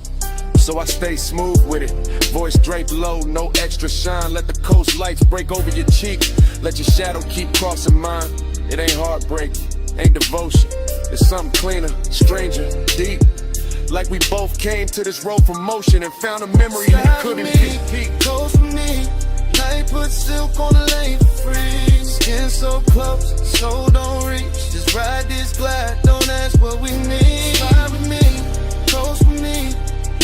Speaker 2: So I stay smooth with it, voice draped low, no extra shine. Let the coast lights break over your cheek, let your shadow keep crossing mine. It ain't heartbreak, ain't devotion, it's something cleaner, stranger, deep. Like we both came to this road from motion and found a memory that couldn't keep.
Speaker 3: Coast with me, night put silk on the lane for free. Skin so close, so don't reach. Just ride this glide, don't ask what we need. Slide with me, coast with me.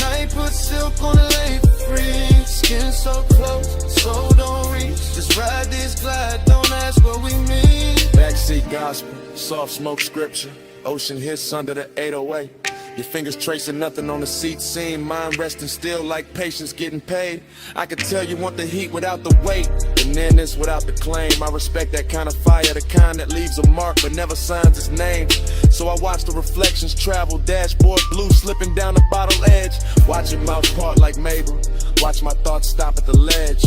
Speaker 3: Night put silk on the lane for free. Skin so close, so don't reach. Just ride this glide, don't ask what we need.
Speaker 2: Backseat gospel, soft smoke scripture, ocean hits under the 808. Your fingers tracing nothing on the seat seam, mind resting still like patience getting paid. I could tell you want the heat without the weight, the nearness without the claim. I respect that kind of fire, the kind that leaves a mark but never signs its name. So I watch the reflections travel, dashboard blue slipping down the bottle edge. Watch your mouth part like Mabel, watch my thoughts stop at the ledge.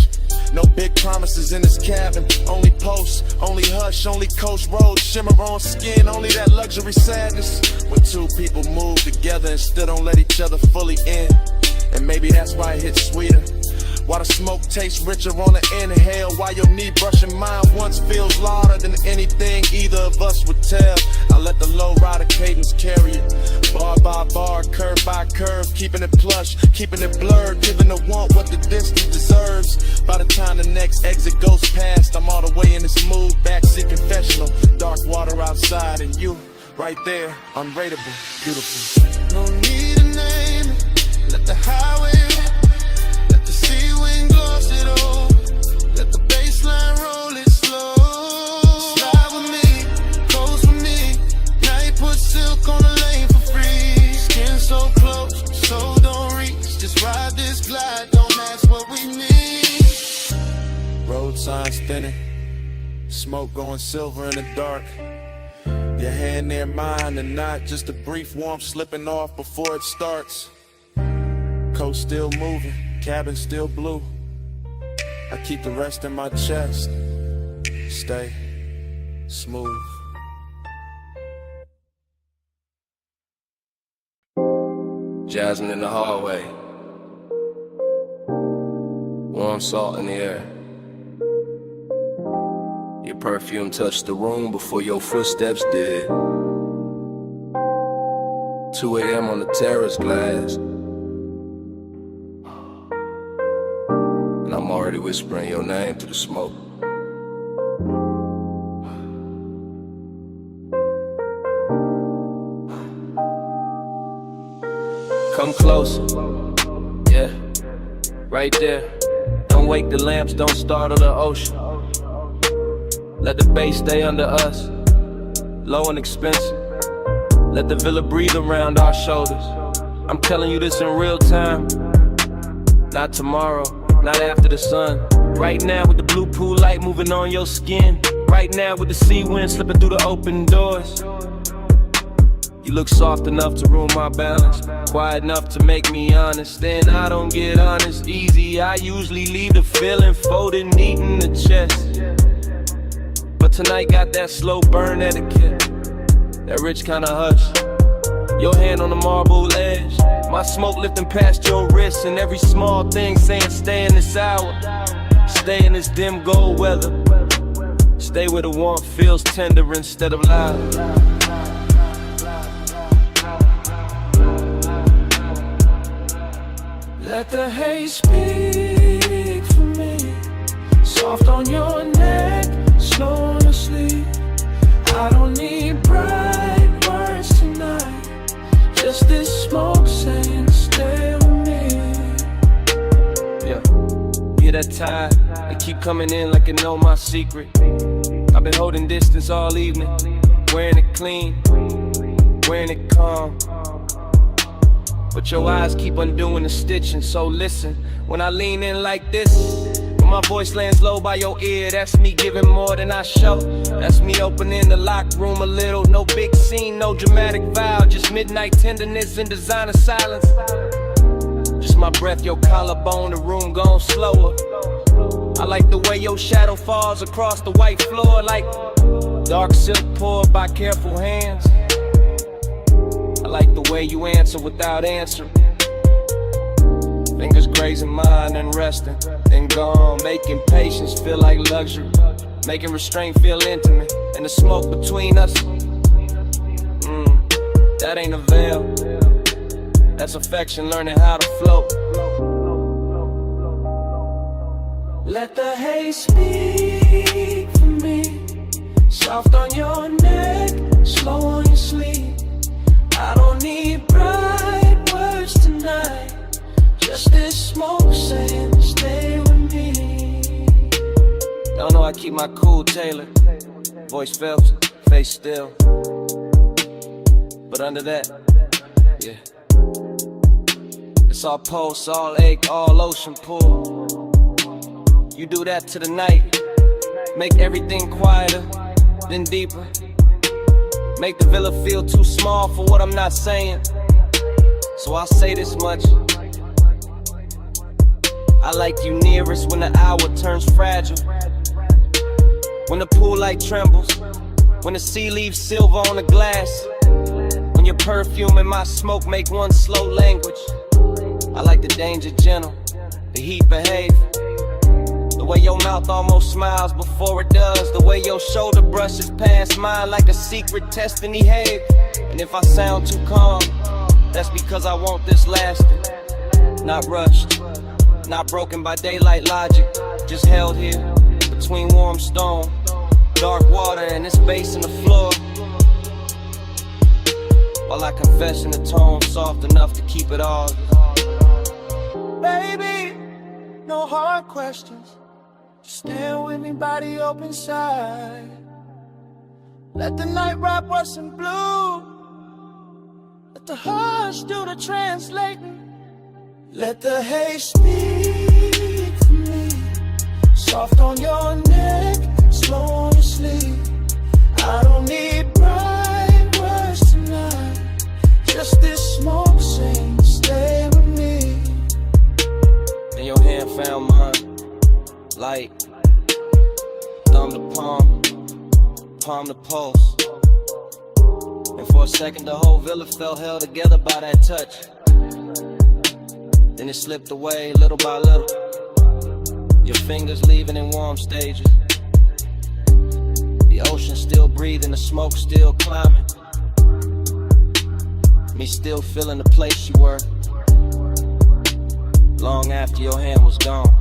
Speaker 2: No big promises in this cabin, only posts, only hush, only coast road, shimmer on skin, only that luxury sadness. When two people move together and still don't let each other fully in. And maybe that's why it hits sweeter, why the smoke tastes richer on the inhale, why your knee brushing mine once feels louder than anything either of us would tell. I let the low rider cadence carry it, bar by bar, curve by curve, keeping it plush, keeping it blurred, giving the want what the distance deserves. By the time the next exit goes past, I'm all the way in this mood, backseat confessional, dark water outside and you right there, unrateable, beautiful.
Speaker 3: No need to name it, let the highway rip, let the sea wind gloss it over, let the baseline roll it slow. Slide with me, coast with me, night put silk on the lane for free. Skin so close, so don't reach, just ride this glide, don't ask what we need.
Speaker 2: Road signs thinning, smoke going silver in the dark. Your hand near mine and not just a brief warmth slipping off before it starts. Coast still moving, cabin still blue. I keep the rest in my chest, stay smooth.
Speaker 15: Jasmine in the hallway, warm salt in the air. Your perfume touched the room before your footsteps did. 2 a.m. on the terrace glass, and I'm already whispering your name through the smoke.
Speaker 11: Come closer, yeah, right there. Don't wake the lamps, don't startle the ocean. Let the bass stay under us, low and expensive. Let the villa breathe around our shoulders. I'm telling you this in real time, not tomorrow, not after the sun. Right now with the blue pool light moving on your skin, Right now with the sea wind slipping through the open doors. You look soft enough to ruin my balance, quiet enough to make me honest. Then I don't get honest easy. I usually leave the feeling folded neat in the chest, but tonight got that slow burn etiquette, that rich kind of hush. Your hand on the marble edge, my smoke lifting past your wrist, and every small thing saying stay in this hour, stay in this dim gold weather, stay where the warmth feels tender instead of loud.
Speaker 3: Let the haze speak for me. Soft on your neck, slow on your sleep. I don't need bright words tonight, just this smoke saying stay with me.
Speaker 11: Yeah, hear that tide, they keep coming in like it know my secret. I've been holding distance all evening, wearing it clean, wearing it calm, but your eyes keep undoing the stitching. So listen, when I lean in like this, when my voice lands low by your ear, that's me giving more than I show. That's me opening the locked room a little. No big scene, no dramatic vow, just midnight tenderness and designer silence. Just my breath, your collarbone, the room gone slower. I like the way your shadow falls across the white floor, like dark silk poured by careful hands. I like the way you answer without answering. Fingers grazing mine and resting, then gone, making patience feel like luxury, making restraint feel intimate, and the smoke between us, that ain't a veil, that's affection learning how to float.
Speaker 3: Let the haze speak for me. Soft on your neck, slow on your sleep. I don't need bright words tonight, just this smoke saying stay with me.
Speaker 11: Y'all know I keep my cool tailored, voice felt, face still, but under that, yeah, it's all pulse, all ache, all ocean pull. You do that to the night, make everything quieter, then deeper. Make the villa feel too small for what I'm not saying, so I'll say this much. I like you nearest when the hour turns fragile, when the pool light trembles, when the sea leaves silver on the glass, when your perfume and my smoke make one slow language. I like the danger gentle, the heat behave, the way your mouth almost smiles before it does, the way your shoulder brushes past mine like a secret testing behave. And if I sound too calm, that's because I want this lasting, not rushed, not broken by daylight logic, just held here between warm stone, dark water, and this bass in the floor, while I confess in a tone soft enough to keep it all.
Speaker 3: Baby, no hard questions, just stand with me, body open side. Let the night rap us in blue, let the hush do the translating. Let the haze speak for me. Soft on your neck, slow on your sleep. I don't need bright words tonight, just this smoke saying stay with me.
Speaker 11: And your hand found mine, light, thumb to palm, palm to pulse. And for a second the whole villa felt held together by that touch. Then it slipped away little by little, your fingers leaving in warm stages. The ocean still breathing, the smoke still climbing, me still feeling the place you were, long after your hand was gone.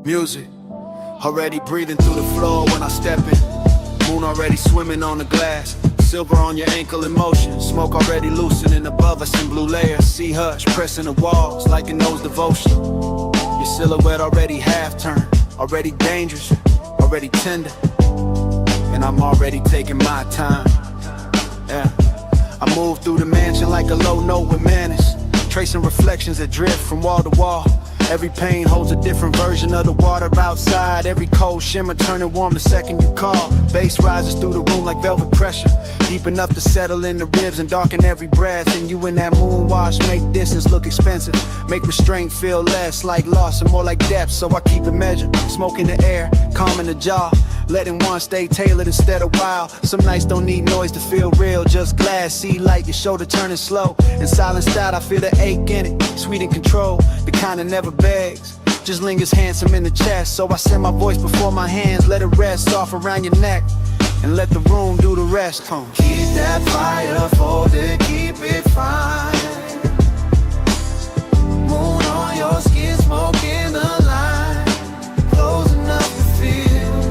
Speaker 6: Music, already breathing through the floor when I step in. Moon already swimming on the glass. Silver on your ankle in motion. Smoke already loosening above us in blue layers. Sea hush pressing the walls like it knows devotion. Your silhouette already half turned. Already dangerous, already tender. And I'm already taking my time. Yeah, I move through the mansion like a low note with manners. Tracing reflections that drift from wall to wall. Every pain holds a different version of the water outside. Every cold shimmer turning warm the second you call. Bass rises through the room like velvet pressure, deep enough to settle in the ribs and darken every breath. And you in that moon wash make distance look expensive, make restraint feel less like loss and more like depth. So I keep it measured, smoke in the air, calm in the jaw, letting one stay tailored instead of wild. Some nights don't need noise to feel real, just glass, see light, your shoulder turning slow. In silenced out, I feel the ache in it, sweet in control, the kind that never begs, just lingers handsome in the chest. So I send my voice before my hands, let it rest off around your neck, and let the room do the rest.
Speaker 7: Keep that fire folded, keep it fine. Moon on your skin, smoke in the line. Close enough to feel,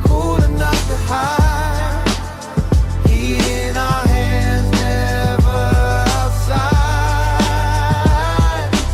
Speaker 7: cool enough to hide. Heat in our hands, never outside.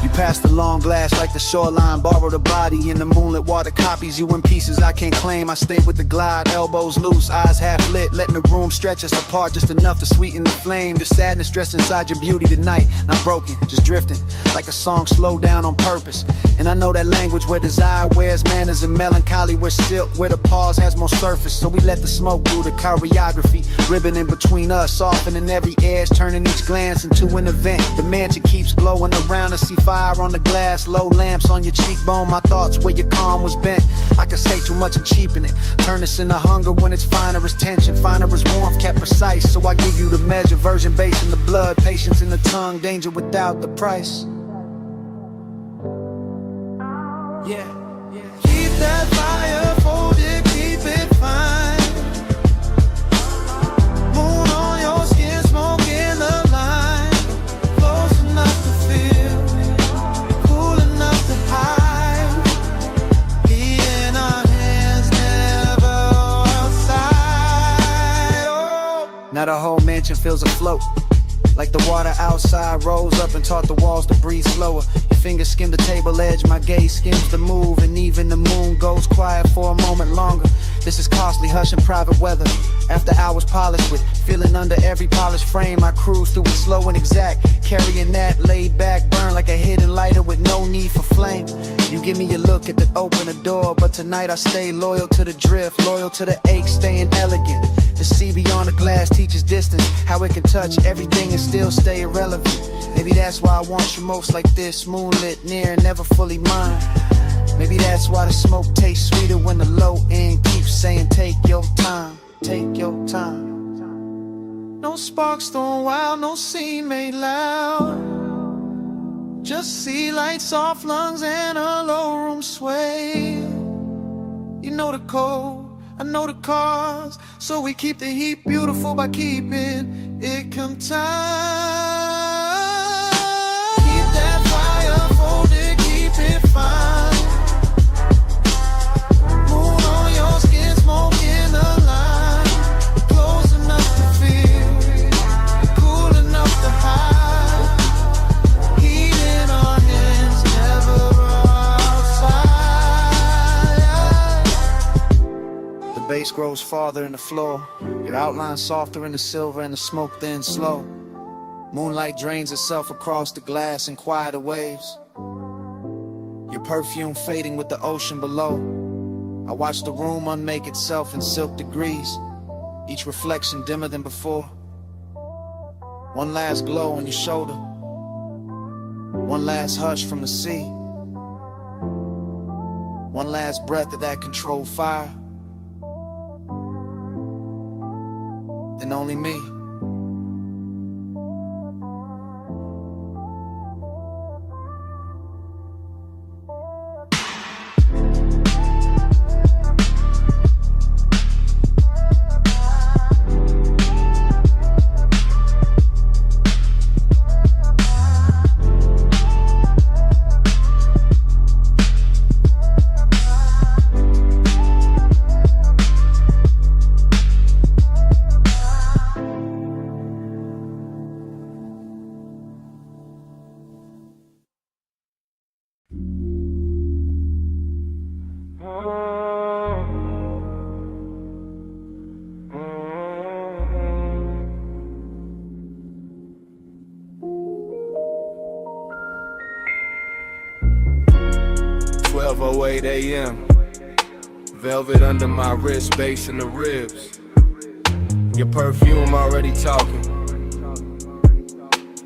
Speaker 6: You pass the long glass like the shoreline, borrow the body in the moonlit water, copies you in pieces I can't claim. I stay with the glide, elbows loose, eyes half lit, letting the room stretch us apart just enough to sweeten the flame. The sadness dressed inside your beauty tonight, not broken, just drifting like a song slowed down on purpose. And I know that language where desire wears manners and melancholy where silk, where the pause has more surface. So we let the smoke do the choreography, ribbon in between us, softening every edge, turning each glance into an event. The mansion keeps glowing around us, see fire on the glass, low lamps on your cheekbone. My thoughts where your calm was bent. I could say too much and cheapen it, turn this into hunger when it's finer as tension, finer as warmth, kept precise. So I give you the measure, virgin base in the blood, patience in the tongue, danger without the price. Yeah.
Speaker 7: Keep that fire folded, keep it fine. Moon on your skin, smoke in the line. Close enough to feel, cool enough to hide. Heat in our hands, never outside. Oh.
Speaker 6: Now the whole mansion feels afloat, like the water outside rose up and taught the walls to breathe slower. Your fingers skim the table edge, my gaze skims the move, and even the moon goes quiet for a moment longer. This is costly, hush and private weather. After hours polished with feeling under every polished frame, I cruise through it slow and exact, carrying that laid back burn like a hidden lighter with no need for flame. You give me a look at the open door, but tonight I stay loyal to the drift, loyal to the ache, staying elegant. The sea beyond the glass teaches distance, how it can touch everything and still stay irrelevant. Maybe that's why I want you most like this, moonlit, near and never fully mine. Maybe that's why the smoke tastes sweeter when the low end keeps saying take your time, take your time.
Speaker 7: No sparks thrown wild, no scene made loud. Just sea lights, soft lungs, and a low room sway. You know the code, I know the cause, so we keep the heat beautiful by keeping it contained. Keep that fire folded, keep it fine. Moon on your skin, smoke in the line. Close enough to feel, cool enough to hide. Heat in our hands, never outside.
Speaker 6: The bass grows farther in the floor, your outline softer in the silver and the smoke thin slow. Moonlight drains itself across the glass in quieter waves, your perfume fading with the ocean below. I watch the room unmake itself in silk degrees, each reflection dimmer than before. One last glow on your shoulder, one last hush from the sea, one last breath of that controlled fire, and only me.
Speaker 12: 12:08 a.m. Velvet under my wrist, bass in the ribs. Your perfume already talking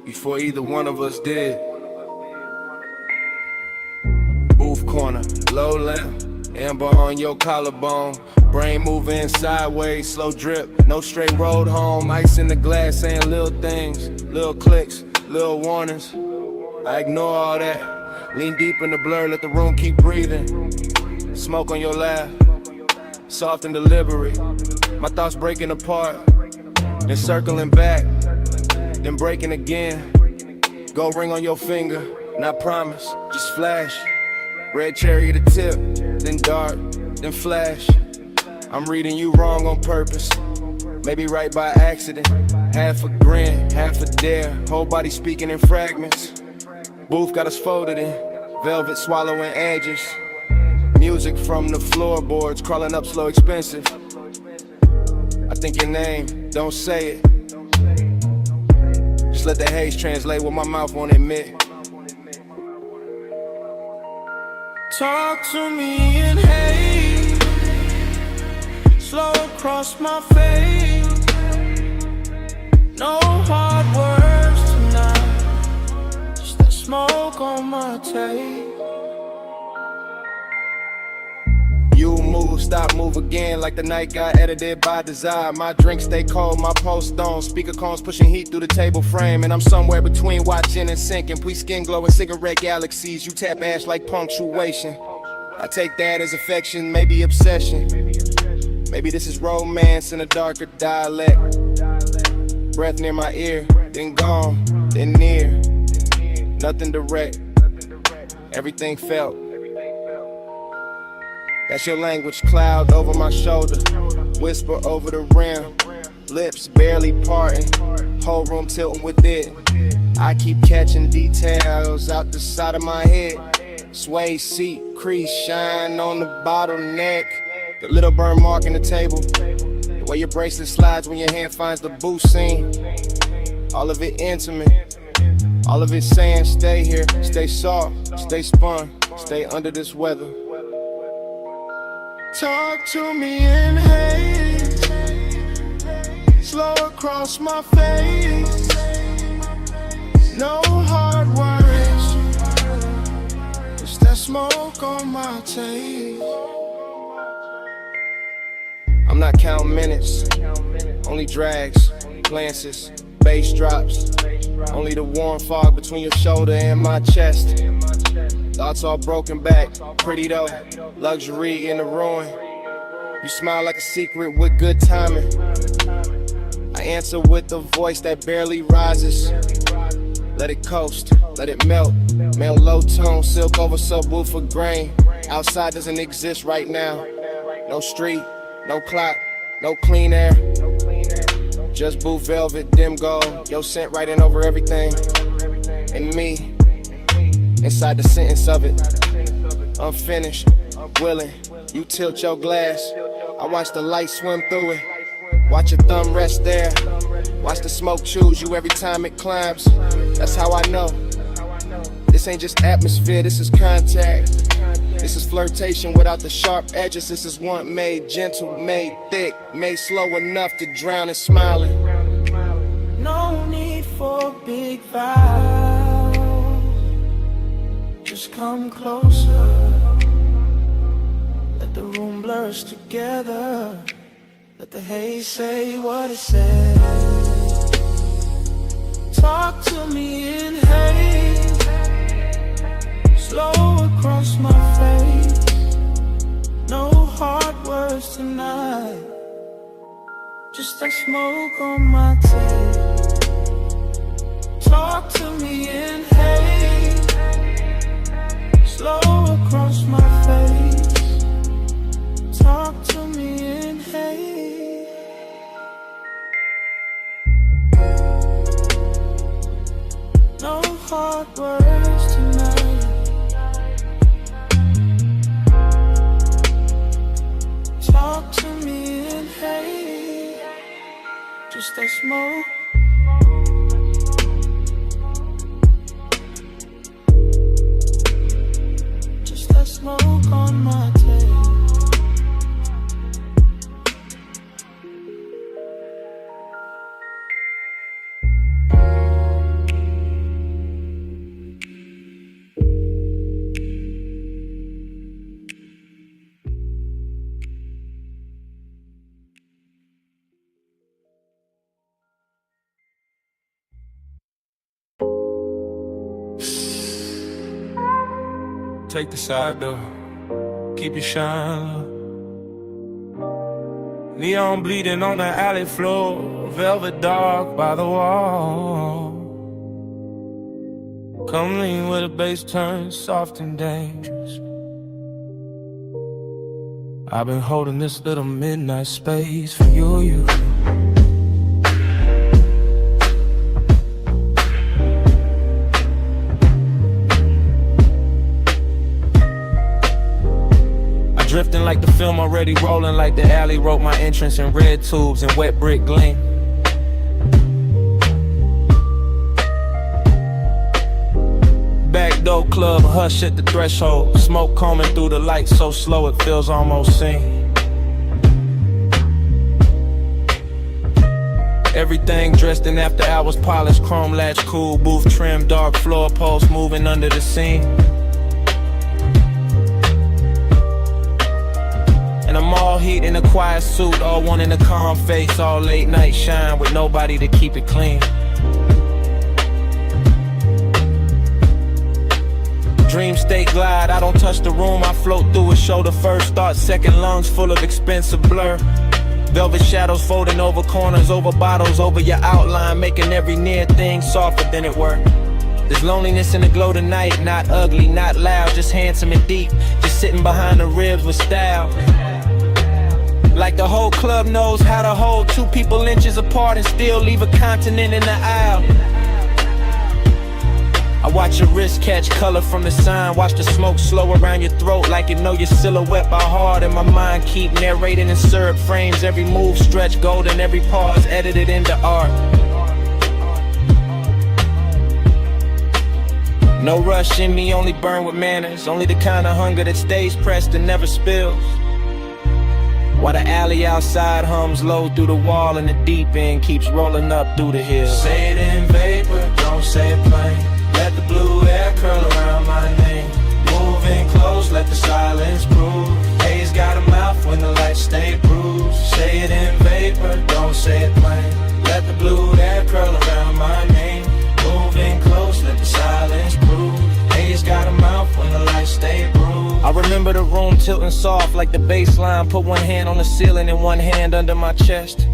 Speaker 12: before either one of us did. Booth corner, low lamp, amber on your collarbone. Brain moving sideways, slow drip, no straight road home. Ice in the glass saying little things, little clicks, little warnings. I ignore all that, lean deep in the blur, let the room keep breathing. Smoke on your lap, soft and deliberate. My thoughts breaking apart, then circling back, then breaking again. Gold ring on your finger, not promise, just flash. Red cherry to tip, then dark, then flash. I'm reading you wrong on purpose, maybe right by accident. Half a grin, half a dare, whole body speaking in fragments. Booth got us folded in, velvet swallowing edges. Music from the floorboards, crawling up slow expensive. I think your name, don't say it. Just let the haze translate what my mouth won't admit.
Speaker 3: Talk to me in haze, slow across my face. No hard words tonight, just that smoke on my tape.
Speaker 12: You move, stop, move again, like the night got edited by desire. My drink stay cold, my post on. Speaker cones pushing heat through the table frame. And I'm somewhere between watching and sinking. Pre skin glowing cigarette galaxies. You tap ash like punctuation. I take that as affection, maybe obsession. Maybe this is romance in a darker dialect. Breath near my ear, then gone, then near. Nothing direct, everything felt. That's your language, cloud over my shoulder, whisper over the rim, lips barely parting, whole room tilting with it. I keep catching details out the side of my head. Sway seat, crease, shine on the bottleneck. The little burn mark in the table, the way your bracelet slides when your hand finds the booth scene. All of it intimate, all of it saying stay here, stay soft, stay spun, stay under this weather.
Speaker 3: Talk to me in haze, slow across my face. No hard words, it's that smoke on my tape.
Speaker 12: I'm not counting minutes, only drags, glances, bass drops. Only the warm fog between your shoulder and my chest. Thoughts all broken back, pretty though, luxury in the ruin. You smile like a secret with good timing. I answer with a voice that barely rises. Let it coast, let it melt. Male low tone, silk over subwoofer grain. Outside doesn't exist right now. No street, no clock, no clean air. Just blue velvet, dim gold. Your scent writing over everything. And me, inside the sentence of it. Unfinished, willing. You tilt your glass. I watch the light swim through it. Watch your thumb rest there. Watch the smoke choose you every time it climbs. That's how I know. This ain't just atmosphere, this is contact. This is flirtation without the sharp edges. This is one made gentle, made thick, made slow enough to drown in smiling.
Speaker 3: No need for big vows, just come closer. Let the room blur us together. Let the haze say what it says. Talk to me in haze, slow across my face. No hard words tonight, just that smoke on my tape. Talk to me in haze, slow across my face. Talk to me in haze. No hard words tonight, talk to me in haze. Just that smoke. Just that smoke on my tape.
Speaker 2: Take the side door, keep it shine. Neon bleeding on the alley floor, velvet dark by the wall. Come lean where the bass turns soft and dangerous. I've been holding this little midnight space for you. Drifting like the film already rolling, like the alley wrote my entrance in red tubes and wet brick gleam. Back door club, hush at the threshold. Smoke combing through the lights so slow it feels almost seen. Everything dressed in after hours, polished, chrome latch, cool, booth trim, dark floor posts moving under the scene. And I'm all heat in a quiet suit, all one in a calm face, all late night shine with nobody to keep it clean. Dream state glide, I don't touch the room, I float through it, shoulder first, thought second, lungs full of expensive blur. Velvet shadows folding over corners, over bottles, over your outline, making every near thing softer than it were. There's loneliness in the glow tonight, not ugly, not loud, just handsome and deep, just sitting behind the ribs with style. Like the whole club knows how to hold two people inches apart and still leave a continent in the aisle. I watch your wrist catch color from the sign, watch the smoke slow around your throat like you know your silhouette by heart. And my mind keep narrating in syrup frames, every move stretch golden, every pause edited into art. No rush in me, only burn with manners, only the kind of hunger that stays pressed and never spills. While the alley outside hums low through the wall and the deep end keeps rolling up through the hills.
Speaker 3: Say it in vapor, don't say it plain. Let the blue air curl around my name. Moving close, let the silence prove. Haze got a mouth when the lights stay bruised. Say it in vapor, don't say it plain. Let the blue air curl around my name. Moving close, let the silence prove. Haze got a mouth when the lights stay bruised.
Speaker 2: I remember the room tilting soft like the bass line. Put one hand on the ceiling and one hand under my chest.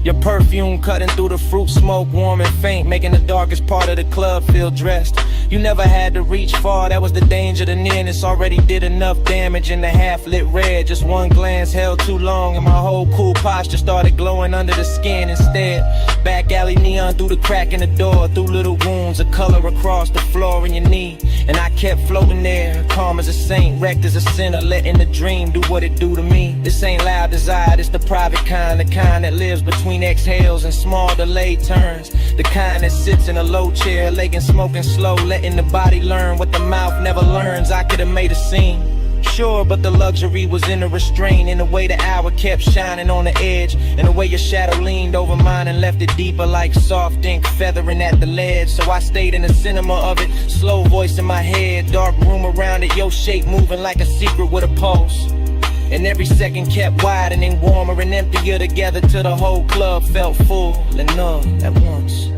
Speaker 2: Your perfume cutting through the fruit smoke, warm and faint, making the darkest part of the club feel dressed. You never had to reach far, that was the danger. The nearness already did enough damage in the half-lit red. Just one glance held too long and my whole cool posture started glowing under the skin instead. Back alley neon through the crack in the door, through little wounds of color across the floor in your knee. And I kept floating there, calm as a saint, wrecked as a sinner, letting the dream do what it do to me. This ain't loud desire, it's the private kind, the kind that lives between exhales and small delayed turns. The kind that sits in a low chair, laying smoking slow, letting the body learn what the mouth never learns. I could've made a scene, sure, but the luxury was in the restraint, in the way the hour kept shining on the edge, and the way your shadow leaned over mine and left it deeper like soft ink feathering at the ledge. So I stayed in the cinema of it, slow voice in my head, dark room around it, your shape moving like a secret with a pulse. And every second kept widening, warmer and emptier together till the whole club felt full and numb at once.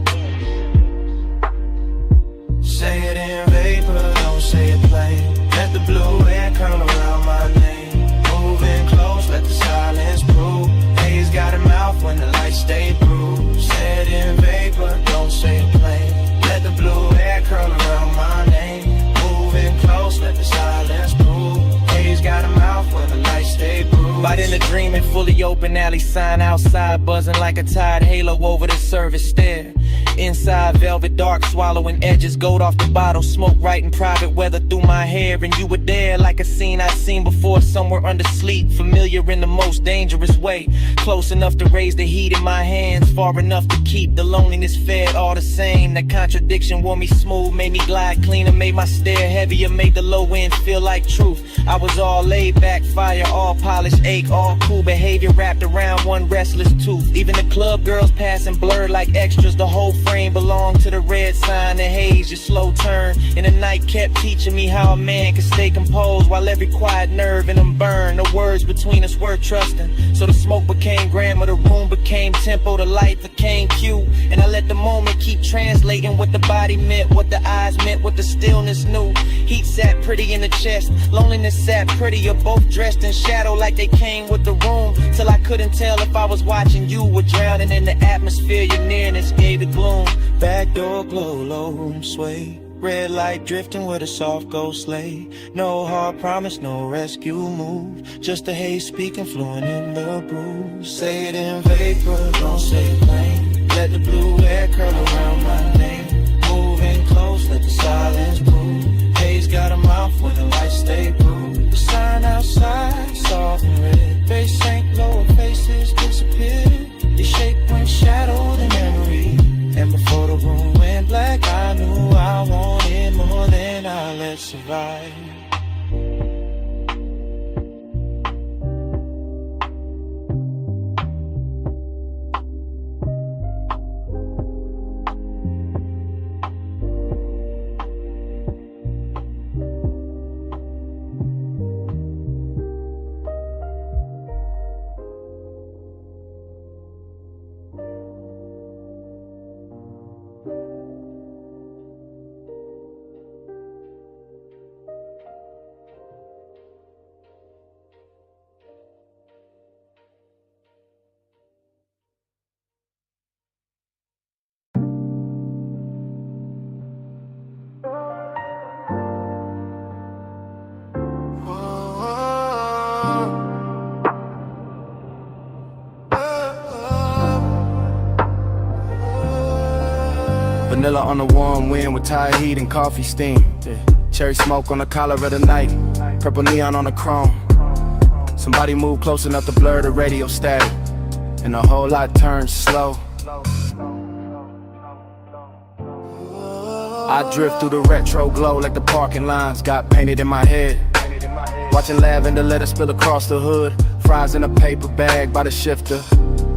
Speaker 3: Say it in vapor, don't say it plain. Let the blue air curl around my name. Moving close, let the silence prove. Haze got a mouth when the lights stay bruised. Say it in vapor, don't say it plain. Let the blue air curl around my name. Moving close, let the silence prove. Haze got a mouth when the lights stay bruised.
Speaker 2: Right in a dream and fully open alley sign outside, buzzing like a tired halo over the service stair.
Speaker 11: Inside velvet dark, swallowing edges, gold off the bottle. Smoke right in private weather through my hair. And you were there like a scene I'd seen before, somewhere under sleep. Familiar in the most dangerous way. Close enough to raise the heat in my hands, far enough to keep the loneliness fed all the same. That contradiction wore me smooth, made me glide cleaner, made my stare heavier, made the low end feel like truth. I was all laid back, fire, all polished, ache, all cool behavior wrapped around one restless tooth. Even the club girls passing blurred like extras. The whole frame belonged to the red sign, the haze, your slow turn. And the night kept teaching me how a man can stay composed while every quiet nerve in him burned. The words between us were trusting, so the smoke became grammar, the room became tempo, the light became cue. And I let the moment keep translating what the body meant, what the eyes meant, what the stillness knew. Heat sat pretty in the chest, loneliness sat prettier, both dressed in shadow like they came with the room. Till I couldn't tell if I was watching you or drowning in the atmosphere. Your nearness gave the gloom. Back door glow, low room sway. Red light drifting with a soft ghost lay. No hard promise, no rescue move. Just a haze speaking fluent in the brew. Say it in vapor, don't say it plain. Let the blue air curl around my name. Moving close, let the silence prove. Haze got a mouth when the lights stay blue. The sign outside, soft and red. Bass sank, lower faces disappeared. Your shape went shadowed in memory. And before the room went black, I knew I wanted more than I let survive.
Speaker 9: Vanilla on the warm wind with Thai heat and coffee steam. Cherry smoke on the collar of the night. Purple neon on the chrome. Somebody move close enough to blur the radio static, and the whole lot turns slow. I drift through the retro glow like the parking lines got painted in my head. Watching lavender letters spill across the hood. Fries in a paper bag by the shifter.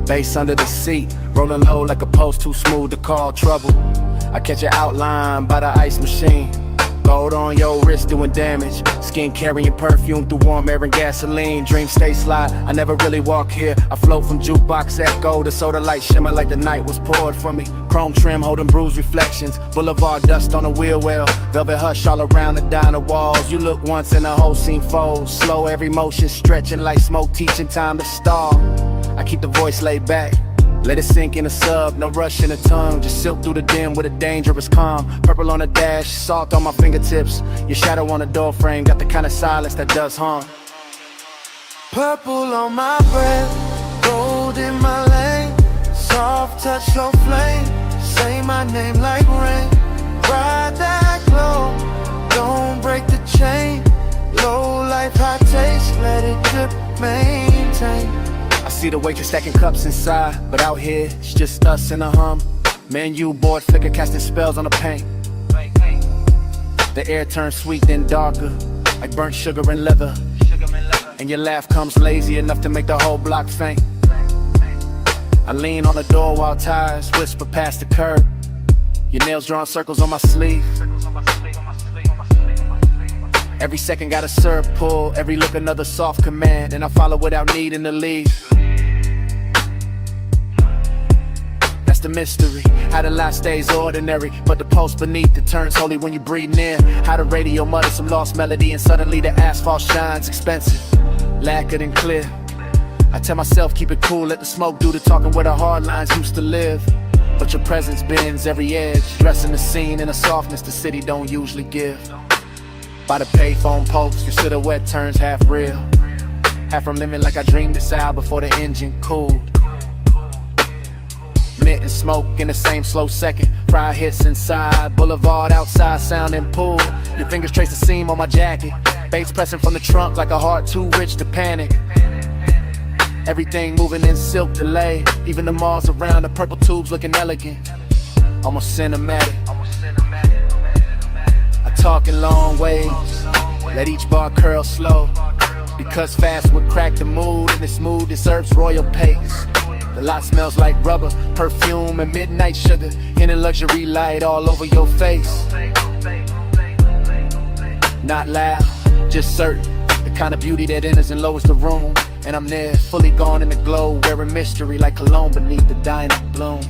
Speaker 9: Bass under the seat, rolling low like a post too smooth to call trouble. I catch an outline by the ice machine. Gold on your wrist doing damage. Skin carrying perfume through warm air and gasoline. Dreams stay slide, I never really walk here. I float from jukebox echo to soda light shimmer like the night was poured for me. Chrome trim holding bruised reflections. Boulevard dust on the wheel well. Velvet hush all around the diner walls. You look once and the whole scene folds. Slow every motion stretching like smoke teaching time to stall. I keep the voice laid back. Let it sink in a sub, no rush in the tongue. Just silk through the dim with a dangerous calm. Purple on the dash, salt on my fingertips. Your shadow on the door frame, got the kind of silence that does harm.
Speaker 7: Purple on my breath, gold in my lane. Soft touch, slow flame. Say my name like rain. Ride that glow, don't break the chain. Low life, high taste, let it drip, maintain.
Speaker 9: I see the waitress stacking cups inside, but out here, it's just us in a hum. Menu board flicker casting spells on the paint. The air turns sweet then darker, like burnt sugar and leather. And your laugh comes lazy enough to make the whole block faint. I lean on the door while tires whisper past the curb. Your nails drawing circles on my sleeve. Every second got a syrup pull, every look another soft command, and I follow without needing to leave. That's the mystery, how the light stays ordinary, but the pulse beneath it turns holy when you breathe near. How the radio mutters some lost melody, and suddenly the asphalt shines expensive, lacquered and clear. I tell myself keep it cool, let the smoke do the talking where the hard lines used to live. But your presence bends every edge, dressing the scene in a softness the city don't usually give. By the payphone post, your silhouette turns half real. Half from living like I dreamed this out before the engine cooled.
Speaker 2: Mint and smoke in the same slow second. Fry hits inside, boulevard outside, sounding pool. Your fingers trace the seam on my jacket. Bass pressing from the trunk like a heart too rich to panic. Everything moving in silk delay. Even the malls around, the purple tubes looking elegant. Almost cinematic. I talk in long waves, let each bar curl slow. Because fast would crack the mood, and this mood deserves royal pace. The lot smells like rubber, perfume, and midnight sugar. In a luxury light all over your face. Not loud, just certain. The kind of beauty that enters and lowers the room. And I'm there, fully gone in the glow, wearing mystery like cologne beneath the dying bloom.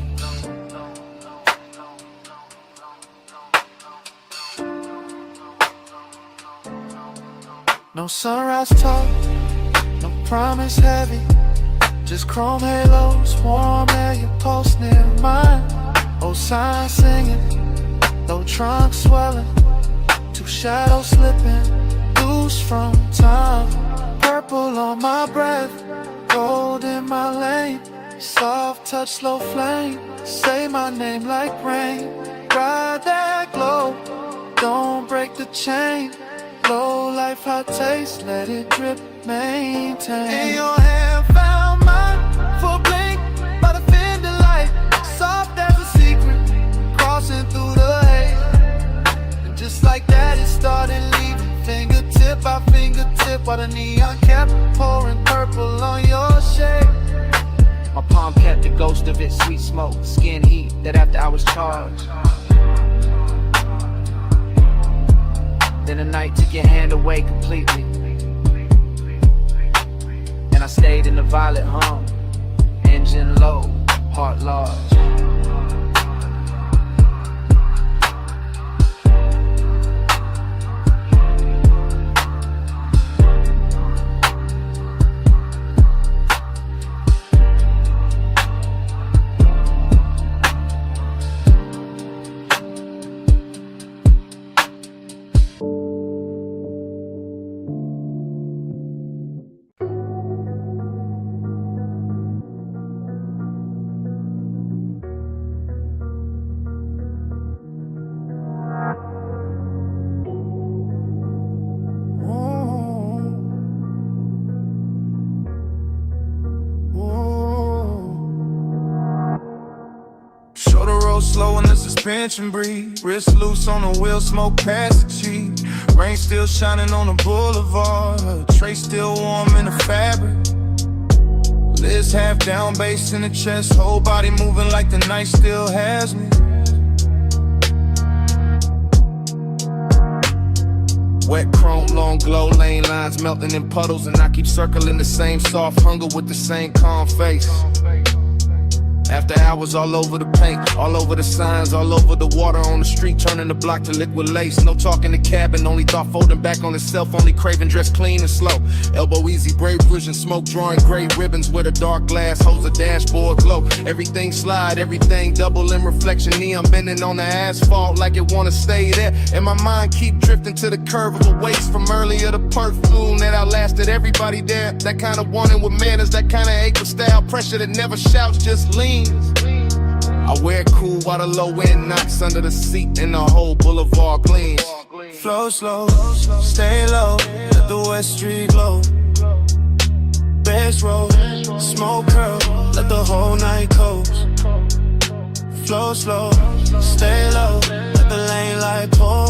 Speaker 7: No sunrise talk, no promise heavy. Just chrome halos, warm air, your pulse near mine. Old signs singing, no trunk swelling. Two shadows slipping, loose from time. Purple on my breath, gold in my lane. Soft touch, slow flame, say my name like rain. Ride that glow, don't break the chain. Low life, hot taste, let it drip, maintain. In your hand, found mine for a blink by the fender light. Soft as a secret, crossing through the haze. And just like that, it started leaving. Fingertip by fingertip, while the neon kept pouring purple on your shade.
Speaker 2: My palm kept the ghost of it, sweet smoke, skin heat, that after I was charged. Then the night took your hand away completely, and I stayed in the violet hum. Engine low, heart large.
Speaker 9: Slow in the suspension breathe. Wrist loose on the wheel, smoke past the cheek. Rain still shining on the boulevard. Her tray still warm in the fabric. Liz half down, bass in the chest. Whole body moving like the night still has me. Wet chrome, long glow, lane lines melting in puddles. And I keep circling the same soft hunger with the same calm face. After hours all over the paint, all over the signs, all over the water on the street, turning the block to liquid lace. No talk in the cabin, only thought folding back on itself, only craving dress clean and slow. Elbow easy, brave vision, smoke drawing gray ribbons with a dark glass, holds a dashboard glow. Everything slide, everything double in reflection, neon bending on the asphalt like it wanna stay there. And my mind keep drifting to the curve of a waist from earlier, the perfume that outlasted everybody there. That kind of wanting with manners, that kind of ache with style, pressure that never shouts, just lean. I wear it cool while the low end knocks under the seat and the whole boulevard gleams.
Speaker 7: Flow slow, stay low, let the West Street glow. Bass roll, smoke curl, let the whole night coast. Flow slow, stay low, let the lane light pour.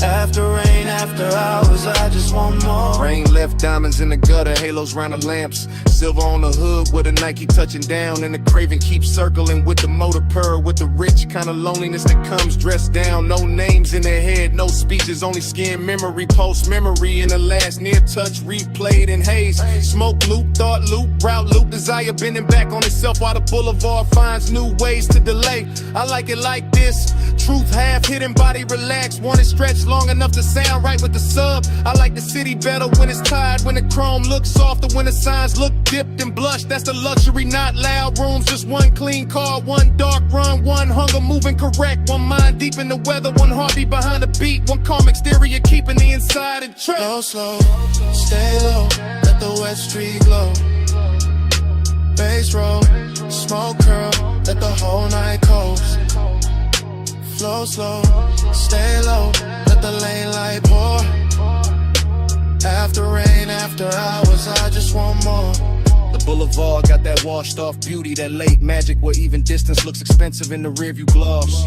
Speaker 7: After rain, after hours, I just want more.
Speaker 9: Rain left diamonds in the gutter, halos round the lamps. Silver on the hood with a Nike touching down. And the craving keeps circling with the motor purr. With the rich kind of loneliness that comes dressed down. No names in their head, no speeches, only skin memory. Post memory in the last near touch, replayed in haze. Smoke loop, thought loop, route loop. Desire bending back on itself while the boulevard finds new ways to delay. I like it like this. Truth half hidden, body relaxed. Want it stretched long enough to sound right with the sub. I like the city better when it's tired, when the chrome looks softer, when the signs look dipped and blushed. That's the luxury, not loud rooms. Just one clean car, one dark run, one hunger moving correct. One mind deep in the weather, one heartbeat behind the beat. One calm exterior keeping the inside in check.
Speaker 7: Slow, slow, stay low, let the West Street glow. Bass roll, smoke curl, let the whole night coast. Flow slow, stay low, let the lane light pour. After rain, after hours, I just want more.
Speaker 2: The boulevard got that washed off beauty, that late magic where even distance looks expensive in the rearview gloss.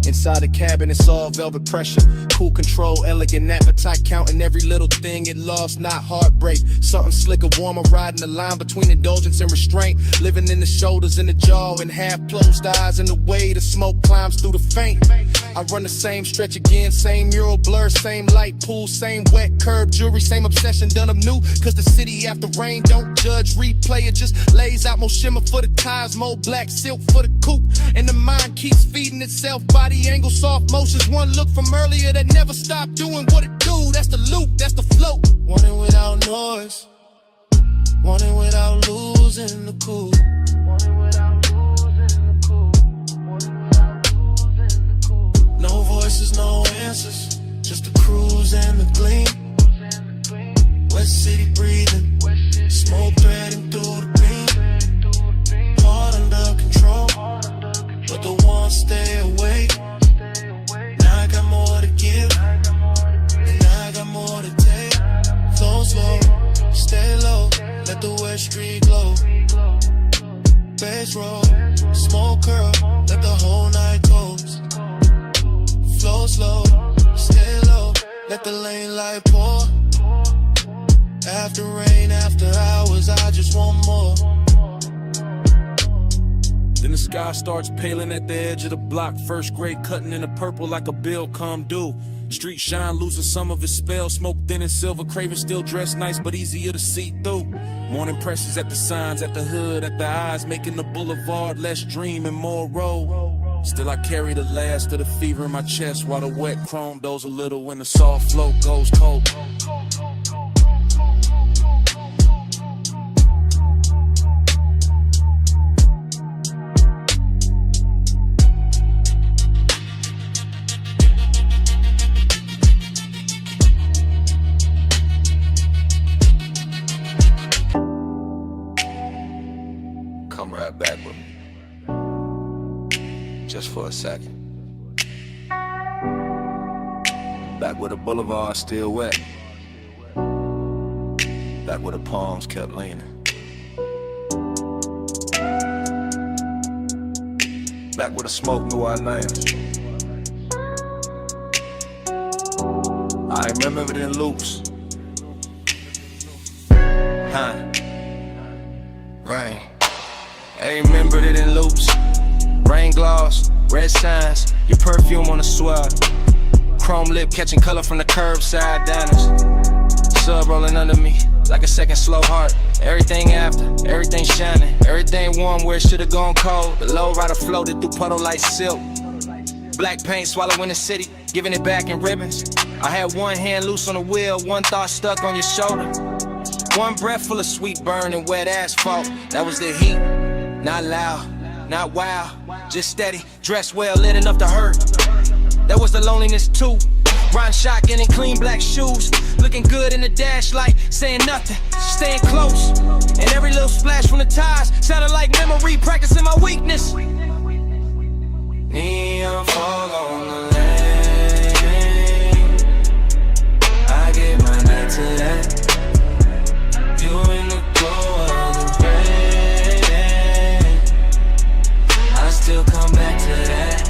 Speaker 2: Inside the cabin, it's all velvet pressure. Cool control, elegant appetite, counting every little thing it lost, not heartbreak. Something slicker, warmer, riding the line between indulgence and restraint. Living in the shoulders, in the jaw, and half closed eyes. And the way the smoke climbs through the faint. I run the same stretch again, same mural blur, same light pool, same wet curb jewelry, same obsession done up new. Cause the city after rain don't judge, replay it, just lays out more shimmer for the tires, more black silk for the coupe. And the mind keeps feeding itself, body angle, soft motions. One look from earlier that never stopped doing what it do. That's the loop, that's the flow.
Speaker 7: Want it without noise, want it without losing the cool. No voices, no answers, just the cruise and the gleam. West City breathing, smoke threading through the beam. Heart under control, but the ones stay awake. Now I got more to give, and I got more to take. Flow slow, stay low, let the West Street glow. Bass roll, smoke curl, let the whole night coast. Flow slow, stay low, let the lane light pour. After rain, after hours, I just want more.
Speaker 2: Then the sky starts paling at the edge of the block. First grade cutting in the purple like a bill come due. Street shine losing some of its spell. Smoke thin and silver, craving still dressed nice but easier to see through. Morning presses at the signs, at the hood, at the eyes, making the boulevard less dream and more road. Still I carry the last of the fever in my chest, while the wet chrome does a little when the soft flow goes cold.
Speaker 15: Come right back with me. Just for a second. Back where the boulevard still wet. Back where the palms kept leaning. Back where the smoke knew our names. I remember it in loops. Rain. I remembered it in loops. Rain gloss, red signs, your perfume on the swell. Chrome lip catching color from the curbside diners. Sub rolling under me like a second slow heart. Everything after, everything shining, everything warm where it should've gone cold. The low rider floated through puddle like silk. Black paint swallowing the city, giving it back in ribbons. I had one hand loose on the wheel, one thought stuck on your shoulder. One breath full of sweet burn and wet asphalt. That was the heat, not loud, not wild, just steady, dressed well, lit enough to hurt. That was the loneliness too. Riding shotgun in clean black shoes, looking good in the dash light, saying nothing, staying close. And every little splash from the tires sounded like memory, practicing my weakness. Neon fog on the lane, I gave my night to that. You in the glow of the rain, I still come back to that.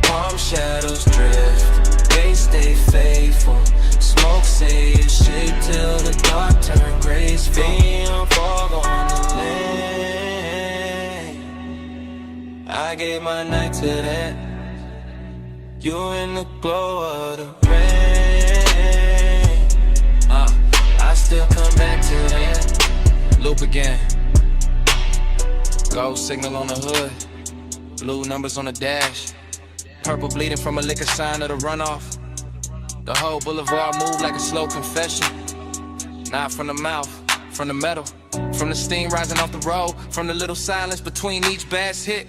Speaker 15: Palm shadows drift, they stay faithful. Smoke say it's shit till the dark turn graceful. Neon fog on the lane, I gave my night to that. You in the glow of the rain, I still come back to that. Loop again. Gold signal on the hood, blue numbers on the dash. Purple bleeding from a liquor sign of the runoff. The whole boulevard moved like a slow confession. Not from the mouth, from the metal, from the steam rising off the road, from the little silence between each bass hit.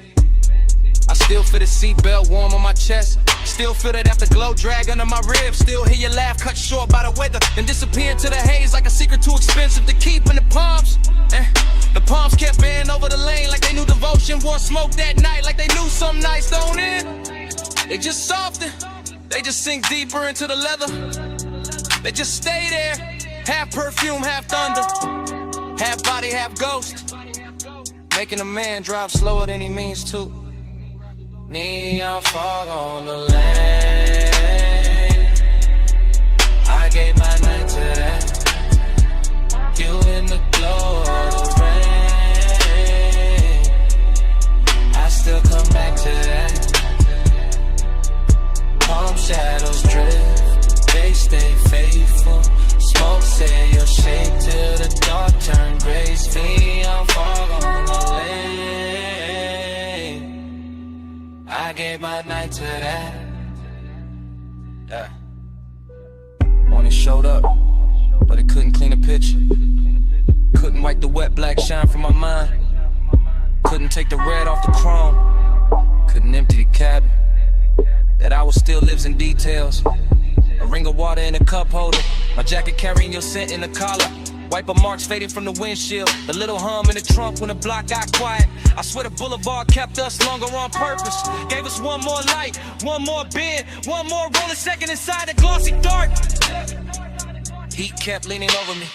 Speaker 15: I still Still feel the seatbelt warm on my chest. Still feel that afterglow drag under my ribs. Still hear your laugh cut short by the weather and disappear into the haze like a secret too expensive to keep in the palms. The palms kept bending over the lane like they knew devotion. Wore smoke that night like they knew some nights don't end. They just soften, they just sink deeper into the leather. They just stay there, half perfume, half thunder, half body, half ghost, making a man drive slower than he means to. Neon fog on the lane, I gave my night to that. You in the glow of the rain, I still come back to that. Palm shadows drift, they stay faithful. Smoke say your shape till the dark turn gray. Neon fog on the lane, I gave my night to that. Morning showed up, but it couldn't clean the picture. Couldn't wipe the wet black shine from my mind. Couldn't take the red off the chrome. Couldn't empty the cabin. That hour still lives in details. A ring of water in a cup holder. My jacket carrying your scent in the collar. Wiper marks fading from the windshield. The little hum in the trunk when the block got quiet. I swear the boulevard kept us longer on purpose. Gave us one more light, one more bend, one more rolling second inside the glossy dark. Heat kept leaning over me.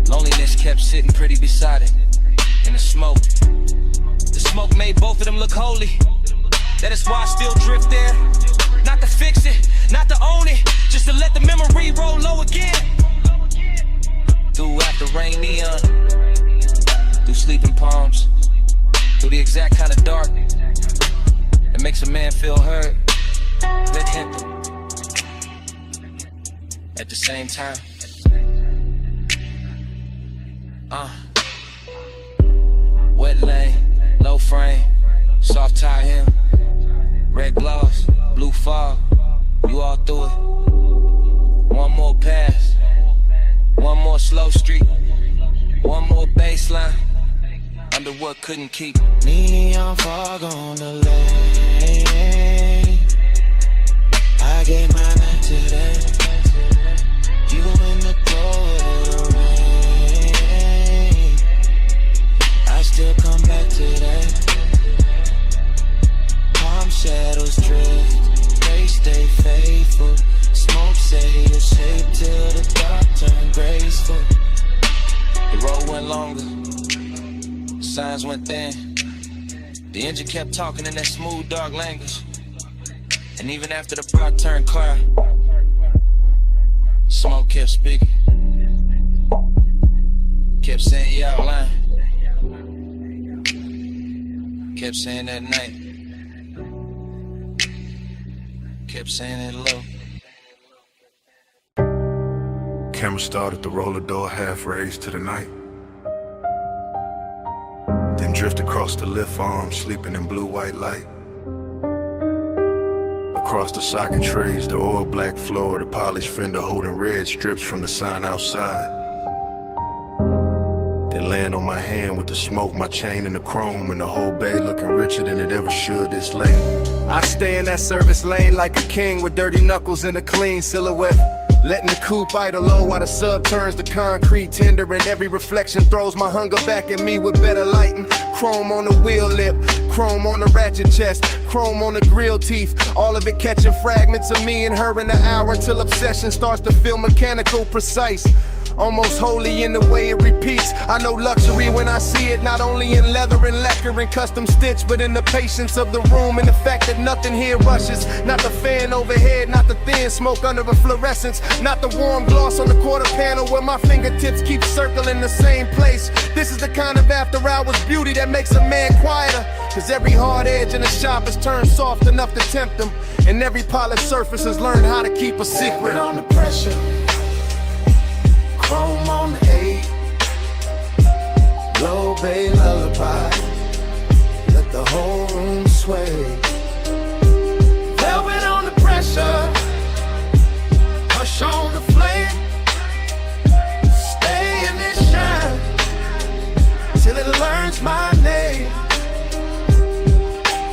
Speaker 15: Loneliness kept sitting pretty beside it. In the smoke. The smoke made both of them look holy. That is why I still drift there. Not to fix it, not to own it, just to let the memory roll low again. Through after rain neon, through sleeping palms, through the exact kind of dark that makes a man feel heard, let him at the same time. Wet lane, low frame, soft tie hem, red gloss, blue fog, you all through it. One more pass, one more slow street, one more baseline, under what couldn't keep.
Speaker 3: Neon fog on the lane, I gave my night to that. You in the glow of the rain, I still come back to that. Palm shadows drift, they stay faithful. Smoke say your shape till the dark turn graceful.
Speaker 15: The road went longer, the signs went thin. The engine kept talking in that smooth, dark language. And even after the block turned clear, smoke kept speaking. Kept saying you out lying. Kept saying that night. Kept saying it low.
Speaker 8: Camera started to roll the door half raised to the night. Then drift across the lift arm, sleeping in blue-white light. Across the socket trays, the oil black floor, the polished fender holding red strips from the sign outside. Then land on my hand with the smoke, my chain and the chrome, and the whole bay looking richer than it ever should this late.
Speaker 2: I stay in that service lane like a king with dirty knuckles and a clean silhouette. Letting the coupe idle low while the sub turns to concrete tender, and every reflection throws my hunger back at me with better lighting. Chrome on the wheel lip, chrome on the ratchet chest, chrome on the grill teeth. All of it catching fragments of me and her in the hour till obsession starts to feel mechanical, precise. Almost holy in the way it repeats. I know luxury when I see it, not only in leather and lacquer and custom stitch, but in the patience of the room and the fact that nothing here rushes. Not the fan overhead, not the thin smoke under a fluorescence, not the warm gloss on the quarter panel where my fingertips keep circling the same place. This is the kind of after hours beauty that makes a man quieter, cause every hard edge in the shop is turned soft enough to tempt him, and every polished surface has learned how to keep a secret.
Speaker 3: On the pressure, chrome on the 8, low bay lullaby, let the whole room sway. Velvet on the pressure, hush on the flame, stay in this shine till it learns my name.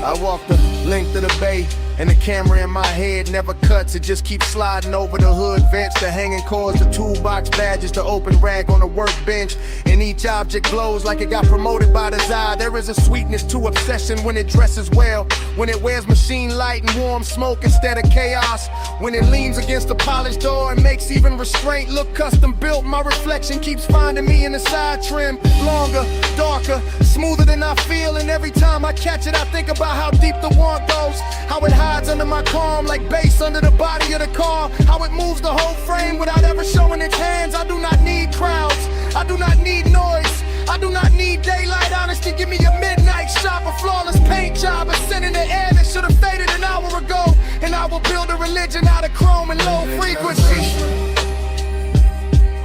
Speaker 2: I
Speaker 1: I walk the length of the bay, and the camera in my head never cuts. It just keeps sliding over the hood vents, the hanging cords, the toolbox badges, the open rag on the workbench. And each object glows like it got promoted by design. There is a sweetness to obsession when it dresses well, when it wears machine light and warm smoke instead of chaos, when it leans against the polished door and makes even restraint look custom built. My reflection keeps finding me in the side trim, longer, darker, smoother than I feel. And every time I catch it, I think about how deep the want goes, how it hides under my calm like bass under the body of the car, how it moves the whole frame without ever showing its hands. I do not need crowds, I do not need noise, I do not need daylight honesty. Give me a midnight shot, a flawless paint job, a scent in the air that should have faded an hour ago, and I will build a religion out of chrome and low frequency.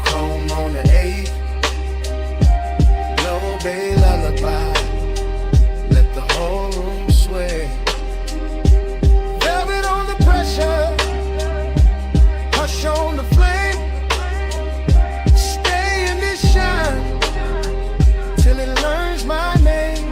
Speaker 1: Chrome on the 8, low bay lullaby, let the whole room sway. Velvet on the pressure, hush on the flame, stay in this shine till it learns my name.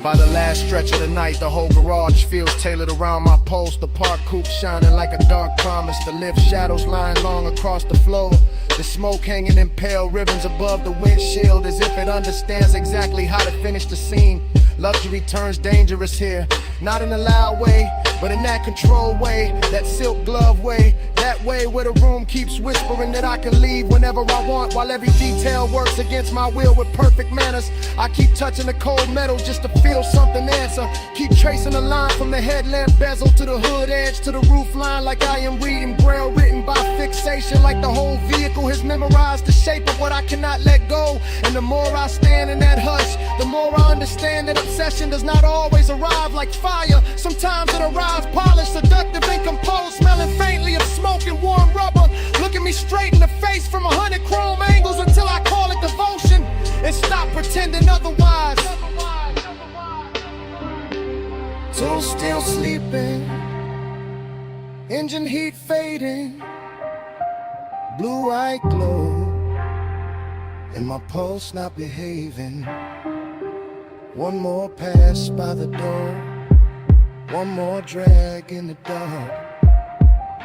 Speaker 1: By the last stretch of the night, the whole garage feels tailored around my post. The park coupe shining like a dark promise, the lift shadows lying long across the floor, the smoke hanging in pale ribbons above the windshield, as if it understands exactly how to finish the scene. Luxury turns dangerous here, not in a loud way, but in that controlled way, that silk glove way, that way where the room keeps whispering that I can leave whenever I want, while every detail works against my will with perfect manners. I keep touching the cold metal just to feel something answer, keep tracing the line from the headlamp bezel to the hood edge to the roof line, like I am reading braille written by fixation, like the whole vehicle has memorized the shape of what I cannot let go. And the more I stand in that hush, the more I understand that obsession does not always arrive like fire. Sometimes it arrives polished, seductive and composed, smelling faintly of smoke and warm rubber. Looking me straight in the face from 100 chrome angles until I call it devotion and stop pretending otherwise. So still sleeping, engine heat fading, blue eye glow, and my pulse not behaving. One more pass by the door, one more drag in the dark,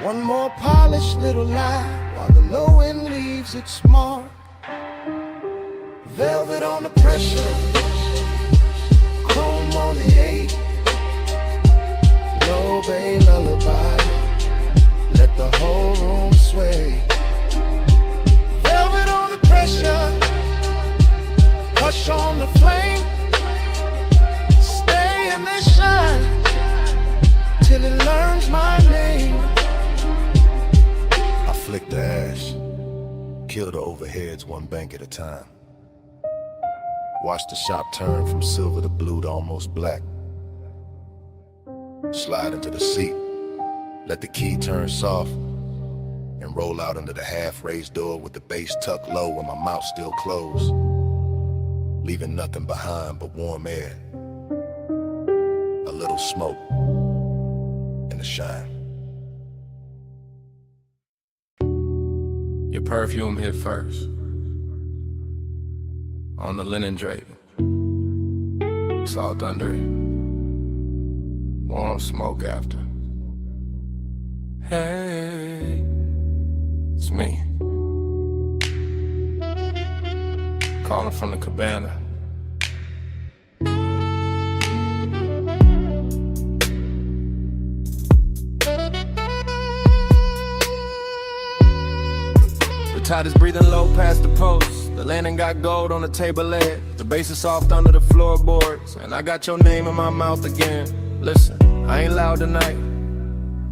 Speaker 1: one more polished little lie while the low end leaves its mark. Velvet on the pressure, chrome on the 8, low bay lullaby, let the whole room sway. Velvet on the pressure, hush on the flame, stay in the shine till it learns my name.
Speaker 6: I flick the ash, kill the overheads one bank at a time. Watch the shop turn from silver to blue to almost black. Slide into the seat, let the key turn soft, and roll out under the half-raised door with the base tucked low and my mouth still closed, leaving nothing behind but warm air, a little smoke, and a shine.
Speaker 5: Your perfume hit first, on the linen draping, salt under it, warm smoke after. Hey, it's me, calling from the cabana. The tide is breathing low past the post, the landing got gold on the table leg, the bass is soft under the floorboards, and I got your name in my mouth again. Listen, I ain't loud tonight,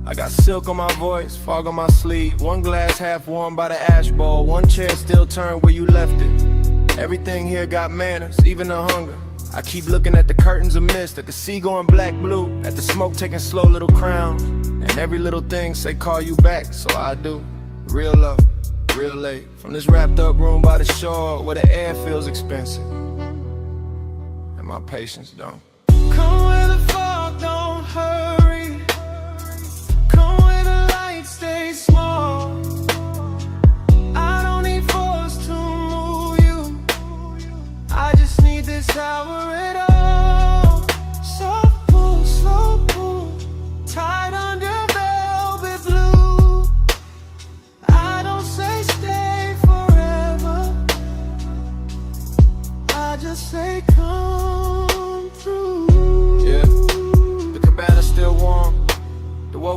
Speaker 5: I got silk on my voice, fog on my sleeve, one glass half warm by the ash bowl, one chair still turned where you left it. Everything here got manners, even the hunger. I keep looking at the curtains of mist, at the sea going black blue, at the smoke taking slow little crowns, and every little thing say call you back, so I do. Real love, real late, from this wrapped up room by the shore where the air feels expensive and my patience don't.
Speaker 3: Come where the fog don't hurry, come where the lights stay small. I don't need force to move you, I just need this hour at all.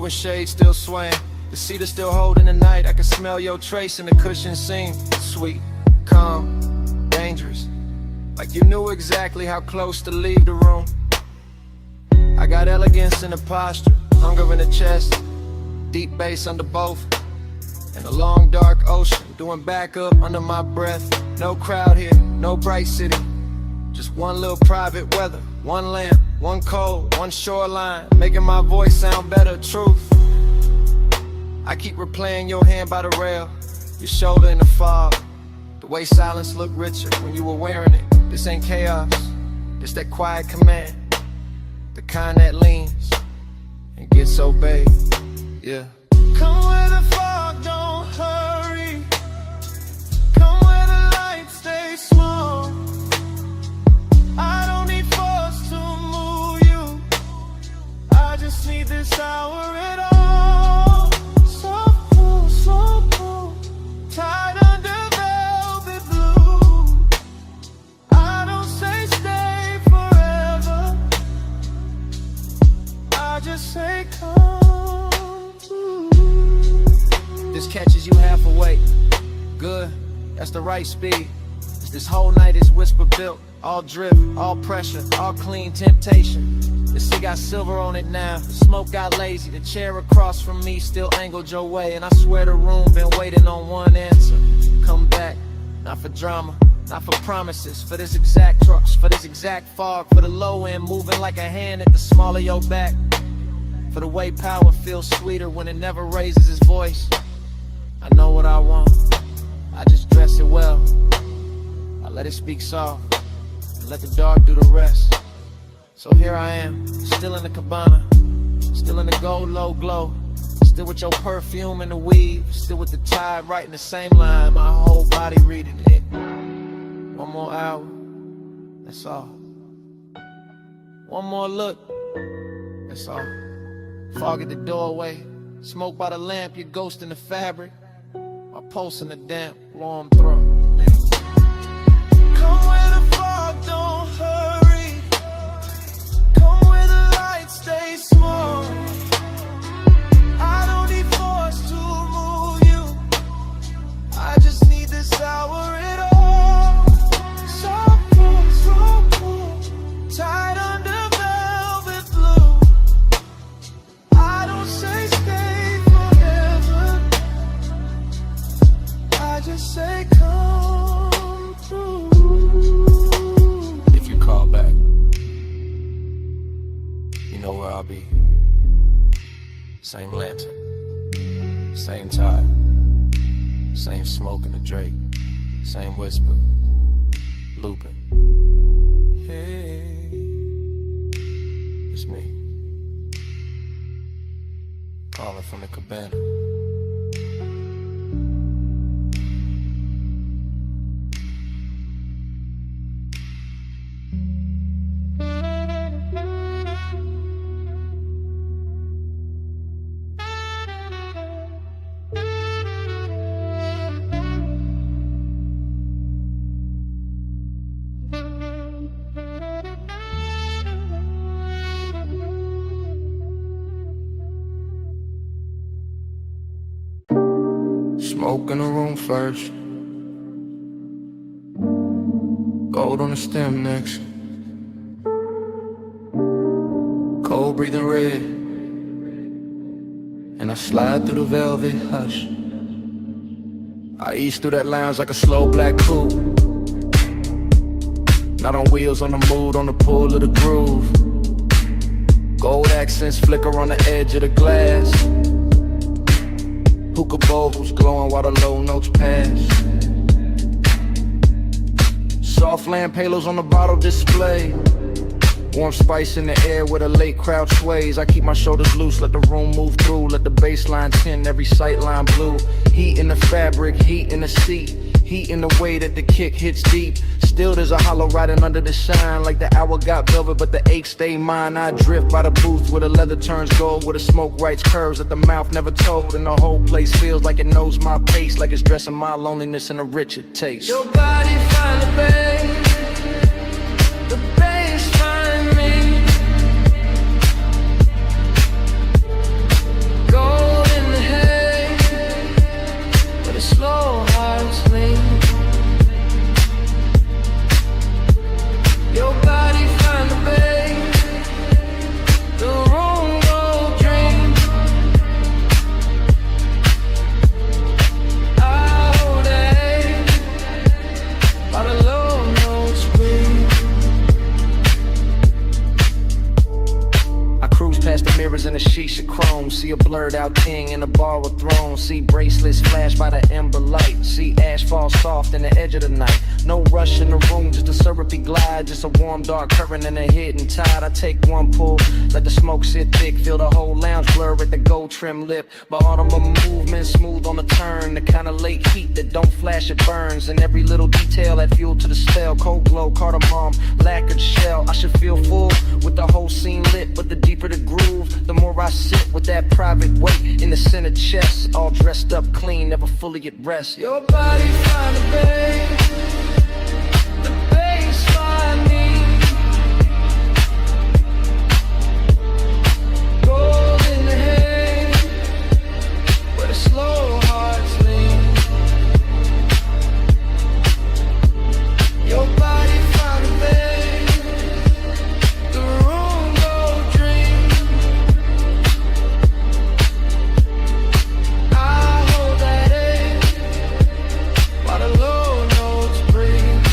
Speaker 15: over shade still swaying. The cedar still holding the night. I can smell your trace and the cushion seem sweet, calm, dangerous. Like you knew exactly how close to leave the room. I got elegance in the posture, hunger in the chest, deep bass under both, and a long dark ocean doing backup under my breath. No crowd here, no bright city, just one little private weather, one lamp, one cold, one shoreline, making my voice sound better. Truth, I keep replaying your hand by the rail, your shoulder in the fog, the way silence looked richer when you were wearing it. This ain't chaos, this that quiet command, the kind that leans and gets obeyed. Yeah.
Speaker 7: Come where the fog don't hurry. Come where the lights stay small. I don't need force to move you. I just need this hour at all. So cool, tied under velvet blue. I don't say stay forever. I just say come through.
Speaker 15: This catches you half awake. Good, that's the right speed. This whole night is whisper built. All drift, all pressure, all clean temptation. The sea got silver on it now. The smoke got lazy. The chair across from me still angled your way. And I swear the room been waiting on one answer. Come back, not for drama, not for promises. For this exact trust, for this exact fog. For the low end moving like a hand at the small of your back. For the way power feels sweeter when it never raises its voice. I know what I want, I just dress it well. I let it speak soft, and let the dark do the rest. So here I am, still in the cabana, still in the gold low glow, still with your perfume and the weave, still with the tide writing the same line, my whole body reading it. One more hour, that's all. One more look, that's all. Fog at the doorway, smoke by the lamp, your ghost in the fabric, my pulse in the damp, warm throat.
Speaker 7: Come where the fog don't hurry. Come where the lights stay small. I don't need force to move you. I just need this hour at all. So cool, tied under velvet blue. I don't say stay forever. I just say come through.
Speaker 15: If you call back, you know where I'll be. Same lantern, same tide, same smoke in the Drake, same whisper, looping. Hey, it's me, calling from the cabana.
Speaker 5: Smoke in the room first, gold on the stem next, cold breathing red, and I slide through the velvet hush. I ease through that lounge like a slow black coupe, not on wheels, on the mood, on the pull of the groove. Gold accents flicker on the edge of the glass. Hookah bowls glowing while the low notes pass. Soft lamp halos on the bottle display. Warm spice in the air where the late crowd sways. I keep my shoulders loose, let the room move through. Let the baseline tint every sightline blue. Heat in the fabric, heat in the seat. Heat in the way that the kick hits deep. Still there's a hollow riding under the shine. Like the hour got velvet but the ache stay mine. I drift by the booth where the leather turns gold, where the smoke writes curves that the mouth never told. And the whole place feels like it knows my pace, like it's dressing my loneliness in a richer taste.
Speaker 3: Your body find the bass find me.
Speaker 15: past the mirrors in a shisha chrome. See a blurred out king in a bar with thrones. See bracelets flash by the ember light. See ash fall soft in the edge of the night. No rush in the room, just a syrupy glide. Just a warm dark current and a hidden tide. I take one pull, let the smoke sit thick. Feel the whole lounge blur at the gold trim lip. But autumn movement smooth on the turn. The kind of late heat that don't flash, it burns. And every little detail add fuel to the spell. Cold glow, cardamom, lacquered shell. I should feel full with the whole scene lit. But the deeper the groove, the more I sit with that private weight in the center chest. All dressed up clean, never fully at rest.
Speaker 3: Your body find the bass, the bass find me. Gold in the hay, where the slow hearts lean. Your body find the bass, the room go dream. I hold that A while the low notes breathe.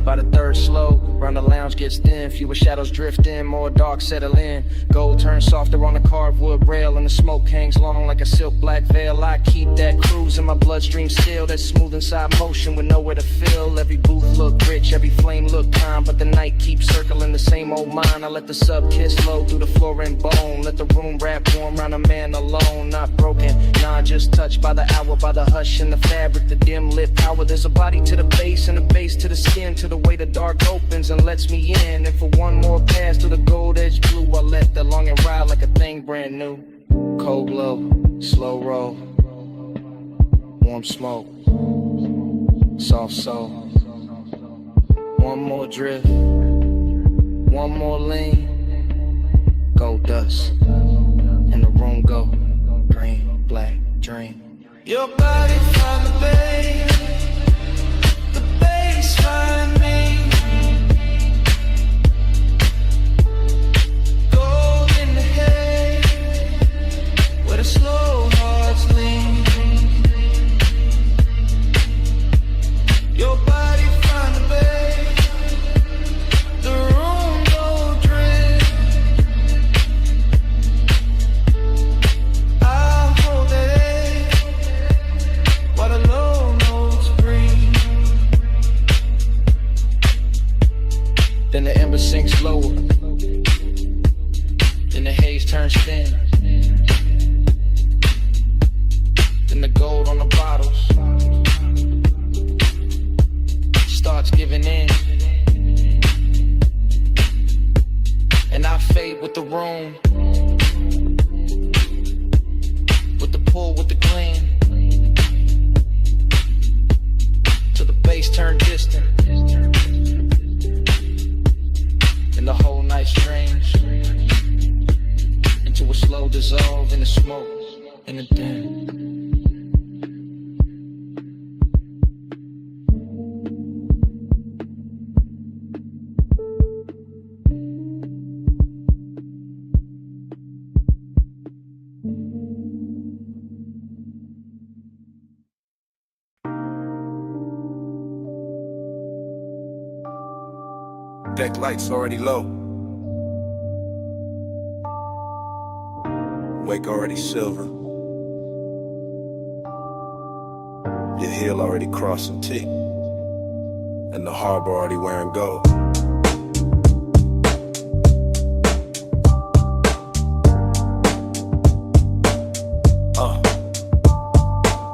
Speaker 15: By the third slow, round the lounge gets thin. Fewer shadows drift in, more dark settle in. Gold turns softer on the carved wood rail, and the smoke hangs long like a silk black veil. I keep that cruise in my bloodstream still. That smooth inside motion with nowhere to fill. Every booth look rich, every flame look kind, but the night keeps circling the same old mind. I let the sub kiss low through the floor and bone. Let the room wrap warm round a man alone. Not broken, nah, just touched by the hour, by the hush in the fabric, the dim lit power. There's a body to the base and a base to the skin, to the way the dark opens and lets me in. And for one more pass through the gold edge blue, I let the longing ride like a thing brand new. Cold glow, slow roll, warm smoke, soft soul. One more drift, one more lean. Gold dust, and the room go green, black, dream.
Speaker 3: Your body find the bass find me. Gold in the hay, where the slow hearts lean. Your body find the bass, the room go dream. I hold that A while the low notes breathe.
Speaker 15: Then the ember sinks lower, then the haze turns thin, then the gold on the bottles starts giving in, and I fade with the room, with the pull, with the gleam, till the bass turn distant, and the whole night strange into a slow dissolve in the smoke and the dim.
Speaker 5: Deck lights already low. Wake already silver. Your heel already crossing T. And the harbor already wearing gold.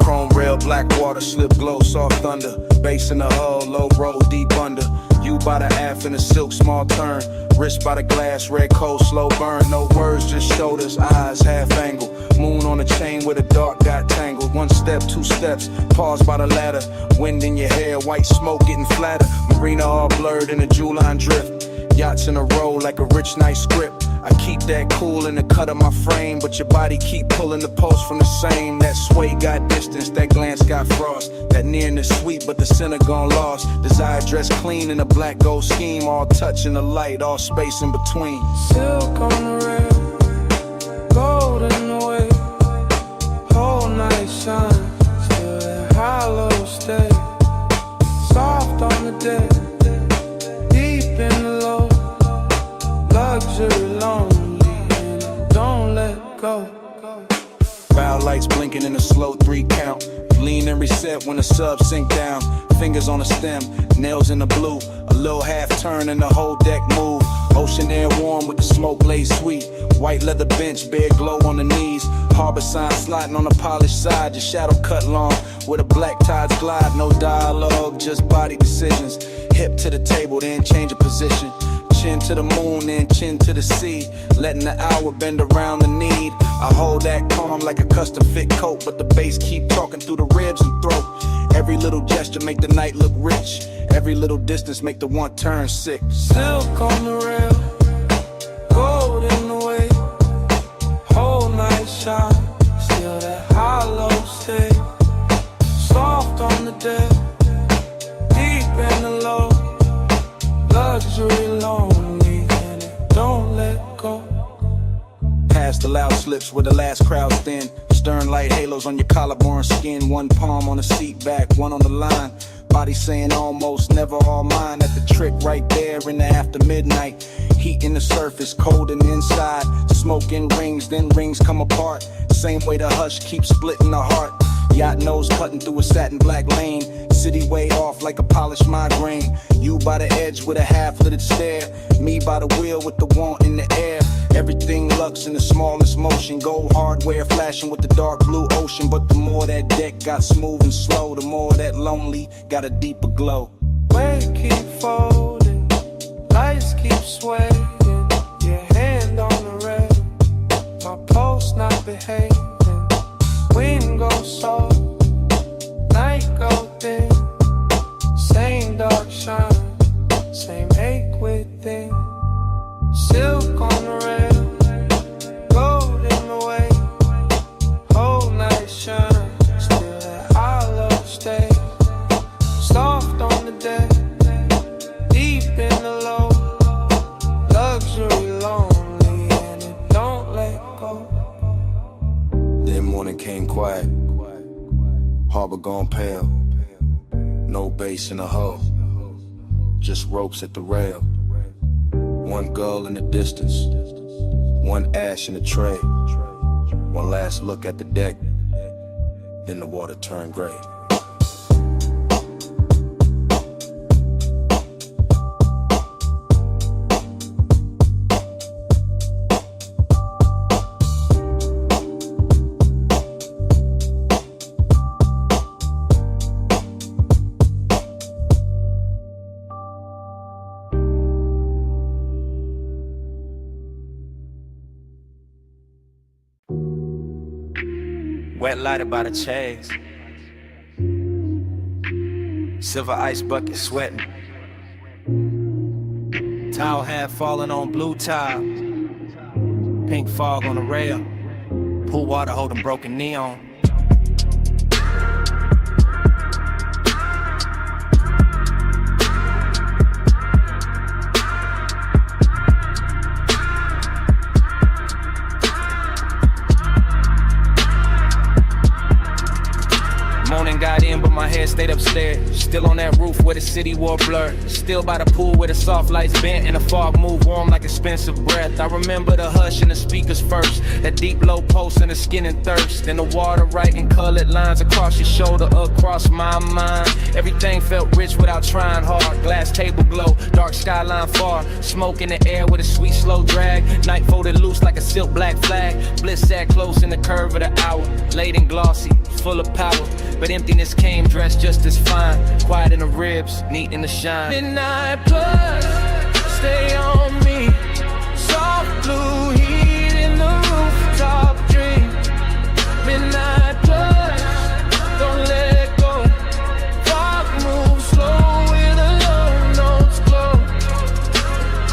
Speaker 5: Chrome rail, black water, slip glow, soft thunder. Bass in the hull, low roll, deep under. You by the aft in a silk, small turn. Wrist by the glass, red cold, slow burn. No words, just shoulders, eyes, half angle. Moon on a chain where the dark got tangled. One step, two steps, pause by the ladder. Wind in your hair, white smoke getting flatter. Marina all blurred in a jewel line drift. Yachts in a row like a rich night script. I keep that cool in the cut of my frame, but your body keep pulling the post from the same. That sway got distance, that glance got frost. That nearness sweet, but the center gone lost. Desire dressed clean in a black gold scheme. All touch in the light, all space in between.
Speaker 3: Silk on the rail, gold in the way. Whole night shine, still that hollow stay. Soft on the deck, deep in the low.
Speaker 12: lights blinking in a slow 3 count. Lean and reset when the subs sink down. Fingers on the stem, nails in the blue. A little half turn and the whole deck move. Ocean air warm with the smoke laid sweet. White leather bench, bare glow on the knees. Harbor sign sliding on the polished side. Your shadow cut long with a black tides glide. No dialogue, just body decisions. Hip to the table, then change of position. Chin to the moon, then chin to the sea. Letting the hour bend around the need. I hold that calm like a custom fit coat, but the bass keep talking through the ribs and throat. Every little gesture make the night look rich. Every little distance make the one turn sick.
Speaker 3: Silk on the rail, gold in the way. Whole night shine, still that hollow stay. Soft on the deck, deep in the low. Luxury lonely and it don't let go.
Speaker 12: Past the loud slips where the last crowd's thin. Stern light halos on your collarbone skin. One palm on the seat back, one on the line. Body saying almost, never all mine. At the trick right there in the after midnight. Heat in the surface, cold in the inside. Smoke in rings, then rings come apart. Same way the hush keeps splitting the heart. Yacht nose cutting through a satin black lane. City way off like a polished migraine. You by the edge with a half-littered stare. Me by the wheel with the want in the air. Everything lux in the smallest motion. Gold hardware flashing with the dark blue ocean. But the more that deck got smooth and slow, the more that lonely got a deeper glow.
Speaker 3: Weight keep folding, lights keep swaying. Your hand on the rail, my pulse not behaving. Wind goes soft, night go thin. Same dark shine, same ache within. Silk on the rail, gold in the way. Whole night shine, still that hollow stay. Soft on the deck, deep in the low. Luxury lonely and it don't let go.
Speaker 12: Then morning came quiet. Harbor gone pale. No bass in the hull, just ropes at the rail. One gull in the distance, one ash in the tray. One last look at the deck, then the water turned gray.
Speaker 15: Wet lighted by the chase. Silver ice bucket sweating. Towel hat falling on blue tile. Pink fog on the rail. Pool water holding broken neon. Got in, but my head stayed upstairs. Still on that roof where the city wore blur. Still by the pool where the soft lights bent and the fog moved warm like expensive breath. I remember the hush and the speakers first. That deep low pulse and the skin and thirst. And the water writing colored lines across your shoulder, across my mind. Everything felt rich without trying hard. Glass table glow, dark skyline far. Smoke in the air with a sweet slow drag. Night folded loose like a silk black flag. Bliss sat close in the curve of the hour. Late and glossy, full of power. But emptiness came dressed just as fine. Quiet in the ribs, neat in the shine.
Speaker 3: Midnight plus, stay on me. Soft blue heat in the rooftop dream. Midnight plus, don't let go. Fog moves slow with the low notes glow.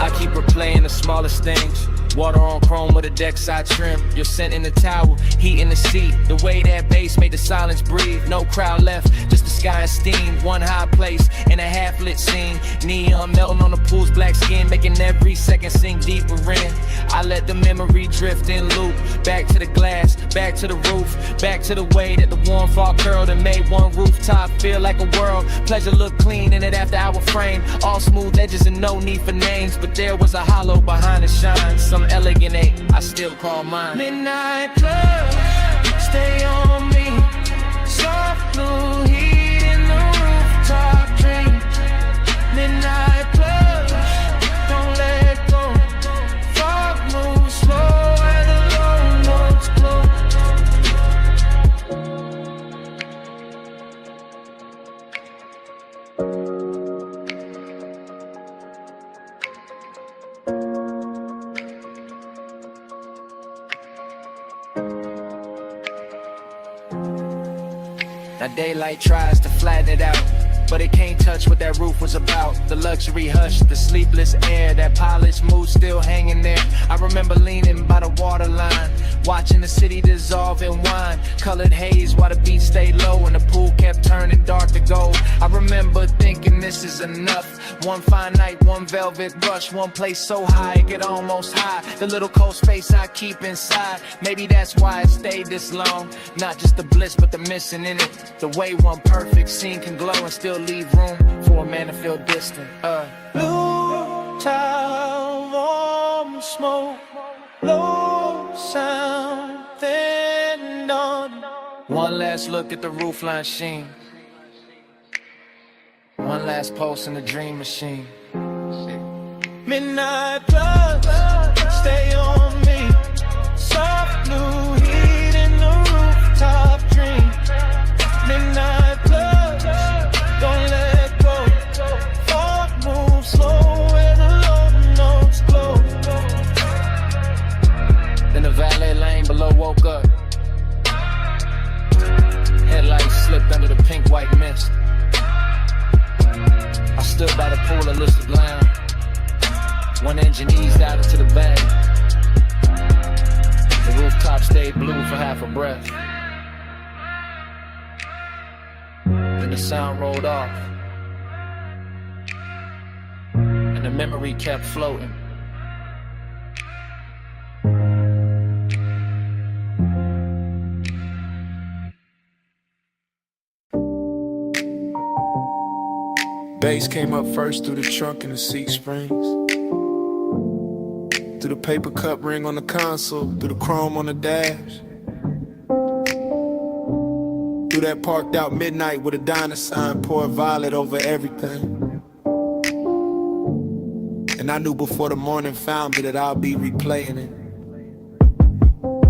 Speaker 15: I keep replaying the smallest things. Water on chrome with a deck side trim. Your scent in the towel, heat in the seat. The way that bass made the silence breathe. No crowd left, just the sky and steam. One high place in a half-lit scene. Neon melting on the pool's black skin, making every second sink deeper in. I let the memory drift in loop. Back to the glass, back to the roof. Back to the way that the warm fall curled and made one rooftop feel like a world. Pleasure looked clean in it after our frame. All smooth edges and no need for names. But there was a hollow behind the shine. Some elegant ache, I still call mine.
Speaker 3: Midnight plus, stay on me. Soft blue heat in the rooftop dream. Midnight plush, don't let go. Fog moves slow where the low notes glow.
Speaker 11: Now daylight tries to flatten it out, but it can't touch what that roof was about. The luxury hush, the sleepless air, that polished mood still hanging there. I remember leaning by the waterline, watching the city dissolve in wine. Colored haze while the beach stayed low and the pool kept turning dark to gold. I remember thinking this is enough. One fine night, one velvet brush, one place so high it get almost high. The little cold space I keep inside, maybe that's why it stayed this long. Not just the bliss but the missing in it. The way one perfect scene can glow and still leave room for a man to feel distant.
Speaker 3: Blue tile, warm smoke, low sound, thin dawn.
Speaker 11: One last look at the roofline sheen, one last pulse in the dream machine.
Speaker 3: Midnight blood, stay on me. Soft blue heat in the rooftop dream. Midnight blood, don't let go. Fog moves slow where the low notes glow.
Speaker 11: Then the valet lane below woke up. Headlights slipped under the pink white mist. I stood by the pool and looked lounge. One engine eased out into the bay. The rooftop stayed blue for half a breath. Then the sound rolled off, and the memory kept floating.
Speaker 2: Bass came up first through the trunk and the seat springs, through the paper cup ring on the console, through the chrome on the dash, through that parked out midnight with a diner sign, pour violet over everything. And I knew before the morning found me that I'll be replaying it.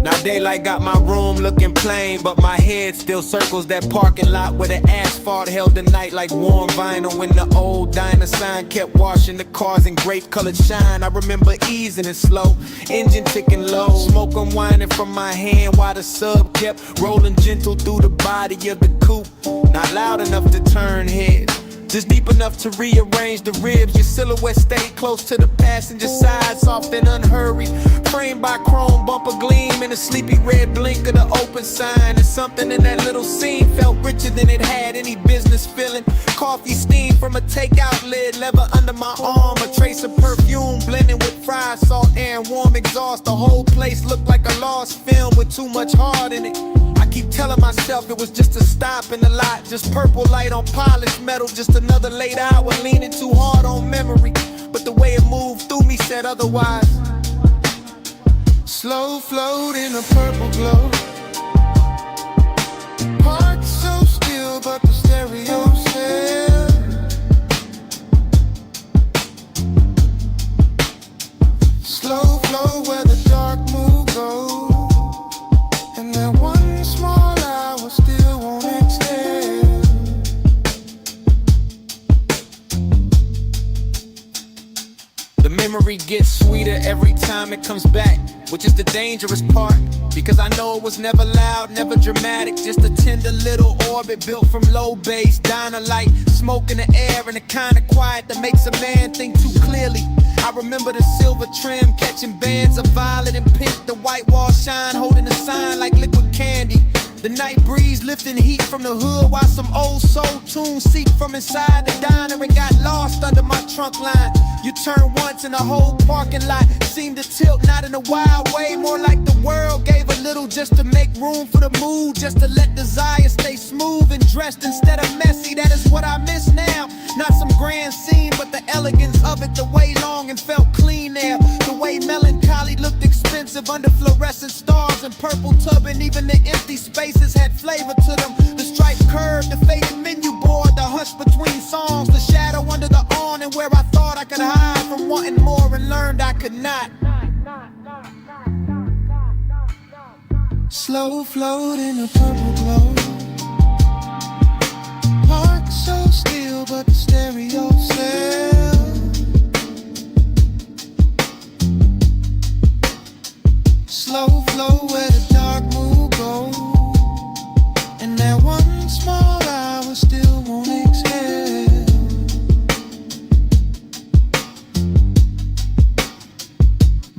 Speaker 2: Now daylight got my room looking plain, but my head still circles that parking lot where the asphalt held the night like warm vinyl. When the old diner sign kept washing the cars in grape colored shine. I remember easing it slow, engine ticking low, smoke unwinding from my hand while the sub kept rolling gentle through the body of the coupe. Not loud enough to turn heads, just deep enough to rearrange the ribs. Your silhouette stayed close to the passenger side, soft and unhurried, framed by chrome bumper gleam and a sleepy red blink of the open sign. And something in that little scene felt richer than it had any business feeling. Coffee steam from a takeout lid, leather under my arm, a trace of perfume blending with fried salt air and warm exhaust. The whole place looked like a lost film with too much heart in it. I keep telling myself it was just a stop in the lot, just purple light on polished metal, just another late hour leaning too hard on memory. But the way it moved through me said otherwise.
Speaker 7: Slow float in a purple glow. Heart so still, but the stereo said slow flow where the dark moon goes. And that one small hour still won't extend.
Speaker 2: The memory gets sweeter every time it comes back, which is the dangerous part, because I know it was never loud, never dramatic, just a tender little orbit built from low bass, diner light, smoke in the air, and the kind of quiet that makes a man think too clearly. I remember the silver trim catching bands of violet and pink, the white wall shine holding a sign like liquid candy. The night breeze lifting heat from the hood while some old soul tunes seeped from inside the diner and got lost under my trunk line. You turn once and the whole parking lot seemed to tilt, not in a wild way, more like the world gave a little just to make room for the mood, just to let desire stay smooth and dressed instead of messy. That is what I miss now. Not some grand scene, but the elegance of it, the way long and felt clean there, the way melancholy looked expensive
Speaker 1: pervasive under fluorescent stars and purple tubbing. Even the empty spaces had flavor to them. The striped curve, the faded menu board, the hush between songs, the shadow under the awning where I thought I could hide from wanting more and learned I could not.
Speaker 7: Slow float in a purple glow. Park so still, but the stereo still. Slow flow where the dark mood goes. And that one small hour still won't exhale.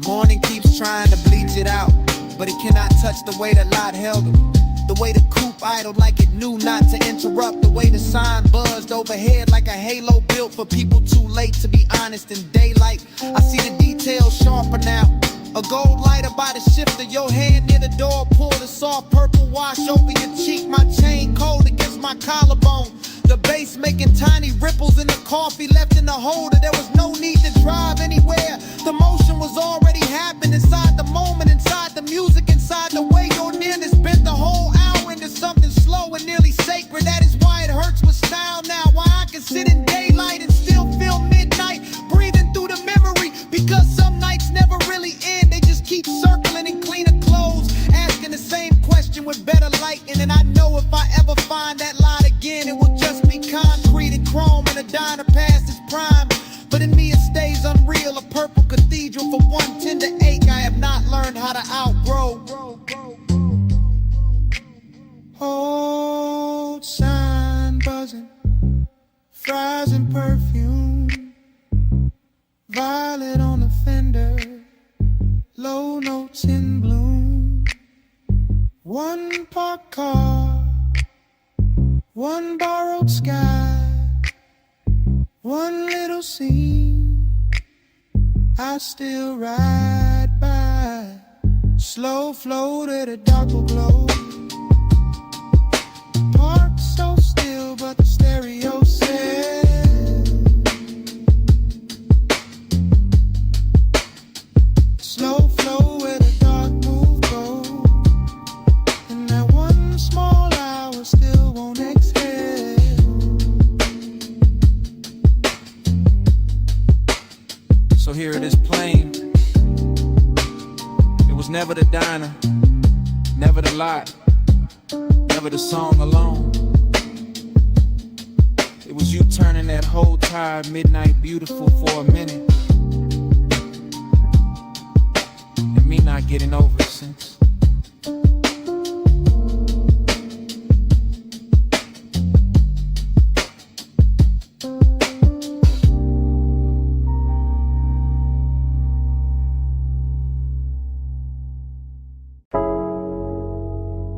Speaker 1: Morning keeps trying to bleach it out, but it cannot touch the way that Lot held him. The way the coupe idled like it knew not to interrupt. The way the sign buzzed overhead like a halo built for people too late to be honest in daylight. I see the details sharper now. A gold lighter by the shifter, your hand near the door, pull the soft purple wash over your cheek. My chain cold against my collarbone. The bass making tiny ripples in the coffee left in the holder. There was no need to drive anywhere. The motion was already happening inside the moment, inside the music, inside the way your nearness bent the whole hour into something slow and nearly sacred. That is why it hurts with style now. Why I can sit in daylight and still feel midnight, breathing through the memory. Because some nights never really end. They just keep circling in cleaner clothes, asking the same question with better lighting. And I know if I ever find that light again, it will just be concrete and chrome and a diner past its prime. But in me it stays unreal, a purple cathedral for one tender ache I have not learned how to outgrow.
Speaker 7: Old sign buzzing, fries and perfume, violet on the fender, low notes in bloom. One parked car, one borrowed sky, one little scene I still ride by. Slow float at a darker glow. Parked so still, but the stereo says. Slow flow where the dark move goes. And that one small hour still won't exhale.
Speaker 2: So here it is plain. It was never the diner, never the lot, never the song alone. It was you turning that whole tired midnight beautiful for a minute, and me not getting over it since.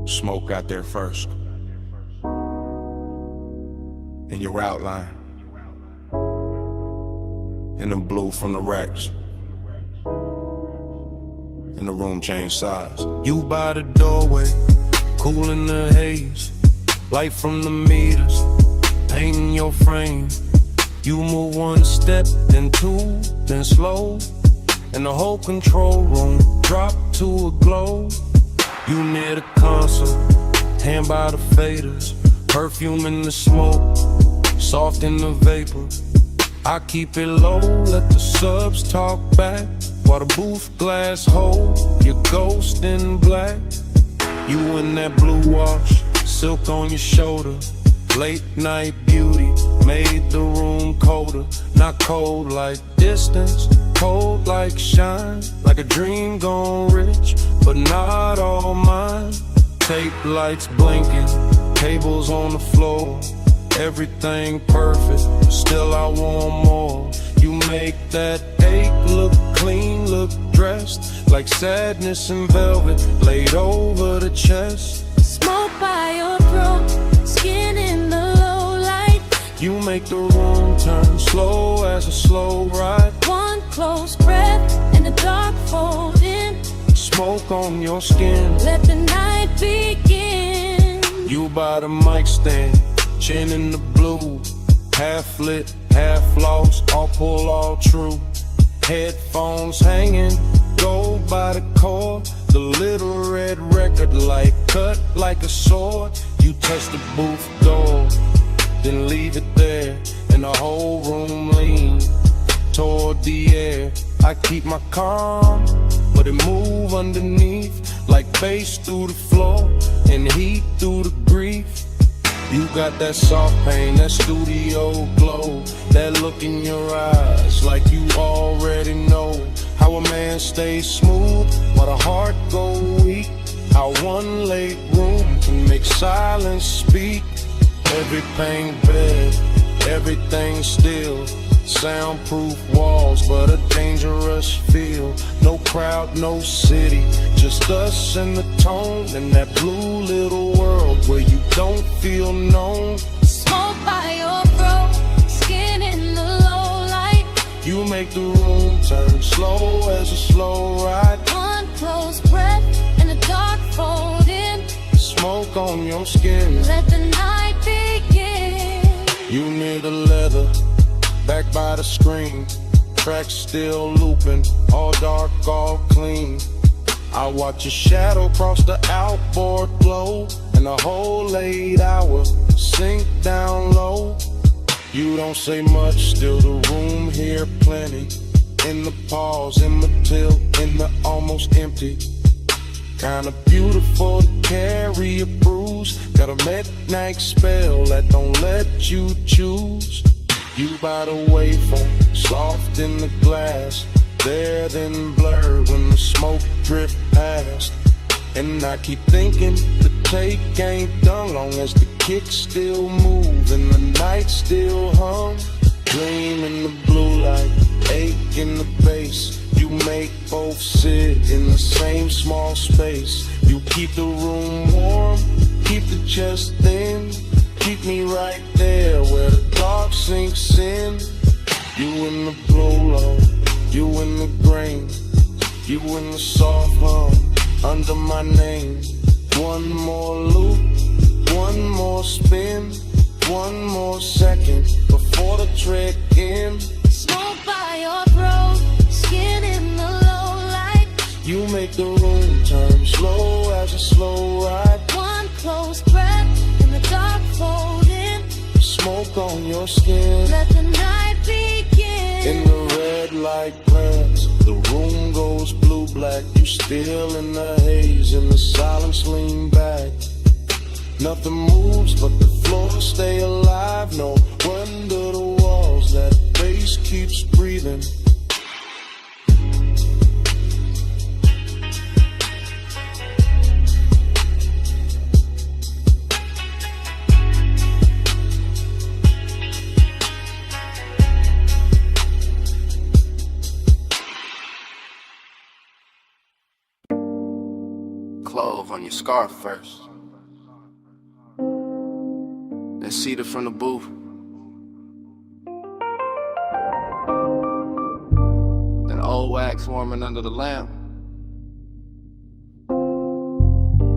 Speaker 5: Smoke got there first. In your outline. In the blue from the racks. And the room changed size. You by the doorway, cool in the haze. Light from the meters, painting your frame. You move one step, then two, then slow. And the whole control room dropped to a glow. You near the console, hand by the faders. Perfume in the smoke, soft in the vapor. I keep it low, let the subs talk back. While the booth glass hold your ghost in black. You in that blue wash, silk on your shoulder. Late night beauty made the room colder. Not cold like distance, cold like shine. Like a dream gone rich, but not all mine. Tape lights blinking, tables on the floor. Everything perfect, still I want more. You make that ache look clean, look dressed. Like sadness in velvet, laid over the chest.
Speaker 3: Smoke by your throat, skin in the low light.
Speaker 5: You make the room turn slow as a slow ride.
Speaker 3: One close breath and the dark fold in.
Speaker 5: Smoke on your skin,
Speaker 3: let the night begin.
Speaker 5: You by the mic stand, chin in the blue. Half lit, half lost, all pull, all true. Headphones hanging,
Speaker 12: go by the chord. The little red record light cut like a sword. You touch the booth door, then leave it there, and the whole room leans toward the air. I keep my calm, but it move underneath like bass through the floor and heat through the grief. You got that soft pain, that studio glow, that look in your eyes like you already know how a man stays smooth while the heart go weak. How one late room can make silence speak. Every pain bed, everything still. Soundproof walls, but a dangerous feel. No crowd, no city, just us and the tone in that blue little world where you don't feel known.
Speaker 3: Smoke by your throat, skin in the low light.
Speaker 12: You make the room turn slow as a slow ride.
Speaker 3: One close breath and the dark fold in.
Speaker 12: Smoke on your skin,
Speaker 3: Let the night begin.
Speaker 12: you near the leather, back by the screen. Tracks still looping, all dark, all clean. I watch your shadow cross the outboard glow, and the whole 8 hour sink down low. You don't say much, still the room here plenty. In the pause, in the tilt, in the almost empty. Kinda beautiful to carry a bruise. Got a midnight spell that don't let you choose. You by the waveform, soft in the glass, there then blurred when the smoke drift past. And I keep thinking the take ain't done long as the kicks still move and the night still hum. Dream in the blue light, ache in the bass. You make both sit in the same small space. You keep the room warm, keep the chest thin. Keep me right there where the dark sinks in. You in the blow-low, you in the grain, you in the soft hum under my name. One more loop, one more spin, one more second before the trek ends.
Speaker 3: Smoke by your throat, skin in the low light.
Speaker 12: You make the room turn slow as a slow ride.
Speaker 3: One close breath and the dark fold in.
Speaker 12: Smoke on your skin,
Speaker 3: Let the night begin.
Speaker 12: in the red light glance, the room goes blue-black. You still in the haze, and the silence lean back. Nothing moves but the floor stay alive. No wonder the walls, that bass keeps breathing.
Speaker 15: Clove on your scarf first, then cedar from the booth, then old wax warming under the lamp,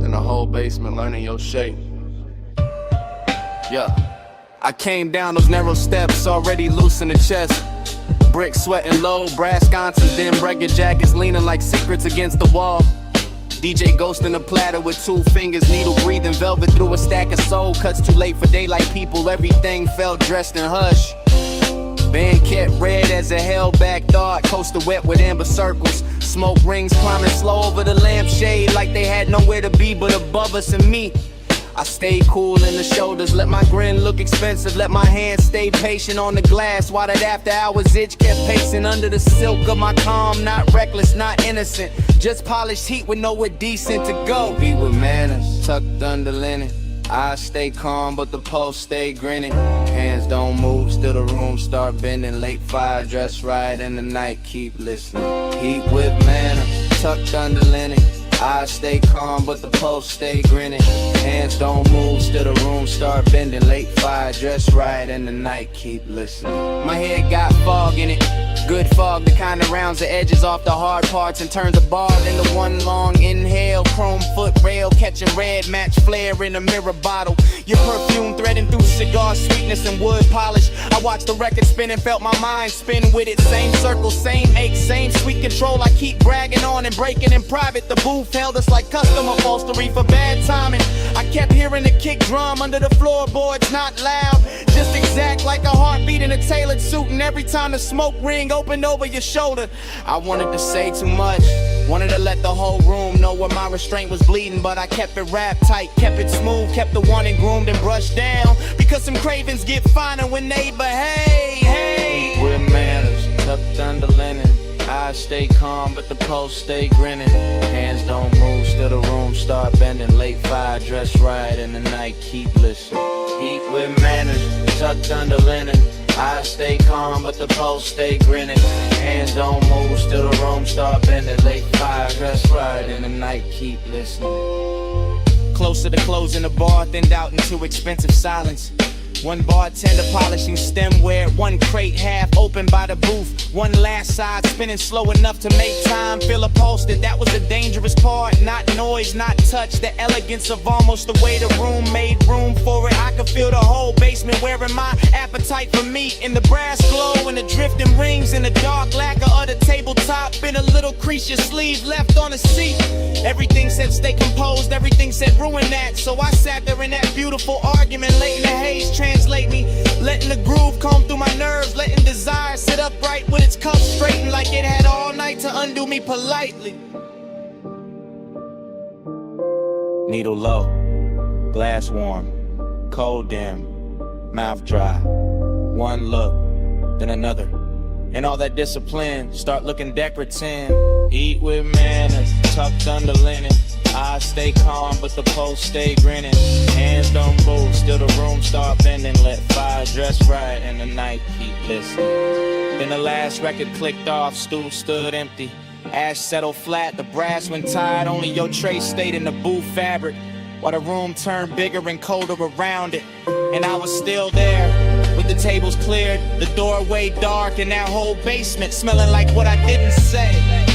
Speaker 15: then the whole basement learning your shape. Yeah, I came down those narrow steps already loose in the chest. Brick sweating low, brass sconces, then breaking jackets leaning like secrets against the wall. DJ Ghost in a platter with 2 fingers, needle breathing velvet through a stack of soul cuts. Too late for daylight people, everything felt dressed in hush. Band kept red as a held back thought, coaster wet with amber circles. Smoke rings climbing slow over the lampshade like they had nowhere to be but above us and me. I stayed cool in the shoulders, let my grin look expensive, let my hands stay patient on the glass while that after hours itch kept pacing under the silk of my calm. Not reckless, not innocent, just polished heat with nowhere decent to go. Be with manners, tucked under linen. I stay calm, but the pulse stay grinning. Hands don't move, still the room start bending. Late fire, dress right, and the night keep listening. Heat with manners, tucked under linen. I stay calm, but the pulse stay grinning. Hands don't move, still the room start bending. Late fire, dress right, and the night keep listening. My head got fog in it,
Speaker 11: Good fog, the kind that rounds the edges off the hard parts and turns a bar into one long inhale. Chrome foot rail, catching red, match flare in a mirror bottle. Your perfume threading through cigar sweetness and wood polish. I watched the record spin and felt my mind spin with it. Same circle, same ache, same sweet control. I keep bragging on and breaking in private. The booth held us like custom upholstery for bad timing. I kept hearing the kick drum under the floorboards, not loud, just exact like a heartbeat in a tailored suit. And every time the smoke ring opened over your shoulder, I wanted to say too much, wanted to let the whole room know where my restraint was bleeding, but I kept it wrapped tight, kept it smooth, kept the one and groomed and brushed down, because some cravings get finer when they behave. Hey, with manners, tucked under linen, eyes stay calm, but the pulse stay grinning. Hands don't move, still the room start bending. Late fire, dress right in the night, keep listening. Eat with manners, tucked under linen. Eyes stay calm, but the pulse stay grinning. Hands don't move, still the room start bending. Late fire, dress right in the night, keep listening. Closer to closing the bar, thinned out into expensive silence. One bartender polishing stemware, one crate half open by the booth, one last side spinning slow enough to make time feel upholstered. That was the dangerous part, not noise, not touch, the elegance of almost the way the room made room for it. I could feel the whole basement wearing my appetite for meat, in the brass glow and the drifting rings, in the dark lacquer of the tabletop, in a little crease your sleeve left on the seat. Everything said stay composed, everything said ruin that, so I sat there in that beautiful argument, late in the haze, translate me, letting the groove comb through my nerves, letting desire sit upright with its cuffs straightened like it had all night to undo me politely. Needle low, glass warm, cold dim, mouth dry. One look, then another, and all that discipline start looking decorative. Eat with manners, tucked under linen. Eyes stay calm, but the pulse stay grinning. Hands don't move, still the room start bending. Let fire dress right and the night keep listening. Then the last record clicked off, stool stood empty. Ash settled flat, the brass went tired. Only your tray stayed in the booth fabric, while the room turned bigger and colder around it. And I was still there, with the tables cleared, the doorway dark, and that whole basement smelling like what I didn't say.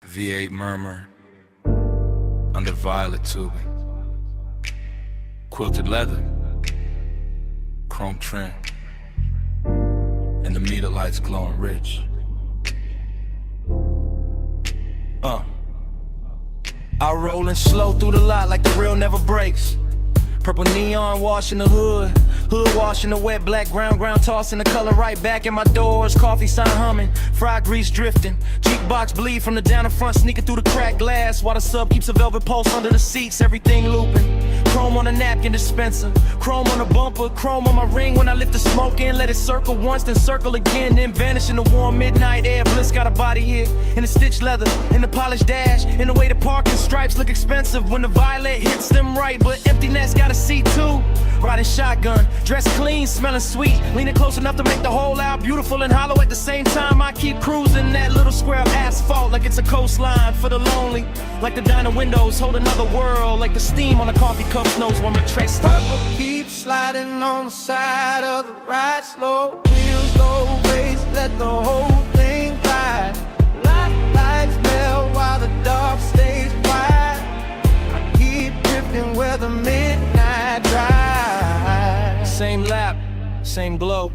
Speaker 5: V8 murmur under violet tubing, quilted leather, chrome trim, and the meter lights glowing rich. I rollin' slow through the lot like the real never breaks. Purple neon washing the hood, hood washing the wet black ground tossing the color right back in my doors. Coffee sign humming, fried grease drifting, jukebox bleed from the down in front, sneaking through the cracked glass, while the sub keeps a velvet pulse under the seats. Everything looping, chrome on the napkin dispenser, chrome on the bumper, chrome on my ring when I lift the smoke in. Let it circle once, then circle again, then vanish in the warm midnight air. Bliss got a body here, in the stitched leather, in the polished dash, in the way the parking stripes look expensive when the violet hits them right, but emptiness got a seat too. Riding shotgun, dressed clean, smelling sweet, leaning close enough to make the whole out beautiful and hollow at the same time. I keep cruising that little square of asphalt like it's a coastline for the lonely, like the diner windows hold another world, like the steam on a coffee cup knows one retrace.
Speaker 3: Purple keeps sliding on the side of the ride, slow wheels, low bass, let the whole thing ride. Lights melt while the dark stays quiet. I keep drifting where the midnight drive.
Speaker 11: Same lap, same glow,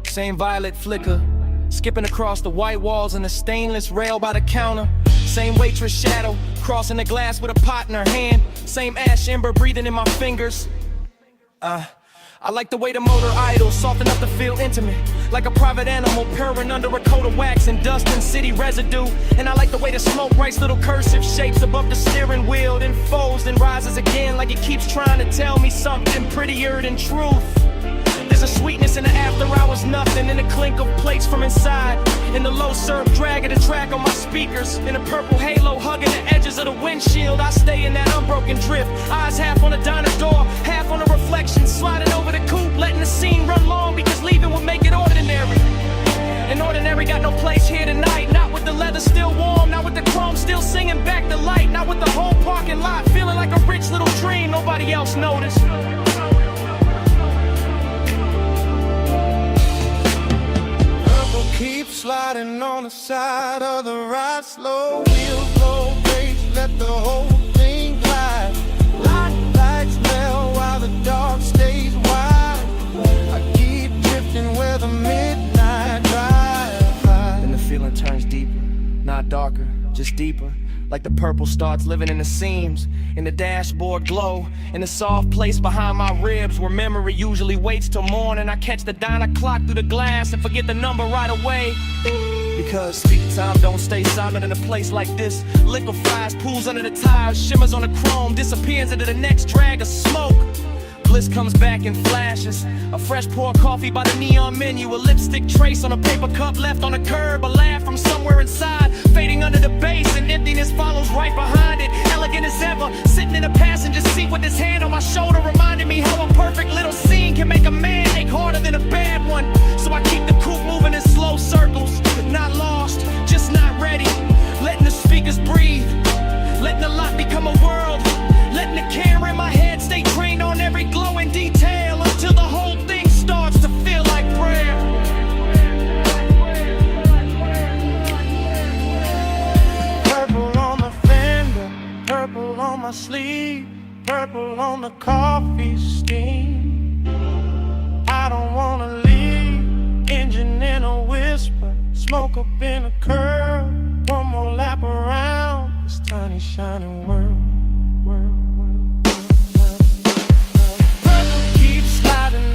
Speaker 11: same violet flicker, skipping across the white walls and the stainless rail by the counter. Same waitress shadow, crossing the glass with a pot in her hand. Same ash ember breathing in my fingers. I
Speaker 2: I like the way the motor idles, soft enough to feel intimate. Like a private animal purring under a coat of wax and dust and city residue. And I like the way the smoke writes little cursive shapes above the steering wheel, then folds and rises again like it keeps trying to tell me something prettier than truth. There's a sweetness in the after hours, nothing in the clink of plates from inside. In the low surf drag of the track on my speakers. In a purple halo hugging the edges of the windshield. I stay in that unbroken drift. Eyes half on the diner door, half on the reflection. Sliding over the coupe, letting the scene run long because leaving would make it ordinary. And ordinary got no place here tonight. Not with the leather still warm, not with the chrome still singing back the light. Not with the whole parking lot feeling like a rich little dream nobody else noticed.
Speaker 7: Keep sliding on the side of the ride, slow wheels, low brakes, let the whole thing glide. Lights melt while the dark stays wide. I keep drifting where the midnight drive.
Speaker 2: Then the feeling turns deeper, not darker, just deeper. Like the purple starts living in the seams, in the dashboard glow, in the soft place behind my ribs where memory usually waits till morning. I catch the diner clock through the glass and forget the number right away. Because speak time don't stay silent in a place like this. Liquefies, pools under the tires, shimmers on the chrome, disappears into the next drag of smoke. Bliss comes back in flashes. A fresh pour coffee by the neon menu. A lipstick trace on a paper cup left on a curb. A laugh from somewhere inside, fading under the bass, and emptiness follows right behind it. Elegant as ever, sitting in the passenger seat with his hand on my shoulder, reminding me how a perfect little scene can make a man ache harder than a bad one. So I keep the coupe moving in slow circles, not lost, just not ready. Letting the speakers breathe, letting the lot become a world, letting the camera in my head stay trained on every glowing detail until the whole thing starts to feel like prayer.
Speaker 7: Purple on the fender, purple on my sleeve, purple on the coffee steam. I don't wanna leave, engine in a whisper, smoke up in a curl. One more lap around this tiny shining world.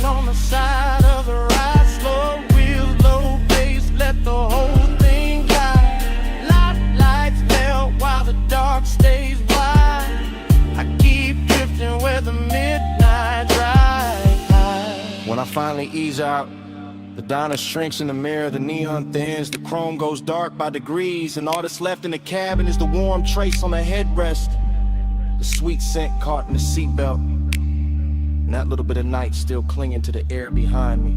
Speaker 7: On the side of the ride, slow wheels, low bass, let the whole thing glide. Lights melt while the dark stays wide. I keep drifting where the midnight drive.
Speaker 2: When I finally ease out, the diner shrinks in the mirror, the neon thins, the chrome goes dark by degrees, and all that's left in the cabin is the warm trace on the headrest, the sweet scent caught in the seatbelt. And that little bit of night still clinging to the air behind me.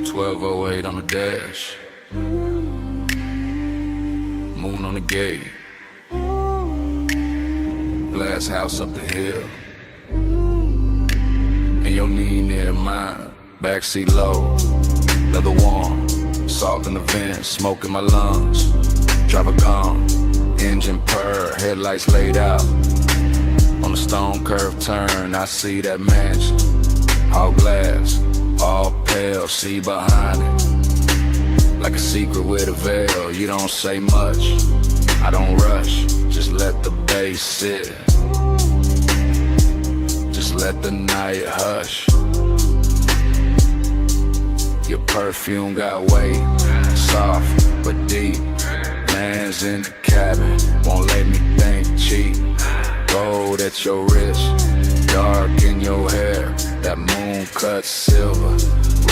Speaker 5: "12:08 on the dash, moon on the gate, glass house up the hill, and your knee near mine, backseat low, leather warm, salt in the vents, smoke in my lungs, driver gone, engine purr, headlights laid out. On the stone curve turn, I see that mansion, all glass, all pale, see behind it, like a secret with a veil. You don't say much, I don't rush, just let the bass sit, just let the night hush. Your perfume got weight, soft but deep. Man's in the cabin, won't let me think cheap. Gold at your wrist, dark in your hair. That moon cut silver,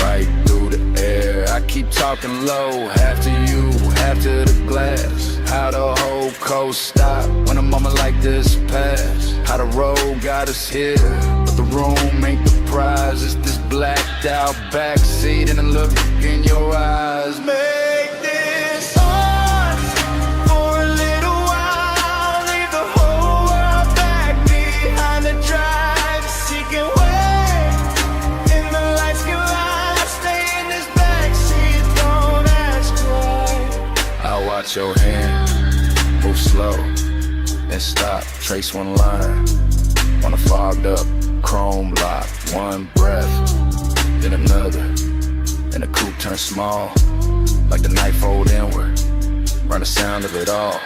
Speaker 5: right through the air. I keep talking low, half to you, half to the glass. How the whole coast stop when a moment like this pass. How the road got us here, but the room ain't the prize. It's this blacked out backseat and the look in your eyes.
Speaker 7: Make this ours for a little while. Leave the whole world back behind the drive. Seeking way in the lights can lie. Stay in this backseat, don't ask why.
Speaker 5: I'll watch your hand move slow and stop, trace one line on a fogged up chrome lock. One breath, then another, and the coupe turns small, like the night fold inward, run the sound of it all.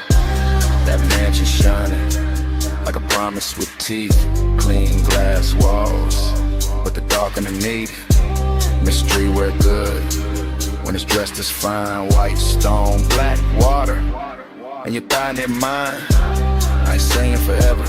Speaker 5: That mansion shining like a promise with teeth. Clean glass walls, but the dark underneath. Mystery wear good when it's dressed as fine. White stone, black water, and your thigh near mine. I ain't saying forever,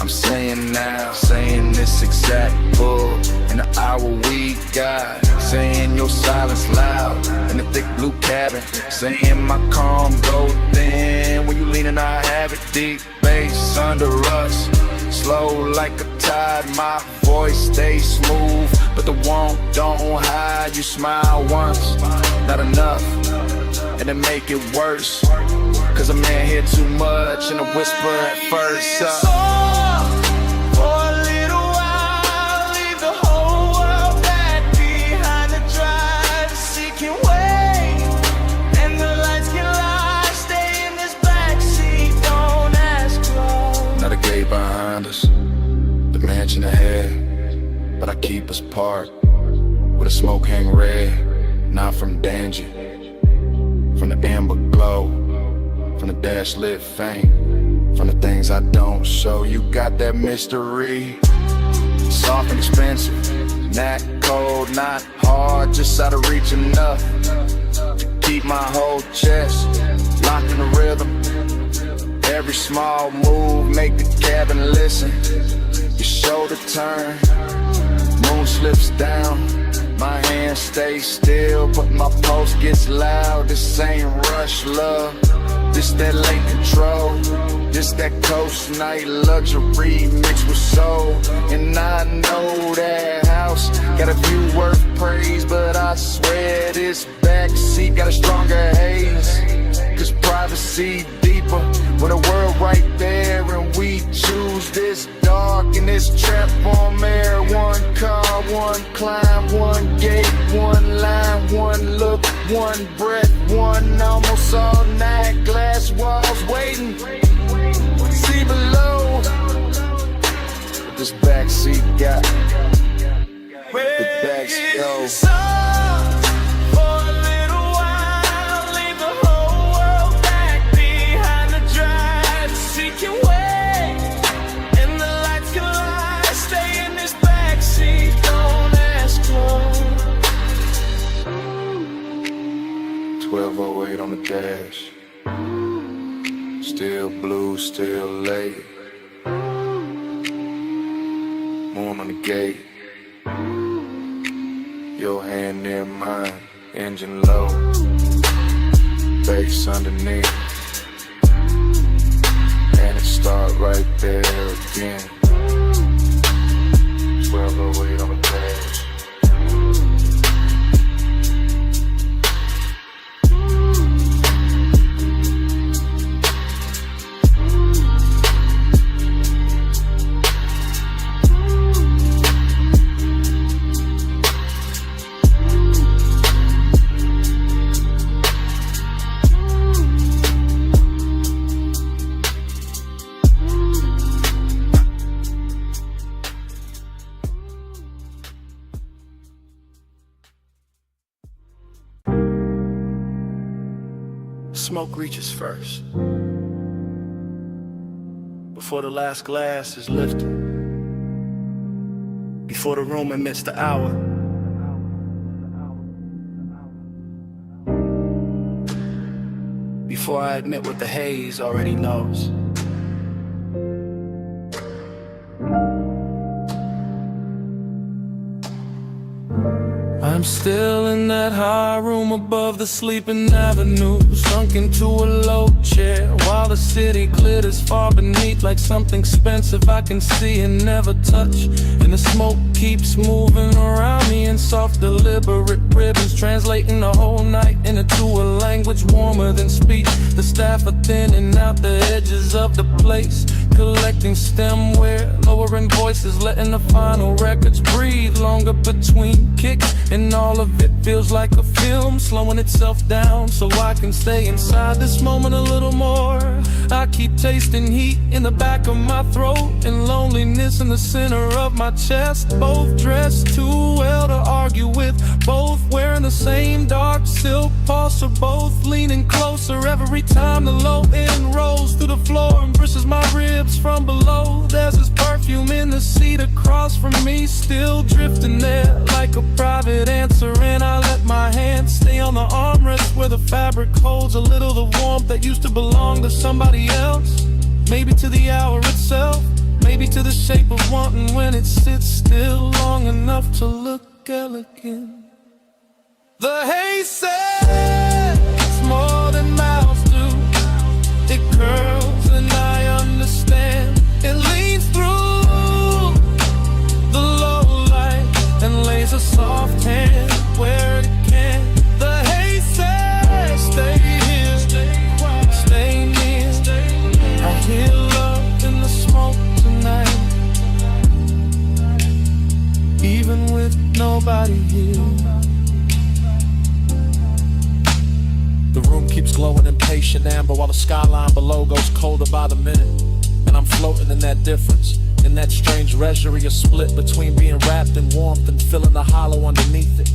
Speaker 5: I'm saying now. Saying this exact bull in the hour we got. Saying your silence loud in the thick blue cabin. Saying my calm go thin when you lean and I have it. Deep bass under us, slow like a tide. My voice stays smooth, but the want don't hide. You smile once, not enough, and it make it worse. Cause a man hear too much and a whisper at first. Behind us, the mansion ahead, but I keep us parked with a smoke hang red. Not from danger, from the amber glow, from the dash lit faint, from the things I don't show. You got that mystery, soft and expensive, not cold, not hard, just out of reach enough to keep my whole chest locked in the rhythm. Every small move make the cabin listen. Your shoulder turn, moon slips down. My hand stays still, but my pulse gets loud. This ain't rush love, this that late control. This that coast night luxury mixed with soul. And I know that house got a view worth praise, but I swear this backseat got a stronger haze. Cause privacy deeper when the world right there, and we choose this dark and this trap on air. One car, one climb, one gate, one line, one look, one breath, one almost all night. Glass walls waiting, see below what this backseat got. The backseat. On the dash, still blue, still late. Moon on the gate, your hand near mine, engine low, bass underneath, and it start right there again. 1208 on the dash.
Speaker 13: Smoke reaches first, before the last glass is lifted, before the room admits the hour. Before I admit what the haze already knows.
Speaker 3: I'm still in that high room above the sleeping avenue, sunk into a low chair while the city glitters far beneath like something expensive I can see and never touch. And the smoke keeps moving around me in soft deliberate ribbons, translating the whole night into a language warmer than speech. The staff are thinning out the edges of the place, collecting stemware, lowering voices, letting the final records breathe longer between kicks, and all of it feels like a film slowing itself down so I can stay inside this moment a little more. I keep tasting heat in the back of my throat and loneliness in the center of my chest, both dressed too well to argue with, both wearing the same dark silk pulse, or both leaning closer every time the low end rolls through the floor and brushes my ribs from below. There's this perfume in the seat across from me, still drifting there like a private answer, and I let my hands stay on the armrest where the fabric holds a little the warmth that used to belong to somebody else. Maybe to the hour itself, maybe to the shape of wanting when it sits still long enough to look elegant. The haze says more than mouths do. It curls and I understand. It leans through the low light and lays a soft hand where it can. The haze says stay here, stay near. I hear love in the smoke tonight, even with nobody here.
Speaker 2: The room keeps glowing in patient amber while the skyline below goes colder by the minute. And I'm floating in that difference, in that strange reverie, a split between being wrapped in warmth and feeling the hollow underneath it.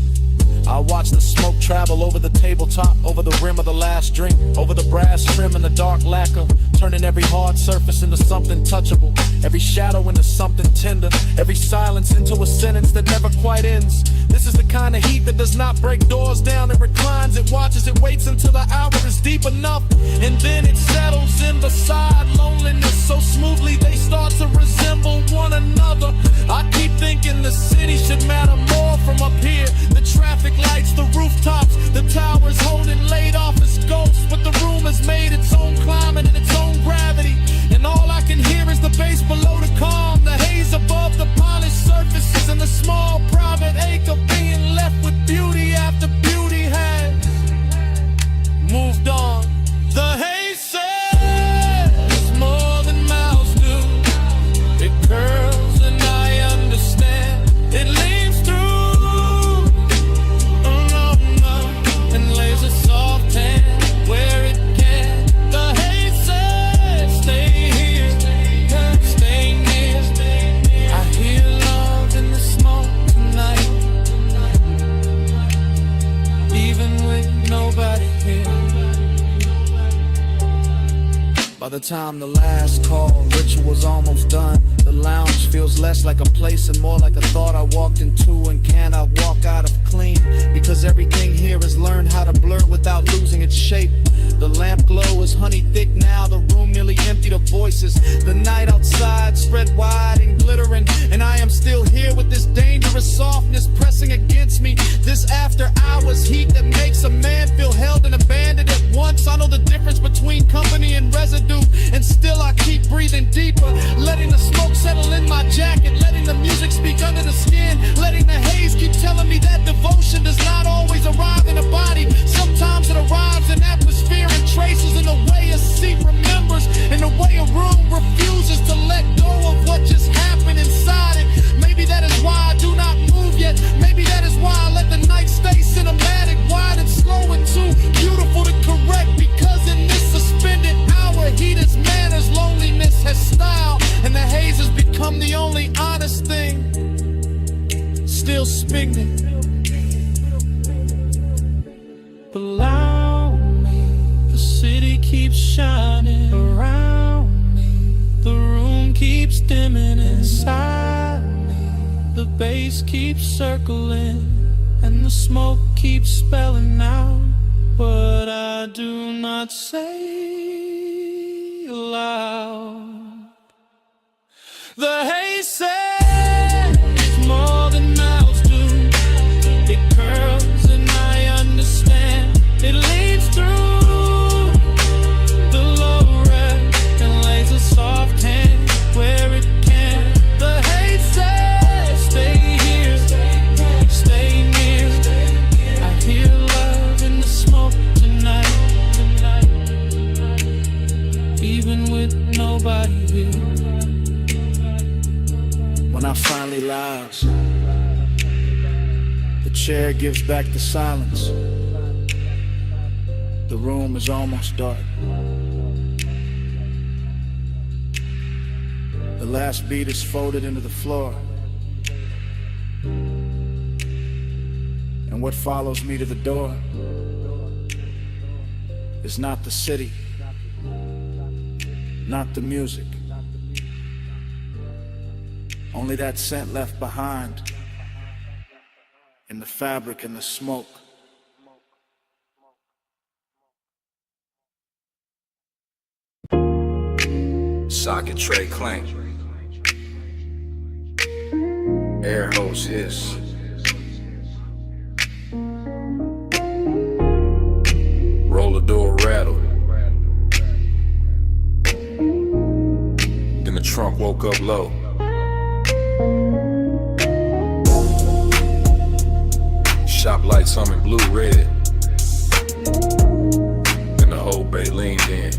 Speaker 2: I watch the smoke travel over the tabletop, over the rim of the last drink, over the brass trim and the dark lacquer, turning every hard surface into something touchable, every shadow into something tender, every silence into a sentence that never quite ends. This is the kind of heat that does not break doors down. It reclines, it watches, it waits until the hour is deep enough, and then it settles in beside loneliness so smoothly they start to resemble one another. I keep thinking the city should matter more from up here. The traffic lights, the rooftops, the towers holding laid office ghosts, but the room has made its own climate and its own gravity, and all I can hear is the bass below the calm, the haze above the polished surfaces, and the small private ache of being left with beauty after beauty has moved on. The haze says more than mouths do. It curls and I understand. It leans through and lays a soft hand where it can. The haze says stay here, stay near. I hear love in the smoke tonight, even with nobody here. By the time the last call ritual's almost done, the lounge feels less like a place and more like a thought I walked into and cannot walk out of clean, because everything here is learned how to blur without losing its shape. The lamp glow is honey thick now, the room nearly emptied of voices. The night outside spread wide and glittering, and I am still here with this dangerous softness pressing against me. This after hours heat that makes a man feel held and abandoned at once. I know the difference between company and residue, and still I keep breathing deeper, letting the smoke settle in my jacket, letting the music speak under the skin, letting the haze keep telling me that devotion does not always arrive in a body. Sometimes it arrives in atmosphere and traces, in the way a seat remembers, in the way a room refuses to let go of what just happened inside it. Maybe that is why I do not move yet. Maybe that is why I let the night stay cinematic, wide and slow and too beautiful to correct, because in this suspended hour heat is manners, loneliness has style, and the haze has become the only honest thing still spinning.
Speaker 3: Allow me, the city keeps shining around me, the room keeps dimming inside me, the bass keeps circling, and the smoke keeps spelling out what I do not say aloud. The haze says more than mouths do. It curls and I understand. It leads through the low red and lays a soft hand where it can. The haze says stay here, stay near. I hear love in the smoke tonight, even with no nobody will.
Speaker 13: When I finally louse, the chair gives back the silence. The room is almost dark. The last beat is folded into the floor. And what follows me to the door is not the city, not the music, only that scent left behind in the fabric and the smoke.
Speaker 5: Socket tray clank. Air hose hiss. Roller door rattle. Then the trunk woke up low. Shop lights humming blue red. And the whole bay leaned in.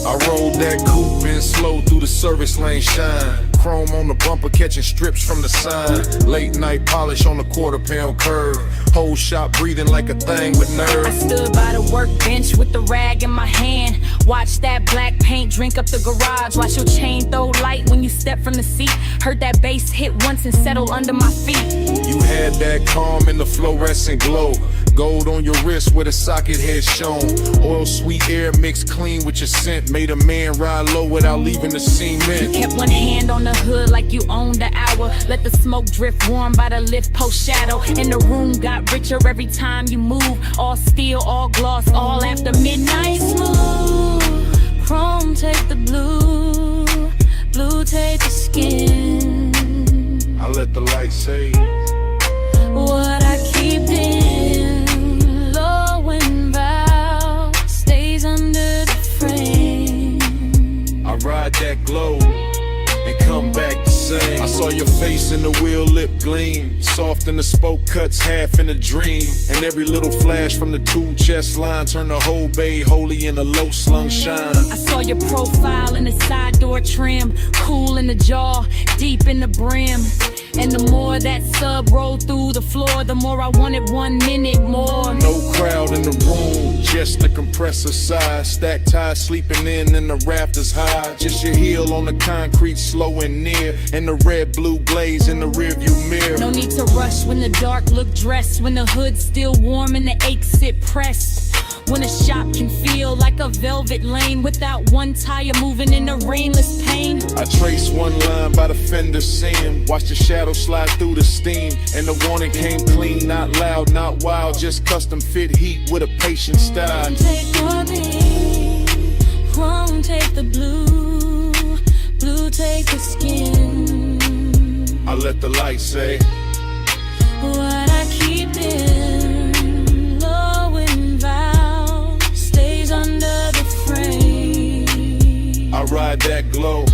Speaker 5: I rolled that coupe in slow through the service lane shine. Chrome on the bumper catching strips from the sign. Late night polish on the quarter-pound curve. Whole shop breathing like a thing with nerve.
Speaker 14: I stood by the workbench with the rag in my hand. Watch that black paint drink up the garage. Watch your chain throw light when you step from the seat. Heard that bass hit once and settle under my feet.
Speaker 5: You had that calm in the fluorescent glow. Gold on your wrist where the socket head shown. Oil sweet air mixed clean with your scent. Made a man ride low without leaving the cement.
Speaker 14: You kept one hand on the hood like you owned the hour. Let the smoke drift warm by the lift post shadow. And the room got richer every time you move. All steel, all gloss, all after midnight. Smooth, chrome take the blue, blue take the skin.
Speaker 5: I let the light say
Speaker 14: what I keep in, low and bow, stays under the frame.
Speaker 5: I ride that glow and come back the same. I saw your face in the wheel lip gleam. Soft in the spoke cuts, half in a dream. And every little flash from the two chest line turned the whole bay holy in a low slung shine.
Speaker 14: I saw your profile in the side door trim. Cool in the jaw, deep in the brim. And the more that sub rolled through the floor, the more I wanted 1 minute more.
Speaker 5: No crowd in the room, just the compressor side. Stacked ties sleeping in and the rafters high. Just your heel on the concrete, slow and near. And the red blue glaze in the rearview mirror.
Speaker 14: No need to rush when the dark look dressed. When the hood's still warm and the aches sit pressed. When a shop can feel like a velvet lane without one tire moving in the rainless pain.
Speaker 5: I trace one line by the fender seam. Watch the shadow slide through the steam. And the warning came clean, not loud, not wild. Just custom fit heat with a patient style.
Speaker 14: Take your beat, chrome take the blue, blue take the skin.
Speaker 5: I let the light say
Speaker 14: what I keep in, low and vow, stays under the frame.
Speaker 5: I ride that glow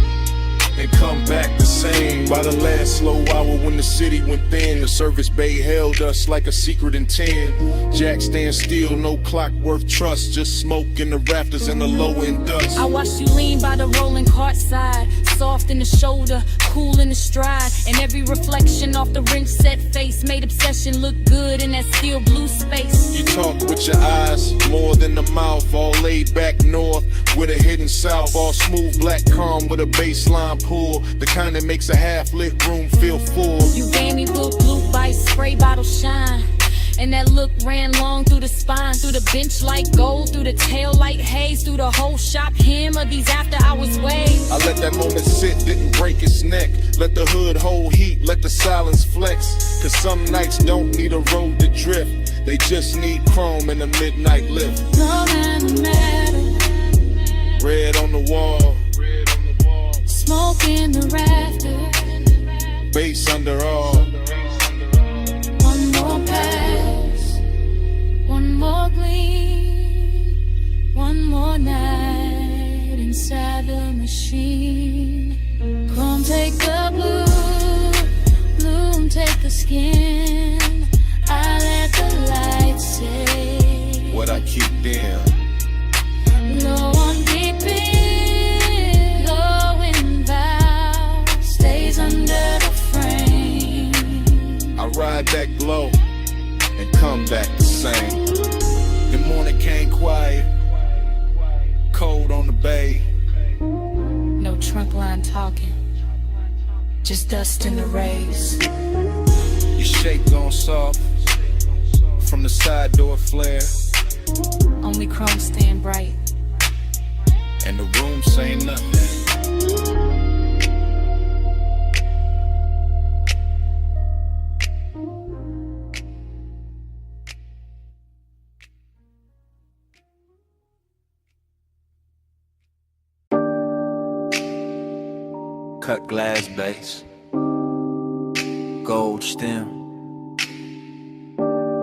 Speaker 5: and come back the same. By the last slow hour when the city went thin, the service bay held us like a secret in 10. Jack stand still, no clock worth trust. Just smoke in the rafters and the low end dust.
Speaker 14: I watched you lean by the rolling cart side, soft in the shoulder, cool in the stride. And every reflection off the wrench set face made obsession look good in that steel blue space.
Speaker 5: You talk with your eyes, more than the mouth. All laid back north with a hidden south. All smooth black calm with a baseline pull. The kind that makes a half-lit room feel full.
Speaker 14: You gave me blue by spray bottle shine. And that look ran long through the spine, through the bench like gold, through the tail like haze, through the whole shop hem of these after hours waves.
Speaker 5: I let that moment sit, didn't break its neck. Let the hood hold heat, let the silence flex. Cause some nights don't need a road to drift. They just need chrome and a midnight lift.
Speaker 14: No matter,
Speaker 5: red on the wall,
Speaker 14: smoke in the rafters,
Speaker 5: bass under all.
Speaker 14: One more pass, one more gleam, one more night inside the machine. Come take the blue, bloom take the skin. I let the light say
Speaker 5: what I keep in.
Speaker 14: no one deep in.
Speaker 3: just dust in the rays.
Speaker 15: Your shape gon' soft from the side door flare,
Speaker 14: Only chrome stand bright.
Speaker 15: and the room say nothing.
Speaker 12: Cut glass base, gold stem,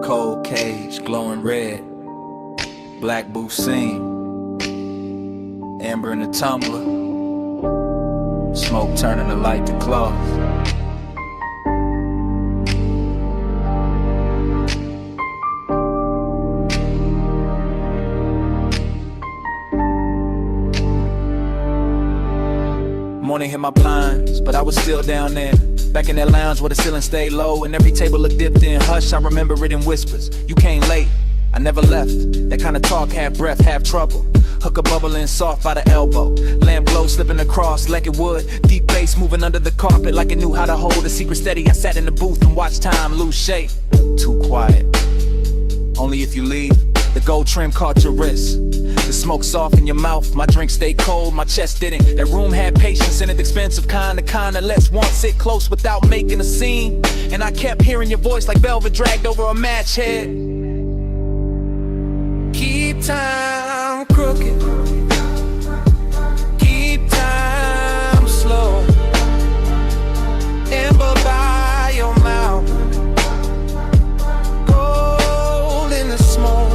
Speaker 12: cold cage glowing red, black booth seam, amber in the tumbler, smoke turning the light to cloth. Morning hit my blinds, but I was still down there. Back in that lounge where the ceiling stayed low and every table looked dipped in hush. I remember it in whispers. You came late, I never left. That kind of talk, half breath, half trouble. Hook a bubbling soft by the elbow. Lamp glow slipping across like it would. Deep bass moving under the carpet like it knew how to hold a secret steady. I sat in the booth and watched time lose shape. Too quiet. Only if you leave. The gold trim caught your wrist. The smoke soft in your mouth, my drink stayed cold, my chest didn't. That room had patience in it, expensive kind, the kind that lets one sit close without making a scene. And I kept hearing your voice like velvet dragged over a match head.
Speaker 3: Keep time crooked, keep time slow. Amber by your mouth, gold in the smoke.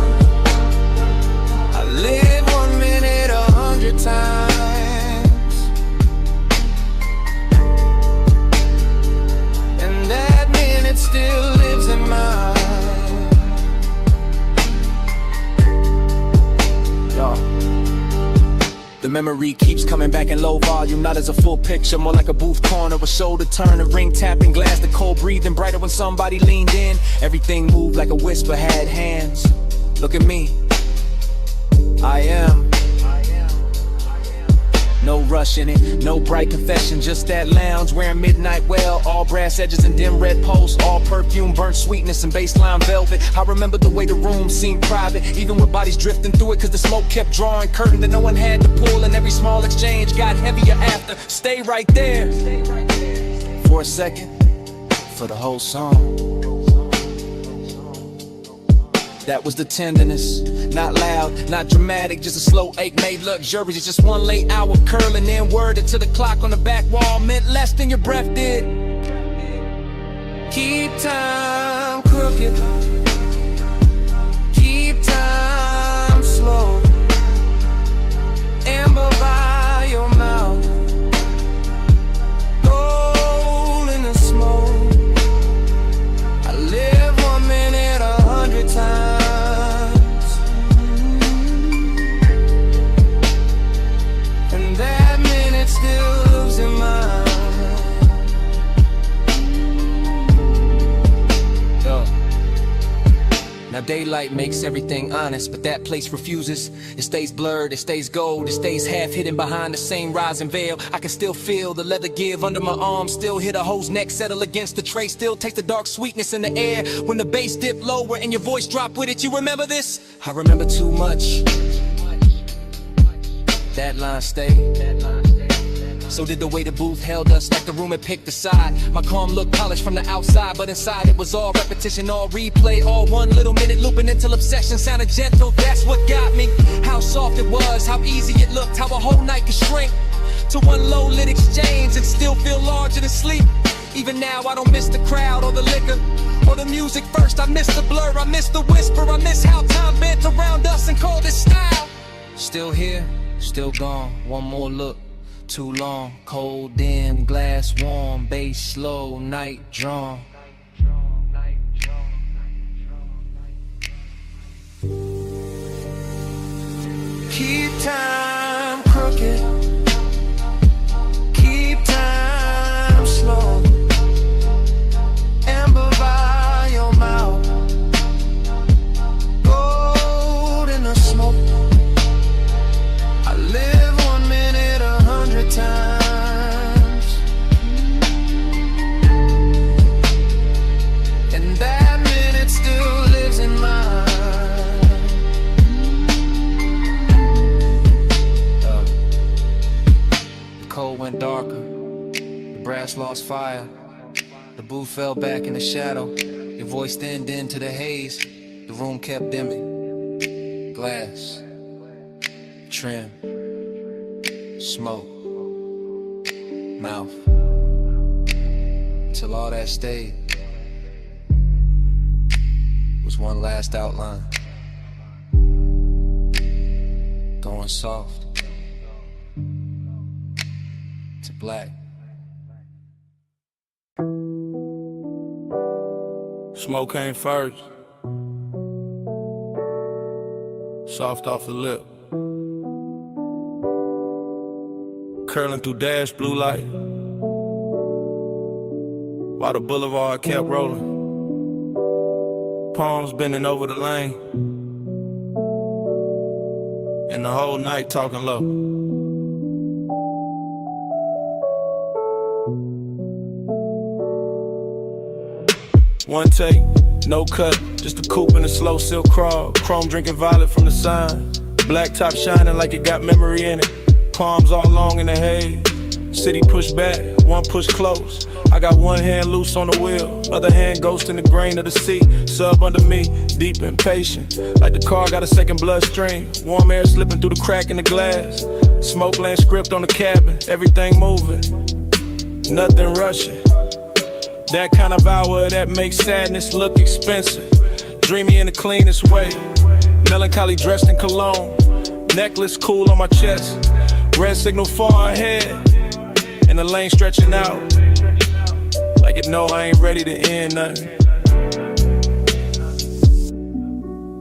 Speaker 3: I live 1 minute 100 times, and that minute still lives in mine.
Speaker 12: The memory keeps coming back in low volume, not as a full picture, more like a booth corner, a shoulder turn, a ring tapping glass, the cold breathing brighter when somebody leaned in. Everything moved like a whisper had hands. Look at me, I am. No rush in it, no bright confession, just that lounge wearing midnight well, all brass edges and dim red posts, all perfume, burnt sweetness and baseline velvet. I remember the way the room seemed private, even with bodies drifting through it, cause the smoke kept drawing curtain that no one had to pull, and every small exchange got heavier after. Stay right there for a second, for the whole song. That was the tenderness, not loud, not dramatic, just a slow ache made luxurious. Just one late hour curling, then worded to the clock on the back wall meant less than your breath did.
Speaker 3: Keep time crooked, keep time slow. Amber by your mouth, gold in the smoke. I live 1 minute 100 times.
Speaker 11: Now daylight makes everything honest, but that place refuses. It stays blurred, it stays gold, it stays half hidden behind the same rising veil. I can still feel the leather give under my arm, still hear the hoe's neck settle against the tray, still taste the dark sweetness in the air when the bass dip lower and your voice drop with it. You remember this? I remember too much. That line stayed. So did the way the booth held us, like the room had picked a side. My calm looked polished from the outside, but inside it was all repetition, all replay, all 1 little minute looping until obsession sounded gentle. That's what got me. How soft it was, how easy it looked, how a whole night could shrink to one low lit exchange and still feel larger than sleep. Even now I don't miss the crowd or the liquor or the music first. I miss the blur, I miss the whisper, I miss how time bent around us and called it style. Still here, still gone, one more look. Too long, cold, dim, glass warm, bass slow, night drawn.
Speaker 3: Keep time crooked, keep time slow. Amber by your mouth, gold in the smoke. I live 1 minute 100 times,
Speaker 11: cold went darker. The brass lost fire. The booth fell back in the shadow. Your voice thinned into the haze. The room kept dimming. Glass, trim, smoke, mouth. Till all that stayed was one last outline. Going soft to black.
Speaker 5: Smoke came first. Soft off the lip. Curling through dash blue light. While the boulevard kept rolling. Palms bending over the lane. And the whole night talking low. One take, no cut, just a coupe and a slow silk crawl. Chrome drinking violet from the sign. Black top shining like it got memory in it. Palms all long in the haze. City push back, one push close. I got one hand loose on the wheel, other hand ghost in the grain of the sea. Sub under me, deep impatient, like the car got a second bloodstream. Warm air slipping through the crack in the glass. Smoke land script on the cabin, everything moving, nothing rushing. That kind of hour that makes sadness look expensive. Dreamy in the cleanest way, melancholy dressed in cologne. Necklace cool on my chest, red signal far ahead, and the lane stretching out. Like it know I ain't ready to end nothing.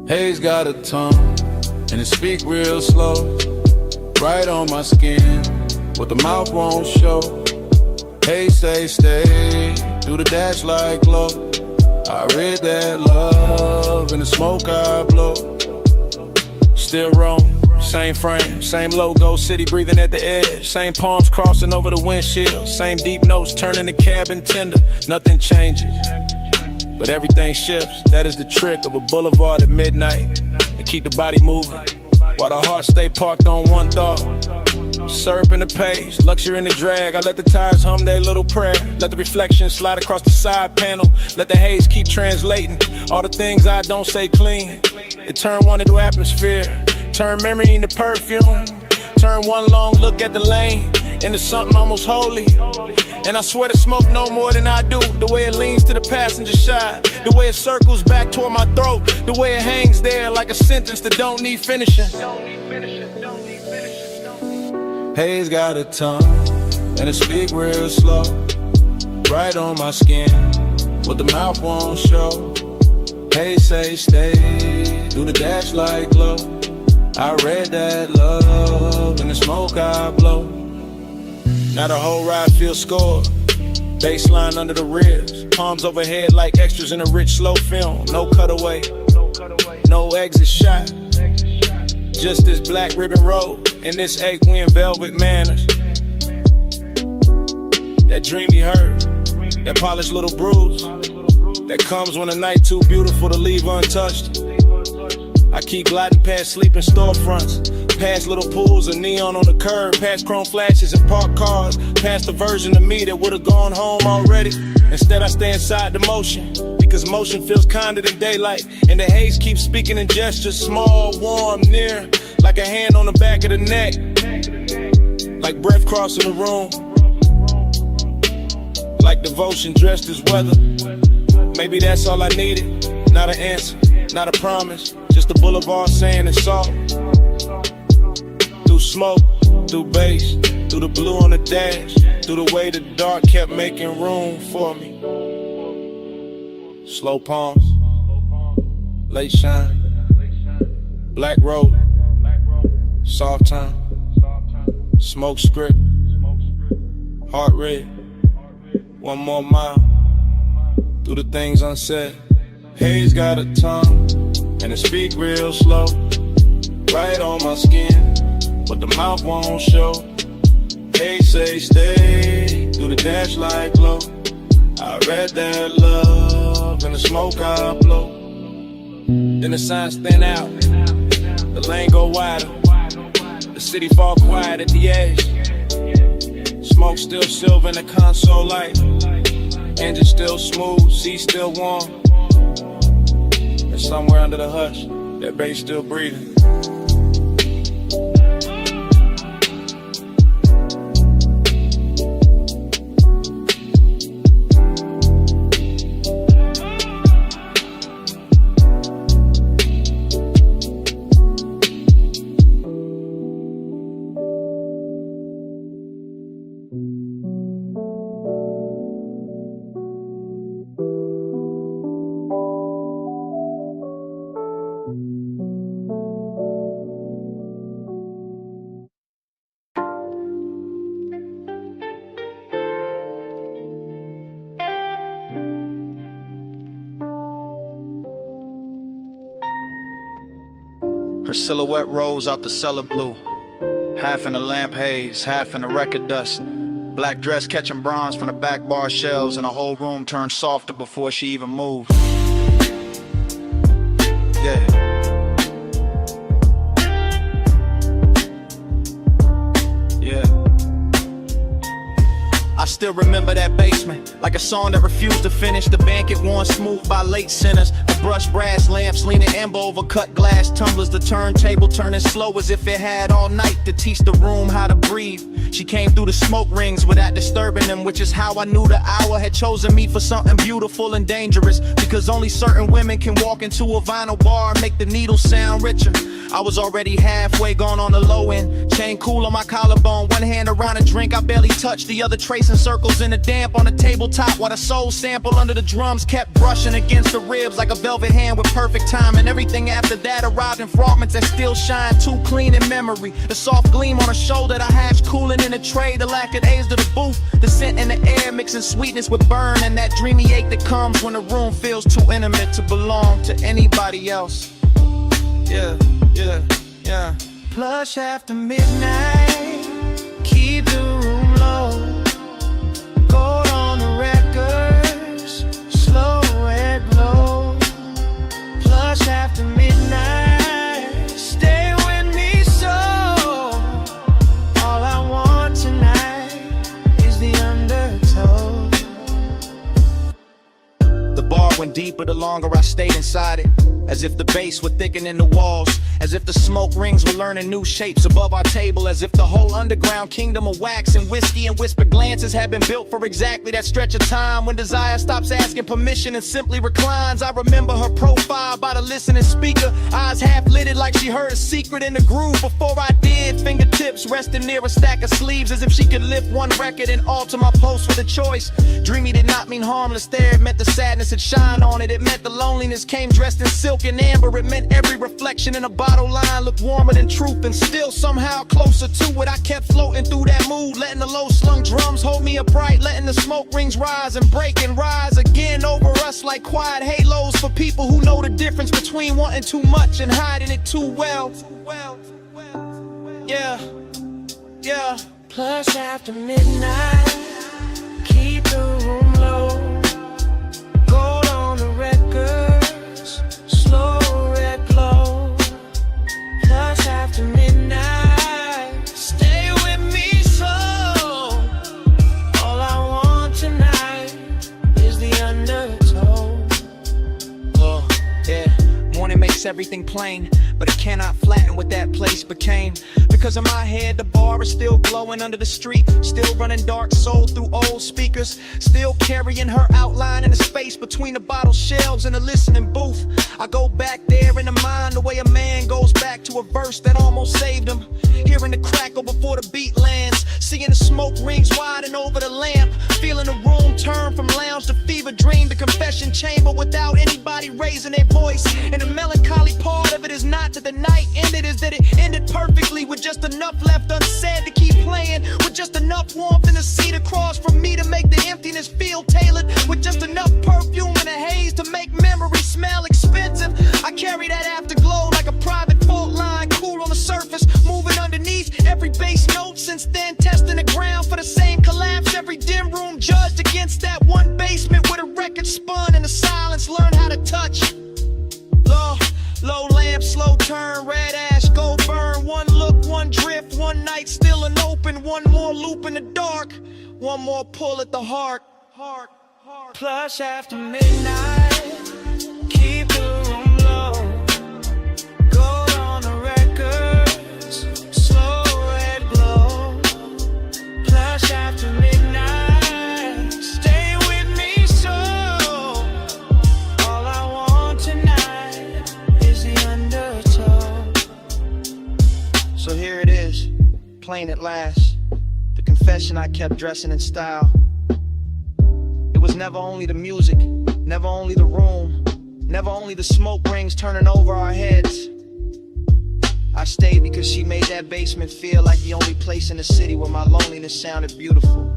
Speaker 5: Haze got a tongue, and it speak real slow. Right on my skin, what the mouth won't show. Haze say stay, through the dash like glow. I read that love in the smoke I blow. Still wrong, same frame, same logo, city breathing at the edge. Same palms crossing over the windshield. Same deep notes turning the cabin tender. Nothing changes, but everything shifts. That is the trick of a boulevard at midnight. And keep the body moving, while the heart stay parked on one thought. Syrup in the page, luxury in the drag. I let the tires hum their little prayer. Let the reflection slide across the side panel. Let the haze keep translating all the things I don't say clean. It turn one into atmosphere, turn memory into perfume. Turn one long look at the lane into something almost holy. And I swear to smoke no more than I do. The way it leans to the passenger side, the way it circles back toward my throat, the way it hangs there like a sentence that don't need finishing. Haze got a tongue, and it speak real slow. Right on my skin, what the mouth won't show. Haze say stay, do the dash like glow. I read that love in the smoke I blow. Now the whole ride feels scored. Baseline under the ribs, palms overhead like extras in a rich slow film. No cutaway, no exit shot. Just this black ribbon road and this ache-win velvet manners. That dreamy hurt, that polished little bruise that comes when a night too beautiful to leave untouched. I keep gliding past sleeping storefronts, past little pools of neon on the curb, past chrome flashes and parked cars, past the version of me that would've gone home already. Instead I stay inside the motion, because motion feels kinder than daylight. And the haze keeps speaking in gestures, small, warm, near, like a hand on the back of the neck, like breath crossing the room, like devotion dressed as weather. Maybe that's all I needed, not an answer, not a promise, just a boulevard saying it's soft. Through smoke, through bass, through the blue on the dash, through the way the dark kept making room for me. Slow palms, late shine, black road, soft time, smoke script, heart red, one more mile, through the things unsaid. Haze got a tongue, and it speak real slow, right on my skin, but the mouth won't show. Haze say stay, through the dash like glow. I read that love in the smoke I blow. Then the signs thin out, the lane go wider, the city fall quiet at the edge.
Speaker 12: Smoke still silver in the console light. Engine still smooth, seat still warm. And somewhere under the hush, that bass still breathing.
Speaker 6: Her silhouette rose out the cellar blue, half in the lamp haze, half in the record dust. Black dress catching bronze from the back bar shelves, and the whole room turned softer before she even moved. Yeah. I still remember that basement, like a song that refused to finish. The banquet worn smooth by late sinners. The brushed brass lamps leaning amber over cut glass tumblers. The turntable turning slow as if it had all night to teach the room how to breathe. She came through the smoke rings without disturbing them, which is how I knew the hour had chosen me for something beautiful and dangerous. Because only certain women can walk into a vinyl bar and make the needle sound richer. I was already halfway gone on the low end. Chain cool on my collarbone, one hand around a drink I barely touched, the other tracing circles in the damp on the tabletop, while the soul sample under the drums kept brushing against the ribs like a velvet hand with perfect time. And everything after that arrived in fragments that still shine too clean in memory. The soft gleam on her shoulder, the hash cooling in the tray, the lack of A's to the booth, the scent in the air mixing sweetness with burn, and that dreamy ache that comes when the room feels too intimate to belong to anybody else. Yeah, yeah, yeah.
Speaker 3: Plush after midnight, keep the room low. Gold on the records, slow red glow. Plush after midnight, stay with me so. All I want tonight is the undertow.
Speaker 6: The bar went deeper the longer I stayed inside it, as if the bass were thickening the walls, as if the smoke rings were learning new shapes above our table, as if the whole underground kingdom of wax and whiskey and whispered glances had been built for exactly that stretch of time when desire stops asking permission and simply reclines. I remember her profile by the listening speaker, eyes half lidded like she heard a secret in the groove before I did. Fingertips resting near a stack of sleeves, as if she could lift one record and alter my post with a choice. Dreamy did not mean harmless there, it meant the sadness had shine on it. It meant the loneliness came dressed in silk and amber. It meant every reflection in a bottle line looked warmer than truth, and still somehow closer to it. I kept floating through that mood, letting the low slung drums hold me upright, letting the smoke rings rise and break and rise again over us like quiet halos for people who know the difference between wanting too much and hiding it too well. Yeah, yeah.
Speaker 3: Plush after midnight, keep the room low. Gold on the records, slow red glow. Plush after midnight, stay with me so. All I want tonight is the undertow.
Speaker 11: Oh, yeah. Morning makes everything plain, but it cannot flatten what that place became. Because in my head, the bar is still glowing under the street, still running dark soul through old speakers, still carrying her outline in the space between the bottle shelves and the listening booth. I go back there in the mind the way a man goes back to a verse that almost saved him. Hearing the crackle before the beat lands, seeing the smoke rings widen over the lamp, feeling the room turn from lounge to fever dream to confession chamber without anybody raising their voice. And the melancholy part of it is not that the night ended, is that it ended perfectly with just enough left unsaid to keep playing, with just enough warmth in the seat across from me to make the emptiness feel tailored, with just enough perfume and a haze to make memory smell expensive. I carry that afterglow like a private fault line, cool on the surface, moving underneath every bass note. Since then, testing the ground for the same collapse. Every dim room judged against that one basement where the record spun and the silence learned how to touch. Low lamp, slow turn, red ash, go burn. One look, one drift, one night, still an open. One more
Speaker 3: more loop in the dark, one more pull at the heart. Plush after midnight, keep the room low. Gold on the records, slow red glow. Plush after midnight, stay with me so. All I want tonight is the undertow. So here it is, plain at last. The confession I kept dressing in style. It was never only the music, never only the room, never only the smoke rings turning over our heads. I stayed because she made that basement feel like the only place in the city where my loneliness sounded beautiful.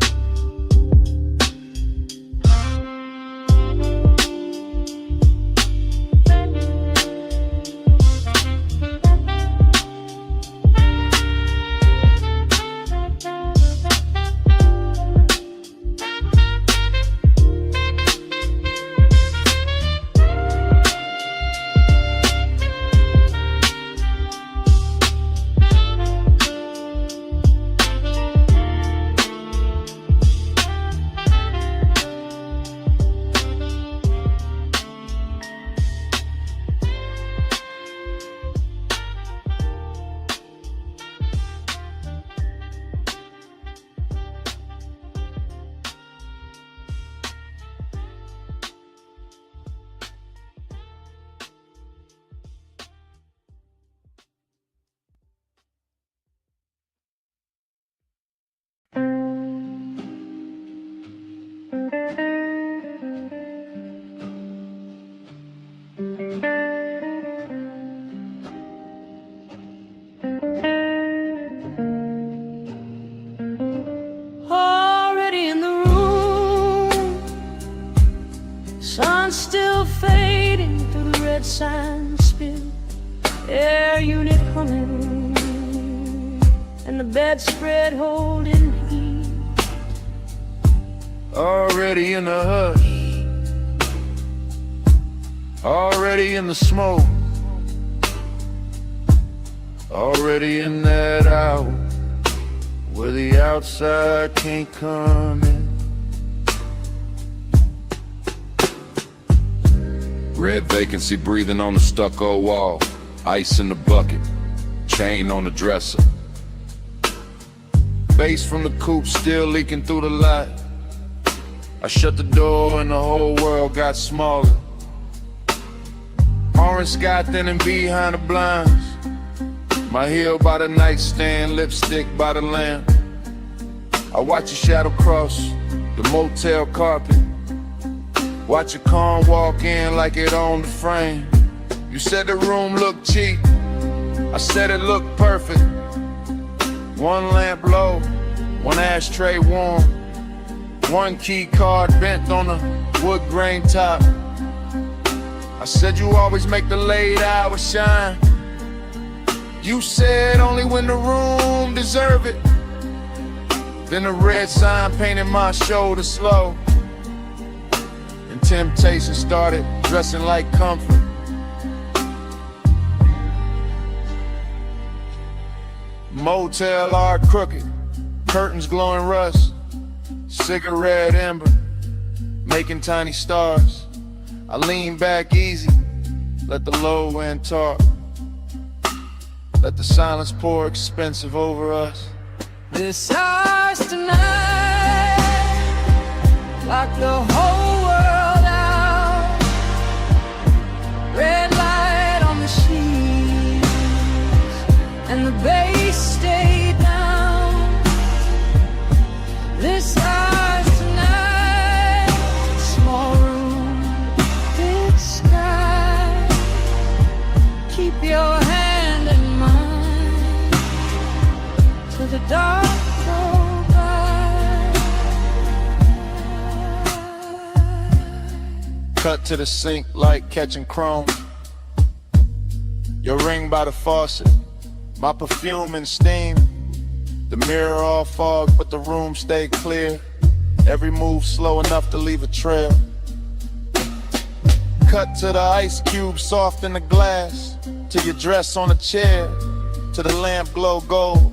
Speaker 3: Already in the room, sun still fading through the red sign spill. Air unit humming, and the bedspread holding heat.
Speaker 5: Already in the hush, already in the smoke, already in that hour where the outside can't come in. Red vacancy breathing on the stucco wall, ice in the bucket, chain on the dresser. Bass from the coupe still leaking through the light. I shut the door and the whole world got smaller. Orange sky thinning behind the blinds. My heel by the nightstand, lipstick by the lamp. I watch your shadow cross the motel carpet. Watch your car walk in like it owned the frame. You said the room looked cheap, I said it looked perfect. One lamp low, one ashtray warm, one key card bent on the wood grain top. I said you always make the late hours shine. You said only when the room deserve it. Then the red sign painted my shoulder slow, and temptation started dressing like comfort. Motel art crooked, curtains glowing rust, cigarette ember, making tiny stars. I lean back easy, let the low end talk. Let the silence pour expensive over us.
Speaker 3: This house tonight, lock the whole world out. Red light on the sheets, and the bass stay down. This house tonight, small room, big sky. Keep your hand in mine till the dark go by.
Speaker 5: Cut to the sink like catching chrome. Your ring by the faucet, my perfume and steam. The mirror all fog, but the room stay clear. Every move slow enough to leave a trail. Cut to the ice cube soft in the glass, to your dress on a chair, to the lamp glow gold.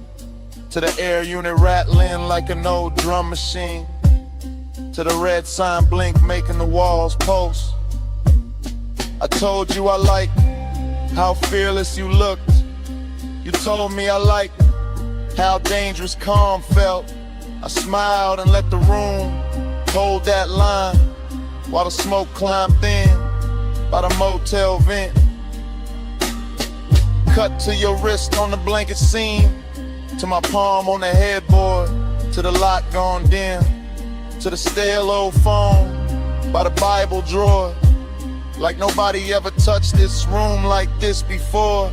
Speaker 9: To the air unit rattling like an old drum machine. To the red sign blink making the walls pulse. I told you I liked how fearless you looked. You told me I liked how dangerous calm felt. I smiled and let the room hold that line while the smoke climbed in by the motel vent. Cut to your wrist on the blanket seam, to my palm on the headboard, to the lot gone dim, to the stale old phone by the Bible drawer. Like nobody ever touched this room like this before.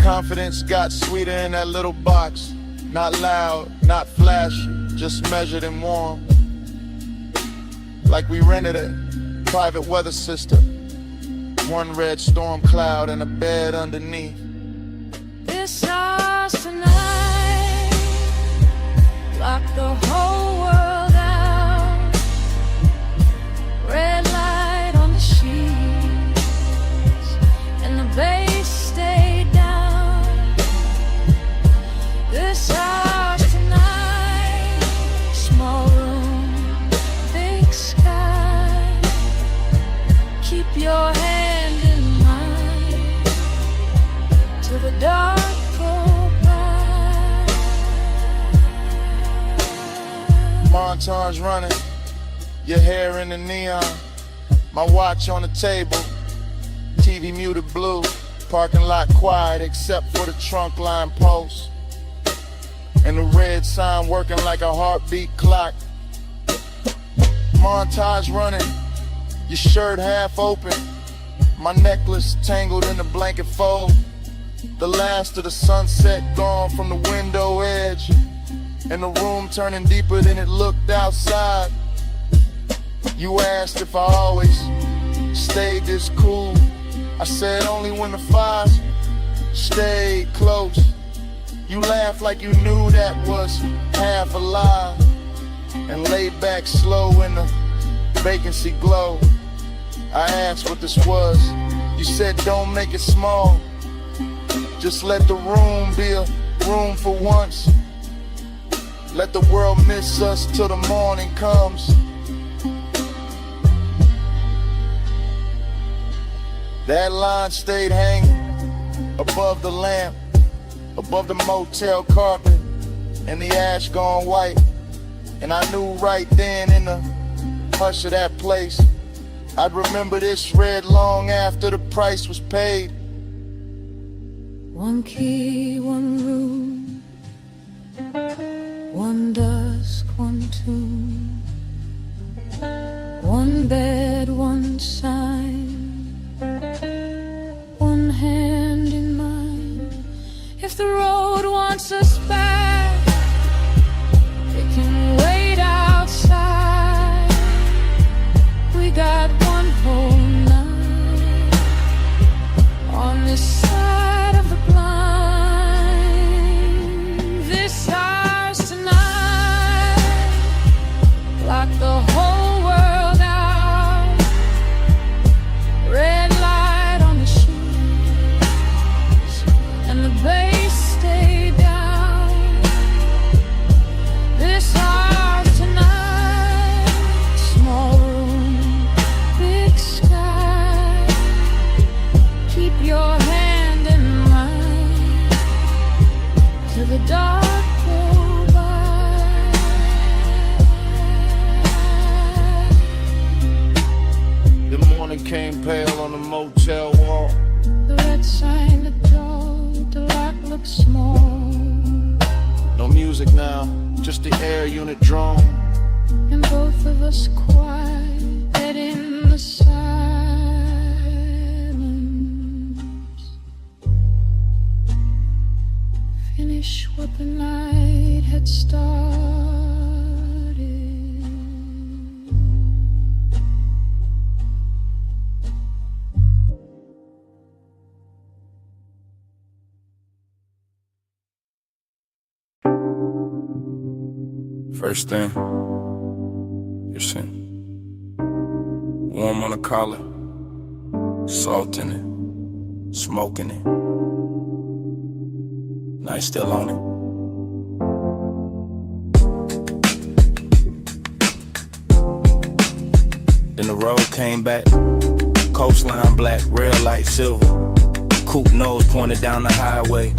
Speaker 9: Confidence got sweeter in that little box. Not loud, not flashy, just measured and warm. Like we rented a private weather system. One red storm cloud and a bed underneath.
Speaker 3: This house tonight, lock the whole world out. Red light on the sheets, and the bass stayed down. This house tonight, small room, big sky. Keep your hand in mine till the dark go by.
Speaker 9: Montage running, your hair in the neon, my watch on the table, TV muted blue, parking lot quiet except for the trunk line post, and the red sign working like a heartbeat clock. Montage running, your shirt half open, my necklace tangled in the blanket fold, the last of the sunset gone from the window edge, and the room turning deeper than it looked outside. You asked if I always stayed this cool. I said only when the fire stayed close. You laughed like you knew that was half a lie, and laid back slow in the vacancy glow. I asked what this was. You said don't make it small, just let the room be a room for once. Let the world miss us till the morning comes. That line stayed hanging above the lamp, above the motel carpet, and the ash gone white. And I knew right then in the hush of that place, I'd remember this red long after the price was paid.
Speaker 3: One key, one room, one dusk, one tune, one bed, one sign, one hand in mine. If the road wants us back, it can wait outside. We got one whole night on this side of the blind. This house tonight, lock the whole world out. Red light on the sheets, and the bass stay down. This house tonight, small room, big sky. Keep your hand in mine till the dark go by.
Speaker 9: The morning came pale on the motel wall.
Speaker 3: The red sign ajar, the lock looks small,
Speaker 9: No music now, just the air unit drone.
Speaker 3: and both of us quiet dead in the silence. Finish what the night had started.
Speaker 5: First thing, your sin. Warm on the collar, salt in it, smoke in it.
Speaker 12: Nah, it's still on it. Then the road came back, coastline black, rail light silver. Coupe nose pointed down the highway,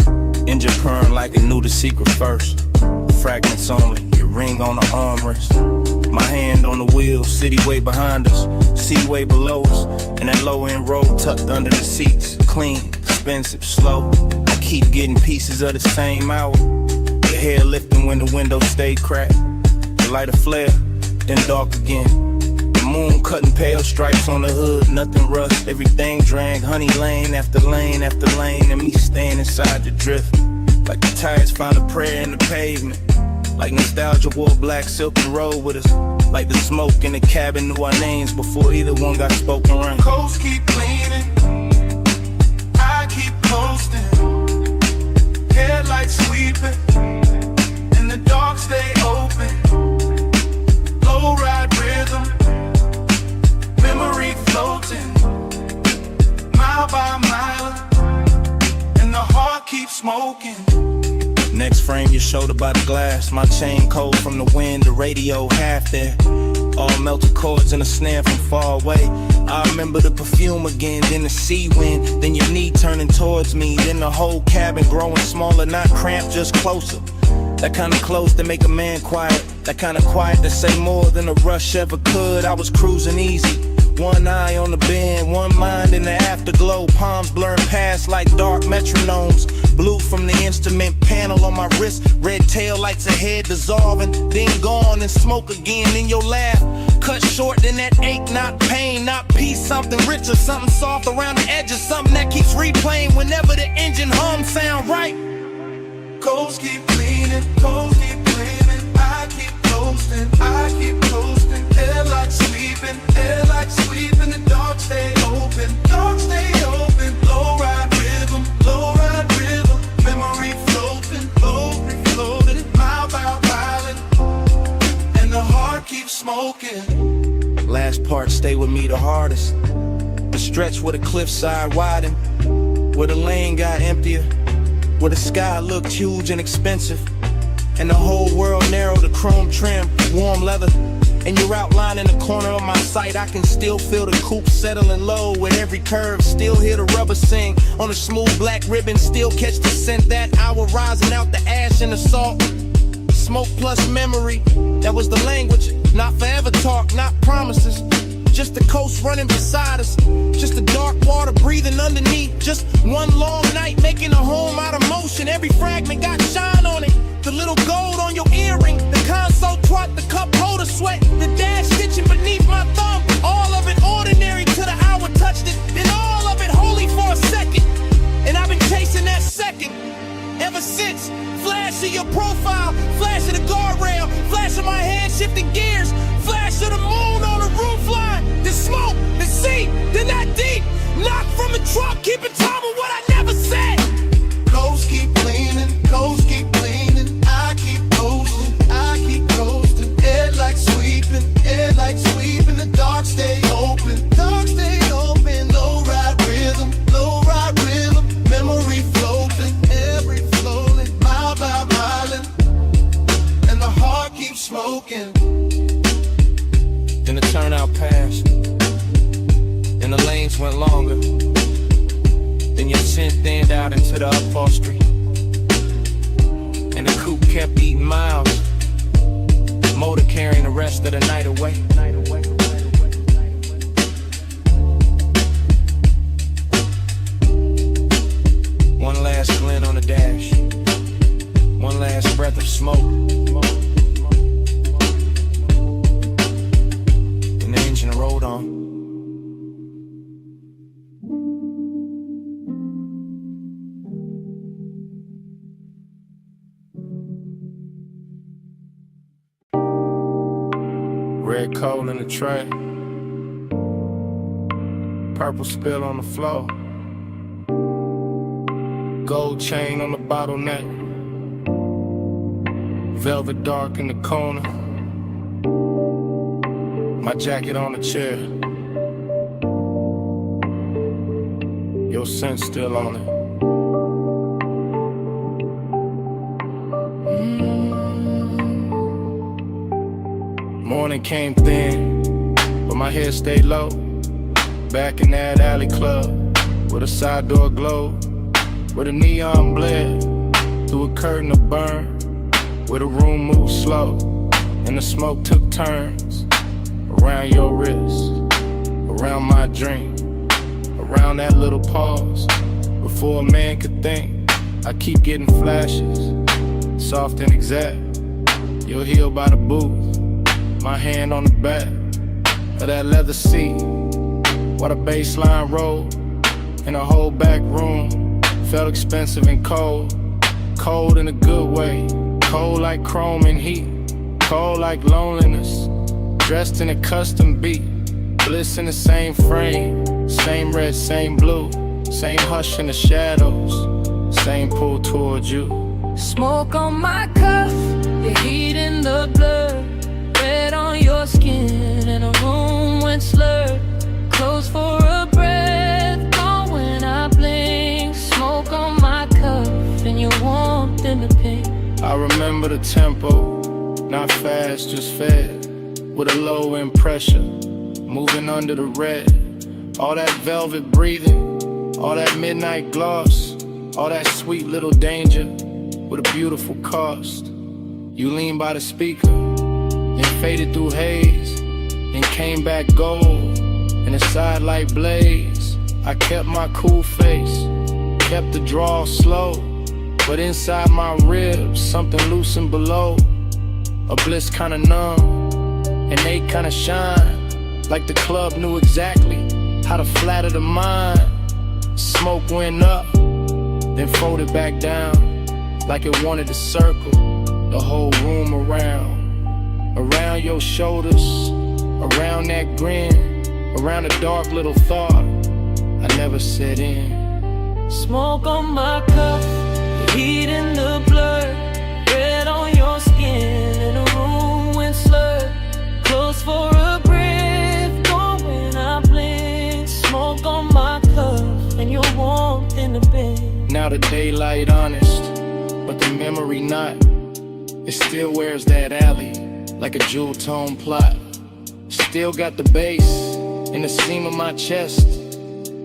Speaker 12: engine purring like it knew the secret first. Fragments only, your ring on the armrest. My hand on the wheel, city way behind us, sea way below us. And that low end road tucked under the seats, clean, expensive, slow. I keep getting pieces of the same hour. The hair lifting when the window stayed cracked. The light a flare, then dark again. Moon cutting pale stripes on the hood, nothing rust, everything drag, honey lane after lane after lane, and me staying inside the drift. Like the tires found a prayer in the pavement. Like nostalgia wore black silk and rode with us. Like the smoke in the cabin knew our names before either one got spoken right.
Speaker 7: Coast keep cleaning, I keep coasting. Headlights sweeping, and the dark stay open. Low ride rhythm, memory floating, mile by mile, and the heart keeps smoking.
Speaker 12: Next frame, your shoulder by the glass. My chain cold from the wind, the radio half there. All melted chords and a snare from far away. I remember the perfume again, then the sea wind, then your knee turning towards me, then the whole cabin growing smaller, not cramped, just closer. That kind of close to make a man quiet, that kind of quiet to say more than a rush ever could. I was cruising easy, one eye on the bend, one mind in the afterglow. Palms blurring past like dark metronomes. Blue from the instrument panel on my wrist. Red tail lights ahead dissolving, then gone and smoke again in your laugh. Cut short, then that ache, not pain, not peace. Something richer, something soft around the edges. Something that keeps replaying whenever the engine hum sound right.
Speaker 7: Coast keep cleaning, coast keep cleaning. I keep coasting, I keep coasting. Headlights sweeping, the dark stay open, dark stay open. Low ride rhythm, memory floating, mile by mile, and the heart keeps smoking.
Speaker 12: Last part stay with me the hardest. The stretch where the cliffside widened, where the lane got emptier, where the sky looked huge and expensive, and the whole world narrow, the chrome trim, warm leather. And you're outlining the corner of my sight. I can still feel the coupe settling low with every curve. Still hear the rubber sing on a smooth black ribbon. Still catch the scent that hour rising out the ash and the salt. Smoke plus memory, that was the language. Not forever talk, not promises. Just the coast running beside us, just the dark water breathing underneath. Just one long night making a home out of motion. Every fragment got shine on it. The little gold on your earring, the console twat, the cup holder sweat, the dash stitching beneath my thumb. All of it ordinary till the hour touched it, then all of it holy for a second. And I've been chasing that second ever since. Flash of your profile, flash of the guardrail, flash of my head shifting gears, flash of the moon on the roof line, the smoke, the sea, then that deep knock from the truck, keeping time with what I never said.
Speaker 7: Coast keep cleaning, coast keep cleaning. I keep coasting. Headlights sweeping, the dark stay open, low ride rhythm, memory floating, every floating, mile by mile, and the heart keeps smoking.
Speaker 12: Then the turnout passed, and the lanes went longer. Then your scent thinned out into the upholstery, and the coupe kept eating miles. Motor carrying the rest of the night away. One last glint on the dash, one last breath of smoke, and the engine rolled on. Red coal in the tray, purple spill on the floor, gold chain on the bottleneck, velvet dark in the corner, my jacket on the chair, your scent still on it.
Speaker 5: Morning came thin, but my head stayed low. Back in that alley club, with a side door glow, where the neon bled through a curtain of burn, where the room moved slow, and the smoke took turns around your wrist, around my dream, around that little pause. Before a man could think, I keep getting flashes, soft and exact. You're healed by the booth, my hand on the back of that leather seat, while the baseline rolled, and the whole back room felt expensive and cold. Cold in a good way, cold like chrome and heat, cold like loneliness, dressed in a custom beat, bliss in the same frame, same red, same blue, same hush in the shadows, same pull towards you.
Speaker 3: Smoke on my cuff, the heat in the blood, red on your skin, and the room went slurred. Close for a breath, gone when I blink. Smoke on my cuff, and your warmth in the pink.
Speaker 5: I remember the tempo, not fast, just fed, with a low end pressure, moving under the red. All that velvet breathing, all that midnight gloss, all that sweet little danger, with a beautiful cost. You leaned by the speaker, then faded through haze, then came back gold, in a sidelight blaze. I kept my cool face, kept the draw slow, but inside my ribs, something loosened below. A bliss kinda numb, and they kinda shine, like the club knew exactly how to flatter the mind. Smoke went up, then folded back down, like it wanted to circle the whole room around your shoulders, around that grin, around a dark little thought I never said in.
Speaker 3: Smoke on my cuff, the heat in the blood, red on your skin, and the room went slurred. Close for a breath, gone when I blink. Smoke on my cuff, and your warmth in the bed.
Speaker 5: Now the daylight honest, but the memory not. It still wears that alley, like a jewel tone plot. Still got the bass in the seam of my chest.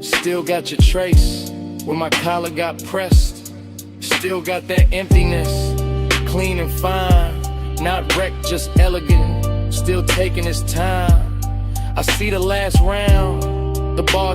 Speaker 5: Still got your trace where my collar got pressed. Still got that emptiness, clean and fine, not wrecked, just elegant, still taking its time. I see the last round, the ball